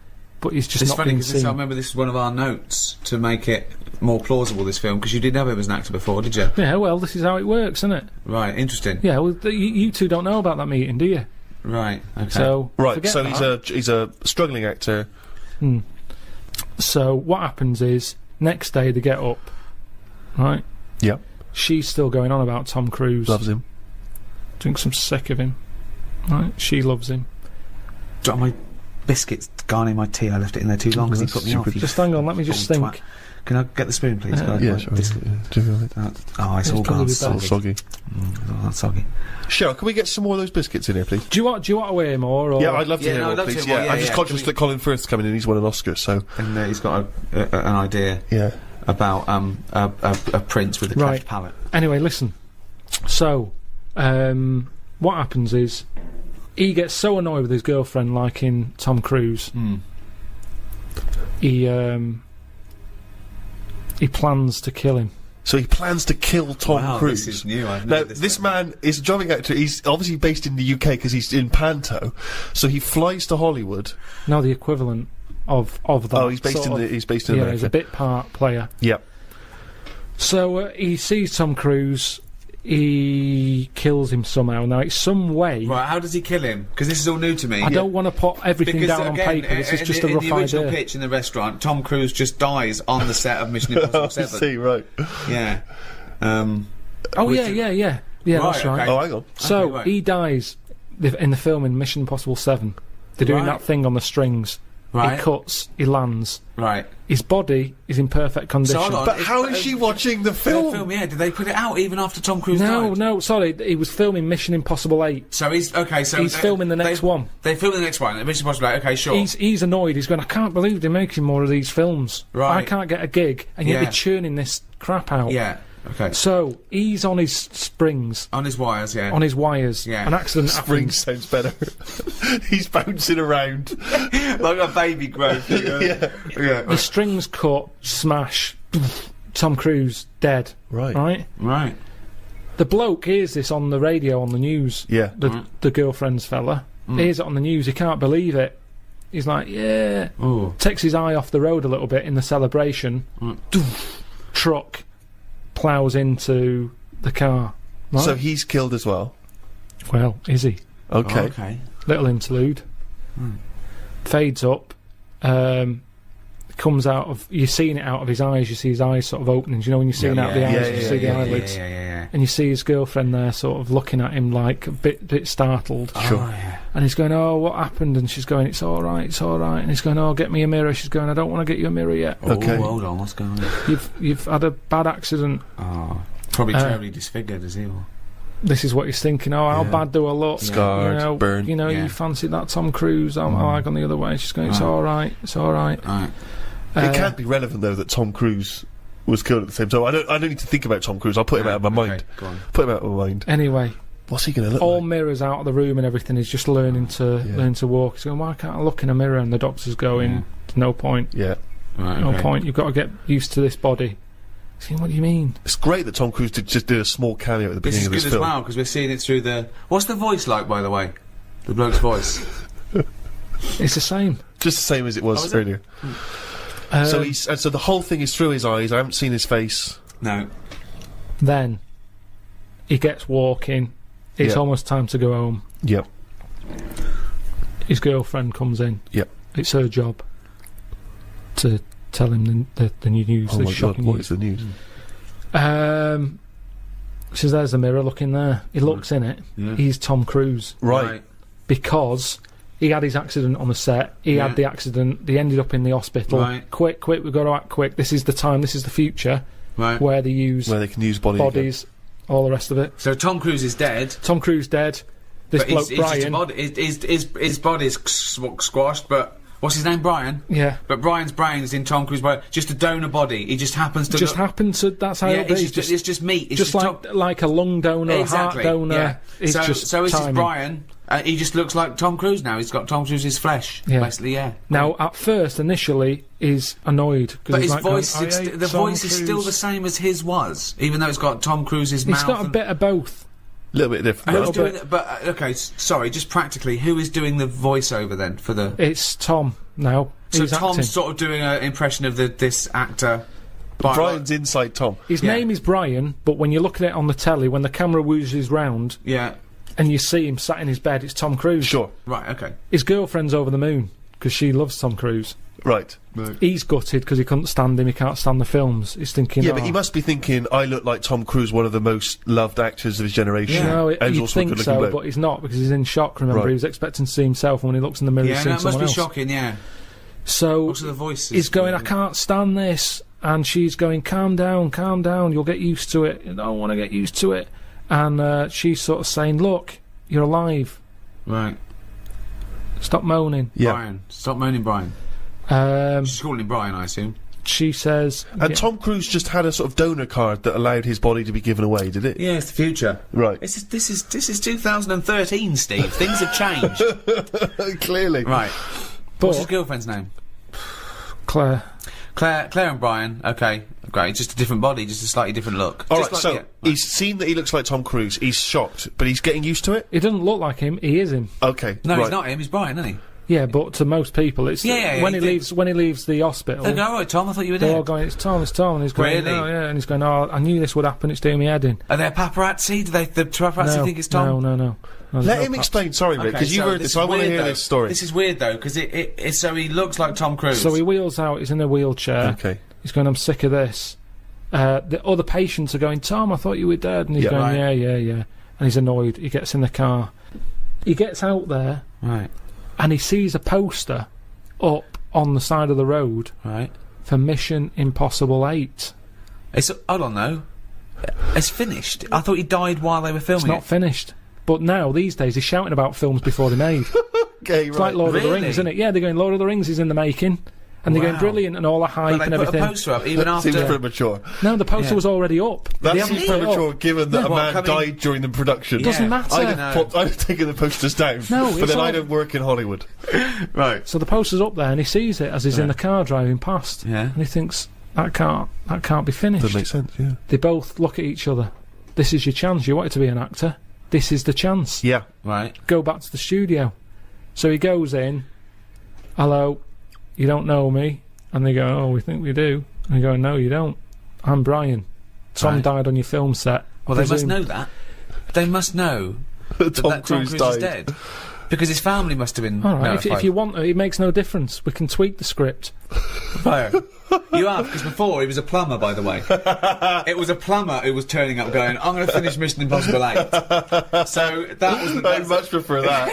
But he's just not being seen. I remember this is one of our notes to make it more plausible, this film, because you didn't have him as an actor before, did you? Yeah, well, this is how it works, isn't it? Right, interesting. Yeah, well, you two don't know about that meeting, do you? Right, okay. So, he's a struggling actor. So, what happens is, next day they get up, right? Yeah. She's still going on about Tom Cruise. Loves him. Thinks I'm sick of him. Right? She loves him. Got my biscuits gone in my tea. I left it in there too long because he put me off. Just hang on, let me just think. Twat. Can I get the spoon, please? Yeah, sure. It's all gone. Soggy. That's soggy. Cheryl, can we get some more of those biscuits in here, please? Do you want to wear more? Or? Yeah, I'd love to hear more, please. I'm just conscious that Colin Firth's coming in. He's won an Oscar, so and he's got an idea. Yeah. About a prince with a cleft palate. Anyway, listen. So, what happens is he gets so annoyed with his girlfriend liking Tom Cruise. He plans to kill him. So he plans to kill Tom Cruise. This is new. Now, this man is a driving actor. He's obviously based in the UK because he's in Panto. So he flies to Hollywood. No, the equivalent of that. Oh, he's based in America. Yeah, he's a bit part player. Yep. So he sees Tom Cruise. He kills him somehow. Now it's some way. Right, how does he kill him? Because this is all new to me. I don't want to put everything down on paper. This is just a rough idea. In the original pitch in the restaurant, Tom Cruise just dies on the set of Mission Impossible 7. I see, right. Yeah. Yeah, that's right. Okay. Oh, hang on. So he dies in the film in Mission Impossible 7. They're doing that thing on the strings. Right. He cuts, he lands. Right. His body is in perfect condition. So but how is she watching the film? Yeah, did they put it out even after Tom Cruise died? No, sorry, he was filming Mission Impossible 8. So he's filming the next one. They filmed the next one, Mission Impossible 8, okay, sure. He's annoyed, he's going, I can't believe they're making more of these films. Right. I can't get a gig, and yet they're churning this crap out. Yeah. Okay. So he's on his springs. On his wires, yeah. On his wires. Yeah. An accident Springs sounds better. He's bouncing around. Like a baby growth. Yeah. The strings cut, smash, Tom Cruise dead. Right. The bloke hears this on the radio, on the news. Yeah. The girlfriend's fella. Hears it on the news, he can't believe it. He's like, yeah. Ooh. Takes his eye off the road a little bit in the celebration. Truck ploughs into the car. Right? So he's killed as well? Well, is he? Okay. Okay. Little interlude. Fades up. Comes out of... You're seeing it out of his eyes. You see his eyes sort of opening. You know when you're seeing out of the eyes, you see the eyelids. And you see his girlfriend there sort of looking at him like a bit startled. Sure. And he's going, oh, what happened? And she's going, it's all right, it's all right. And he's going, oh, get me a mirror. She's going, I don't want to get you a mirror yet. Okay. Oh, hold on, what's going on? You've had a bad accident. Oh, probably terribly disfigured, is he? Or? This is what he's thinking. Oh, how bad do I look? Scarred, burned. You know, you fancied that Tom Cruise. I gone the other way. She's going, it's all right, it's all right. It can't be relevant though that Tom Cruise was killed at the same time. I don't need to think about Tom Cruise. I'll put him out of my mind. Go on. Put him out of my mind. Anyway, what's he going to look all like? mirrors out of the room and everything. He's just learning to walk. He's going, why can't I look in a mirror? And the doctor's going, no point. Yeah. Right, no point. You've got to get used to this body. See, what do you mean? It's great that Tom Cruise just did a small cameo at the beginning of this film. This is good as well because we're seeing it through the. What's the voice like, by the way? The bloke's voice. It's the same. Just the same as it was earlier. So so the whole thing is through his eyes. I haven't seen his face. No. Then he gets walking. It's almost time to go home. Yep. His girlfriend comes in. Yep. It's her job to tell him the new news. Oh the my shocking God! What news. is the news? Says there's the mirror. Look in there. He looks in it. Yeah. He's Tom Cruise. Right. Because he had his accident on the set. He had the accident. They ended up in the hospital. Right. Quick, we've got to act quick. This is the time. This is the future. Right. Where they can use bodies, all the rest of it. So Tom Cruise is dead. Tom Cruise dead. This bloke Brian. His body's squashed, but what's his name? Brian. Yeah. But Brian's brain is in Tom Cruise's body. Just a donor body. He just happens to. That's how it is. It's just meat. It's just like a lung donor, exactly. a heart donor. Yeah. It's So is timing. Brian. He just looks like Tom Cruise now. He's got Tom Cruise's flesh, basically. Yeah. Now, at first, initially, he's annoyed but he's his voice, the voice is still the same as his was, even though it's got Tom Cruise's mouth. It's got a bit of both. A little bit different. Who's doing it? But okay, sorry. Just practically, who is doing the voiceover then for the? It's Tom now. So He's Tom's acting. sort of doing an impression of this actor. Brian's inside Tom. His name is Brian, but when you look at it on the telly, when the camera woozes round, and you see him sat in his bed, it's Tom Cruise. Sure. Right. Okay. His girlfriend's over the moon because she loves Tom Cruise. Right. He's gutted because he couldn't stand him. He can't stand the films. He's thinking, but he must be thinking, I look like Tom Cruise, one of the most loved actors of his generation. Yeah. No, And he's you'd also a think good-looking so, bloke. but he's not because he's in shock. Remember, he was expecting to see himself, and when he looks in the mirror, he's seeing it someone must be else. shocking. Yeah. So also the voices. he's going, I can't stand this, and she's going, calm down, you'll get used to it. I don't want to get used to it, and she's sort of saying, look, you're alive. Right. Stop moaning. Yeah. Brian. Stop moaning, Brian. She's calling him Brian, I assume. She says... And Tom Cruise just had a sort of donor card that allowed his body to be given away, did it? Yeah, it's the future. Right. This is 2013, Steve. Things have changed. Clearly. Right. What's his girlfriend's name? Claire and Brian. Okay, great. Just a different body, just a slightly different look. All right, so he's seen that he looks like Tom Cruise. He's shocked, but he's getting used to it. He doesn't look like him. He is him. Okay. No, he's not him. He's Brian, isn't he? Yeah, but to most people, it's when he leaves the hospital. They go, all right, Tom. I thought you were they're dead. all going, it's Tom, and he's going, Really? oh, yeah, and he's going, oh, I knew this would happen. It's doing me head in. Are there paparazzi? Do the paparazzi think it's Tom? No. Let him explain. Sorry, Rick, because you've heard this. I want to hear this story. This is weird though, because so he looks like Tom Cruise. So he wheels out. He's in a wheelchair. Okay. He's going, I'm sick of this. The other patients are going, Tom, I thought you were dead, and he's going, yeah, and he's annoyed. He gets in the car. He gets out there. Right. And he sees a poster up on the side of the road. Right. For Mission Impossible 8. Hold on, though. It's finished. I thought he died while they were filming It's not finished. But now, these days, he's shouting about films before they're made. Okay, it's like Lord of the Rings, isn't it? Yeah, they're going, Lord of the Rings is in the making. And they're going brilliant and all the hype and everything. But they put a poster up even after... Seems premature. No, the poster was already up. That seems premature given that a man died during the production. Doesn't matter. I've taken the posters down. No, but then I don't work in Hollywood. Right. So the poster's up there and he sees it as he's in the car driving past. Yeah. And he thinks, that can't be finished. That makes sense, yeah. They both look at each other. This is your chance. You wanted to be an actor. This is the chance. Yeah. Right. Go back to the studio. So he goes in. Hello. You don't know me. And they go, oh, we think we do. And they go, no, you don't. I'm Brian. Tom died on your film set. Well, they must know that. They must know that Tom Cruise is dead. Because his family must have been Alright, if you want to, it makes no difference. We can tweak the script. Fire. You have, because before he was a plumber, by the way. It was a plumber who was turning up going, I'm going to finish Mission Impossible 8. So that was the I'd much prefer that.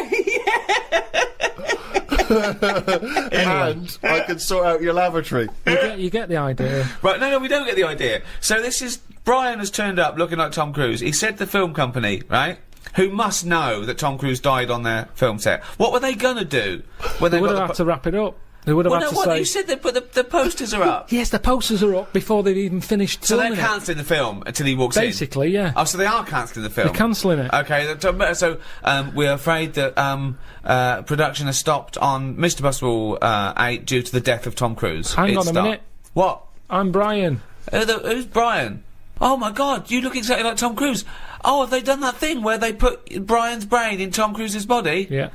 And I can sort out your lavatory. You get the idea. Right, no, we don't get the idea. So this is... Brian has turned up looking like Tom Cruise. He said the film company, right, who must know that Tom Cruise died on their film set. What were they going to do? When They would have had to wrap it up. They would have had to say... You said they put the posters are up. Yes, the posters are up before they've even finished So they're filming cancelling the film until he walks in? Basically, yeah. Oh, so they are cancelling the film? They're cancelling it. Okay, so we're afraid that production has stopped on Mr. Impossible 8 due to the death of Tom Cruise. Hang on a minute. What? I'm Brian. Who's Brian? Oh my god, you look exactly like Tom Cruise. Oh, have they done that thing where they put Brian's brain in Tom Cruise's body? Yeah.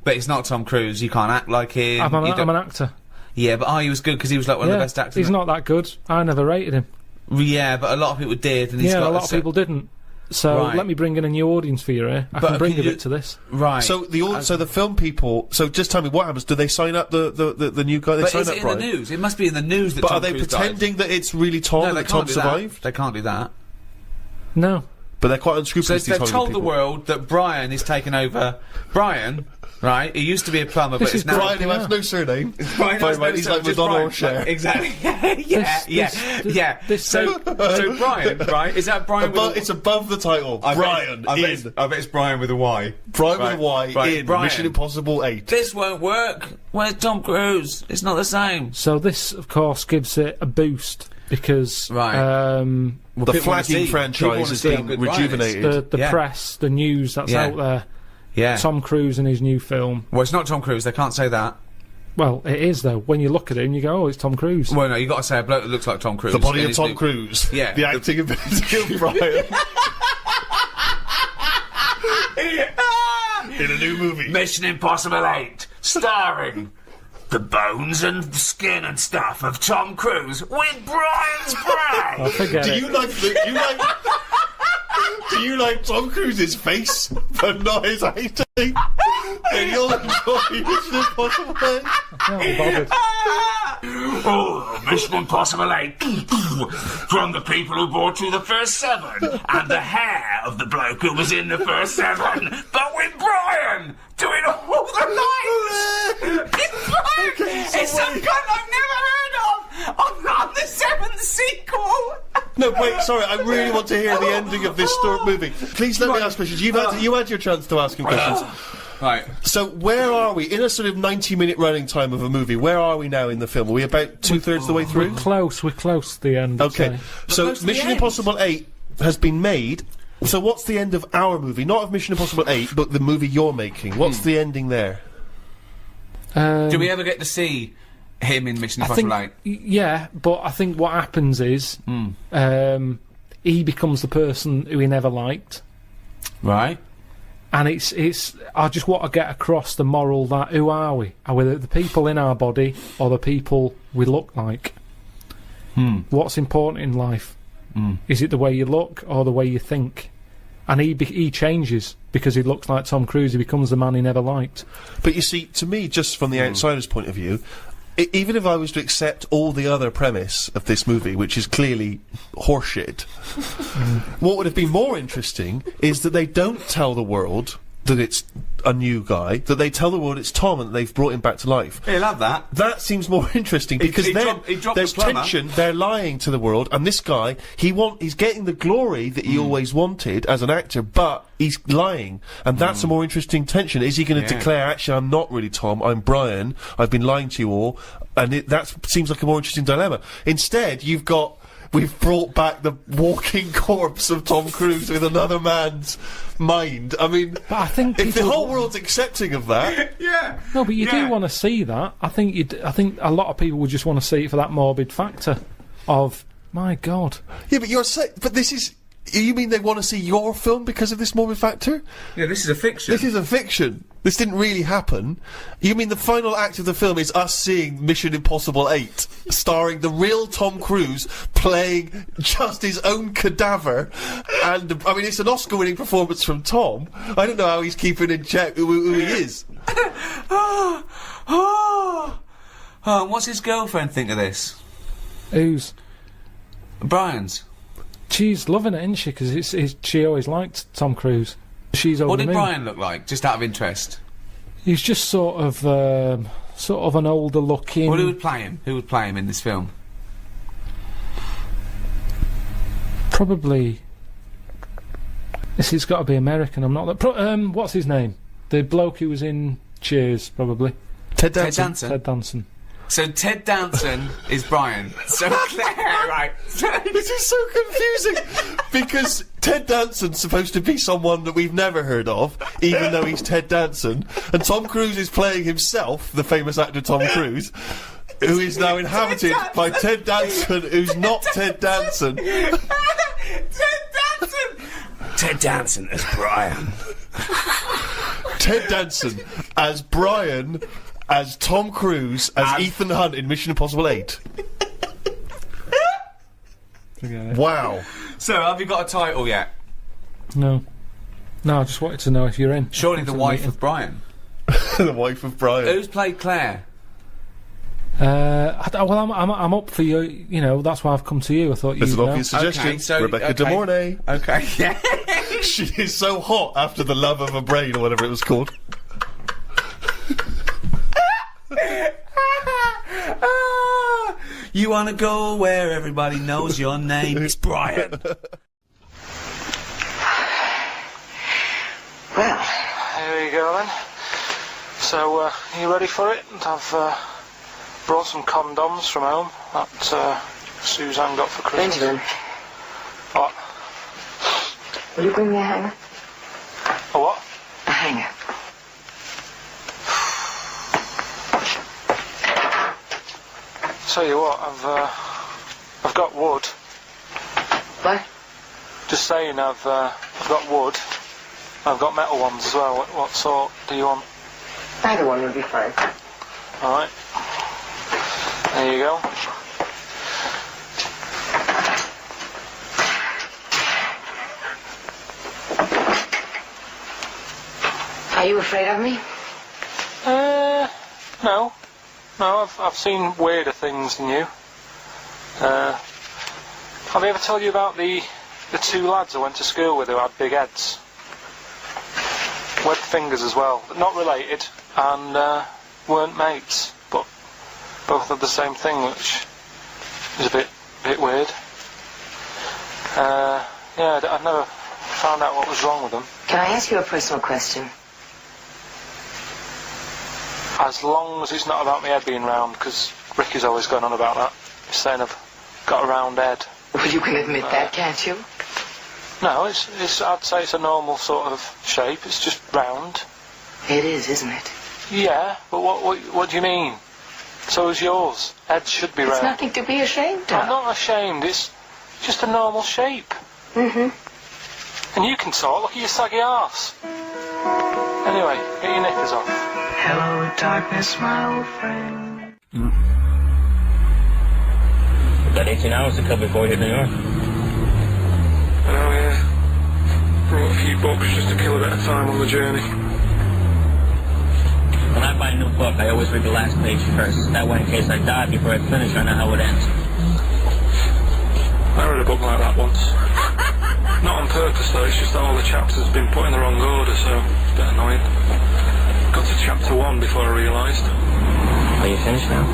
But it's not Tom Cruise. You can't act like him. I'm an actor. Yeah, but he was good because he was like one of the best actors. He's not that good. I never rated him. Yeah, but a lot of people did. And a lot of people didn't. So let me bring in a new audience for you here. I can bring a bit to this. Right. So the film people. So just tell me what happens. Do they sign up the new guy? They but sign is up it in the news? It must be in the news that. But Tom are they Cruise pretending died. that it's really Tom No, and they that Tom can't do survived? That. They can't do that. No. but they're quite So unscrupulous. they've these told Hollywood the people. world that Brian is taking over. Brian, right? He used to be a plumber, but is now Brian, who has no surname. Brian has no He's surname, like just Madonna Brian. or Cher. Like, exactly. Yeah. So Brian, right? Is that Brian? It's above the title. Brian. I bet it's Brian with a Y. Brian with a Y in Brian. Mission Impossible 8. This won't work. Where's Tom Cruise? It's not the same. So this, of course, gives it a boost because The flagging franchise has been rejuvenated. The press, the news that's out there. Yeah. Tom Cruise and his new film. Well, it's not Tom Cruise. They can't say that. Well, it is though. When you look at him, you go, "Oh, it's Tom Cruise." Well, no, you got to say a bloke that looks like Tom Cruise. The body of Tom Cruise. Yeah. The acting ability of Brian. In a new movie. Mission Impossible 8, starring the bones and skin and stuff of Tom Cruise with Brian's brain. Do you like Tom Cruise's face, but not his acting? And you'll enjoy Mission Impossible 8? Oh, Mission Impossible 8 from the people who brought you the first 7 and the hair of the bloke who was in the first 7, but with Brian doing all the lines. It's Brian. It's some gun I've never heard of on the 7th sequel. No, wait, sorry, I really want to hear the ending of this movie. Please let me ask questions. You had your chance to ask him questions. Right. So where are we? In a sort of 90-minute running time of a movie, where are we now in the film? Are we about two-thirds of the way through? We're close to the end. Okay, so Mission Impossible 8 has been made. So what's the end of our movie? Not of Mission Impossible 8, but the movie you're making. What's the ending there? Do we ever get to see him in Mission Impossible 8? Yeah, but I think what happens is he becomes the person who he never liked. Right. And it's I just want to get across the moral that who are we? Are we the people in our body or the people we look like? What's important in life? Is it the way you look or the way you think? And he changes because he looks like Tom Cruise. He becomes the man he never liked. But you see, to me, just from the outsider's point of view, even if I was to accept all the other premise of this movie, which is clearly horseshit, what would have been more interesting is that they don't tell the world that it's a new guy, that they tell the world it's Tom and that they've brought him back to life. He'll have that. That seems more interesting because he then dropped there's the plumber. tension, they're lying to the world, and this guy, he's getting the glory that he always wanted as an actor, but he's lying, and that's a more interesting tension. Is he going to declare, actually, I'm not really Tom, I'm Brian, I've been lying to you all, and that seems like a more interesting dilemma. Instead, we've brought back the walking corpse of Tom Cruise with another man's mind. I mean, but I think if the whole world's accepting of that, no, but you do want to see that. I think a lot of people would just want to see it for that morbid factor of my God. Yeah, but but this is. You mean they want to see your film because of this morbid factor? Yeah, this is a fiction. This is a fiction. This didn't really happen. You mean the final act of the film is us seeing Mission Impossible 8, starring the real Tom Cruise playing just his own cadaver, and I mean it's an Oscar-winning performance from Tom. I don't know how he's keeping in check who he is. What's his girlfriend think of this? Whose? Brian's. She's loving it, isn't she? Because she always liked Tom Cruise. She's over What the did moon. Brian look like, just out of interest? He's just sort of an older looking. Well, who would play him? Who would play him in this film? Probably. This has got to be American. I'm not that. What's his name? The bloke who was in Cheers, probably. Ted Danson. Ted Danson. So Ted Danson is Brian. So Claire, right? This is so confusing because Ted Danson's supposed to be someone that we've never heard of, even though he's Ted Danson, and Tom Cruise is playing himself, the famous actor Tom Cruise, who is now inhabited by Ted Danson, who's not Ted Danson. Ted Danson! Ted Danson as Brian. Ted Danson as Brian, as Tom Cruise, as Ethan Hunt in Mission Impossible 8. Wow. So, have you got a title yet? No. No, I just wanted to know if you're in. Surely the wife of Brian. The wife of Brian. Who's played Claire? Well, I'm up for you. You know, that's why I've come to you. I thought you. It's an obvious suggestion. Okay, so, Rebecca De Mornay. Okay. She is so hot after the love of a brain or whatever it was called. You wanna go where everybody knows your name? It's Brian. Well, here you go then. So, are you ready for it? I've brought some condoms from home that Suzanne got for Christmas. Benjamin. What? Will you bring me a hanger? A what? A hanger. Tell you what, I've got wood. What? Just saying, I've got wood. I've got metal ones as well. What sort do you want? Either one would be fine. All right. There you go. Are you afraid of me? No. No, I've seen weirder things than you. Have I ever told you about the two lads I went to school with who had big heads? Webbed fingers as well. Not related, and weren't mates, but both had the same thing, which is a bit weird. Yeah, I've never found out what was wrong with them. Can I ask you a personal question? As long as it's not about my head being round, because Ricky's always going on about that. He's saying I've got a round head. Well, you can admit that, can't you? No, it's I'd say it's a normal sort of shape. It's just round. It is, isn't it? Yeah, but what do you mean? So is yours. Head should be round. It's nothing to be ashamed of. I'm not ashamed. It's just a normal shape. Mm-hmm. And you can talk. Look at your saggy arse. Anyway, get your knickers off. Hello, darkness, my old friend. Got 18 hours to kill before we hit New York. I know, yeah. Brought a few books just to kill a bit of time on the journey. When I buy a new book, I always read the last page first. That way, in case I die before I finish, I know how it ends. I read a book like that once. Not on purpose, though. It's just that all the chapters have been put in the wrong order, so it's a bit annoying. Got to chapter 1 before I realised. Are you finished now?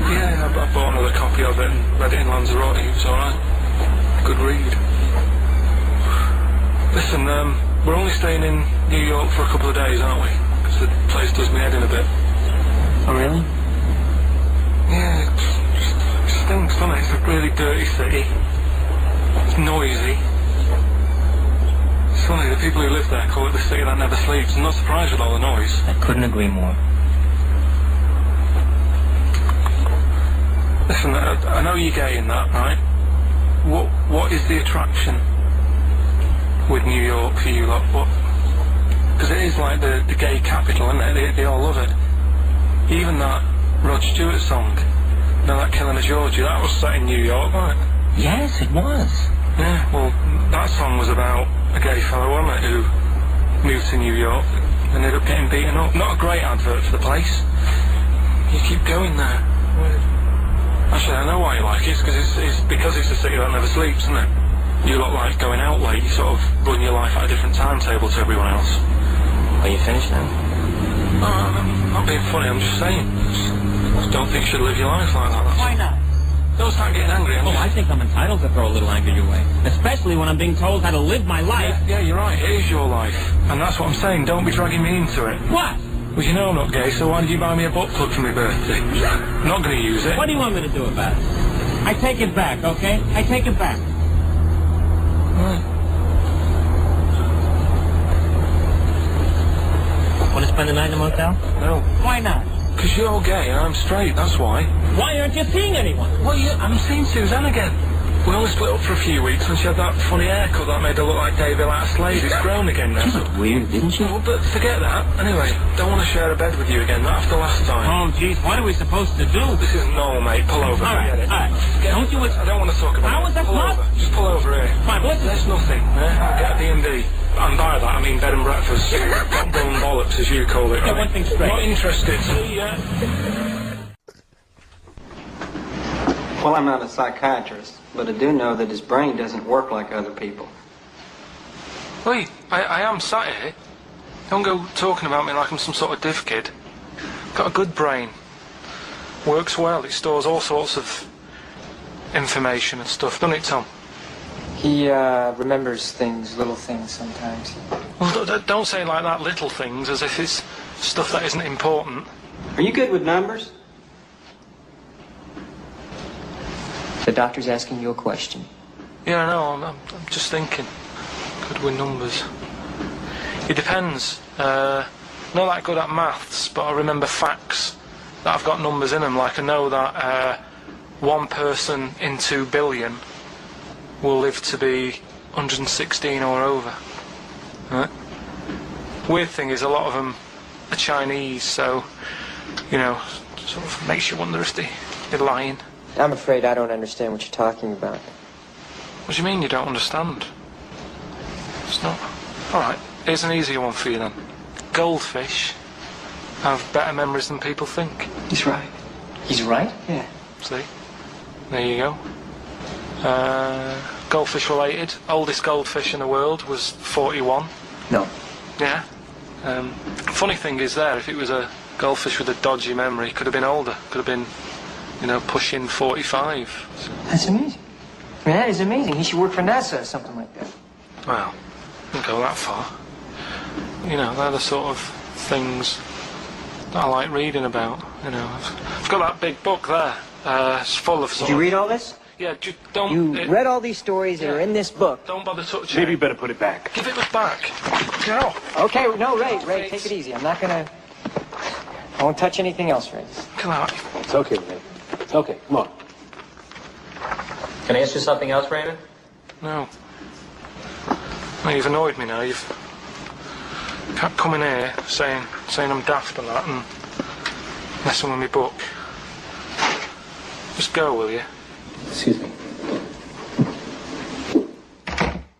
Yeah, I bought another copy of it and read it in Lanzarote. It was alright. Good read. Listen, we're only staying in New York for a couple of days, aren't we? Because the place does me head in a bit. Oh, really? Yeah, it stinks, doesn't it? It's a really dirty city. It's noisy. It's funny, the people who live there call it the city that never sleeps. I'm not surprised with all the noise. I couldn't agree more. Listen, I know you're gay in that, right? What is the attraction with New York for you lot? What? Because it is like the gay capital, isn't it? They all love it. Even that Rod Stewart song, you know, that Killing of Georgia, that was set in New York, right? Yes, it was. Yeah, well, that song was about a gay fellow, wasn't it, who moved to New York and ended up getting beaten up. Not a great advert for the place. You keep going there. Actually, I know why you like it. It's because it's a city that never sleeps, isn't it? You lot like going out late. You sort of run your life at a different timetable to everyone else. Are you finished now? No, I'm not being funny. I'm just saying. I don't think you should live your life like that. Why not? Don't start getting angry. Oh, I think I'm entitled to throw a little anger your way. Especially when I'm being told how to live my life. Yeah, you're right. It is your life. And that's what I'm saying. Don't be dragging me into it. What? Well, you know I'm not gay, so why did you buy me a butt plug for my birthday? I'm not going to use it. What do you want me to do about it? I take it back, okay? I take it back. Right. Want to spend the night in a motel? No. Why not? Because you're gay and I'm straight, that's why. Why aren't you seeing anyone? Well, I'm seeing Suzanne again. We only split up for a few weeks and she had that funny haircut that made her look like David out of Slade. It's grown again now. She looked weird, didn't she? Well, but forget that. Anyway, don't want to share a bed with you again, not after last time. Oh, jeez, what are we supposed to do? This isn't normal, mate. Pull over. All right, all right. Don't you... I don't want to talk about it. How was that pull over. Just pull over here. Fine, but there's nothing. I'll get a B&B. And by that, I mean bed and breakfast. Not bone bollocks, as you call it. Get one thing straight. Not interested. See ya. Well, I'm not a psychiatrist, but I do know that his brain doesn't work like other people. Oi, I am sat here. Don't go talking about me like I'm some sort of div kid. Got a good brain. Works well. It stores all sorts of information and stuff, doesn't it, Tom? He remembers things, little things sometimes. Well, don't say it like that, little things, as if it's stuff that isn't important. Are you good with numbers? The doctor's asking you a question. Yeah, I know. I'm just thinking. Good with numbers. It depends. Not that good at maths, but I remember facts that have got numbers in them. Like I know that 1 person in 2 billion will live to be 116 or over. Right? Weird thing is a lot of them are Chinese, so, you know, sort of makes you wonder if they're lying. I'm afraid I don't understand what you're talking about. What do you mean you don't understand? It's not... Alright, here's an easier one for you then. Goldfish have better memories than people think. He's right. He's right? Yeah. See? There you go. Goldfish related. Oldest goldfish in the world was 41. No. Yeah. Funny thing is there, if it was a goldfish with a dodgy memory, it could have been older. Could have been, you know, pushing 45. So. That's amazing. I mean, that is amazing. He should work for NASA or something like that. Well, don't go that far. You know, they're the sort of things that I like reading about. You know, I've got that big book there. It's full of. Did you read all this? Yeah, don't. You read all these stories that are in this book. Don't bother touching Maybe it. you better put it back. Give it back. Get off. Okay, no, Ray, take it easy. I'm not gonna. I won't touch anything else, Ray. Come out. It's okay, Ray. It's okay. Come on. Can I ask you something else, Raymond? No. No, you've annoyed me now. You've kept coming here saying I'm daft and that and messing with my book. Just go, will you? Excuse me.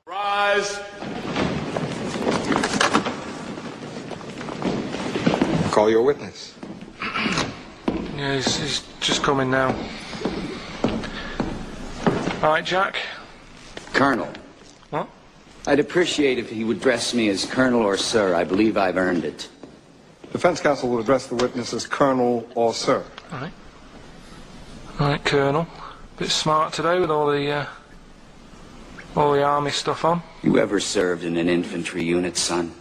Rise. Call your witness. Yeah, he's just coming now. All right, Jack. Colonel. What? I'd appreciate if he would address me as Colonel or Sir. I believe I've earned it. Defense counsel will address the witness as Colonel or Sir. All right. All right, Colonel. Bit smart today with all the army stuff on. You ever served in an infantry unit, son?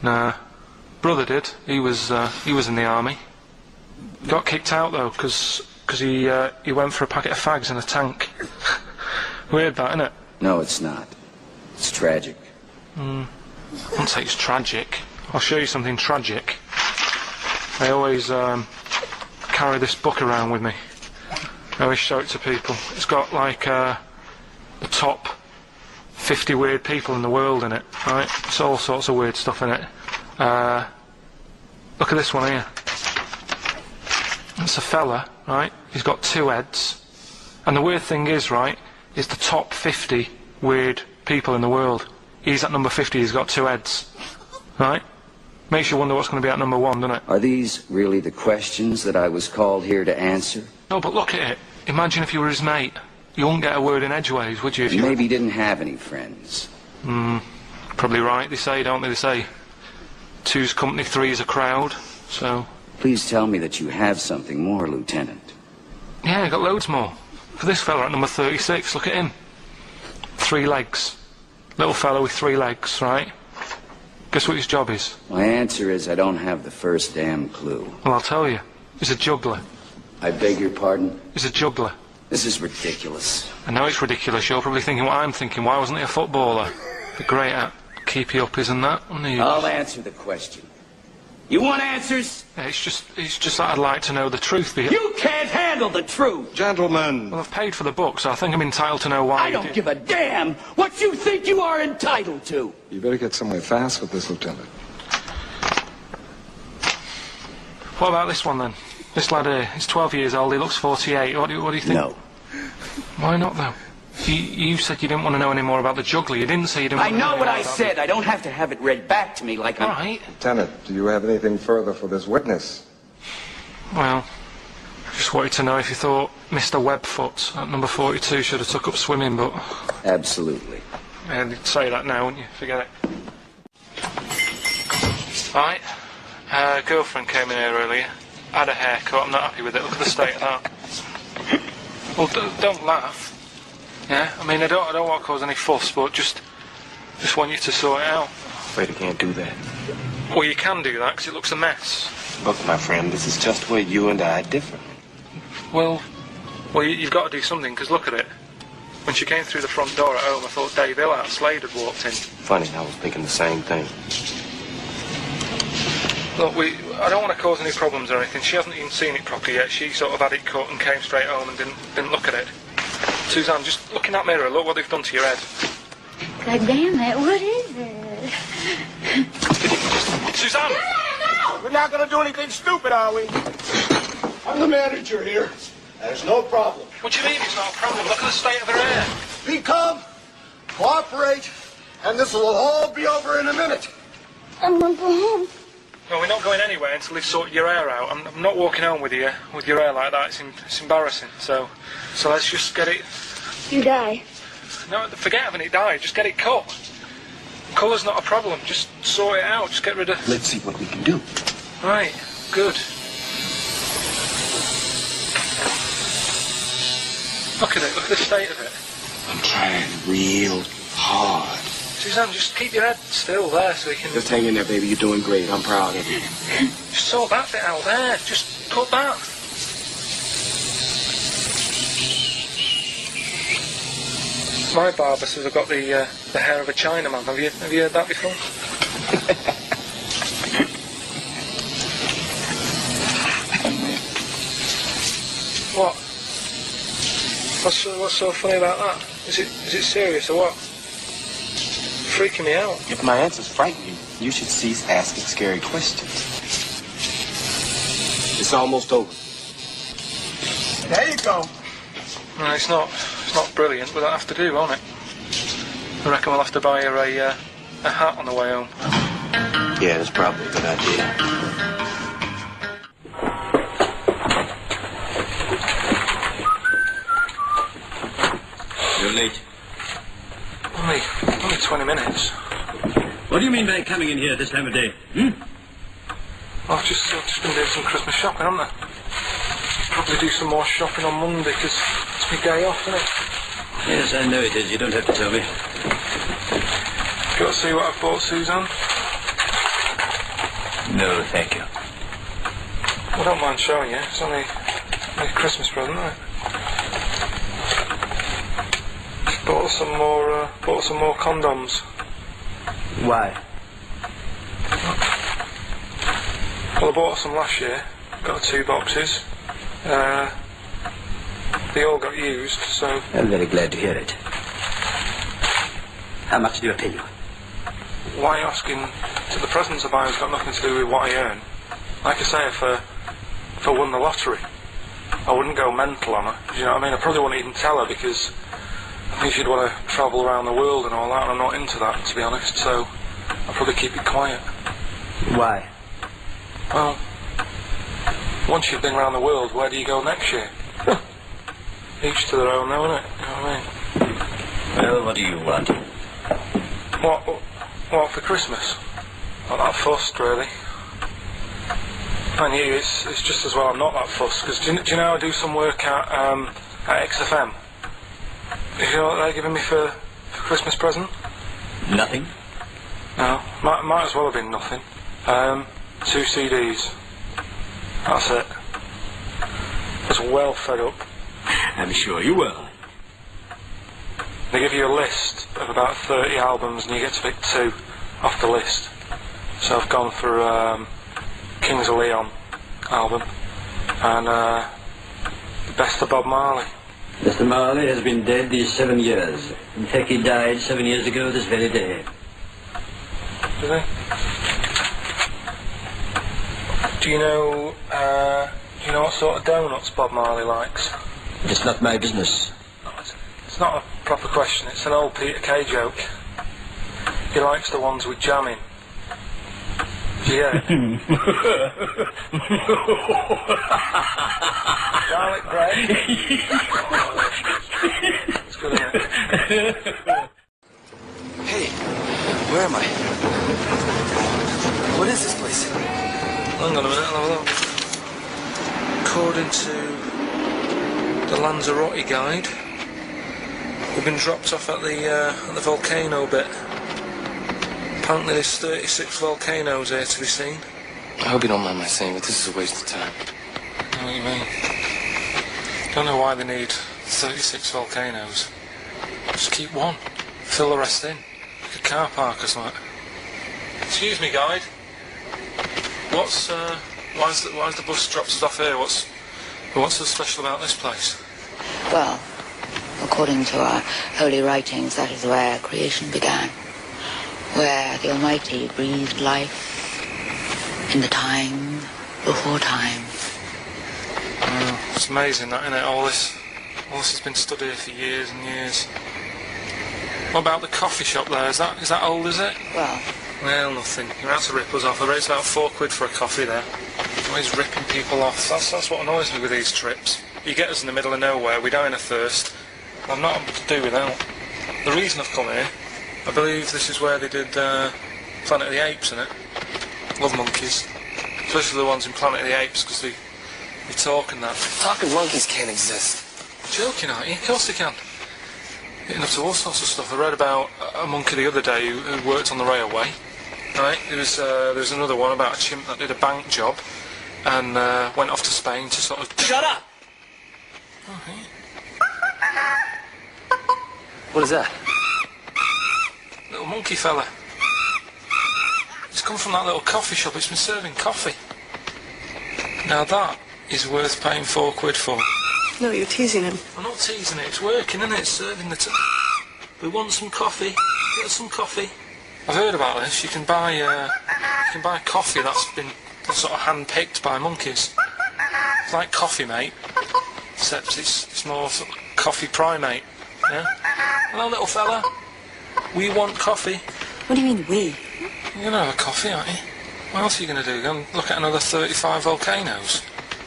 Nah. Brother did. He was in the army. Got kicked out though, because he went for a packet of fags in a tank. Weird that, isn't it? No, it's not. It's tragic. I wouldn't say it's tragic. I'll show you something tragic. I always carry this book around with me. I always show it to people. It's got like the top 50 weird people in the world in it, right? It's all sorts of weird stuff in it. Look at this one here. It's a fella, right? He's got 2 heads. And the weird thing is, right, is the top 50 weird people in the world. He's at number 50, he's got 2 heads. Right? Makes you wonder what's going to be at number 1, doesn't it? Are these really the questions that I was called here to answer? No, but look at it. Imagine if you were his mate. You wouldn't get a word in edgeways, would you? If you maybe he didn't have any friends. Probably right, they say, don't they? They say 2's company, 3's a crowd, so... Please tell me that you have something more, Lieutenant. Yeah, I got loads more. For this fella at number 36, look at him. 3 legs. Little fella with 3 legs, right? Guess what his job is? My answer is I don't have the first damn clue. Well, I'll tell you. He's a juggler. I beg your pardon? He's a juggler. This is ridiculous. I know it's ridiculous. You're probably thinking what I'm thinking. Why wasn't he a footballer? Be great at keepy up, isn't that? I'll answer the question. You want answers? Yeah, it's just that I'd like to know the truth. You can't handle the truth! Gentlemen! Well, I've paid for the book, so I think I'm entitled to know why. I don't give a damn what you think you are entitled to! You better get somewhere fast with this, Lieutenant. What about this one, then? This lad here, he's 12 years old, he looks 48. What do you think? No. Why not, though? You said you didn't want to know any more about the juggler. You didn't say you didn't want to know I know what I about said. I don't have to have it read back to me like All right. Lieutenant, do you have anything further for this witness? Well, just wanted to know if you thought Mr. Webfoot at number 42 should have took up swimming, but... Absolutely. And you'd say that now, wouldn't you? Forget it. Right. Girlfriend came in here earlier. Had a haircut. I'm not happy with it. Look at the state of that. Well, don't laugh. Yeah? I mean, I don't want to cause any fuss, but just want you to sort it out. Afraid I can't do that. Well, you can do that, because it looks a mess. Look, my friend, this is just where you and I differ. Well, you've got to do something, because look at it. When she came through the front door at home, I thought Dave Hill out Slade had walked in. Funny, I was thinking the same thing. Look, I don't want to cause any problems or anything. She hasn't even seen it properly yet. She sort of had it cut and came straight home and didn't look at it. Suzanne, just look in that mirror. Look what they've done to your head. God damn it, what is it? Suzanne! No! We're not going to do anything stupid, are we? I'm the manager here. There's no problem. What do you mean it's not a problem? Look at the state of her hair. Be calm, cooperate, and this will all be over in a minute. I'm going to go home. Well, we're not going anywhere until they've sorted your hair out. I'm not walking home with you with your hair like that. It's embarrassing. So let's just get it. You die. No, forget having it dyed. Just get it cut. Colour's not a problem. Just sort it out. Just get rid of. Let's see what we can do. Right. Good. Look at it. Look at the state of it. I'm trying real hard. Suzanne, just keep your head still there so we can... Just hang in there, baby. You're doing great. I'm proud of you. Just sort that bit out there. Just cut that. My barber says I've got the hair of a Chinaman. Have you heard that before? What? What's so funny about that? Is it serious or what? Freaking me out. If my answers frighten you, you should cease asking scary questions. It's almost over. There you go. No, it's not brilliant, but that'll have to do, won't it? I reckon we'll have to buy her a hat on the way home. Yeah, that's probably a good idea. You're late. Only 20 minutes. What do you mean by coming in here this time of day? I've just been doing some Christmas shopping, haven't I? Probably do some more shopping on Monday, because it's my day off, isn't it? Yes, I know it is. You don't have to tell me. Got to see what I've bought, Suzanne? No, thank you. I don't mind showing you. It's only a Christmas present, isn't it? Bought some more condoms. Why? Well, I bought some last year. Got 2 boxes. They all got used, so... I'm very glad to hear it. How much do I pay you? Why are you asking? The presents I buy has got nothing to do with what I earn. Like I say, if I won the lottery, I wouldn't go mental on her. Do you know what I mean? I probably wouldn't even tell her, because I think she'd want to travel around the world and all that, and I'm not into that, to be honest, so I'll probably keep it quiet. Why? Well, once you've been around the world, where do you go next year? Each to their own, though, isn't it? You know what I mean? Well, what do you want? What for Christmas? Not that fussed, really. And you, it's just as well I'm not that fussed, because do you know I do some work at XFM? Do you know what they're giving me for Christmas present? Nothing? No, might as well have been nothing. 2 CDs. That's it. I was well fed up. I'm sure you will. They give you a list of about 30 albums and you get to pick 2 off the list. So I've gone for Kings of Leon album and the best of Bob Marley. Mr. Marley has been dead these 7 years. In fact, he died 7 years ago this very day. Did he? Do you know what sort of donuts Bob Marley likes? It's not my business. No, it's not a proper question. It's an old Peter Kay joke. He likes the ones with jam in. Do you get it? Garlic bread. It's good, isn't it? Lanzarote guide. We've been dropped off at the volcano bit. Apparently there's 36 volcanoes here to be seen. I hope you don't mind my saying, but this is a waste of time. I know what you mean. Don't know why they need 36 volcanoes. Just keep one. Fill the rest in. Like a car park or something. Excuse me, guide. Why's the bus dropped us off here? What's so special about this place? Well, according to our holy writings, that is where creation began. Where the Almighty breathed life in the time before time. Oh, it's amazing that, isn't it? All this has been stood here for years and years. What about the coffee shop there? Is that old, is it? Well, nothing. You're out to rip us off. I bet it's about £4 for a coffee there. Always ripping people off. That's what annoys me with these trips. You get us in the middle of nowhere, we die in a thirst. I'm not able to do without. The reason I've come here, I believe this is where they did Planet of the Apes, innit? Love monkeys. Especially the ones in Planet of the Apes, because they talk and that. Talking monkeys can't exist. Joking, aren't you? Of course they can. Getting up to all sorts of stuff. I read about a monkey the other day who worked on the railway. Right? There was another one about a chimp that did a bank job and went off to Spain to sort of... Shut up! Oh, hey. What is that? Little monkey fella. It's come from that little coffee shop. It's been serving coffee. Now that is worth paying £4 for. No, you're teasing him. I'm not teasing it. It's working, isn't it? It's serving the... We want some coffee. Get us some coffee. I've heard about this. You can buy coffee that's sort of hand-picked by monkeys. It's like Coffee Mate, except it's more sort of coffee primate. Yeah. Hello, little fella. We want coffee. What do you mean, we? You're gonna have a coffee, aren't you? What else are you gonna do? Go and look at another 35 volcanoes?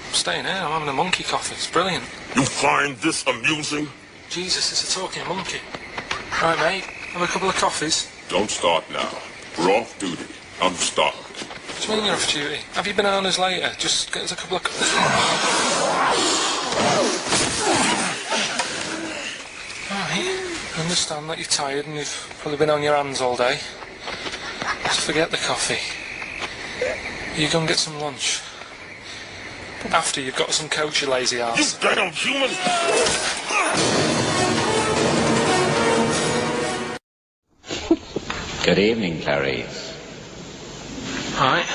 I'm staying here. I'm having a monkey coffee. It's brilliant. You find this amusing? Jesus, it's a talking monkey. Right, mate. Have a couple of coffees. Don't start now. We're off duty. I'm starved. What do you mean you're off duty? Have you been on us later? Just get us a couple of coffees. Alright. I understand that you're tired and you've probably been on your hands all day. Just forget the coffee. You go and get some lunch. After you've got some coach, you lazy ass. You damn human! Good evening, Clarice. Alright.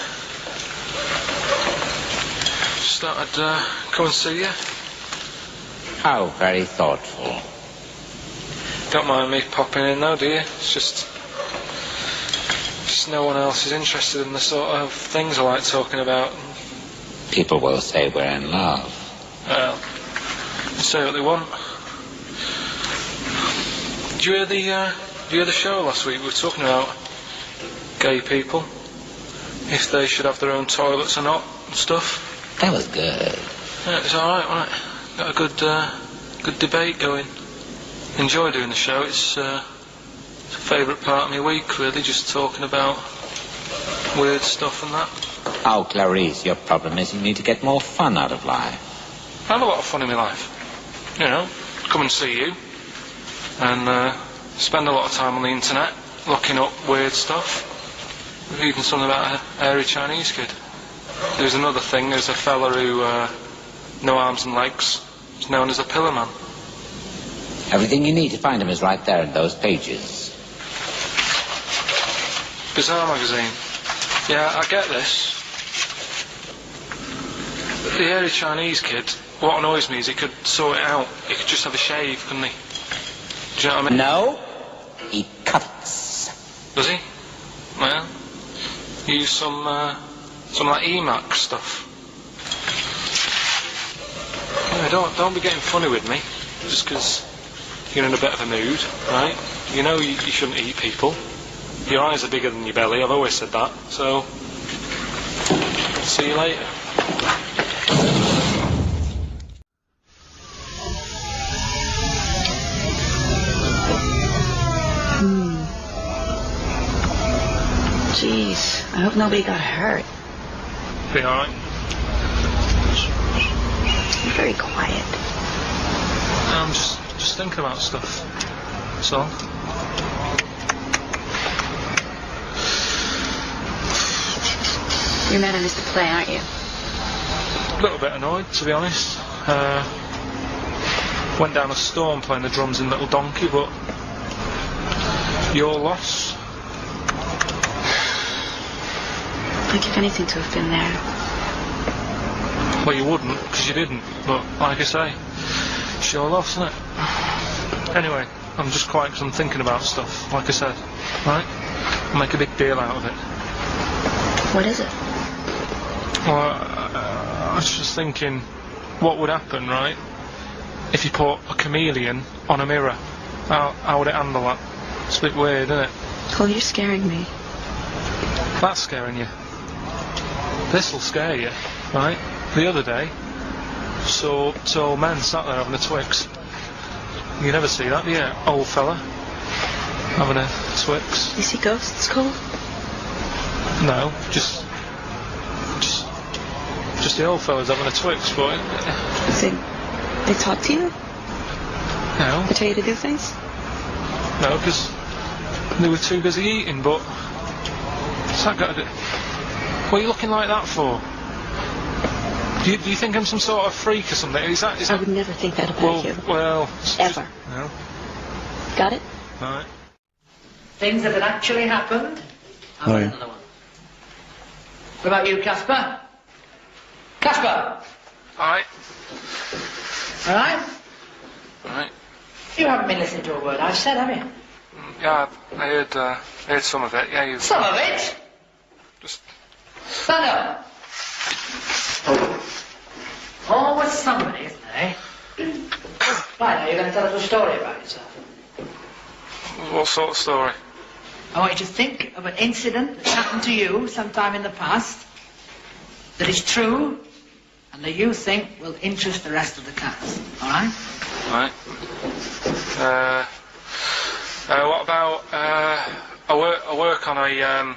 Just thought I'd come and see you. How very thoughtful. Don't mind me popping in though, do you? It's just no one else is interested in the sort of things I like talking about. People will say we're in love. Well, say what they want. Did you hear the show last week? We were talking about gay people, if they should have their own toilets or not and stuff. That was good. Yeah, it was alright, wasn't it? Got a good debate going. Enjoy doing the show. It's a favourite part of my week, really, just talking about weird stuff and that. Oh, Clarice, your problem is you need to get more fun out of life. I have a lot of fun in my life. You know, come and see you and spend a lot of time on the internet looking up weird stuff. Reading something about a hairy Chinese kid. There's another thing, there's a fella who, no arms and legs, is known as a pillar man. Everything you need to find him is right there in those pages. Bizarre magazine. Yeah, I get this. The hairy Chinese kid, what annoys me is he could sort it out. He could just have a shave, couldn't he? Do you know what I mean? No, he cuts. Does he? Well, use some like Emacs stuff. Yeah, don't be getting funny with me, just because you're in a bit of a mood, right? You know you shouldn't eat people. Your eyes are bigger than your belly, I've always said that, so... See you later. Jeez, I hope nobody got hurt. Be alright? You're very quiet. I'm just thinking about stuff. That's all. You're mad I missed the play, aren't you? A little bit annoyed, to be honest. Went down a storm playing the drums in Little Donkey, but your loss. I'd give anything to have been there. Well, you wouldn't, because you didn't. But like I say, it's your loss, isn't it? Anyway, I'm just quiet because I'm thinking about stuff. Like I said, right? I'll make a big deal out of it. What is it? Well, I was just thinking, what would happen, right, if you put a chameleon on a mirror? How would it handle that? It's a bit weird, isn't it? Well, you're scaring me. That's scaring you. This'll scare you, right? The other day, saw two old men sat there having a Twix. You never see that, do you? Old fella having a Twix. You see ghosts, Cole? No, just the old fellas having a Twix, but... You think they talk to you? No. They tell you to do things? No, because they were too busy eating, but... What's that got to do? What are you looking like that for? Do you think I'm some sort of freak or something? Is that... I would never think that about you. Well... Ever. No. Got it? Right. Things that had actually happened. I've got another one. What about you, Casper? Casper! Alright. Alright? Alright. You haven't been listening to a word I've said, have you? Yeah, I heard some of it, yeah, you... Some of it? Just... Stand up. Always somebody, isn't there, eh? Right, now you're going to tell us a story about yourself. What sort of story? I want you to think of an incident that's happened to you sometime in the past that is true and that you think will interest the rest of the cast. All right? Right. What about I work on a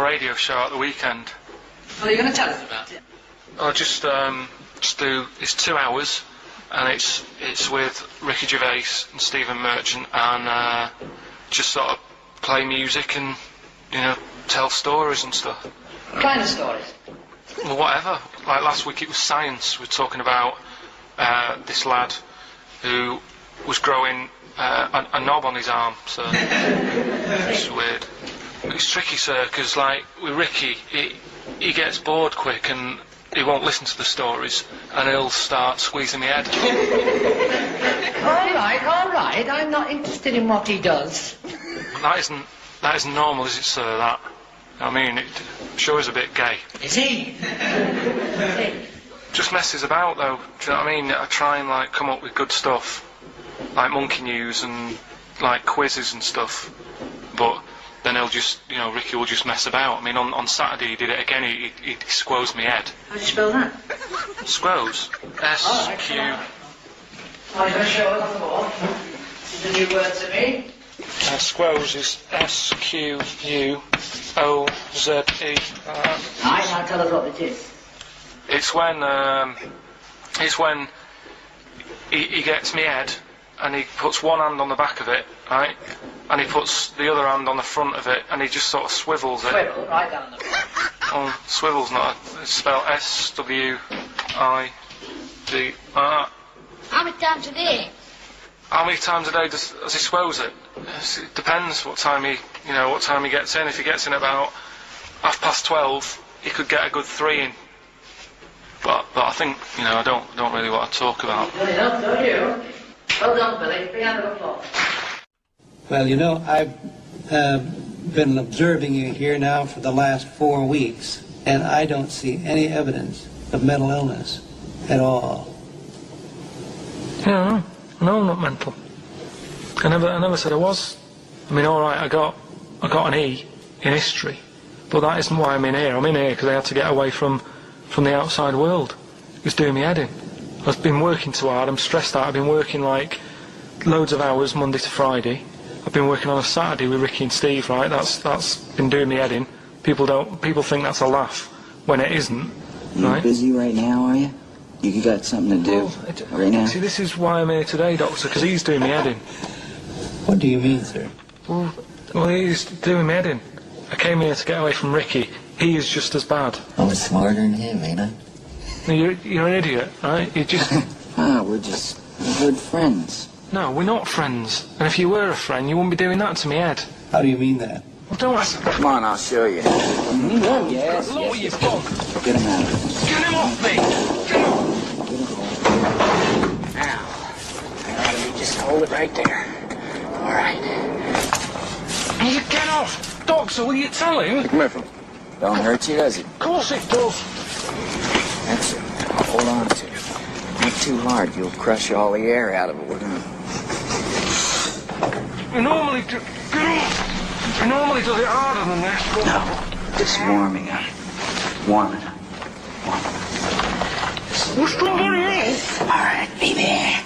radio show at the weekend. Well, you're going to tell us about it. I just do. It's 2 hours, and it's with Ricky Gervais and Stephen Merchant, and just sort of play music and tell stories and stuff. What kind of stories? Well, whatever. Like last week it was science. We're talking about this lad who was growing a knob on his arm, so it's weird. It's tricky, sir, because like with Ricky, he gets bored quick and he won't listen to the stories, and he'll start squeezing my head. All right. I'm not interested in what he does. That isn't normal, is it, sir? That. I mean, it sure is a bit gay. Is he? Just messes about, though. Do you know what I mean? I try and like come up with good stuff, like monkey news and like quizzes and stuff, but then he'll just, Ricky will just mess about. I mean, on Saturday he did it again. He squoze me head. How do you spell that? Squoze. S-Q... I'm going to show us on the board. This is a new word to me. Squoze is S-Q-U-O-Z-E. Now tell us what it is. It's when he gets me head and he puts one hand on the back of it, right? And he puts the other hand on the front of it, and he just sort of swivels it. Swivel, right down the front. Oh, swivel's not. It's spelled S-W-I-D-R. How many times a day? How many times a day does he swells it? It depends what time he gets in. If he gets in about 12:30, he could get a good 3 in. But I think, I don't really want to talk about. Good enough, don't you? Well done, Billy. Big hand of applause. Well, I've been observing you here now for the last 4 weeks, and I don't see any evidence of mental illness at all. Yeah, no, I'm not mental. I never said I was. I mean, all right, I got an E in history, but that isn't why I'm in here. I'm in here because I had to get away from the outside world. It was doing me head in. I've been working too hard. I'm stressed out. I've been working like loads of hours Monday to Friday. I've been working on a Saturday with Ricky and Steve, right? That's been doing me head in. People think that's a laugh when it isn't, You're right? busy right now, are you? You got something to do right now? See, this is why I'm here today, Doctor, because he's doing me head in. What do you mean, sir? Well, he's doing me head in. I came here to get away from Ricky. He is just as bad. I was smarter than him, ain't I? No, you're an idiot, right? You're just... We're just good friends. No, we're not friends. And if you were a friend, you wouldn't be doing that to me, Ed. How do you mean that? Well, don't ask... Come on, I'll show you. Yes, lower your dog. Get him out. Get him off me! Get him off! Now, you just hold it right there. All right. You get off! Doctor, will you tell him? Mifflin. Don't hurt you, does it? Of course it does. That's it. Now hold on to it. Not too hard. You'll crush all the air out of it. We're gonna... You normally do... Get off! You normally does it harder than this, but... No. Just warming up. Warming up. Warming up. What's wrong with you? All right, baby.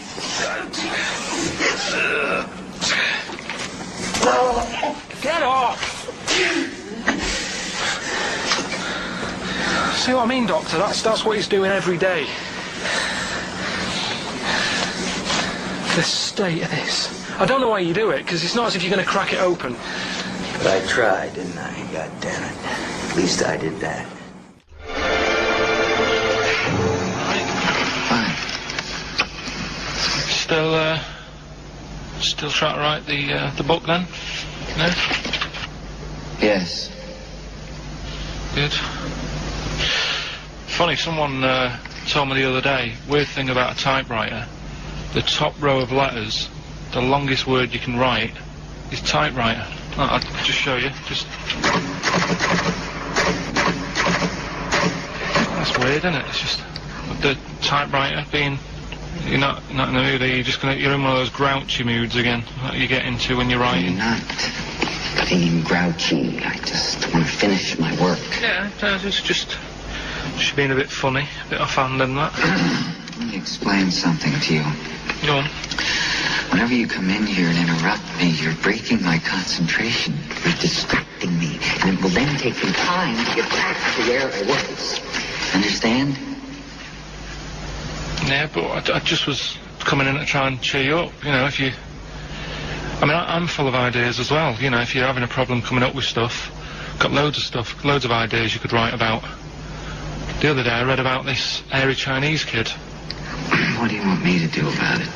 Get off! See what I mean, Doctor? That's what he's doing every day. The state of this. I don't know why you do it, because it's not as if you're going to crack it open. But I tried, didn't I? God damn it. At least I did that. Fine. Still trying to write the book then? No? Yes. Good. Funny, someone told me the other day, weird thing about a typewriter, the top row of letters, the longest word you can write is typewriter. I'll just show you. That's weird, isn't it? It's just the typewriter being... You're not in the mood, you're in one of those grouchy moods again that you get into when you're writing. I'm not being grouchy. I just want to finish my work. Yeah, it's just being a bit funny, a bit offhand and that. Let me explain something to you. Go on. Whenever you come in here and interrupt me, you're breaking my concentration. You're distracting me. And it will then take me time to get back to where I was. Understand? Yeah, but I just was coming in to try and cheer you up, you know, if you... I mean, I'm full of ideas as well, you know, if you're having a problem coming up with stuff, got loads of stuff, loads of ideas you could write about. The other day I read about this hairy Chinese kid. What do you want me to do about it?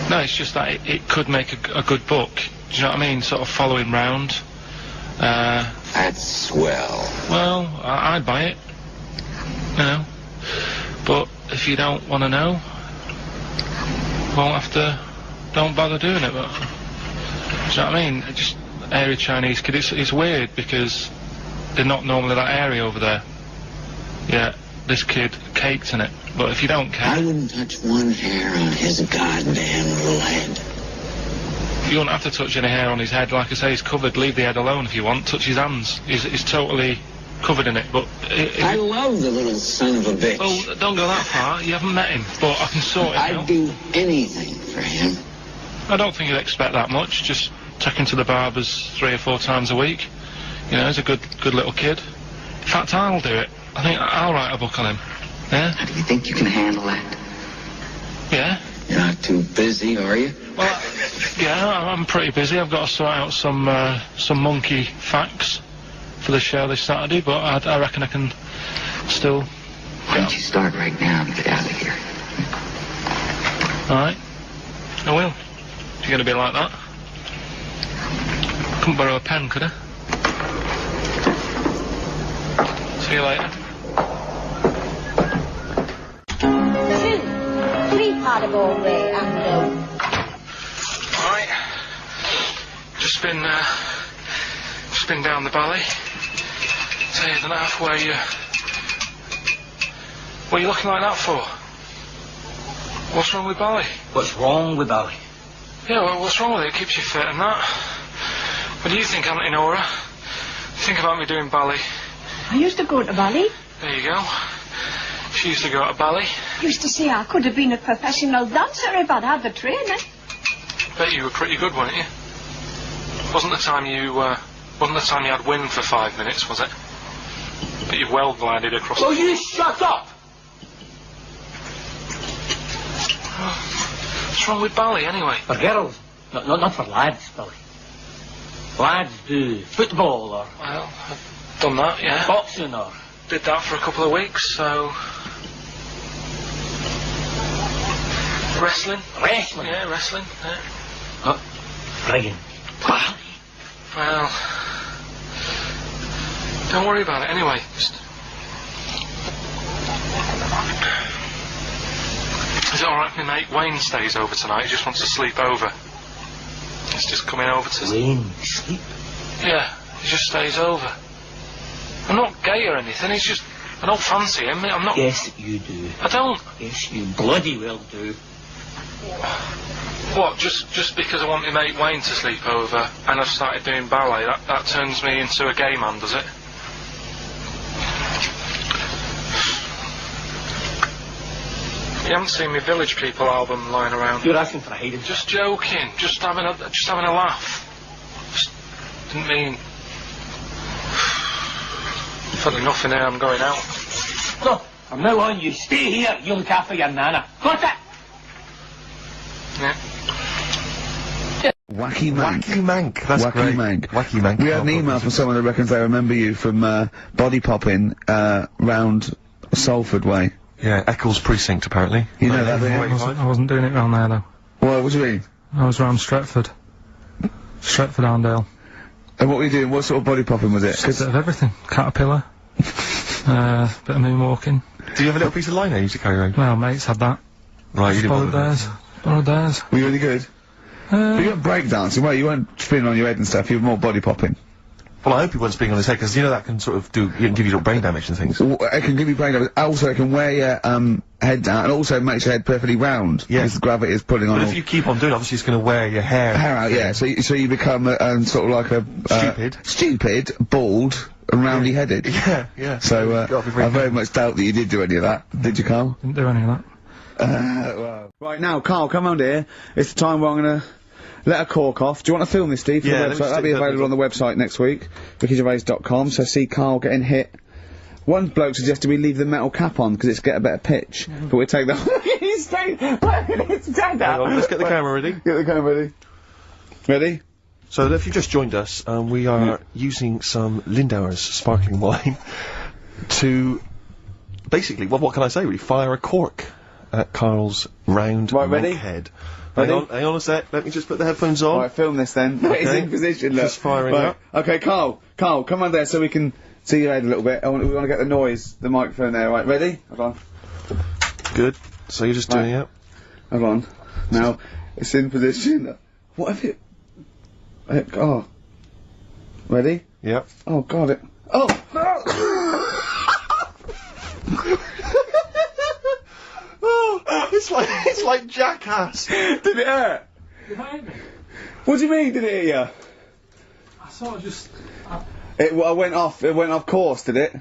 No, it's just that it could make a good book, do you know what I mean, sort of following round. That's swell. Well, I'd buy it, you know, but if you don't want to know, don't bother doing it, but, do you know what I mean? Just hairy Chinese kid, it's weird because they're not normally that hairy over there. Yeah, this kid caked in it, but if you don't care... I wouldn't touch one hair on his goddamn little head. You won't have to touch any hair on his head, like I say, he's covered, leave the head alone if you want, touch his hands, he's totally covered in it, but... I love the little son of a bitch. Well, don't go that far, you haven't met him, but I can sort it out. I'd do anything for him. I don't think you'd expect that much, just take him to the barber's 3 or 4 times a week. You know, he's a good little kid. In fact, I'll do it. I think I'll write a book on him. Yeah? Do you think you can handle that? Yeah? You're not too busy, are you? Well, yeah, I'm pretty busy. I've got to sort out some monkey facts for the show this Saturday, but I reckon I can still... Why don't you start right now and get out of here? Alright. I will. If you're going to be like that. Couldn't borrow a pen, could I? See you later. 3 part of Galway and Alright. Just been down the valley. 2.5 what are you looking like that for? What's wrong with Bally? What's wrong with Bally? Yeah, well, what's wrong with it? It keeps you fit and that. What do you think, Auntie Nora? Think about me doing Bally. I used to go to Bally. There you go. She used to go to Bally. Used to say I could have been a professional dancer if I'd had the training. Bet you were pretty good, weren't you? Wasn't the time you had wind for 5 minutes, was it? That you well glided across... Will you shut up? What's wrong with Bally, anyway? For girls. Not for lads, Billy. Lads do football or... Well, I've done that, yeah. Boxing or... Did that for a couple of weeks, so... Wrestling? Wrestling? Yeah, wrestling, yeah. Oh, friggin' Bally. Well... Don't worry about it, anyway. Just... Is it alright if my mate Wayne stays over tonight? He just wants to sleep over. He's just coming over to... Wayne, sleep? Yeah, he just stays over. I'm not gay or anything, he's just... I don't fancy him, I'm not... Yes, you do. I don't. Yes, you bloody well do. What, just because I want my mate Wayne to sleep over and I've started doing ballet, that turns me into a gay man, does it? You haven't seen my Village People album lying around. You're asking for a hiding. Just joking. Just having a laugh. Just didn't mean. Funny enough, in there I'm going out. No, from now on you stay here. You look after your nana. Got it? Yeah. Wacky Mank. Wacky Mank. That's Wacky great. Mank. Wacky Mank. We had an email from someone that reckons they remember you from body popping round Salford way. Yeah, Eccles Precinct, apparently. You know that, I wasn't doing it round there, though. What do you mean? I was round Stretford. Stretford Arndale. And what were you doing? What sort of body popping was it? Just a bit of everything. Caterpillar. Bit of moonwalking. Do you have a little piece of line you used to carry around? Well, mates had that. Right, you didn't borrowed theirs. Borrowed theirs. Were you really good? You weren't breakdancing, well, you weren't spinning on your head and stuff, you were more body popping. Well, I hope he wasn't spinning on his head, because you know that can sort of give you little brain damage and things. It can give you brain damage. Also, it can wear your head down, and also makes your head perfectly round. Yeah. Because the gravity is pulling on. But if you keep on doing it, obviously it's going to wear your hair out. Yeah. So you become sort of like a stupid, bald, and roundy headed. Yeah, yeah. So I very much doubt that you did do any of that. Did you, Karl? Didn't do any of that. Well. Right now, Karl, come on here. It's the time where I'm gonna let a cork off. Do you want to film this, Steve? Yeah, the website? That'll be available on the website next week, rickygervais.com. So see Karl getting hit. One bloke suggested we leave the metal cap on because it's get a better pitch, but we take that. He's staying. Stand up. Let's get the camera ready. Get the camera ready. Ready? So if you just joined us, we are using some Lindauer's sparkling wine to basically, what can I say? We fire a cork at Karl's round head. Hang on a sec, let me just put the headphones on. Right, film this then. Okay. He's in position, look. Just firing up. Okay, Karl, come on there so we can see your head a little bit. We want to get the noise, the microphone there, right, ready? Hold on. Good, so you're just doing it. Hold on. Now, it's in position. What have you... oh. Ready? Yep. Oh, God, it... Oh! It's like Jackass. Did it hurt? Did it hurt me? What do you mean, did it hit you? I sort of just... It went off course, did it?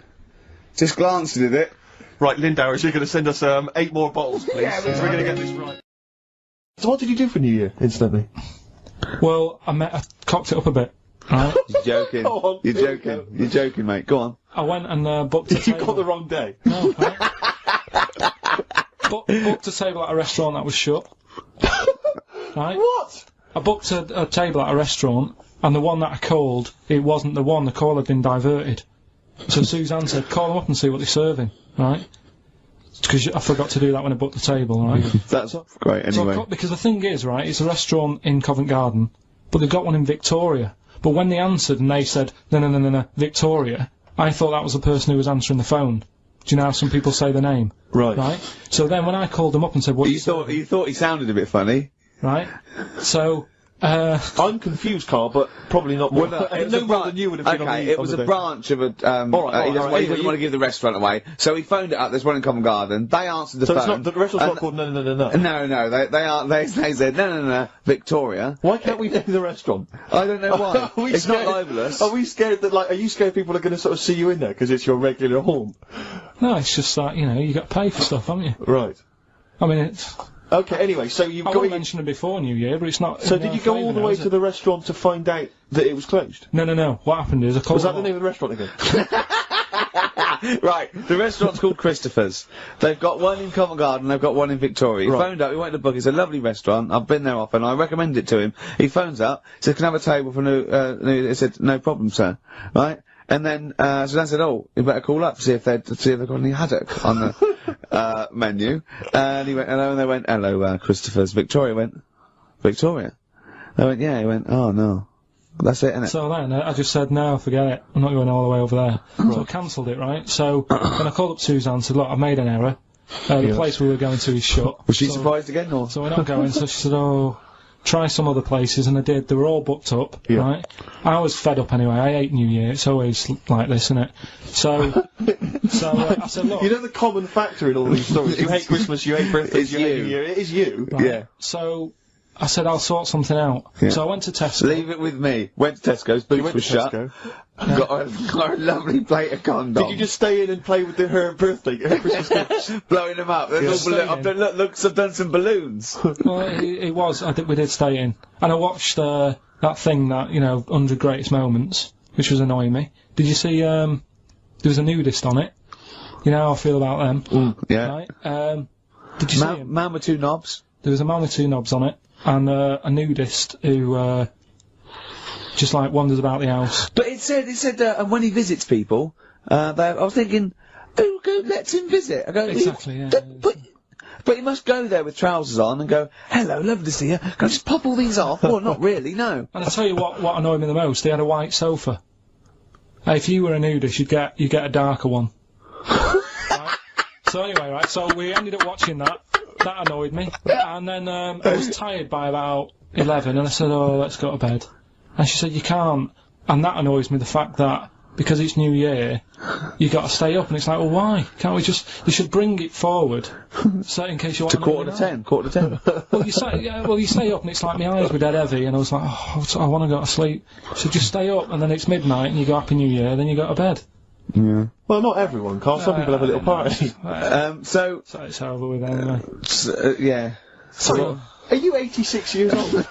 Just glanced, did it? Right, Lindauer, you're going to send us 8 more bottles, please, yeah, so we're going to get this right. So what did you do for New Year, incidentally? Well, I cocked it up a bit. Right? You're joking. On, You're joking. You're joking, mate. Go on. I went and booked a table. You got the wrong day. No, right? Booked a table at a restaurant that was shut. Right? What? I booked a table at a restaurant, and the one that I called, it wasn't the one. The call had been diverted. So Suzanne said, call them up and see what they're serving, right? Because I forgot to do that when I booked the table, right? That's great, anyway. So because the thing is, right, it's a restaurant in Covent Garden, but they've got one in Victoria. But when they answered and they said, no, Victoria, I thought that was the person who was answering the phone. Do you know how some people say the name? Right. Right? So then when I called them up and said, what you thought he sounded a bit funny. Right? So, I'm confused, Karl, but probably not more. Well, no more than you would have been on the it was a branch of a, he doesn't want to give the restaurant away, so he phoned it up, there's one in Covent Garden, they answered the phone. So the restaurant's not called No. No, they said, no, Victoria. Why can't we name the restaurant? I don't know why. It's not libelous. Are we scared that, are you scared people are going to sort of see you in there, because it's your regular home? No, it's just like, you got to pay for stuff, haven't you? Right. I mean, it's... Okay, anyway, so you've got... I mentioned it before New Year, but it's not... So did you go all the way to the restaurant to find out that it was closed? No. What happened is I called... Was that the name of the restaurant again? Right, the restaurant's called Christopher's. They've got one in Covent Garden, they've got one in Victoria. He phoned up, he wanted to book, it's a lovely restaurant, I've been there often, I recommend it to him. He phones up, says, can I have a table for he said, no problem, sir. Right? And then, Suzanne said, oh, you better call up, see if they've got any haddock on the, menu. And he went, hello, and they went, hello, Christopher's. Victoria went, Victoria? They went, yeah, he went, oh no. That's it, innit? So then, I just said, no, forget it. I'm not going all the way over there. So I cancelled it, right? So, then I called up Suzanne and said, look, I've made an error. The place we were going to is shut. Was she surprised again, or? So we're not going, so she said, oh, try some other places, and I did. They were all booked up, right? I was fed up anyway. I hate New Year. It's always like this, isn't it? So I said, look. You know the common factor in all these stories? You hate Christmas, you hate birthdays, you hate New Year. It is you. Right? Yeah. So I said, I'll sort something out. Yeah. So I went to Tesco. Leave it with me. Went to Tesco's, boots were shut. Got a lovely plate of condoms. Did you just stay in and play with her birthday, her Christmas gifts? Blowing them up. I've done some balloons. Well, it was. We did stay in. And I watched, that thing that, 100 Greatest Moments, which was annoying me. Did you see, there was a nudist on it? You know how I feel about them. Yeah. Right? Did you see him? Man with two knobs. There was a man with two knobs on it, and a nudist who just like wanders about the house. But it said, and when he visits people, I was thinking, who lets him visit? I go, exactly, yeah. But he must go there with trousers on and go, hello, lovely to see you. Can I just pop all these off? Well, not really, no. And I'll tell you what annoyed me the most. They had a white sofa. If you were a nudist, you'd get a darker one. Right? So anyway, right, so we ended up watching that. That annoyed me. And then, I was tired by about 11, and I said, oh, let's go to bed. And she said, you can't. And that annoys me, the fact that, because it's New Year, you got to stay up, and it's like, well, why? Can't we they should bring it forward, so in case you want to quarter to 10. Well, you stay up, and it's like my eyes were dead heavy, and I was like, oh, I want to go to sleep. So just stay up, and then it's midnight, and you go Happy New Year, then you go to bed. Yeah. Well, not everyone, Carl. Some people have a little party. So it's over with anyway. Yeah. Sorry. Are you 86 years old?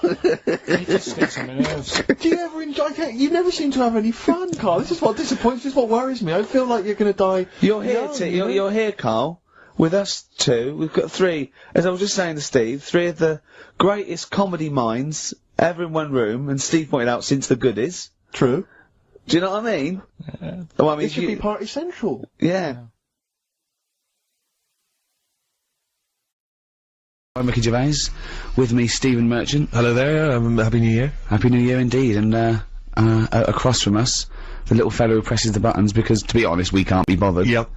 86 on my nerves. Do you ever enjoy? You never seem to have any fun, Carl. This is what disappoints. This is what worries me. I feel like you're going to die. You're here, you're here, Carl, with us two. We've got three. As I was just saying to Steve, three of the greatest comedy minds ever in one room. And Steve pointed out, since the goodies. True. Do you know what I mean? Yeah. Well, I mean, it should be Party Central. Yeah. I'm Ricky Gervais. With me, Stephen Merchant. Hello there. Happy New Year. Happy New Year indeed. And across from us, the little fellow who presses the buttons because, to be honest, we can't be bothered. Yep.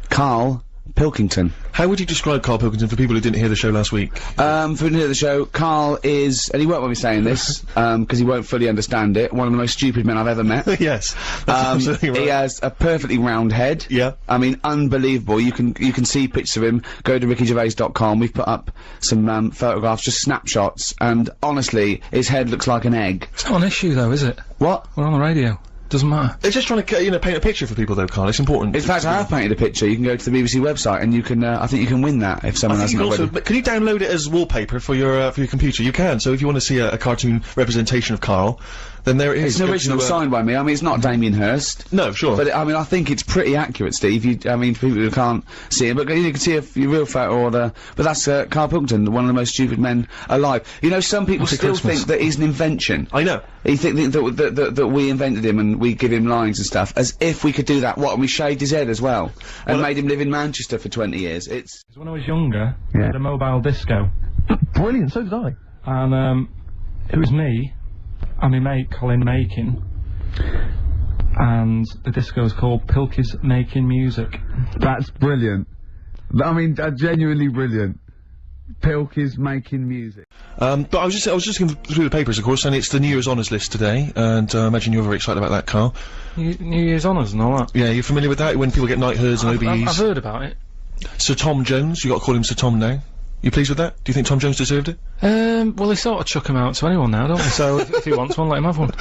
Karl Pilkington. How would you describe Karl Pilkington for people who didn't hear the show last week? For who didn't hear the show, Karl is, and he won't want me saying this, because he won't fully understand it, one of the most stupid men I've ever met. Yes, that's absolutely right. He has a perfectly round head. Yeah. I mean, unbelievable. You can see pictures of him. Go to rickygervais.com. We've put up some photographs, just snapshots, and honestly, his head looks like an egg. It's not an issue though, is it? What? We're on the radio. Doesn't matter. They're just trying to, paint a picture for people though, Karl. It's important. In fact, I have painted a picture. You can go to the BBC website and you can, I think you can win that if someone hasn't already. Can you download it as wallpaper for your computer? You can. So if you want to see a cartoon representation of Karl, then there it is. It's an original signed by me. I mean, it's not Damien Hirst. No, sure. But I mean, I think it's pretty accurate, Steve. I mean, for people who can't see it, but you can see a real photo or but that's Karl Pilkington, one of the most stupid men alive. You know, some people still think that he's an invention. I know. He think that we invented him and we give him lines and stuff, as if we could do that. What? And we shaved his head as well, and made him live in Manchester for 20 years. It's. When I was younger, I had a mobile disco. Brilliant. So did I. And it was me and my mate Colin Makin, and the disco is called Pilkey's Making Music. That's brilliant. I mean, genuinely brilliant. Pilkey's Making Music. But I was just looking through the papers, of course, and it's the New Year's Honours list today, and I imagine you're very excited about that, Karl. New Year's Honours and all that? Yeah, you're familiar with that, when people get knighthoods and OBEs? I've heard about it. Sir Tom Jones, you got to call him Sir Tom now. You pleased with that? Do you think Tom Jones deserved it? Well, they sort of chuck him out to anyone now, don't they? So if he wants one, let him have one.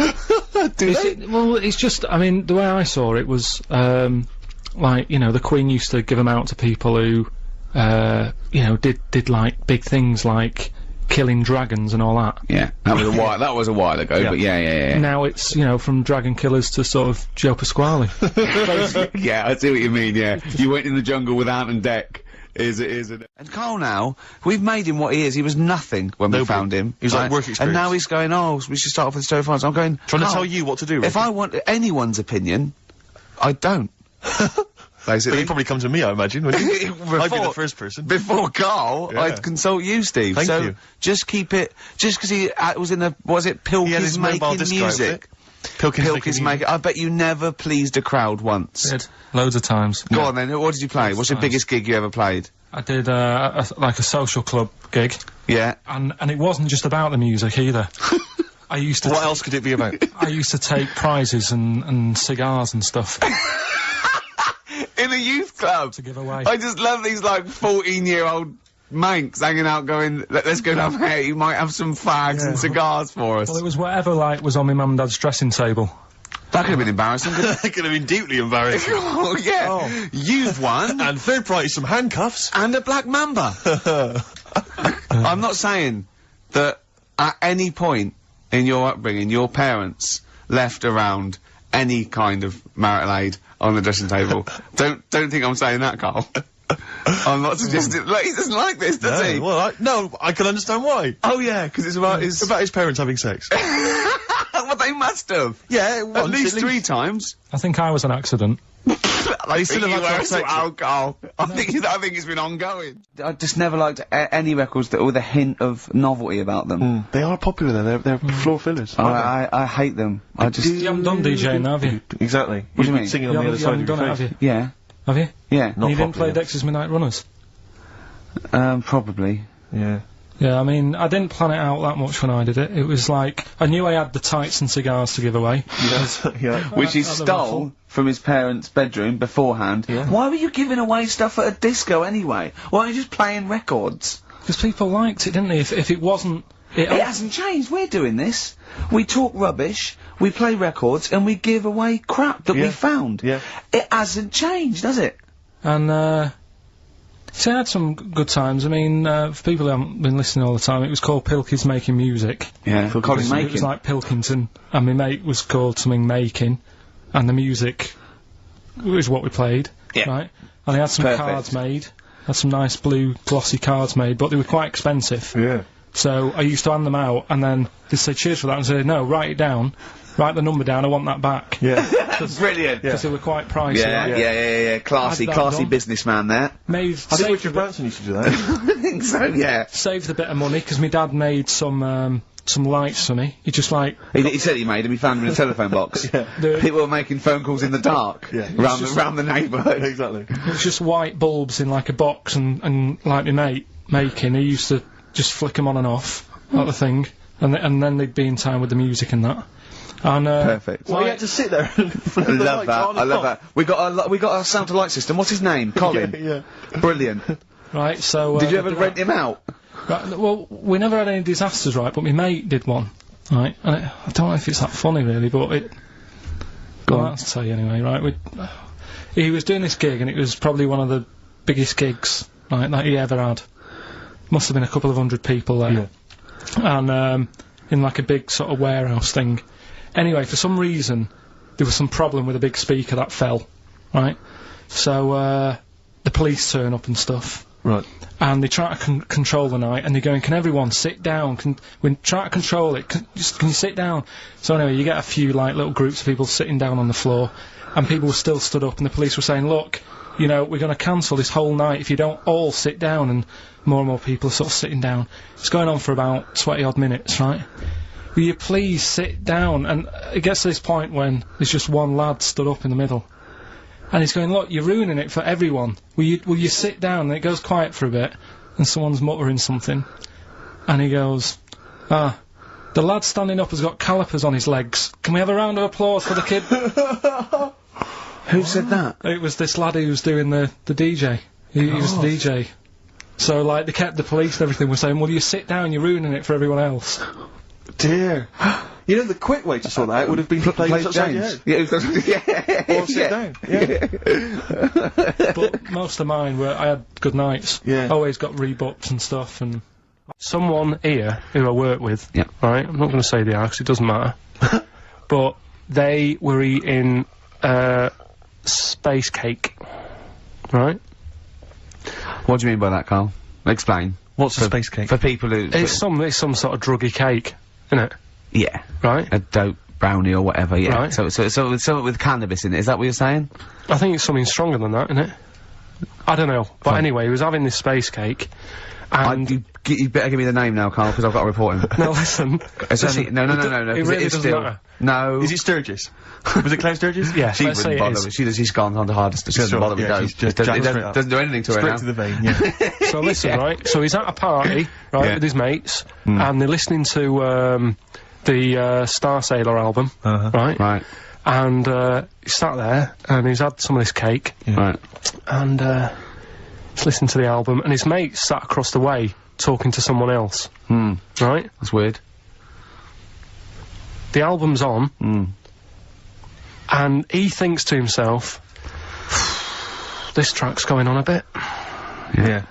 Well, it's just, I mean, the way I saw it was, like, the Queen used to give them out to people who, did like big things like, killing dragons and all that. Yeah, that was a while ago, but yeah. Now it's, you know, from dragon killers to sort of Joe Pasquale. Yeah, I see what you mean, yeah. You went in the jungle with Ant and Dec. And Karl now, we've made him what he is. He was nothing when we found him. He was like work experience. And now he's going, oh, we should start off with stereophonics. I'm going, trying to Karl, tell you what to do, Ricky. If I want anyone's opinion, I don't. Basically. But he'd probably come to me, I imagine, wouldn't he? I'd be the first person. Before Karl, I'd consult you, Steve. Thank you. Just keep it, just because he was in the, was it Pilkington making music? Pilkington making, I bet you never pleased a crowd once. Did. Loads of times. Go on then, what did you play? What's the biggest gig you ever played? I did, like a social club gig. Yeah. And it wasn't just about the music either. I used to. What else could it be about? I used to take prizes and cigars and stuff. In a youth club? To give away. I just love these, like, 14-year-old manx hanging out going, let's go down here, you might have some fags and cigars for us. Well, it was whatever, like, was on my mum and dad's dressing table. That could have been embarrassing, couldn't it? That could have been deeply embarrassing. Oh, yeah. Oh. You've won. And third prize, some handcuffs. And a black mamba. I'm not saying that at any point in your upbringing, your parents left around any kind of marital aid on the dressing table. Don't think I'm saying that, Karl. I'm not suggesting. Like, he doesn't like this, does he? Well, I can understand why. Oh yeah, because it's about his parents having sex. Well, they must have. Yeah, at least 3 times. I think I was an accident. They still have had sex. Alcohol. I think it's been ongoing. I just never liked any records that with a hint of novelty about them. They are popular though. They're floor fillers. I hate them. I just. You haven't done DJing, have you? Exactly. What do you mean? Singing on the other side of your face. Have you? Yeah. Have you? Yeah. And you didn't play Dexter's Midnight Runners? Probably. Yeah. Yeah, I mean, I didn't plan it out that much when I did it. It was like, I knew I had the tights and cigars to give away. Yes, yeah. Which he stole from his parents' bedroom beforehand. Yeah. Why were you giving away stuff at a disco anyway? Why weren't you just playing records? Because people liked it, didn't they? If it wasn't... It hasn't changed. We're doing this. We talk rubbish, we play records, and we give away crap that we found. Yeah. It hasn't changed, has it? And, so I had some good times. I mean, for people who haven't been listening all the time, it was called Pilkington Making Music. Yeah, Colin Making. It was like Pilkington, and my mate was called something Making, and the music was what we played, right? And they had some cards made, had some nice blue glossy cards made, but they were quite expensive. Yeah. So I used to hand them out, and then they'd say cheers for that, and say, no, write it down. Write the number down, I want that back. Yeah. Brilliant. Because they were quite pricey. Yeah. Classy businessman there. I think Richard Branson used to do that. I think so, yeah. Saved a bit of money, because my dad made some lights for me. He just like... He said he made them, he found them in a telephone box. People were making phone calls in the dark. Around the neighbourhood. Exactly. It was just white bulbs in like a box, and like my mate making, he used to just flick them on and off, like the thing, and then they'd be in time with the music and that. And, perfect. Well, you had to sit there and I love that. I love that. We got our sound to light system. What's his name? Colin. Yeah. Brilliant. Right. So. Did you ever rent him out? Right, well, we never had any disasters, right? But my mate did one, right? And I don't know if it's that funny, really, but it. Go on. I'll tell you anyway, right? He was doing this gig, and it was probably one of the biggest gigs, right, that he ever had. Must have been a couple of 100 people there, and in like a big sort of warehouse thing. Anyway, for some reason, there was some problem with a big speaker that fell, right? So, the police turn up and stuff. Right. And they try to control the night, and they're going, can everyone sit down? We try to control it, can you sit down? So anyway, you get a few, like, little groups of people sitting down on the floor, and people were still stood up, and the police were saying, look, you know, we're going to cancel this whole night if you don't all sit down, and more people are sort of sitting down. It's going on for about 20-odd minutes, right? Will you please sit down? And it gets to this point when there's just one lad stood up in the middle. And he's going, look, you're ruining it for everyone. Will you sit down? And it goes quiet for a bit, and someone's muttering something. And he goes, the lad standing up has got calipers on his legs. Can we have a round of applause for the kid? Who said that? It was this lad who was doing the DJ. He was the DJ. So, like, the police and everything were saying, will you sit down? You're ruining it for everyone else. Dear. You know, the quick way to sort that out would have been to play James. Or sit down. Yeah. But most of mine were, I had good nights. Yeah. Always got rebooked and stuff, and Someone here who I work with, right, I'm not going to say they are because it doesn't matter, but they were eating space cake, right? What do you mean by that, Carl? Explain. What's a space cake? For people who... It's some sort of druggy cake, isn't it? Yeah. Right? A dope brownie or whatever, yeah. Right. So something with cannabis in it, is that what you're saying? I think it's something stronger than that, isn't it? I don't know. But anyway, he was having this space cake, and... You better give me the name now, Carl, because I've got to report him. No, listen. No, It really doesn't matter. No. Is it Sturgis? Was it Claire Sturgis? Yeah, She wouldn't bother. She's gone on the hardest. She doesn't bother with those. Just doesn't do anything to her now. Straight to the vein, yeah. So listen, right? So he's at a party, right, with his mates, and they're listening to, the, Star Sailor album, right? Right. And, he sat there, and he's had some of this cake. Yeah. Right. And, he's listening to the album, and his mate sat across the way, talking to someone else. Right? That's weird. The album's on, and he thinks to himself, this track's going on a bit. Yeah.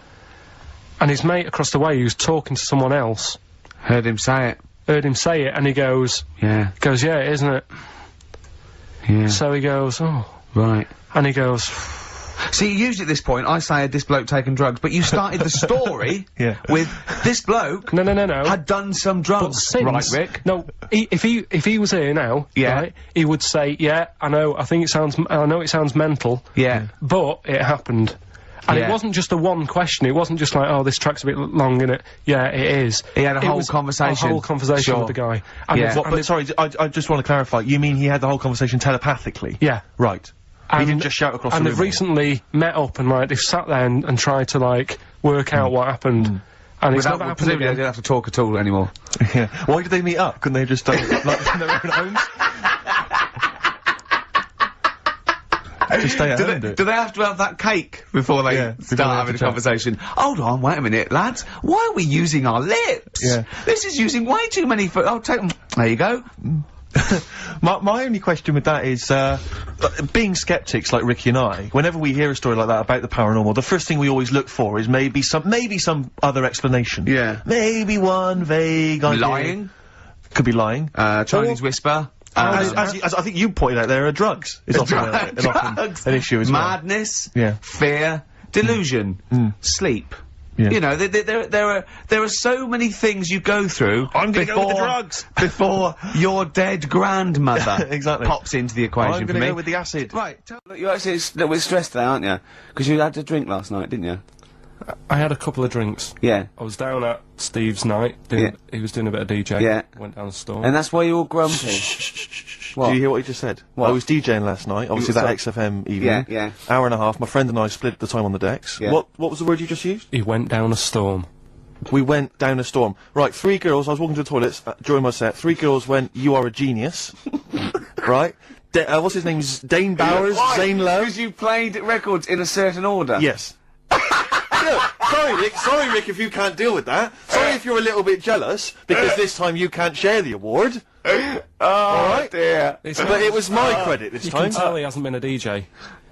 And his mate across the way, who's talking to someone else, heard him say it, and he goes, yeah, it is, isn't it? Yeah. So he goes, oh. Right. And he goes... See, usually at this point, I say, had this bloke taken drugs, but you started the story with this bloke No. had done some drugs. But since... Right, Rick? No, if he was here now, right, he would say, yeah, I know it sounds mental. Yeah. But it happened. And it wasn't just a one question, it wasn't just like, oh, this track's a bit long, innit? Yeah, it is. He had a whole conversation. A whole conversation with the guy. And sorry, I just want to clarify, you mean he had the whole conversation telepathically? Yeah. Right. He didn't just shout across the room. And they've recently met up and, like, they've sat there and tried to, like, work out what happened. And it's never happened again. They didn't have to talk at all anymore. Yeah. Why did they meet up? Couldn't they just, like, in their own homes? Just stay at home, do they have to have that cake before they start having a conversation? Hold on, wait a minute, lads. Why are we using our lips? Yeah. This is using way too many I'll take them. There you go. My only question with that is, being skeptics like Ricky and I, whenever we hear a story like that about the paranormal, the first thing we always look for is maybe some other explanation. Yeah. Maybe one vague idea. Lying? Could be lying. Chinese whisper. As I think you pointed out, there are drugs. It's often an issue as well. Madness. Yeah. Fear. Delusion. Sleep. Yeah. You know, there are so many things you go through. I'm gonna go with the drugs before your dead grandmother exactly pops into the equation. I'm gonna go with the acid. Right. Look, you're actually a little bit stressed today, aren't you? Because you had a drink last night, didn't you? I had a couple of drinks. Yeah. I was down at Steve's night. He was doing a bit of DJ. Yeah. Went down the store. And that's why you're all grumpy. What? Do you hear what he just said? What? I was DJing last night, obviously that XFM evening. Yeah. Hour and a half, my friend and I split the time on the decks. Yeah. What was the word you just used? He went down a storm. We went down a storm. Right, 3 girls, I was walking to the toilets during my set, 3 girls went, you are a genius. Right? What's his name? Dane Bowers? Zane Lowe? Because you played records in a certain order? Yes. Sorry, Rick, if you can't deal with that. Sorry if you're a little bit jealous, because this time you can't share the award. Alright? Dear. But it was my credit this time. You can tell he hasn't been a DJ.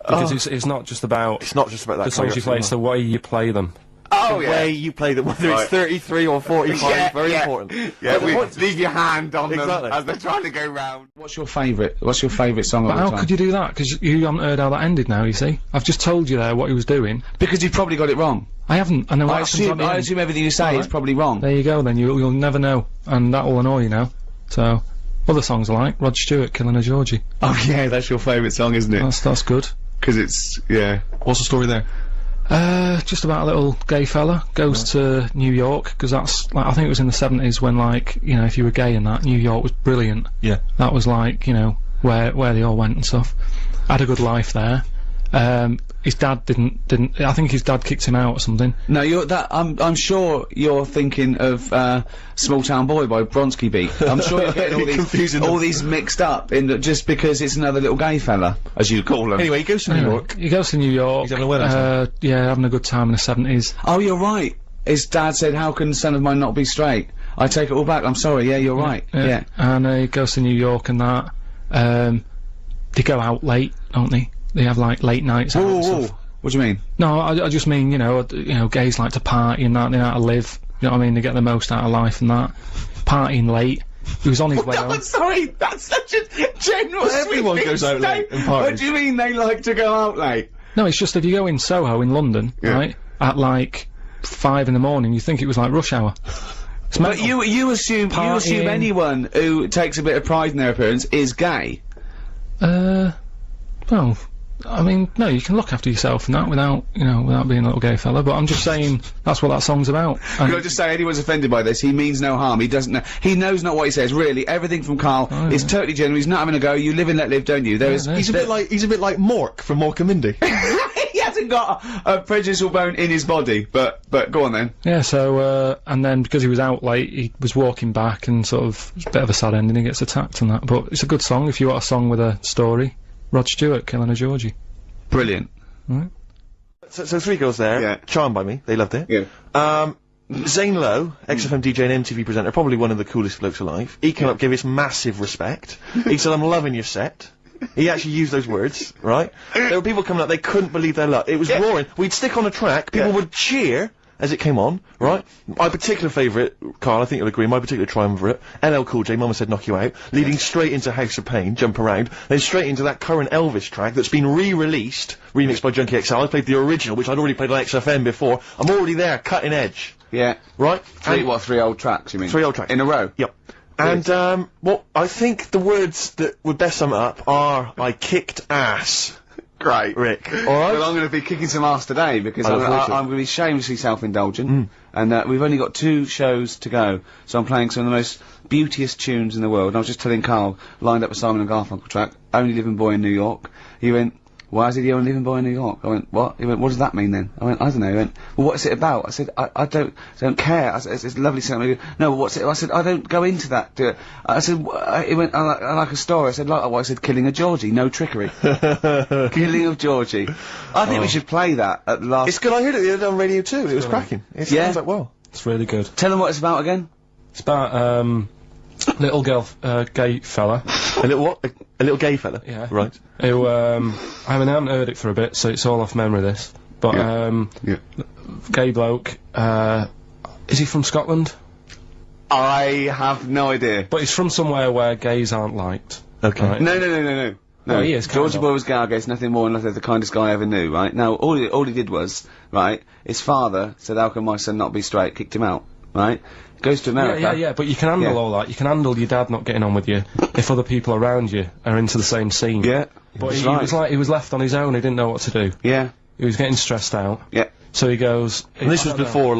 Because it's not just about... It's not just about that. The songs you play, it's the way you play them. The way you play them, whether it's 33 or 45, very important. Yeah, leave your hand on them as they're trying to go round. What's your favourite song of all time? How could you do that? Because you haven't heard how that ended now, you see. I've just told you there what he was doing. Because you've probably got it wrong. I haven't. I know what I assume everything you say is probably wrong. There you go then, you'll never know. And that will annoy you now. So, other songs I like, Rod Stewart, Killing a Georgie. Oh yeah, that's your favourite song, isn't it? That's good. Because it's, yeah. What's the story there? Just about a little gay fella goes to New York, because that's, like, I think it was in the 70s when, like, you know, if you were gay and that, New York was brilliant. Yeah. That was, like, you know, where they all went and stuff. Had a good life there. His dad didn't, I think his dad kicked him out or something. No, I'm sure you're thinking of, Small Town Boy by Bronski Beat. I'm sure you're getting all these mixed up just because it's another little gay fella, as you call him. Anyway, he goes to New York. He goes to New York. He's having a wedding time. Yeah, having a good time in the 70s. Oh, you're right. His dad said, how can a son of mine not be straight? I take it all back, I'm sorry, yeah, you're right. Yeah. And, he goes to New York and that. They go out late, don't they? They have, like, late nights out and stuff. What do you mean? No, I just mean, you know, gays like to party and that, they like to live. You know what I mean? They get the most out of life and that. Partying late. He was on his way home. Sorry, that's such a general Everyone sweeping goes out late statement. and parties. What do you mean they like to go out late? No, it's just if you go in Soho in London, right, at like 5 in the morning, you think it was like rush hour. But you assume anyone who takes a bit of pride in their appearance is gay. Well, I mean, no, you can look after yourself and that without, you know, without being a little gay fella, but I'm just saying that's what that song's about. Can I just say, anyone's offended by this, he means no harm, he doesn't know, he knows not what he says, really. Everything from Karl is totally genuine, he's not having a go, you live and let live, don't you? He's a bit like Mork from Mork and Mindy. He hasn't got a prejudicial bone in his body, but go on then. Yeah, so, and then because he was out late, he was walking back and sort of, it's a bit of a sad ending, he gets attacked and that, but it's a good song if you want a song with a story. Rod Stewart killing a Georgie. Brilliant. Right. So 3 girls there, charmed by me, they loved it. Yeah. Zane Lowe, XFM DJ and MTV presenter, probably one of the coolest blokes alive. He came up, gave us massive respect. He said, I'm loving your set. He actually used those words, right? There were people coming up, they couldn't believe their luck. It was roaring. We'd stick on a track, people would cheer as it came on, right? My particular favourite, Karl, I think you'll agree, my particular triumvirate, LL Cool J, Mama Said Knock You Out, leading straight into House of Pain, Jump Around, then straight into that current Elvis track that's been re-released, remixed by Junkie XL. I played the original, which I'd already played on XFM before. I'm already there, cutting edge. Yeah. Right? 3 old tracks, you mean? 3 old tracks. In a row? Yep. And, well, I think the words that would best sum it up are, I kicked ass. Great. Rick. Alright? Well, I'm going to be kicking some ass today, because I'm going to be shamelessly self-indulgent, and we've only got 2 shows to go, so I'm playing some of the most beauteous tunes in the world. And I was just telling Karl, lined up a Simon and Garfunkel track, Only Living Boy in New York. He went, why is he the only living boy in New York? I went, what? He went, what does that mean then? I went, I don't know. He went, well, what's it about? I said, I don't care. I said, it's lovely song. No, what's it? I said, I don't go into that. I said, he went, I like a story. I said, like what? I said, killing a Georgie, no trickery. Killing of Georgie. I think we should play that at the last. It's good, I heard it the other day on Radio 2, it was cracking. It sounds like well. It's really good. Tell them what it's about again. It's about, little girl, gay fella. A little what? A little gay fella? Yeah. Right. Who, I mean, I haven't heard it for a bit, so it's all off memory, this. But, gay bloke, is he from Scotland? I have no idea. But he's from somewhere where gays aren't liked. Okay. Right? No. No, he is. Georgie Boy was gay, it's nothing more than the kindest guy I ever knew, right? Now, all he did was, right, his father said, how can my son not be straight, kicked him out, right? Goes to America. Yeah, but you can handle all that. You can handle your dad not getting on with you if other people around you are into the same scene. Yeah. But he was like, he was left on his own, he didn't know what to do. Yeah. He was getting stressed out. Yeah. So he goes... And this was before,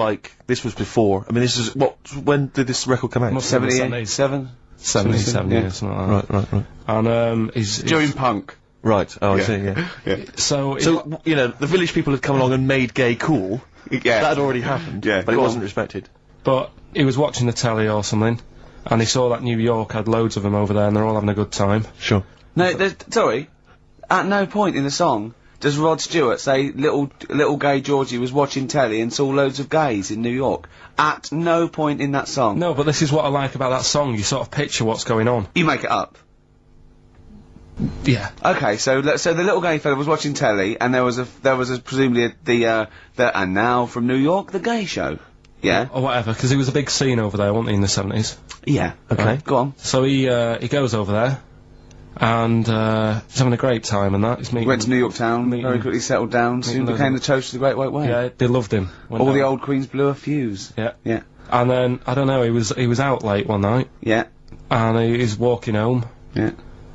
this was before, I mean, this is, when did this record come out? 77? 77 years, something like that. Right. And, he's... During punk. Right, I see, yeah. So, you know, the village people had come along and made gay cool. Yeah. That had already happened. Yeah. But it wasn't respected. But he was watching the telly or something, and he saw that New York had loads of them over there, and they're all having a good time. Sure. No, sorry. At no point in the song does Rod Stewart say little gay Georgie was watching telly and saw loads of gays in New York. At no point in that song. No, but this is what I like about that song. You sort of picture what's going on. You make it up. Yeah. Okay, so the little gay fella was watching telly, and there was presumably and now from New York, the gay show. Yeah. Or whatever, because it was a big scene over there, wasn't he, in the 70s? Yeah. Okay. Right. Go on. So he goes over there, and he's having a great time and that. He's meeting... Went to New York Town, very quickly settled down, soon became the toast of the Great White Way. Yeah, they loved him. All the old queens blew a fuse. Yeah. Yeah. And then, I don't know, he was out late one night. Yeah. And he's walking home. Yeah.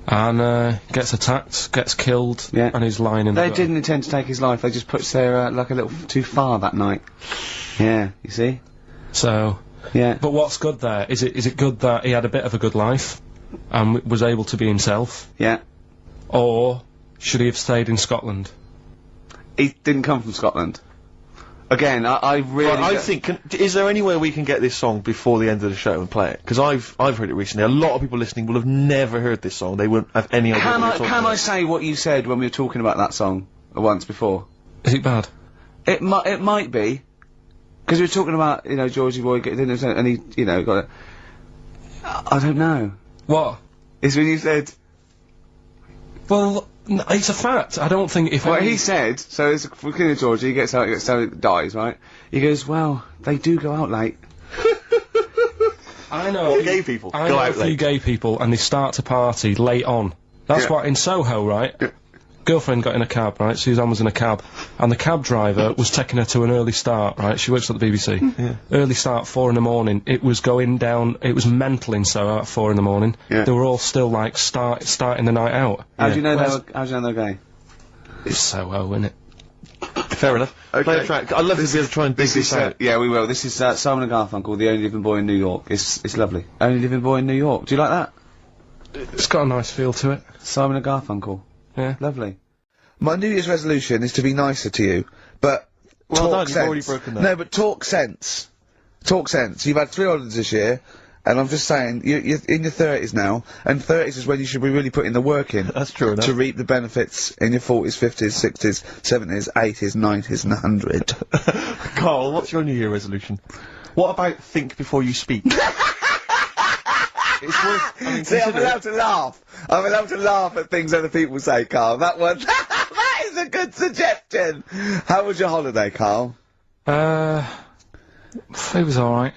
And, gets attacked, gets killed, and he's lying in the They didn't intend to take his life, they just pushed their, luck a little too far that night. Yeah, you see? So... Yeah. But what's good there? Is it good that he had a bit of a good life, and was able to be himself? Yeah. Or, should he have stayed in Scotland? He didn't come from Scotland. Again, I really... Well, I think, is there any way we can get this song before the end of the show and play it? Because I've heard it recently. A lot of people listening will have never heard this song. They wouldn't have any idea what we're talking about. Can I say what you said when we were talking about that song once before? Is it bad? It might be. Because we were talking about, you know, Georgie Boy, and he, you know, got a... I don't know. What? It's when you said... Well, no, it's a fact. I don't think if... Well, he said, so it's for King of Georgie, he gets out, dies, right? He goes, well, they do go out late. I know. Or gay people. I Go know a out few late. gay people, and they start to party late on. That's why in Soho, right? Girlfriend got in a cab, right? Suzanne was in a cab, and the cab driver was taking her to an early start, right? She works at the BBC. Early start, 4 in the morning. It was going down. It was mental in Soho at 4 in the morning. They were all still like starting the night out. How do you know they're gay? It's Soho, isn't it? Fair enough. Play a track. I'd love to be able to try and dig this out. Yeah, we will. This is Simon and Garfunkel, The Only Living Boy in New York. It's lovely. Only Living Boy in New York. Do you like that? It's got a nice feel to it. Simon and Garfunkel. Yeah. Lovely. My New Year's resolution is to be nicer to you, but Well talk done, sense. you've already broken that. No, but talk sense. Talk sense. You've had 3 holidays this year, and I'm just saying, you're in your 30s now, and 30s is when you should be really putting the work in. That's true enough. To reap the benefits in your 40s, 50s, 60s, 70s, 80s, 90s, and 100. Carl, what's your New Year resolution? What about think before you speak? It's worth, I mean, See, I'm consider it. allowed to laugh. I'm allowed to laugh at things other people say, Carl. That one, that is a good suggestion. How was your holiday, Carl? It was alright.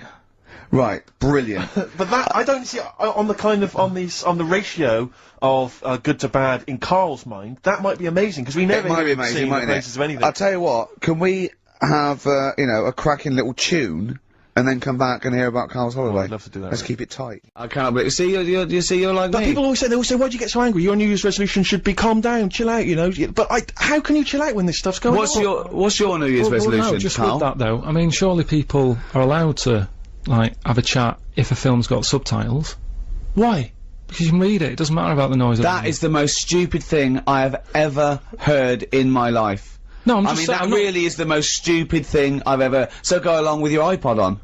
Right, brilliant. But that, I don't see, on the kind of, on the ratio of, good to bad in Carl's mind, that might be amazing, because we never It might be hear him amazing, sing the mightn't praises of it? anything. I'll tell you what, can we have, you know, a cracking little tune, and then come back and hear about Carl's holiday? I'd love to do that. Let's keep it tight. I cannot believe, see, you're like But me. people always say, why'd you get so angry? Your New Year's resolution should be calm down, chill out, you know? But how can you chill out when this stuff's going on? What's your New Year's resolution, Well, no, just Carl? with that though, I mean, surely people are allowed to, like, have a chat if a film's got subtitles. Why? Because you can read it, it doesn't matter about the noise. That is the most stupid thing I have ever heard in my life. No, I'm I just mean, saying, that I'm not- really is the most stupid thing I've ever... So go along with your iPod on.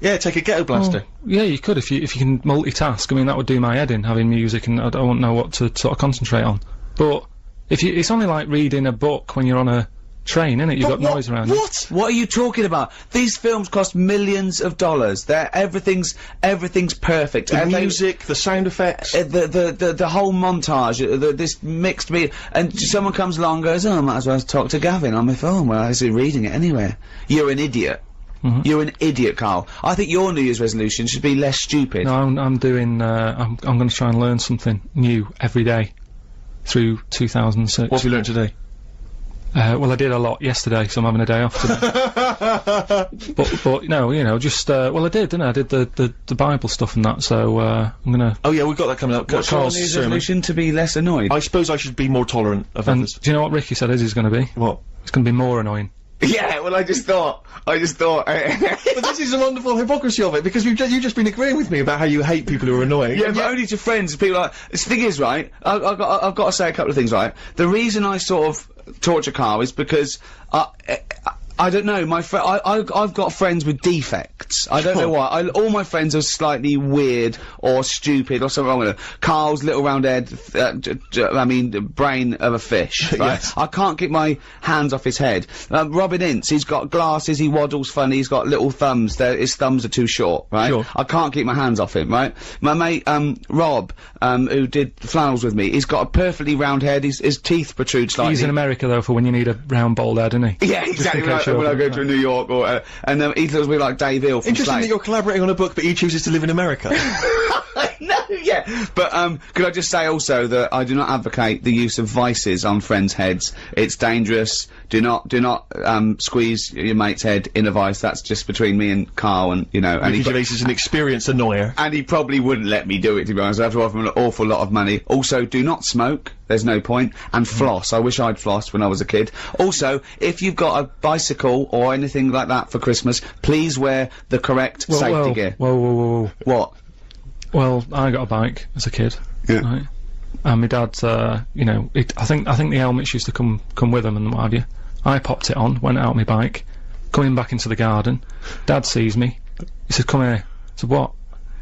Yeah, take a ghetto blaster. Yeah, you could if you can multitask. I mean, that would do my head in, having music, and I don't know what to sort of concentrate on. But if it's only like reading a book when you're on a train, innit? You've got noise around you. What are you talking about? These films cost millions of dollars. Everything's perfect. The And they- music, the sound effects. the whole montage, this mixed and someone comes along and goes, oh, I might as well talk to Gavin on my phone. Well, I was reading it anyway. You're an idiot. You're an idiot, Carl. I think your New Year's resolution should be less stupid. No, I'm doing, I'm going to try and learn something new every day through 2006. What have you learnt today? Well, I did a lot yesterday, so I'm having a day off today. but no, you know, just, well, I did, didn't I? I did the Bible stuff and that, so, I'm gonna... Oh yeah, we've got that coming up. What's your Carl's New Year's sermon. resolution? To be less annoyed? I suppose I should be more tolerant of And others. do you know what Ricky said his is gonna be? What? It's gonna be more annoying. Yeah, well, I just thought. But this is a wonderful hypocrisy of it, because you've just been agreeing with me about how you hate people who are annoying. Yeah, but only to friends. People like. The thing is, right. I've got to say a couple of things, right. The reason I sort of torture Karl is because I don't know. I've got friends with defects. I don't know why. All my friends are slightly weird or stupid or something wrong with them. Carl's little round head. Brain of a fish. Right? Yes. I can't get my hands off his head. Robin Ince, he's got glasses. He waddles funny. He's got little thumbs. His thumbs are too short. Right. Sure. I can't keep my hands off him. Right. My mate Rob, who did flannels with me, he's got a perfectly round head. His teeth protrude slightly. He's in America, though, for when you need a round bald head, isn't he? Yeah, exactly. When I go to New York, or and he looks a bit like Dave Hill from Interesting Slade. that you're collaborating on a book, but he chooses to live in America. No, yeah. But could I just say also that I do not advocate the use of vices on friends' heads. It's dangerous. Do not squeeze your mate's head in a vice. That's just between me and Karl, and you know. Ricky Gervais is an experienced annoyer. And he probably wouldn't let me do it, to be honest. I have to offer him an awful lot of money. Also, do not smoke. There's no point. And floss. I wish I'd flossed when I was a kid. Also, if you've got a bicycle or anything like that for Christmas, please wear the correct safety gear. Whoa. What? Well, I got a bike as a kid. Yeah. Right? And my dad, you know, I think the helmets used to come with them and what have you. I popped it on, went out on my bike, coming back into the garden. Dad sees me. He said, "Come here." I said, "What?"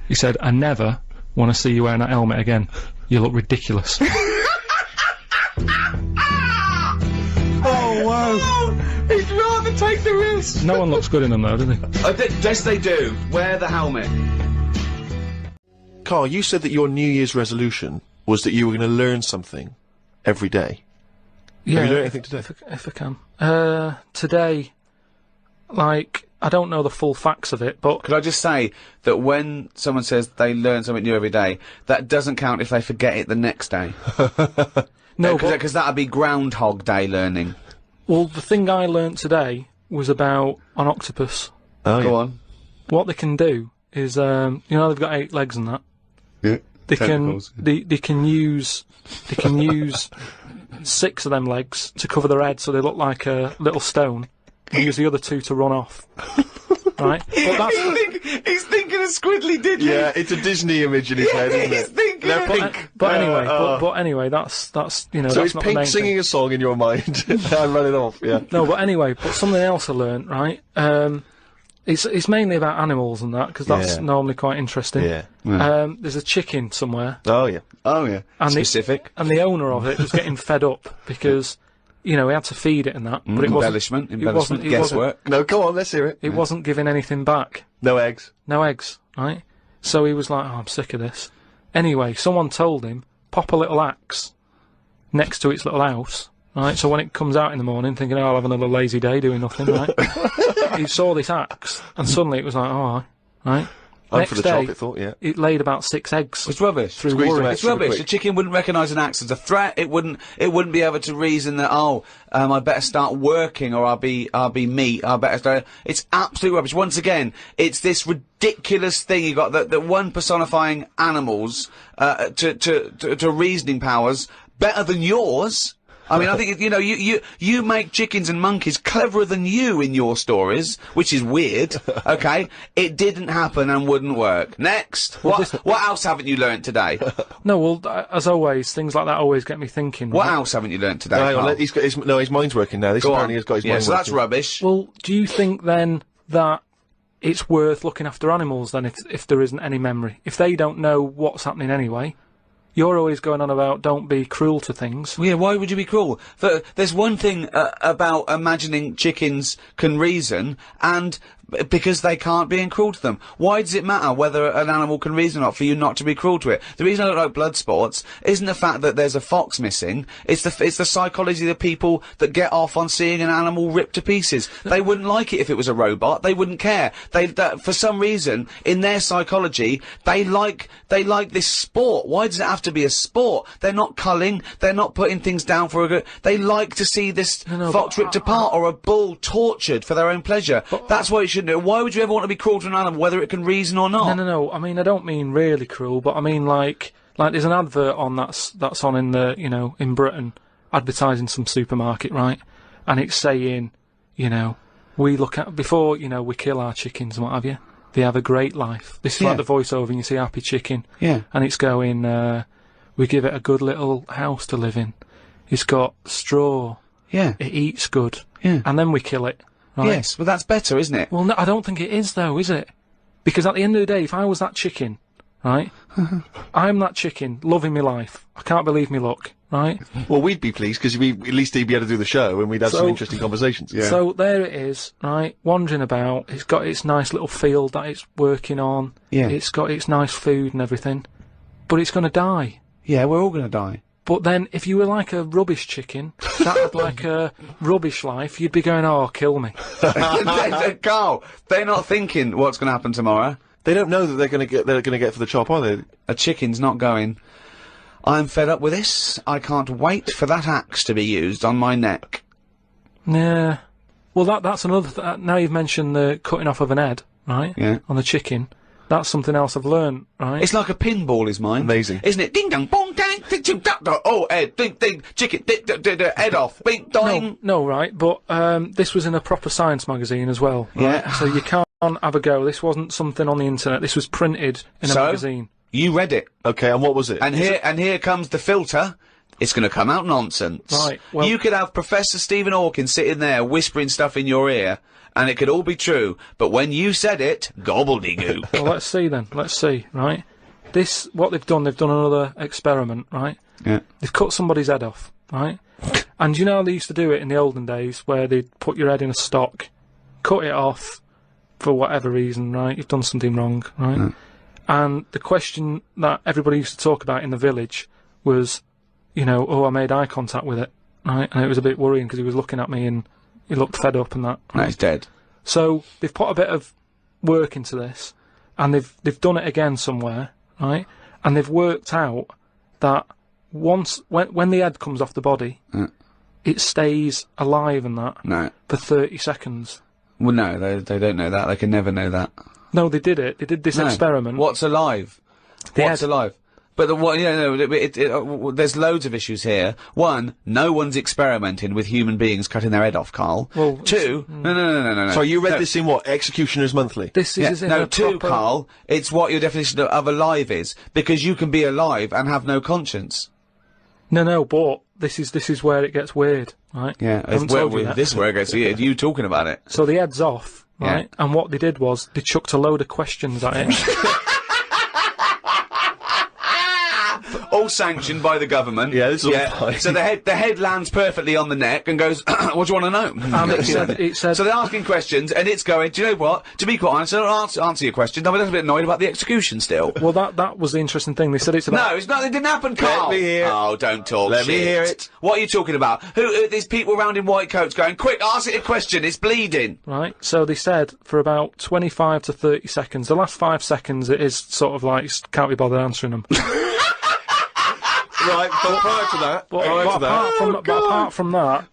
He said, "I never want to see you wearing that helmet again. You look ridiculous." Oh, wow. He'd rather take the risk. No one looks good in them, though, do they? Yes, they do. Wear the helmet. Karl, you said that your New Year's resolution was that you were going to learn something every day. Yeah. Have you learned anything today? If I can. Today, like, I don't know the full facts of it, but... Could I just say that when someone says they learn something new every day, that doesn't count if they forget it the next day. No, because that'd be Groundhog Day learning. Well, the thing I learnt today was about an octopus. Oh, Go on. What they can do is, they've got 8 legs and that. Yeah. They Tentacles. they can use 6 of them legs to cover their head so they look like a little stone, and use the other 2 to run off. Right? But that's He's thinking of Squiddly Diddly. Yeah, it's a Disney image in his head, isn't He's it? thinking They're of pink. But anyway, that's So that's it's not the Pink main singing thing. a song in your mind. I'm running off, yeah. No, but anyway, but something else I learnt, right? It's mainly about animals and that, because that's normally quite interesting. Yeah. There's a chicken somewhere. Oh, yeah. Oh, yeah. And Specific. and the owner of it was getting fed up because, he had to feed it and that. But it Embellishment, wasn't guesswork. No, come on, let's hear it. It wasn't giving anything back. No eggs. No eggs, right? So he was like, I'm sick of this. Anyway, someone told him, pop a little axe next to its little house, right? So when it comes out in the morning, thinking, I'll have another lazy day doing nothing, right? He saw this axe, and suddenly it was like, right? I'm for the Next day, chocolate thought, yeah. it laid about 6 eggs. It's rubbish. Through Squeeze them worry. out. It's rubbish. quick. The chicken wouldn't recognise an axe as a threat. It wouldn't be able to reason that, I better start working, or I'll be meat. I better start. It's absolute rubbish. Once again, it's this ridiculous thing you got that one personifying animals to reasoning powers better than yours. I mean, I think, you make chickens and monkeys cleverer than you in your stories, which is weird, okay? It didn't happen and wouldn't work. Next! What else haven't you learnt today? No, well, as always, things like that always get me thinking. What right? else haven't you learnt today, No, hang on, Karl? he's got his mind's working now. This Go apparently on. has got his Yeah, mind so that's working. rubbish. Well, do you think then that it's worth looking after animals then if there isn't any memory? If they don't know what's happening anyway, you're always going on about don't be cruel to things. Well, yeah, why would you be cruel? There's one thing about imagining chickens can reason, and because they can't, being cruel to them. Why does it matter whether an animal can reason or not for you not to be cruel to it? The reason I don't like blood sports isn't the fact that there's a fox missing. It's the psychology of the people that get off on seeing an animal ripped to pieces. They wouldn't like it if it was a robot. They wouldn't care. For some reason, in their psychology, they like this sport. Why does it have to be a sport? They're not culling. They're not putting things down for a good. They like to see this fox ripped apart or a bull tortured for their own pleasure. That's why it shouldn't do. Why would you ever want to be cruel to an animal, whether it can reason or not? No. I mean, I don't mean really cruel, but I mean like there's an advert on that's on in the in Britain, advertising some supermarket, right? And it's saying, we look at before we kill our chickens and what have you. They have a great life. This is like the voiceover, and you see Happy Chicken. Yeah. And it's going, we give it a good little house to live in. It's got straw. Yeah. It eats good. Yeah. And then we kill it. Right? Yes, but that's better, isn't it? Well, no, I don't think it is, though, is it? Because at the end of the day, if I was that chicken, right, I'm that chicken, loving my life. I can't believe me luck, right? Well, we'd be pleased, because at least he'd be able to do the show, and we'd have some interesting conversations. Yeah. So there it is, right, wandering about. It's got its nice little field that it's working on. Yeah. It's got its nice food and everything. But it's going to die. Yeah, we're all going to die. But then, if you were like a rubbish chicken, that had like a rubbish life, you'd be going, kill me. Karl, they're not thinking what's going to happen tomorrow. They don't know that they're going to get for the chop, are they? A chicken's not going, I'm fed up with this. I can't wait for that axe to be used on my neck. Yeah. Well, that's another. Now you've mentioned the cutting off of an head, right? Yeah. On the chicken. That's something else I've learned, right? It's like a pinball, is mine. Amazing. Isn't it? Ding dong, bong, dang, ding, ding, da, da, oh, head, ding, ding, chicken, head off, bing, dong. No, right, but, this was in a proper science magazine as well. Right? Yeah. So you can't have a go. This wasn't something on the internet. This was printed in a magazine. You read it. Okay, and what was it? And here comes the filter. It's going to come out nonsense. Right, well... You could have Professor Stephen Hawking sitting there whispering stuff in your ear, and it could all be true, but when you said it, gobbledygook. Well, let's see then. Let's see, right? What they've done another experiment, right? Yeah. They've cut somebody's head off, right? And you know how they used to do it in the olden days, where they'd put your head in a stock, cut it off, for whatever reason, right? You've done something wrong, right? Mm. And the question that everybody used to talk about in the village was, I made eye contact with it, right? And it was a bit worrying because he was looking at me and he looked fed up and that. No, he's dead. So they've put a bit of work into this, and they've done it again somewhere, right? And they've worked out that when the head comes off the body, it stays alive and that for 30 seconds. Well, no, they don't know that. They can never know that. No, they did it. They did this experiment. What's alive? What's alive? But there's loads of issues here. One, no one's experimenting with human beings cutting their head off, Karl. Well, two, no. So you read this in what? Executioner's Monthly? This is two, Karl, it's what your definition of alive is. Because you can be alive and have no conscience. No, but this is where it gets weird, right? Yeah, this is where it gets weird. You talking about it. So the head's off, right? Yeah. And what they did was, they chucked a load of questions at it. All sanctioned by the government. Yeah, this is all fine. So the head lands perfectly on the neck and goes, what do you want to know? And it said, so they're asking questions, and it's going, do you know what? To be quite honest, I don't answer your question. I'm a little bit annoyed about the execution still. Well, that was the interesting thing. They said it's about... No, it's not. It didn't happen, Karl. Let me hear it. Oh, don't talk Let me hear it. What are you talking about? Who these people around in white coats going, quick, ask it a question, it's bleeding. Right, so they said for about 25 to 30 seconds, the last 5 seconds it is sort of like, can't be bothered answering them. Right, but prior to that, apart from that,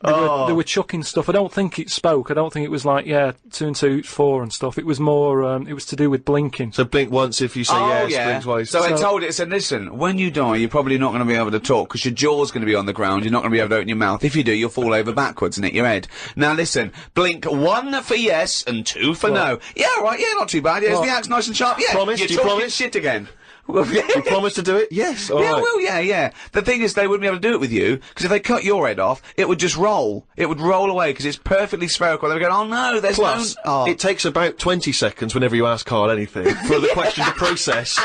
they were chucking stuff. I don't think it spoke. I don't think it was like, 2 and 2 is 4 and stuff. It was more, it was to do with blinking. So blink once if you say yes, blink twice. So I told it, said, listen, when you die, you're probably not going to be able to talk, because your jaw's going to be on the ground, you're not going to be able to open your mouth. If you do, you'll fall over backwards and hit your head. Now listen, blink 1 for yes and 2 for no. Yeah, right, not too bad. Yeah, the act's nice and sharp. Yeah, promise, you're talking shit again. You promise to do it? Yes. All right. Well, yeah. The thing is, they wouldn't be able to do it with you, because if they cut your head off, it would just roll. It would roll away, because it's perfectly spherical. They would go, oh no, there's Plus, it takes about 20 seconds whenever you ask Karl anything for the question to process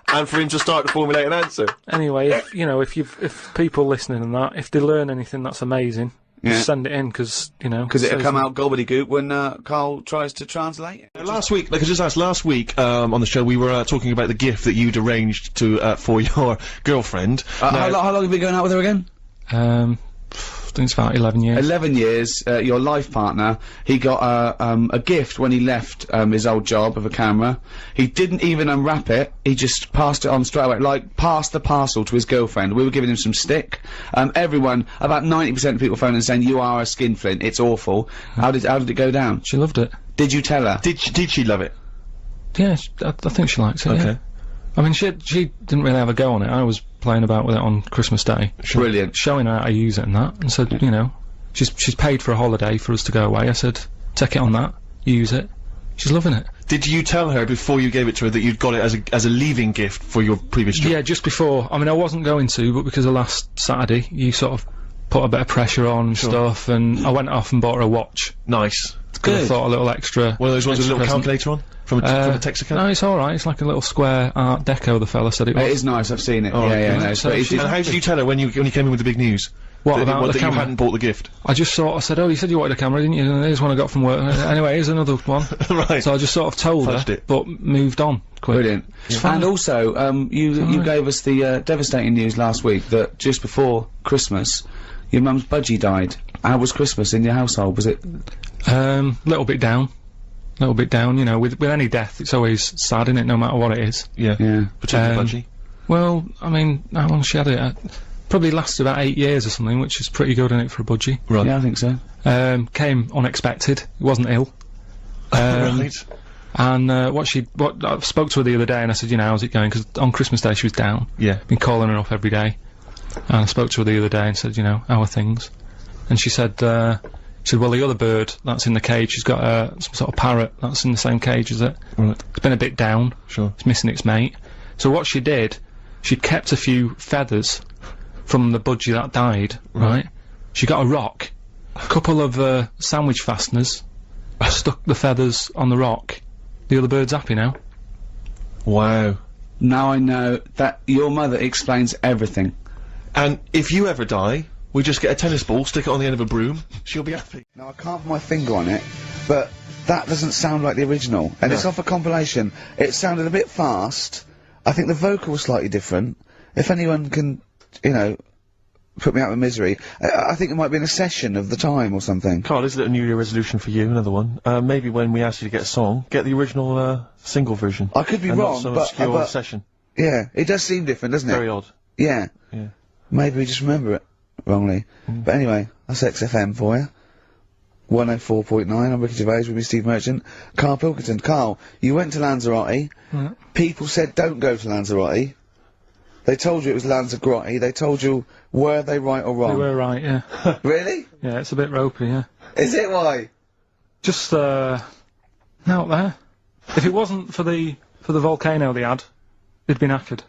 and for him to start to formulate an answer. Anyway, if people listening and that, if they learn anything, that's amazing. Just send it in, because it'll come out gobbledygook when Karl tries to translate it. Last week, like I just asked, on the show we were talking about the gift that you'd arranged to for your girlfriend. How long have you been going out with her again? I think it's about 11 years. 11 years, your life partner, he got a gift when he left his old job of a camera. He didn't even unwrap it, he just passed it on straight away, like, passed the parcel to his girlfriend. We were giving him some stick. Everyone, about 90% of people phoning and saying, you are a skinflint, it's awful. How did it go down? She loved it. Did you tell her? Did she love it? Yeah, I think she likes it, yeah. I mean, she didn't really have a go on it. I was playing about with it on Christmas Day. Brilliant. Showing her how to use it and that, and said, she's paid for a holiday for us to go away. I said, take it on that, use it. She's loving it. Did you tell her before you gave it to her that you'd got it as a leaving gift for your previous job? Yeah, just before. I mean, I wasn't going to, but because of last Saturday, you sort of put a bit of pressure on and stuff, and I went off and bought her a watch. Nice. Good. I thought a little extra. One of those ones with a little calculator on? From a Texaco? No, it's alright. It's like a little square Art Deco, the fella said it was. It is nice, I've seen it. No, so and how did you tell her when you came in with the big news? What, about the camera? You hadn't bought the gift? I just I said, oh, you said you wanted a camera, didn't you? And here's one I got from work. Anyway, here's another one. Right. So I just sort of told her, but moved on quick. Brilliant. And also, you gave us the devastating news last week that just before Christmas, your mum's budgie died. How was Christmas in your household? Was it? Little bit down. With any death, it's always sad, isn't it, no matter what it is. Yeah. Particularly budgie. Well, I mean, how long she had it? Probably lasted about 8 years or something, which is pretty good, isn't it, for a budgie? Right. Yeah, I think so. Came unexpected. He wasn't ill. Right. And, I spoke to her the other day and I said, how's it going? Because on Christmas Day she was down. Yeah. Been calling her up every day. And I spoke to her the other day and said, how are things? And she said, well, the other bird that's in the cage, she's got some sort of parrot that's in the same cage as it. Right. It's been a bit down. Sure. It's missing its mate. So what she did, she'd kept a few feathers from the budgie that died, right? She got a rock, a couple of sandwich fasteners, stuck the feathers on the rock. The other bird's happy now. Wow. Now I know that your mother explains everything. And if you ever die, we just get a tennis ball, stick it on the end of a broom, she'll be happy. Now, I can't put my finger on it, but that doesn't sound like the original. And it's off a compilation. It sounded a bit fast. I think the vocal was slightly different. If anyone can, put me out of misery. I think it might be in a session of the time or something. Carl, is it a New Year resolution for you? Another one. Maybe when we ask you to get a song, get the original single version. I could be and wrong, not some but obscure session. Yeah, it does seem different, doesn't it? Very odd. Yeah. Yeah. Maybe we just remember it wrongly. But anyway, that's XFM for you. 104.9, I'm Ricky Gervais with me, Steve Merchant. Karl Pilkington. Karl, you went to Lanzarote. People said don't go to Lanzarote. They told you it was Lanzarote. They told you, were they right or wrong? They were right, yeah. Really? Yeah, it's a bit ropey, yeah. Is it? Why? Just, out there. If it wasn't for the volcano they had, they'd be knackered.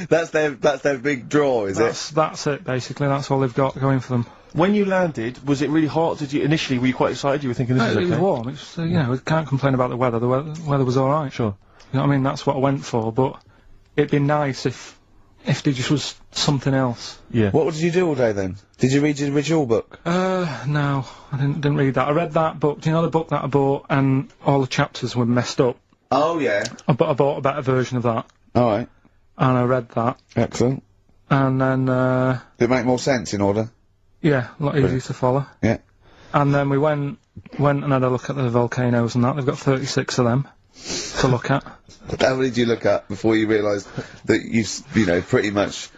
That's their big draw, is it? That's it, basically. That's all they've got going for them. When you landed, was it really hot? Initially, were you quite excited? You were thinking this is okay? It was warm. It's, you know, we can't complain about the weather. The weather was alright. Sure. You know what I mean? That's what I went for, but it'd be nice if there just was something else. Yeah. What did you do all day then? Did you read your ritual book? No, I didn't read that. I read that book, do you know the book that I bought, and all the chapters were messed up? Oh, yeah. I bought a better version of that. Alright. And I read that. Excellent. And then, Did it make more sense in order? Yeah, a lot easier to follow. Yeah. And then we went and had a look at the volcanoes and that. They've got 36 of them to look at. How many did you look at before you realised that you know, pretty much,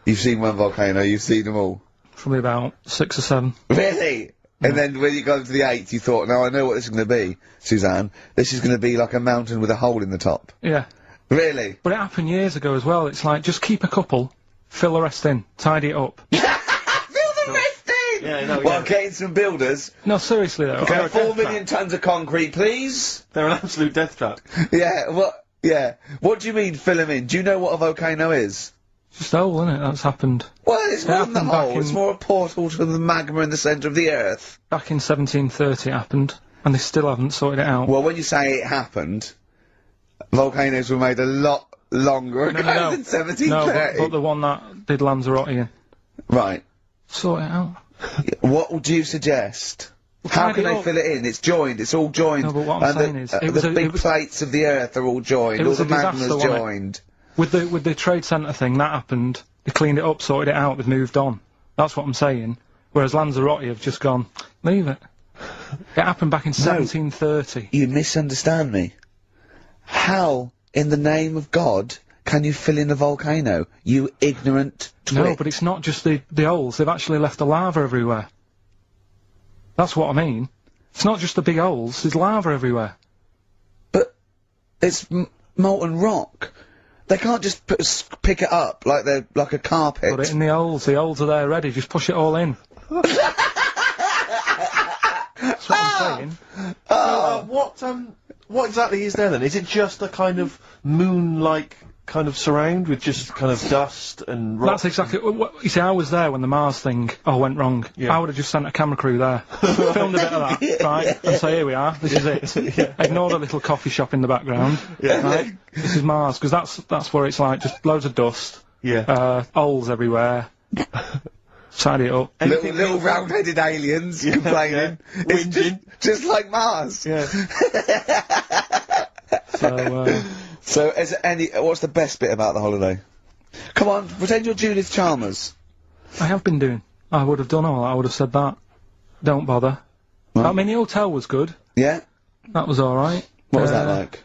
you've seen one volcano, you've seen them all? Probably about 6 or 7. Really? Yeah. And then when you got to the 8th, you thought, now I know what this is going to be, Suzanne. This is going to be like a mountain with a hole in the top. Yeah. Really? But it happened years ago as well. It's like, just keep a couple, fill the rest in, tidy it up. Fill the rest in! Yeah, no, Well, getting some builders. No, seriously though. Okay, 4 million tons of concrete, please. They're an absolute death trap. Yeah, what do you mean fill them in? Do you know what a volcano is? Just a hole, isn't it? That's happened. Well, it's more than the hole. It's more a portal to the magma in the centre of the Earth. Back in 1730 it happened, and they still haven't sorted it out. Well, when you say it happened, volcanoes were made a lot longer ago than 1730. No, but the one that did Lanzarote in. Right. Sort it out. What would you suggest? Well, how can they fill it in? It's joined, it's all joined. No, but what I'm saying is... the big plates of the Earth are all joined, all the magma's joined. With the trade centre thing, that happened. They cleaned it up, sorted it out, they've moved on. That's what I'm saying. Whereas Lanzarote have just gone, leave it. It happened back in 1730. You misunderstand me. How, in the name of God, can you fill in a volcano? You ignorant twit. No, but it's not just the holes. They've actually left the lava everywhere. That's what I mean. It's not just the big holes. There's lava everywhere. But it's molten rock. They can't just pick it up like they're like a carpet. Put it in the holes. The holes are there ready. Just push it all in. That's what I'm saying. What exactly is there then? Is it just a kind of moon-like kind of surround with just kind of dust and rock? That's exactly what, you see, I was there when the Mars thing went wrong. Yeah. I would have just sent a camera crew there, filmed a bit of that, right, and say, here we are, this is it. Yeah. Ignore the little coffee shop in the background, right? This is Mars, because that's where it's like, just loads of dust, holes everywhere. Tidy it up. Little round-headed aliens complaining. Yeah. It's just like Mars. Yeah. So, is there what's the best bit about the holiday? Come on, pretend you're Judith Chalmers. I have been doing. I would have done all that. I would have said that. Don't bother. Right. I mean, the hotel was good. Yeah? That was alright. What was that like?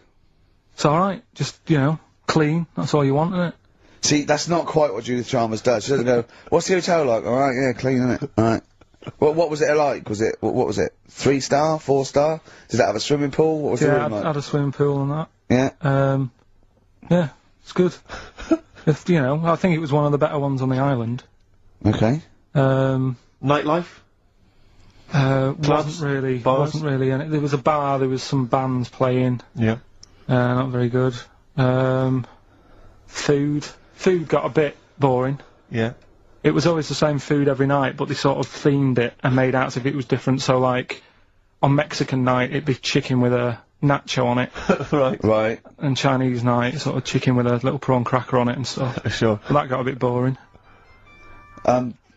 It's alright. Just, you know, clean. That's all you want, isn't it? See, that's not quite what Judith Chalmers does. She doesn't go, what's the hotel like? Alright, yeah, clean, innit? Alright. Well, what was it like? Was it, what was it? 3-star? 4-star? Did it have a swimming pool? What was the room like? Yeah, had a swimming pool and that. Yeah? Yeah, it's good. You know, I think it was one of the better ones on the island. Okay. Nightlife? Wasn't really in it. There was a bar, there was some bands playing. Yeah. Not very good. Food got a bit boring. Yeah. It was always the same food every night, but they sort of themed it and made out as if it was different. So, like, on Mexican night, it'd be chicken with a nacho on it. Right. And Chinese night, sort of chicken with a little prawn cracker on it and stuff. Sure. But that got a bit boring.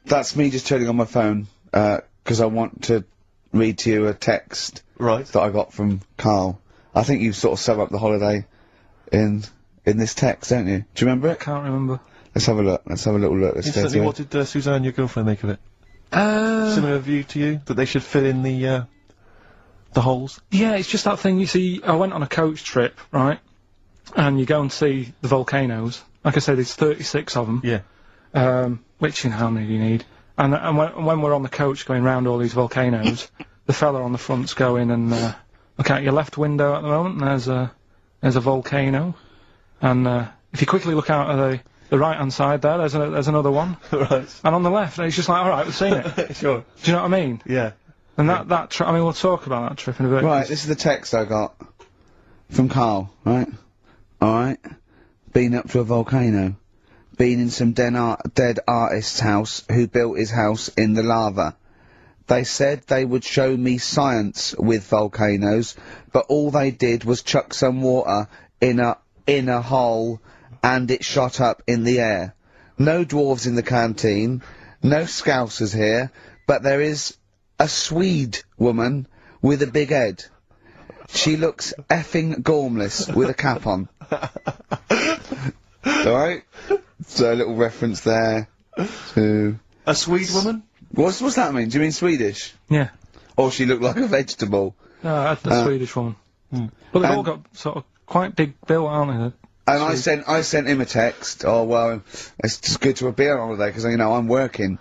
That's me just turning on my phone, 'cause I want to read to you a text that I got from Karl. I think you sort of sum up the holiday in this text, don't you? Do you remember it? I can't remember. Let's have a look. Let's have a little look. Let's go Instantly, to what did Suzanne, your girlfriend, make of it? Similar view to you? That they should fill in the holes? Yeah, it's just that thing, you see, I went on a coach trip, right? And you go and see the volcanoes. Like I said, there's 36 of them. Yeah. Which, you know, how many do you need? And when we're on the coach going round all these volcanoes, the fella on the front's going and, look out your left window at the moment, and there's a volcano. And, if you quickly look out at the right-hand side there, there's another one. Right. And on the left, it's just like, alright, we've seen it. Sure. Do you know what I mean? Yeah. And that trip, I mean, we'll talk about that trip in a bit. Right, this is the text I got from Karl, right? Alright. Been up to a volcano. Been in some dead artist's house who built his house in the lava. They said they would show me science with volcanoes, but all they did was chuck some water in a hole and it shot up in the air. No dwarves in the canteen, no scousers here, but there is a Swede woman with a big head. She looks effing gormless with a cap on. Alright? So a little reference there to... A Swede woman? What's that mean? Do you mean Swedish? Yeah. Or she looked like a vegetable? No, the Swedish woman. But they've all got sort of quite big bill, aren't they? And I sent him a text, oh well, it's just good to be on holiday, because, you know, I'm working.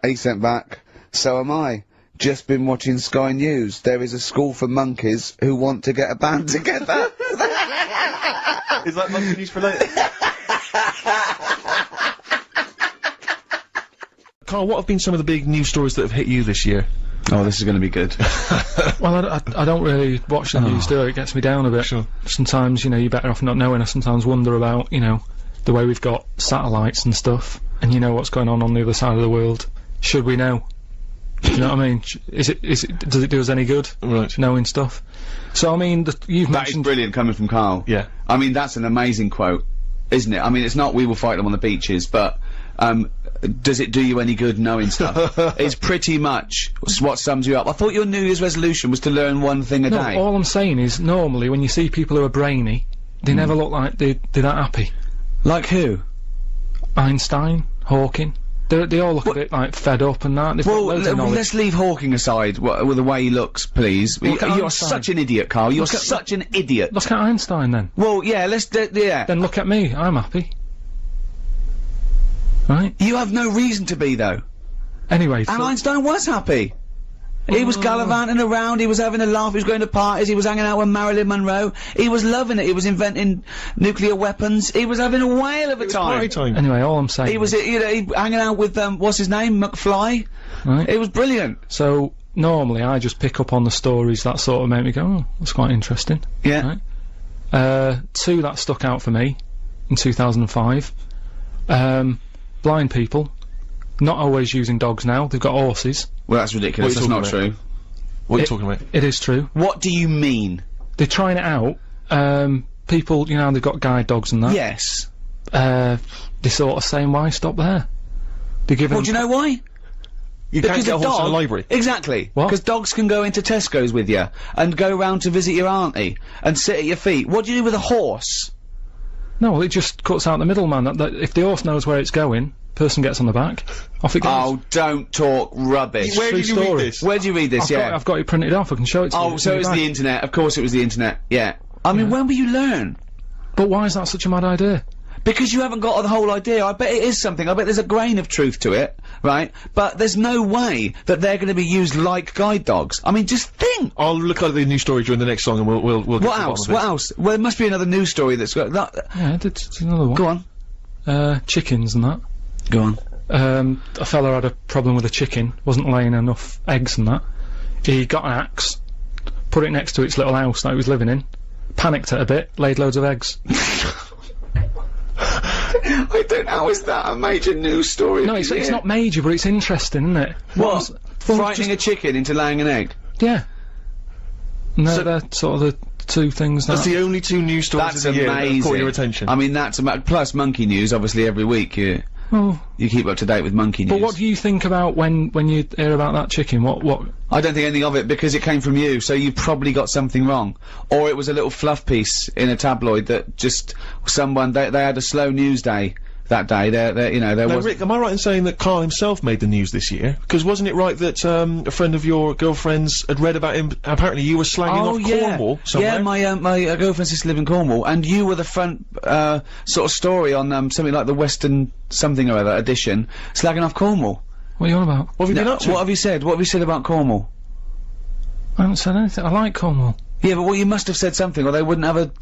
He sent back, so am I. Just been watching Sky News. There is a school for monkeys who want to get a band together. Is that monkey news related? Karl, what have been some of the big news stories that have hit you this year? Oh, this is going to be good. Well, I don't really watch the news, do I? It gets me down a bit. Sure. Sometimes, you know, you're better off not knowing. I sometimes wonder about, you know, the way we've got satellites and stuff, and you know what's going on the other side of the world. Should we know? Do you know what I mean? Does it do us any good? Right. Knowing stuff? So, I mean, you've That is brilliant coming from Karl. Yeah. I mean, that's an amazing quote, isn't it? I mean, it's not we will fight them on the beaches, but, does it do you any good knowing stuff? It's pretty much what sums you up. I thought your New Year's resolution was to learn one thing a day. All I'm saying is, normally, when you see people who are brainy, they never look like they're that happy. Like who? Einstein, Hawking. They all look a bit, like, fed up and that. Well, let's leave Hawking aside, with the way he looks, please. You're such an idiot, Karl. You're such an idiot. Look at Einstein, then. Well, yeah, yeah. Then look at me. I'm happy. Right? You have no reason to be, though. Anyway, and Einstein was happy. He was gallivanting around, he was having a laugh, he was going to parties, he was hanging out with Marilyn Monroe, he was loving it, he was inventing nuclear weapons, he was having a whale of a time. Anyway, all I'm saying he was, you know, he hanging out with, what's his name, McFly? Right. It was brilliant. So, normally I just pick up on the stories that sort of make me go, oh, that's quite interesting. Yeah. Right? Two that stuck out for me, in 2005. Blind people, not always using dogs now, they've got horses. Well, that's ridiculous, that's not true. What are you talking about? It is true. What do you mean? They're trying it out, people, you know, they've got guide dogs and that. Yes. They're sort of saying, why stop there? They're giving Well, do you know why? You can't get a horse in a library. Exactly. What? Because dogs can go into Tesco's with you, and go round to visit your auntie, and sit at your feet. What do you do with a horse? No, it just cuts out the middleman. That if the horse knows where it's going, person gets on the back, off it goes. Oh, don't talk rubbish. Where did you read this? Where did you read this? I've got it printed off, I can show it to you. Oh, so it was the internet. Of course it was the internet. Yeah. I mean, when will you learn? But why is that such a mad idea? Because you haven't got the whole idea. I bet it is something. I bet there's a grain of truth to it, right? But there's no way that they're going to be used like guide dogs. I mean, just think. I'll look at the news story during the next song, and we'll get to the bottom of it. What else? Well, there must be another news story that's got that. Yeah, it's another one. Go on. Chickens and that. Go on. A fella had a problem with a chicken, wasn't laying enough eggs and that. He got an axe, put it next to its little house that he was living in, panicked it a bit, laid loads of eggs. I don't know, how is that a major news story? No, it's not major, but it's interesting, isn't it? What? Frightening a chicken into laying an egg? Yeah. No, they're sort of the two things That's the only two news stories of the year that have caught your attention. I mean, that's plus monkey news, obviously, every week, you keep up to date with monkey news. But what do you think about when you hear about that chicken? What? I don't think anything of it, because it came from you, so you probably got something wrong. Or it was a little fluff piece in a tabloid that just, they had a slow news day, that day. You know, there Now, was... Rick, am I right in saying that Karl himself made the news this year? Because wasn't it right that a friend of your girlfriend's had read about him? Apparently, you were slagging off Cornwall somewhere. Yeah, my girlfriend's sister lived in Cornwall, and you were the front sort of story on something like the Western something or other edition, slagging off Cornwall. What are you on about? What have you been up to? What have you said? What have you said about Cornwall? I haven't said anything. I like Cornwall. Yeah, but you must have said something, or they wouldn't have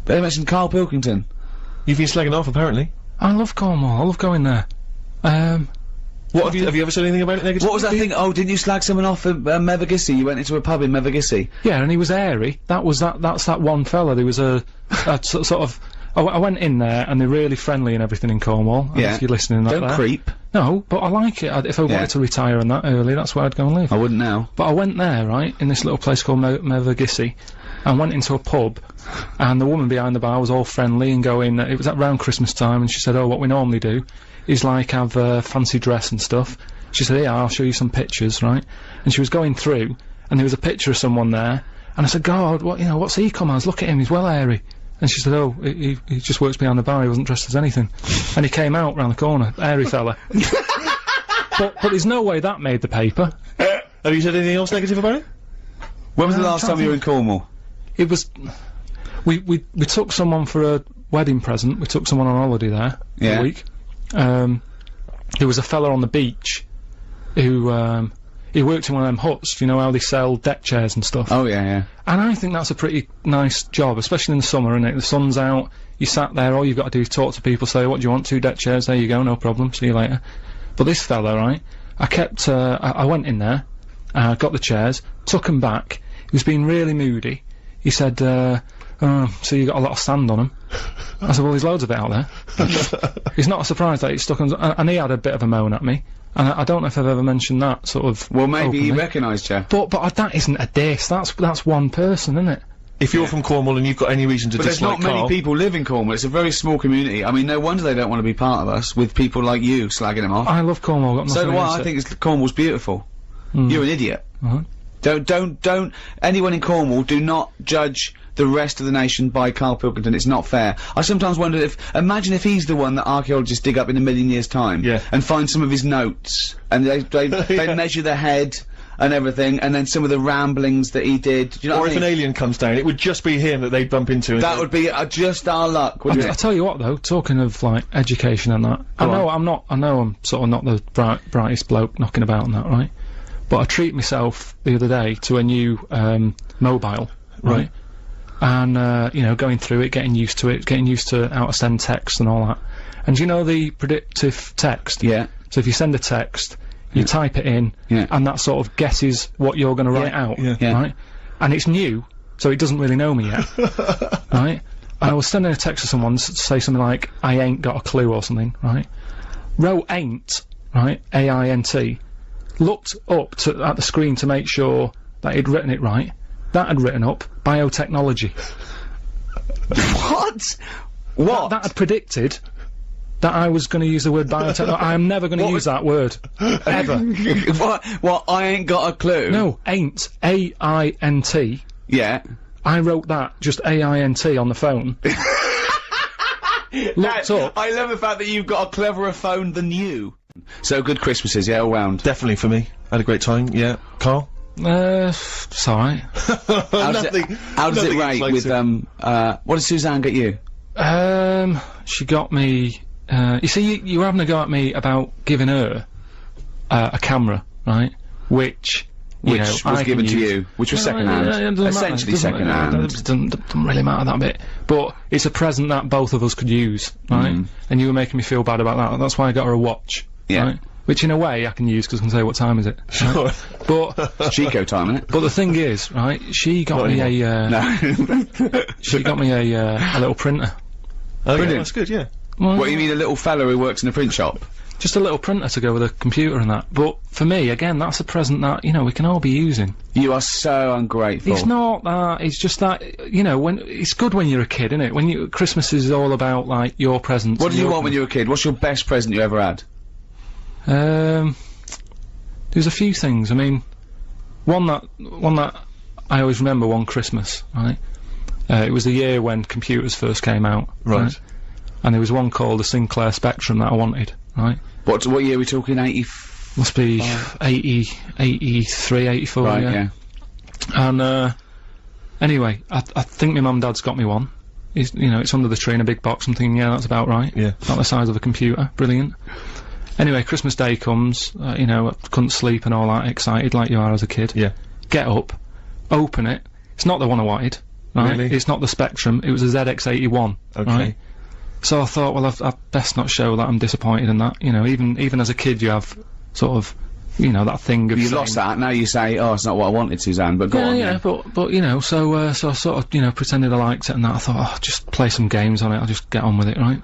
they mentioned Karl Pilkington. You've been slagging off, apparently. I love Cornwall. I love going there. What have you ever said anything about it negative? What was that thing? Oh, didn't you slag someone off at Mevagissey? You went into a pub in Mevagissey. Yeah, and he was airy. That's that one fella. There was a sort of. I went in there, and they're really friendly and everything in Cornwall. Yeah. If you're listening, Don't creep. No, but I like it. If I wanted to retire and that early, that's where I'd go and live. I wouldn't now. But I went there, right, in this little place called Mevagissey, and went into a pub, and the woman behind the bar was all friendly and going, it was around Christmas time, and she said, oh, what we normally do is, like, have a fancy dress and stuff. She said, yeah, I'll show you some pictures, right? And she was going through, and there was a picture of someone there, and I said, God, what's he come as? Look at him, he's well airy. And she said, oh, he just works behind the bar, he wasn't dressed as anything. And he came out round the corner, airy fella. But there's no way that made the paper. Have you said anything else negative about it? When was the last time you were in Cornwall? It was... We took someone for a wedding present, we took someone on holiday there for a week. There was a fella on the beach who, he worked in one of them huts, you know how they sell deck chairs and stuff. Oh, yeah. And I think that's a pretty nice job, especially in the summer, innit? The sun's out, you sat there, all you've got to do is talk to people, say, what do you want, 2 deck chairs, there you go, no problem, see you later. But this fella, right, I went in there, got the chairs, took them back, he was being really moody. He said, so you got a lot of sand on them. I said, well, there's loads of it out there. It's not a surprise that it's stuck on, and he had a bit of a moan at me. And I don't know if I've ever mentioned that, sort of. Well, maybe openly. he recognised you. But that isn't a diss, that's one person, isn't it? If you're from Cornwall and you've got any reason to dislike Karl... But there's not many people live in Cornwall, it's a very small community. I mean, no wonder they don't want to be part of us, with people like you slagging them off. I love Cornwall, got nothing So do against I it. think Cornwall's beautiful. You're an idiot. Don't, anyone in Cornwall, do not judge the rest of the nation by Karl Pilkington, it's not fair. I sometimes wonder imagine if he's the one that archaeologists dig up in a million years' time, and find some of his notes, and they measure the head and everything, and then some of the ramblings that he did, do you know what I mean? If an alien comes down, it would just be him that they'd bump into. That would be just our luck, wouldn't it? I tell you what though, talking of, like, education and that, I know I'm sort of not the brightest bloke knocking about and that, right? But I treated myself the other day to a new, mobile, right? And, you know, going through it, getting used to it, getting used to how to send text and all that. And do you know the predictive text? Yeah. So if you send a text, you type it in, and that sort of guesses what you're gonna write out, right? And it's new, so it doesn't really know me yet, right? And I was sending a text to someone to say something like, I ain't got a clue or something, right? Wrote ain't, right? A-I-N-T. Looked up at the screen to make sure that he'd written it right. That had written up biotechnology. What? That had predicted that I was going to use the word biotechnology. I am never going to use that word. Ever. What? I ain't got a clue? No, ain't. A-I-N-T. Yeah. I wrote that, just A-I-N-T on the phone. Looked up. I love the fact that you've got a cleverer phone than you. So good Christmases, yeah, all round. Definitely for me. Had a great time, yeah. Karl? It's alright. How does it rate with, what did Suzanne get you? She got me, you see, you were having a go at me about giving her, a camera, right? Which was given to you, which was second-hand. Essentially second-hand. It doesn't really matter that bit. But it's a present that both of us could use, right? And you were making me feel bad about that. That's why I got her a watch, right? Which in a way I can use because I can say what time is it. Sure. Right? But it's Chico time, isn't it? But the thing is, right? She got me she got me a little printer. Oh, yeah, that's good, yeah. Well, what, you mean a little fella who works in a print shop? Just a little printer to go with a computer and that. But for me, again, that's a present that, you know, we can all be using. You are so ungrateful. It's not that, it's just that, you know, it's good when you're a kid, isn't it? Christmas is all about, like, your presents. What did you want when you were a kid? What's your best present you ever had? There's a few things. I mean, one that I always remember one Christmas, right? It was the year when computers first came out, right? and there was one called the Sinclair Spectrum that I wanted, right? What year are we talking, 80? Must be 80, 83, 84, right, yeah. And, anyway, I think my mum and dad's got me one. It's, you know, it's under the tree in a big box. I'm thinking, yeah, that's about right. Yeah. About the size of a computer. Brilliant. Anyway, Christmas Day comes, you know, I couldn't sleep and all that, excited like you are as a kid. Yeah. Get up, open it. It's not the one I wanted, right? Really? It's not the Spectrum, it was a ZX81. Okay. Right? So I thought, well, I've best not show that I'm disappointed in that. You know, even as a kid, you have sort of, you know, that thing of You saying, lost that, now you say, oh, it's not what I wanted, Suzanne, but go on. yeah, but, you know, so I sort of, you know, pretended I liked it and that. I thought, oh, just play some games on it, I'll just get on with it, right?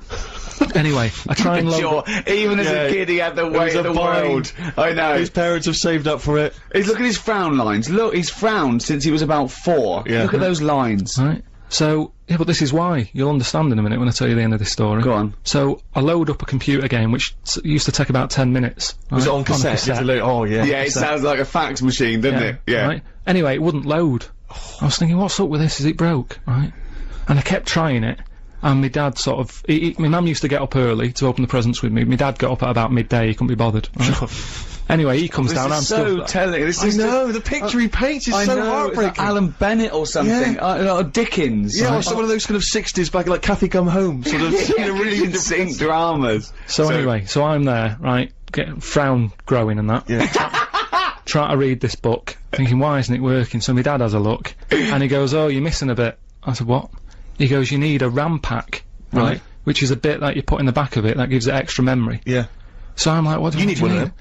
Anyway, I try and Sure, even as a kid he had the weight of the world. I know. His parents have saved up for it. Look at his frown lines. Look, he's frowned since he was about 4. Yeah. Look at those lines. Right. So, yeah, but this is why. You'll understand in a minute when I tell you the end of this story. Go on. So, I load up a computer game, which used to take about 10 minutes. Was right? it on cassette? Oh, yeah. Yeah, it sounds like a fax machine, doesn't it? Yeah. Right? Anyway, it wouldn't load. I was thinking, what's up with this? Is it broke? Right? And I kept trying it. And my dad sort of, my mum used to get up early to open the presents with me. My dad got up at about midday, he couldn't be bothered. Right? Anyway, he comes down, I'm so telling. This is the picture he paints is so heartbreaking. It's like Alan Bennett or something. Yeah. Dickens. Yeah, or some of those kind of 60s back, like Kathy Come Home, sort of, you know, really sync dramas. So anyway, so I'm there, right, getting frown growing and that. Yeah. Trying to read this book, thinking, why isn't it working? So my dad has a look, and he goes, oh, you're missing a bit. I said, what? He goes, you need a RAM pack, right? Which is a bit that you put in the back of it that gives it extra memory. Yeah. So I'm like, what do you need one of them.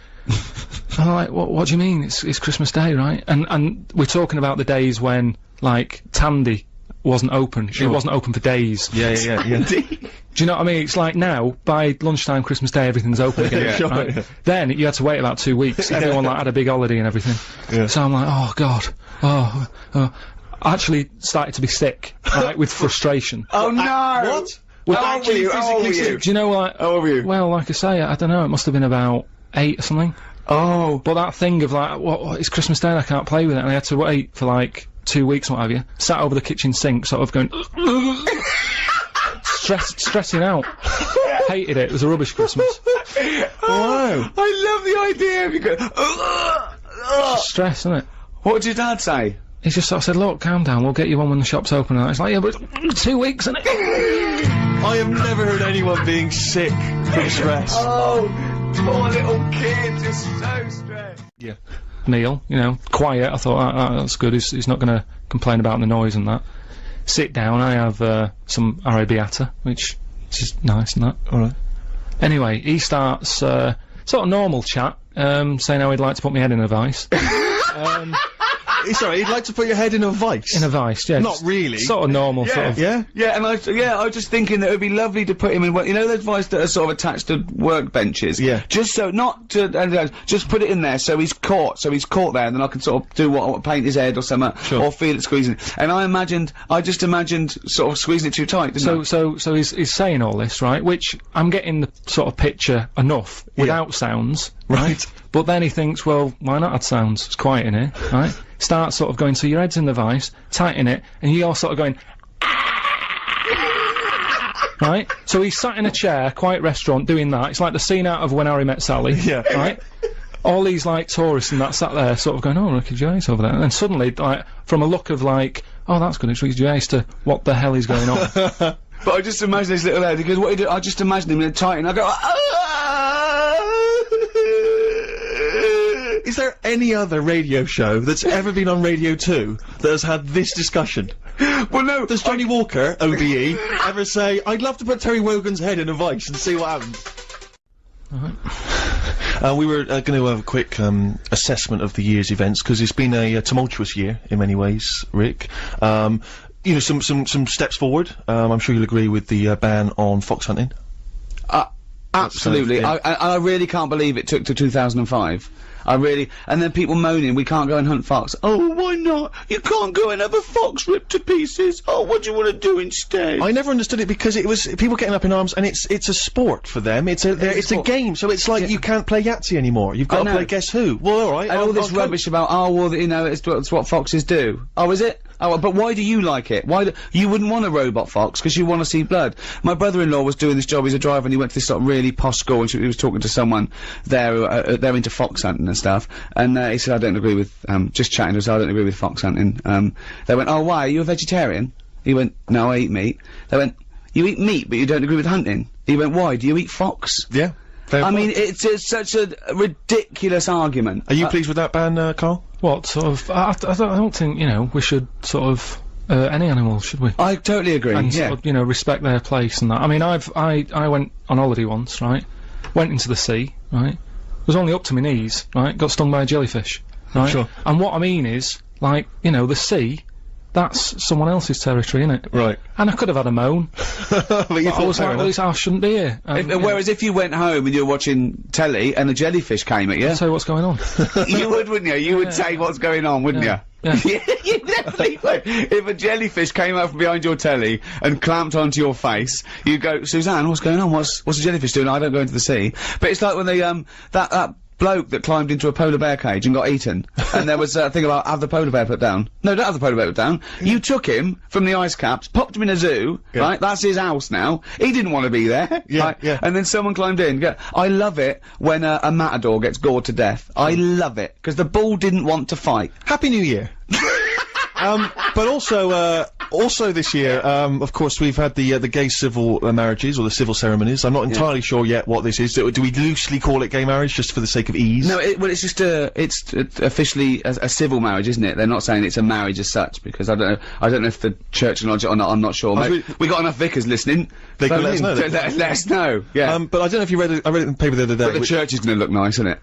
I'm like, what do you mean? It's Christmas Day, right? And we're talking about the days when, like, Tandy wasn't open. Sure. It wasn't open for days. Yeah. Do you know what I mean? It's like now, by lunchtime Christmas Day, everything's open again. Yeah, sure, right? yeah. Then, you had to wait about 2 weeks. Everyone, like, had a big holiday and everything. Yeah. So I'm like, oh, God. I actually started to be sick, right, with frustration. Oh, no! What? Well, how old were you? How old were you? Do you know, like... How old were you? Well, like I say, I don't know, it must have been about 8 or something. Oh. But that thing of like, what, it's Christmas Day and I can't play with it, and I had to wait for like 2 weeks or what have you, sat over the kitchen sink, sort of going, stressing out. Hated it was a rubbish Christmas. Wow. I love the idea of you going, Stress, isn't it? What did your dad say? He just sort of said, look, calm down, we'll get you one when the shop's open, and it's like, yeah, but 2 weeks, isn't it? I have never heard anyone being sick from stress. Oh, poor little kid, just so stressed. Yeah. Neil, you know, quiet, I thought, that's good, he's not gonna complain about the noise and that. Sit down, I have, some arrabbiata, which is nice and that. Alright. Anyway, he starts, sort of normal chat, saying how he'd like to put my head in a vice. Sorry, he'd like to put your head in a vice? In a vice, yeah. Not really. Sort of normal, sort of. Yeah? Yeah, and I was just thinking that it would be lovely to put him in one, you know those vices that are sort of attached to workbenches? Yeah. Just so, not to, just put it in there so he's caught there, and then I can sort of do what paint his head or something, or feel it squeezing. And I just imagined sort of squeezing it too tight, didn't I? So he's saying all this, right, which I'm getting the sort of picture enough without sounds, right? But then he thinks, well, why not add sounds? It's quiet in here, right? Starts sort of going, so your head's in the vice, tighten it, and you're sort of going, right? So he's sat in a chair, quiet restaurant, doing that. It's like the scene out of When Harry Met Sally, right? All these, like, tourists and that sat there sort of going, oh, Ricky Gervais over there. And then suddenly, like, from a look of like, oh, that's good, it's Ricky Gervais, to what the hell is going on? But I just imagine this little head, because what he do, I just imagine him in a tighten, I go, Is there any other radio show that's ever been on Radio 2 that has had this discussion? Well, no. Does Johnny Walker, OBE, ever say, I'd love to put Terry Wogan's head in a vice and see what happens? We were going to have a quick assessment of the year's events, because it's been a tumultuous year in many ways, Rick. You know, some steps forward. I'm sure you'll agree with the ban on fox hunting. Absolutely. I really can't believe it took to 2005. And then people moaning, we can't go and hunt fox. Oh, why not? You can't go and have a fox ripped to pieces. Oh, what do you want to do instead? I never understood it, because it was people getting up in arms, and it's a sport for them. It's a game, so it's like you can't play Yahtzee anymore. You've got to play Guess Who. Well, alright. And all this rubbish about, oh, well, you know, it's what foxes do. Oh, is it? Oh, but why do you like it? You wouldn't want a robot fox, because you want to see blood. My brother-in-law was doing this job, he's a driver, and he went to this sort of really posh school, and he was talking to someone there, they're into fox hunting and stuff, and he said, I don't agree with, just chatting to us, I don't agree with fox hunting. They went, oh, why, are you a vegetarian? He went, no, I eat meat. They went, you eat meat, but you don't agree with hunting? He went, why, do you eat fox? Yeah. I mean, it's such a ridiculous argument. Are you pleased with that ban, Karl? What, sort of, I don't think, you know, we should sort of, any animal, should we? I totally agree, and yeah. sort of, you know, respect their place and that. I mean, I went on holiday once, right? Went into the sea, right? Was only up to my knees, right? Got stung by a jellyfish, right? Sure. And what I mean is, like, you know, the sea, that's someone else's territory, innit? Right. And I could have had a moan. But I was like, well, I shouldn't be here. Whereas if you went home and you were watching telly and a jellyfish came at you... I'd say what's going on. You would, wouldn't you? You would say what's going on, wouldn't you? Yeah. You definitely would. If a jellyfish came out from behind your telly and clamped onto your face, you'd go, Suzanne, what's going on? What's the jellyfish doing? I don't go into the sea. But it's like when they, that bloke that climbed into a polar bear cage and got eaten, and there was a thing about have the polar bear put down. No, don't have the polar bear put down. You took him from the ice caps, popped him in a zoo, right? That's his house now. He didn't want to be there, right? Yeah. And then someone climbed in. I love it when a matador gets gored to death. I love it because the bull didn't want to fight. Happy New Year. But also this year, of course, we've had the gay civil marriages, or the civil ceremonies. I'm not entirely sure yet what this is. Do we loosely call it gay marriage, just for the sake of ease? No, well, it's just it's officially a civil marriage, isn't it? They're not saying it's a marriage as such, because I don't know if the church acknowledge it or not, I'm not sure. We got enough vicars listening. They can let us know. Let us know, yeah. But I don't know if you read it, I read it in the paper the other day. But the church is gonna look nice, isn't it?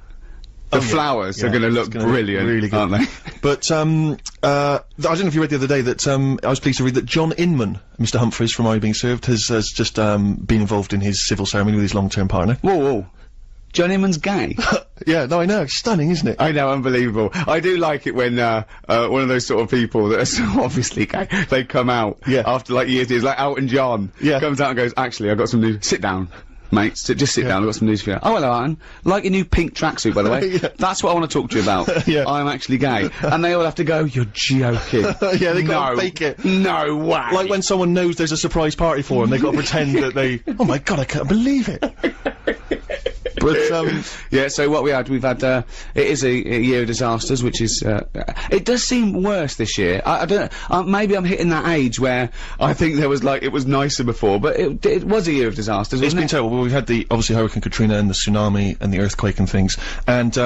The flowers are gonna look brilliant, really good, aren't they? But, I don't know if you read the other day that, I was pleased to read that John Inman, Mr. Humphreys from Are You Being Served, has just, been involved in his civil ceremony with his long-term partner. Whoa. John Inman's gay? Yeah, no, I know, it's stunning, isn't it? I know, unbelievable. I do like it when, one of those sort of people that are so obviously gay, they come out, after like years, like Elton John, comes out and goes, actually, I've got some news, sit down. Mate, just sit down, I've got some news for you. Oh, hello, Alan. Like your new pink tracksuit, by the way. That's what I want to talk to you about. I'm actually gay. And they all have to go, you're joking. Yeah, they gotta fake it. No way. Like when someone knows there's a surprise party for them, they gotta pretend that they, oh my god, I can't believe it. But, yeah, so what we've had, it is a year of disasters, which is, it does seem worse this year. I don't know, maybe I'm hitting that age where I think there was like, it was nicer before, but it was a year of disasters, wasn't it? It's been terrible. Well, we've had obviously Hurricane Katrina and the tsunami and the earthquake and things, and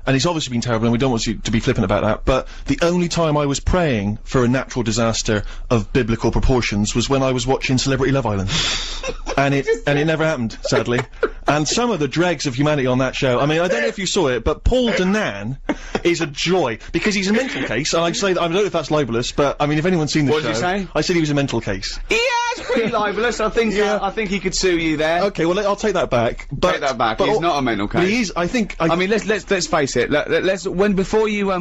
it's obviously been terrible, and we don't want you to be flippant about that, but the only time I was praying for a natural disaster of biblical proportions was when I was watching Celebrity Love Island. and it never happened, sadly. And some of the dregs of humanity on that show, I mean, I don't know if you saw it, but Paul Danan is a joy, because he's a mental case, and I'd say that, I don't know if that's libelous, but, I mean, if anyone's seen the show... What did you say? I said he was a mental case. Yeah, it's pretty libelous, I think, I think he could sue you there. Okay, well, I'll take that back. Take that back, he's not a mental case. But he is, I think... I mean, let's face it, before you,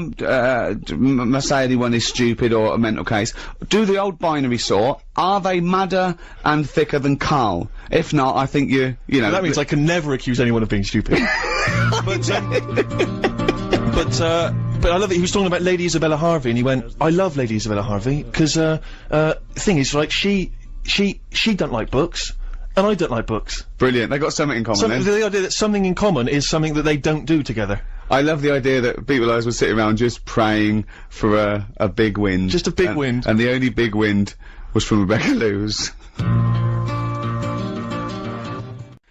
say anyone is stupid or a mental case, do the old binary sort, are they madder and thicker than Karl? If not, I think you know... Well, that means I can never accuse anyone of being stupid. But I love that he was talking about Lady Isabella Harvey, and he went, I love Lady Isabella Harvey, because, the thing is, like, she don't like books, and I don't like books. Brilliant, they got something in common then. The idea that something in common is something that they don't do together. I love the idea that people like us were sitting around just praying for a big wind. Just a big wind. And the only big wind was from Rebecca Lewis.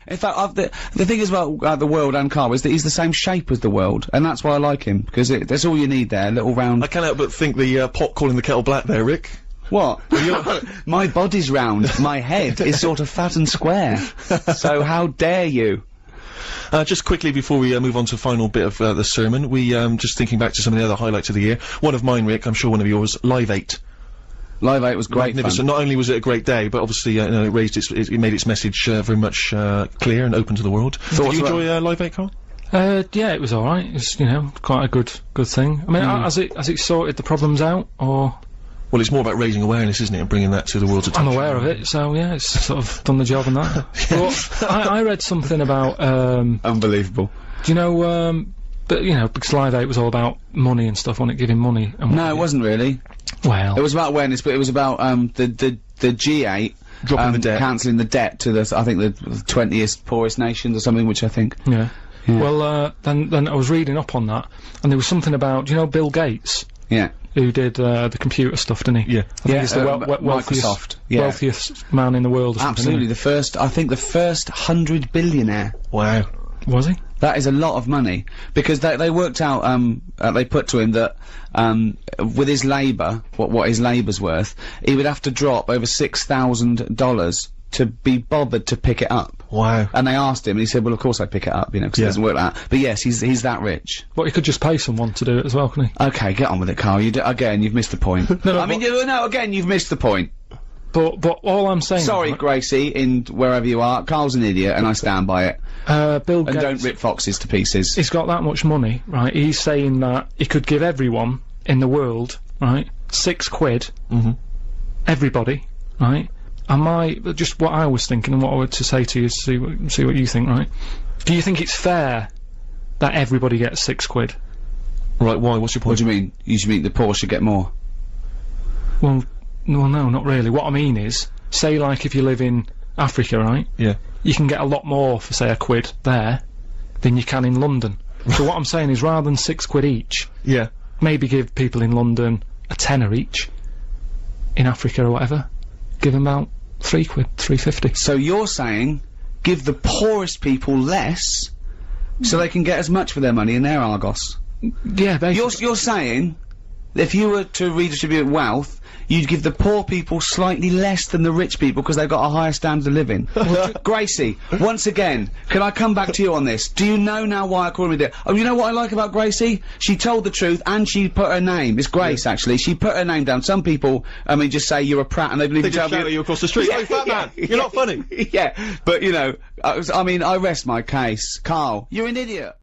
In fact, the thing is about the world and Karl is that he's the same shape as the world, and that's why I like him, because that's all you need there, a little round... I can't help but think the, pot calling the kettle black there, Rick. What? My body's round, my head is sort of fat and square. So how dare you? Just quickly before we move on to the final bit of the sermon, we just thinking back to some of the other highlights of the year. One of mine, Rick, I'm sure one of yours, Live 8. Live 8 was great fun. Not only was it a great day, but obviously, you know, it made its message very much clear and open to the world. Did you enjoy Live 8, Karl? Yeah, it was alright. It's, you know, quite a good thing. I mean, has it sorted the problems out, or...? Well, it's more about raising awareness, isn't it, and bringing that to the world's attention. I'm aware of it, so yeah, it's sort of done the job on that. But I read something about, Unbelievable. Do you know, But, you know, because Live 8 was all about money and stuff, wasn't it? Giving money. And No, it wasn't really. Well. It was about awareness, but it was about, the G8. Dropping the debt. Cancelling the debt to the, I think, the 20th poorest nations or something, which I think. Yeah. Well, then I was reading up on that, and there was something about, you know, Bill Gates? Yeah. Who did, the computer stuff, didn't he? Yeah. I think he's the Microsoft. wealthiest man in the world or something. Absolutely. The first 100 billionaire. Wow. Was he? That is a lot of money. Because they worked out, they put to him that, with his labour, what his labour's worth, he would have to drop over $6,000 to be bothered to pick it up. Wow. And they asked him, and he said, well, of course I'd pick it up, you know, because it doesn't work like that. But yes, he's that rich. But he could just pay someone to do it as well, couldn't he? Okay, get on with it, Carl. Again, you've missed the point. Again, you've missed the point. But all I'm saying... Sorry, Gracie, in wherever you are, Carl's an idiot, and I stand by it. Bill Gates... And don't rip foxes to pieces. He's got that much money, right? He's saying that he could give everyone in the world, right, £6. Mm-hmm. Everybody, right? And just what I was thinking and what I were to say to you, see what you think, right? Do you think it's fair that everybody gets £6? Right, why? What's your point? What do you mean? You should mean the poor should get more? Well, no, not really. What I mean is, say like if you live in Africa, right? Yeah. You can get a lot more for, say, £1 there than you can in London. So what I'm saying is, rather than £6 each, yeah, maybe give people in London a tenner each. In Africa or whatever, give them about £3, £3.50. So you're saying, give the poorest people less, so they can get as much for their money in their Argos? Yeah, basically. You're saying, if you were to redistribute wealth, you'd give the poor people slightly less than the rich people because they've got a higher standard of living. Gracie, once again, can I come back to you on this? Do you know now why I call him a dick? Oh, you know what I like about Gracie? She told the truth and she put her name. It's Grace, actually. She put her name down. Some people, I mean, just say you're a prat and they believe they just shout at you across the street. Oh, fat man, you're not funny. Yeah, but you know, I mean, I rest my case. Carl, you're an idiot.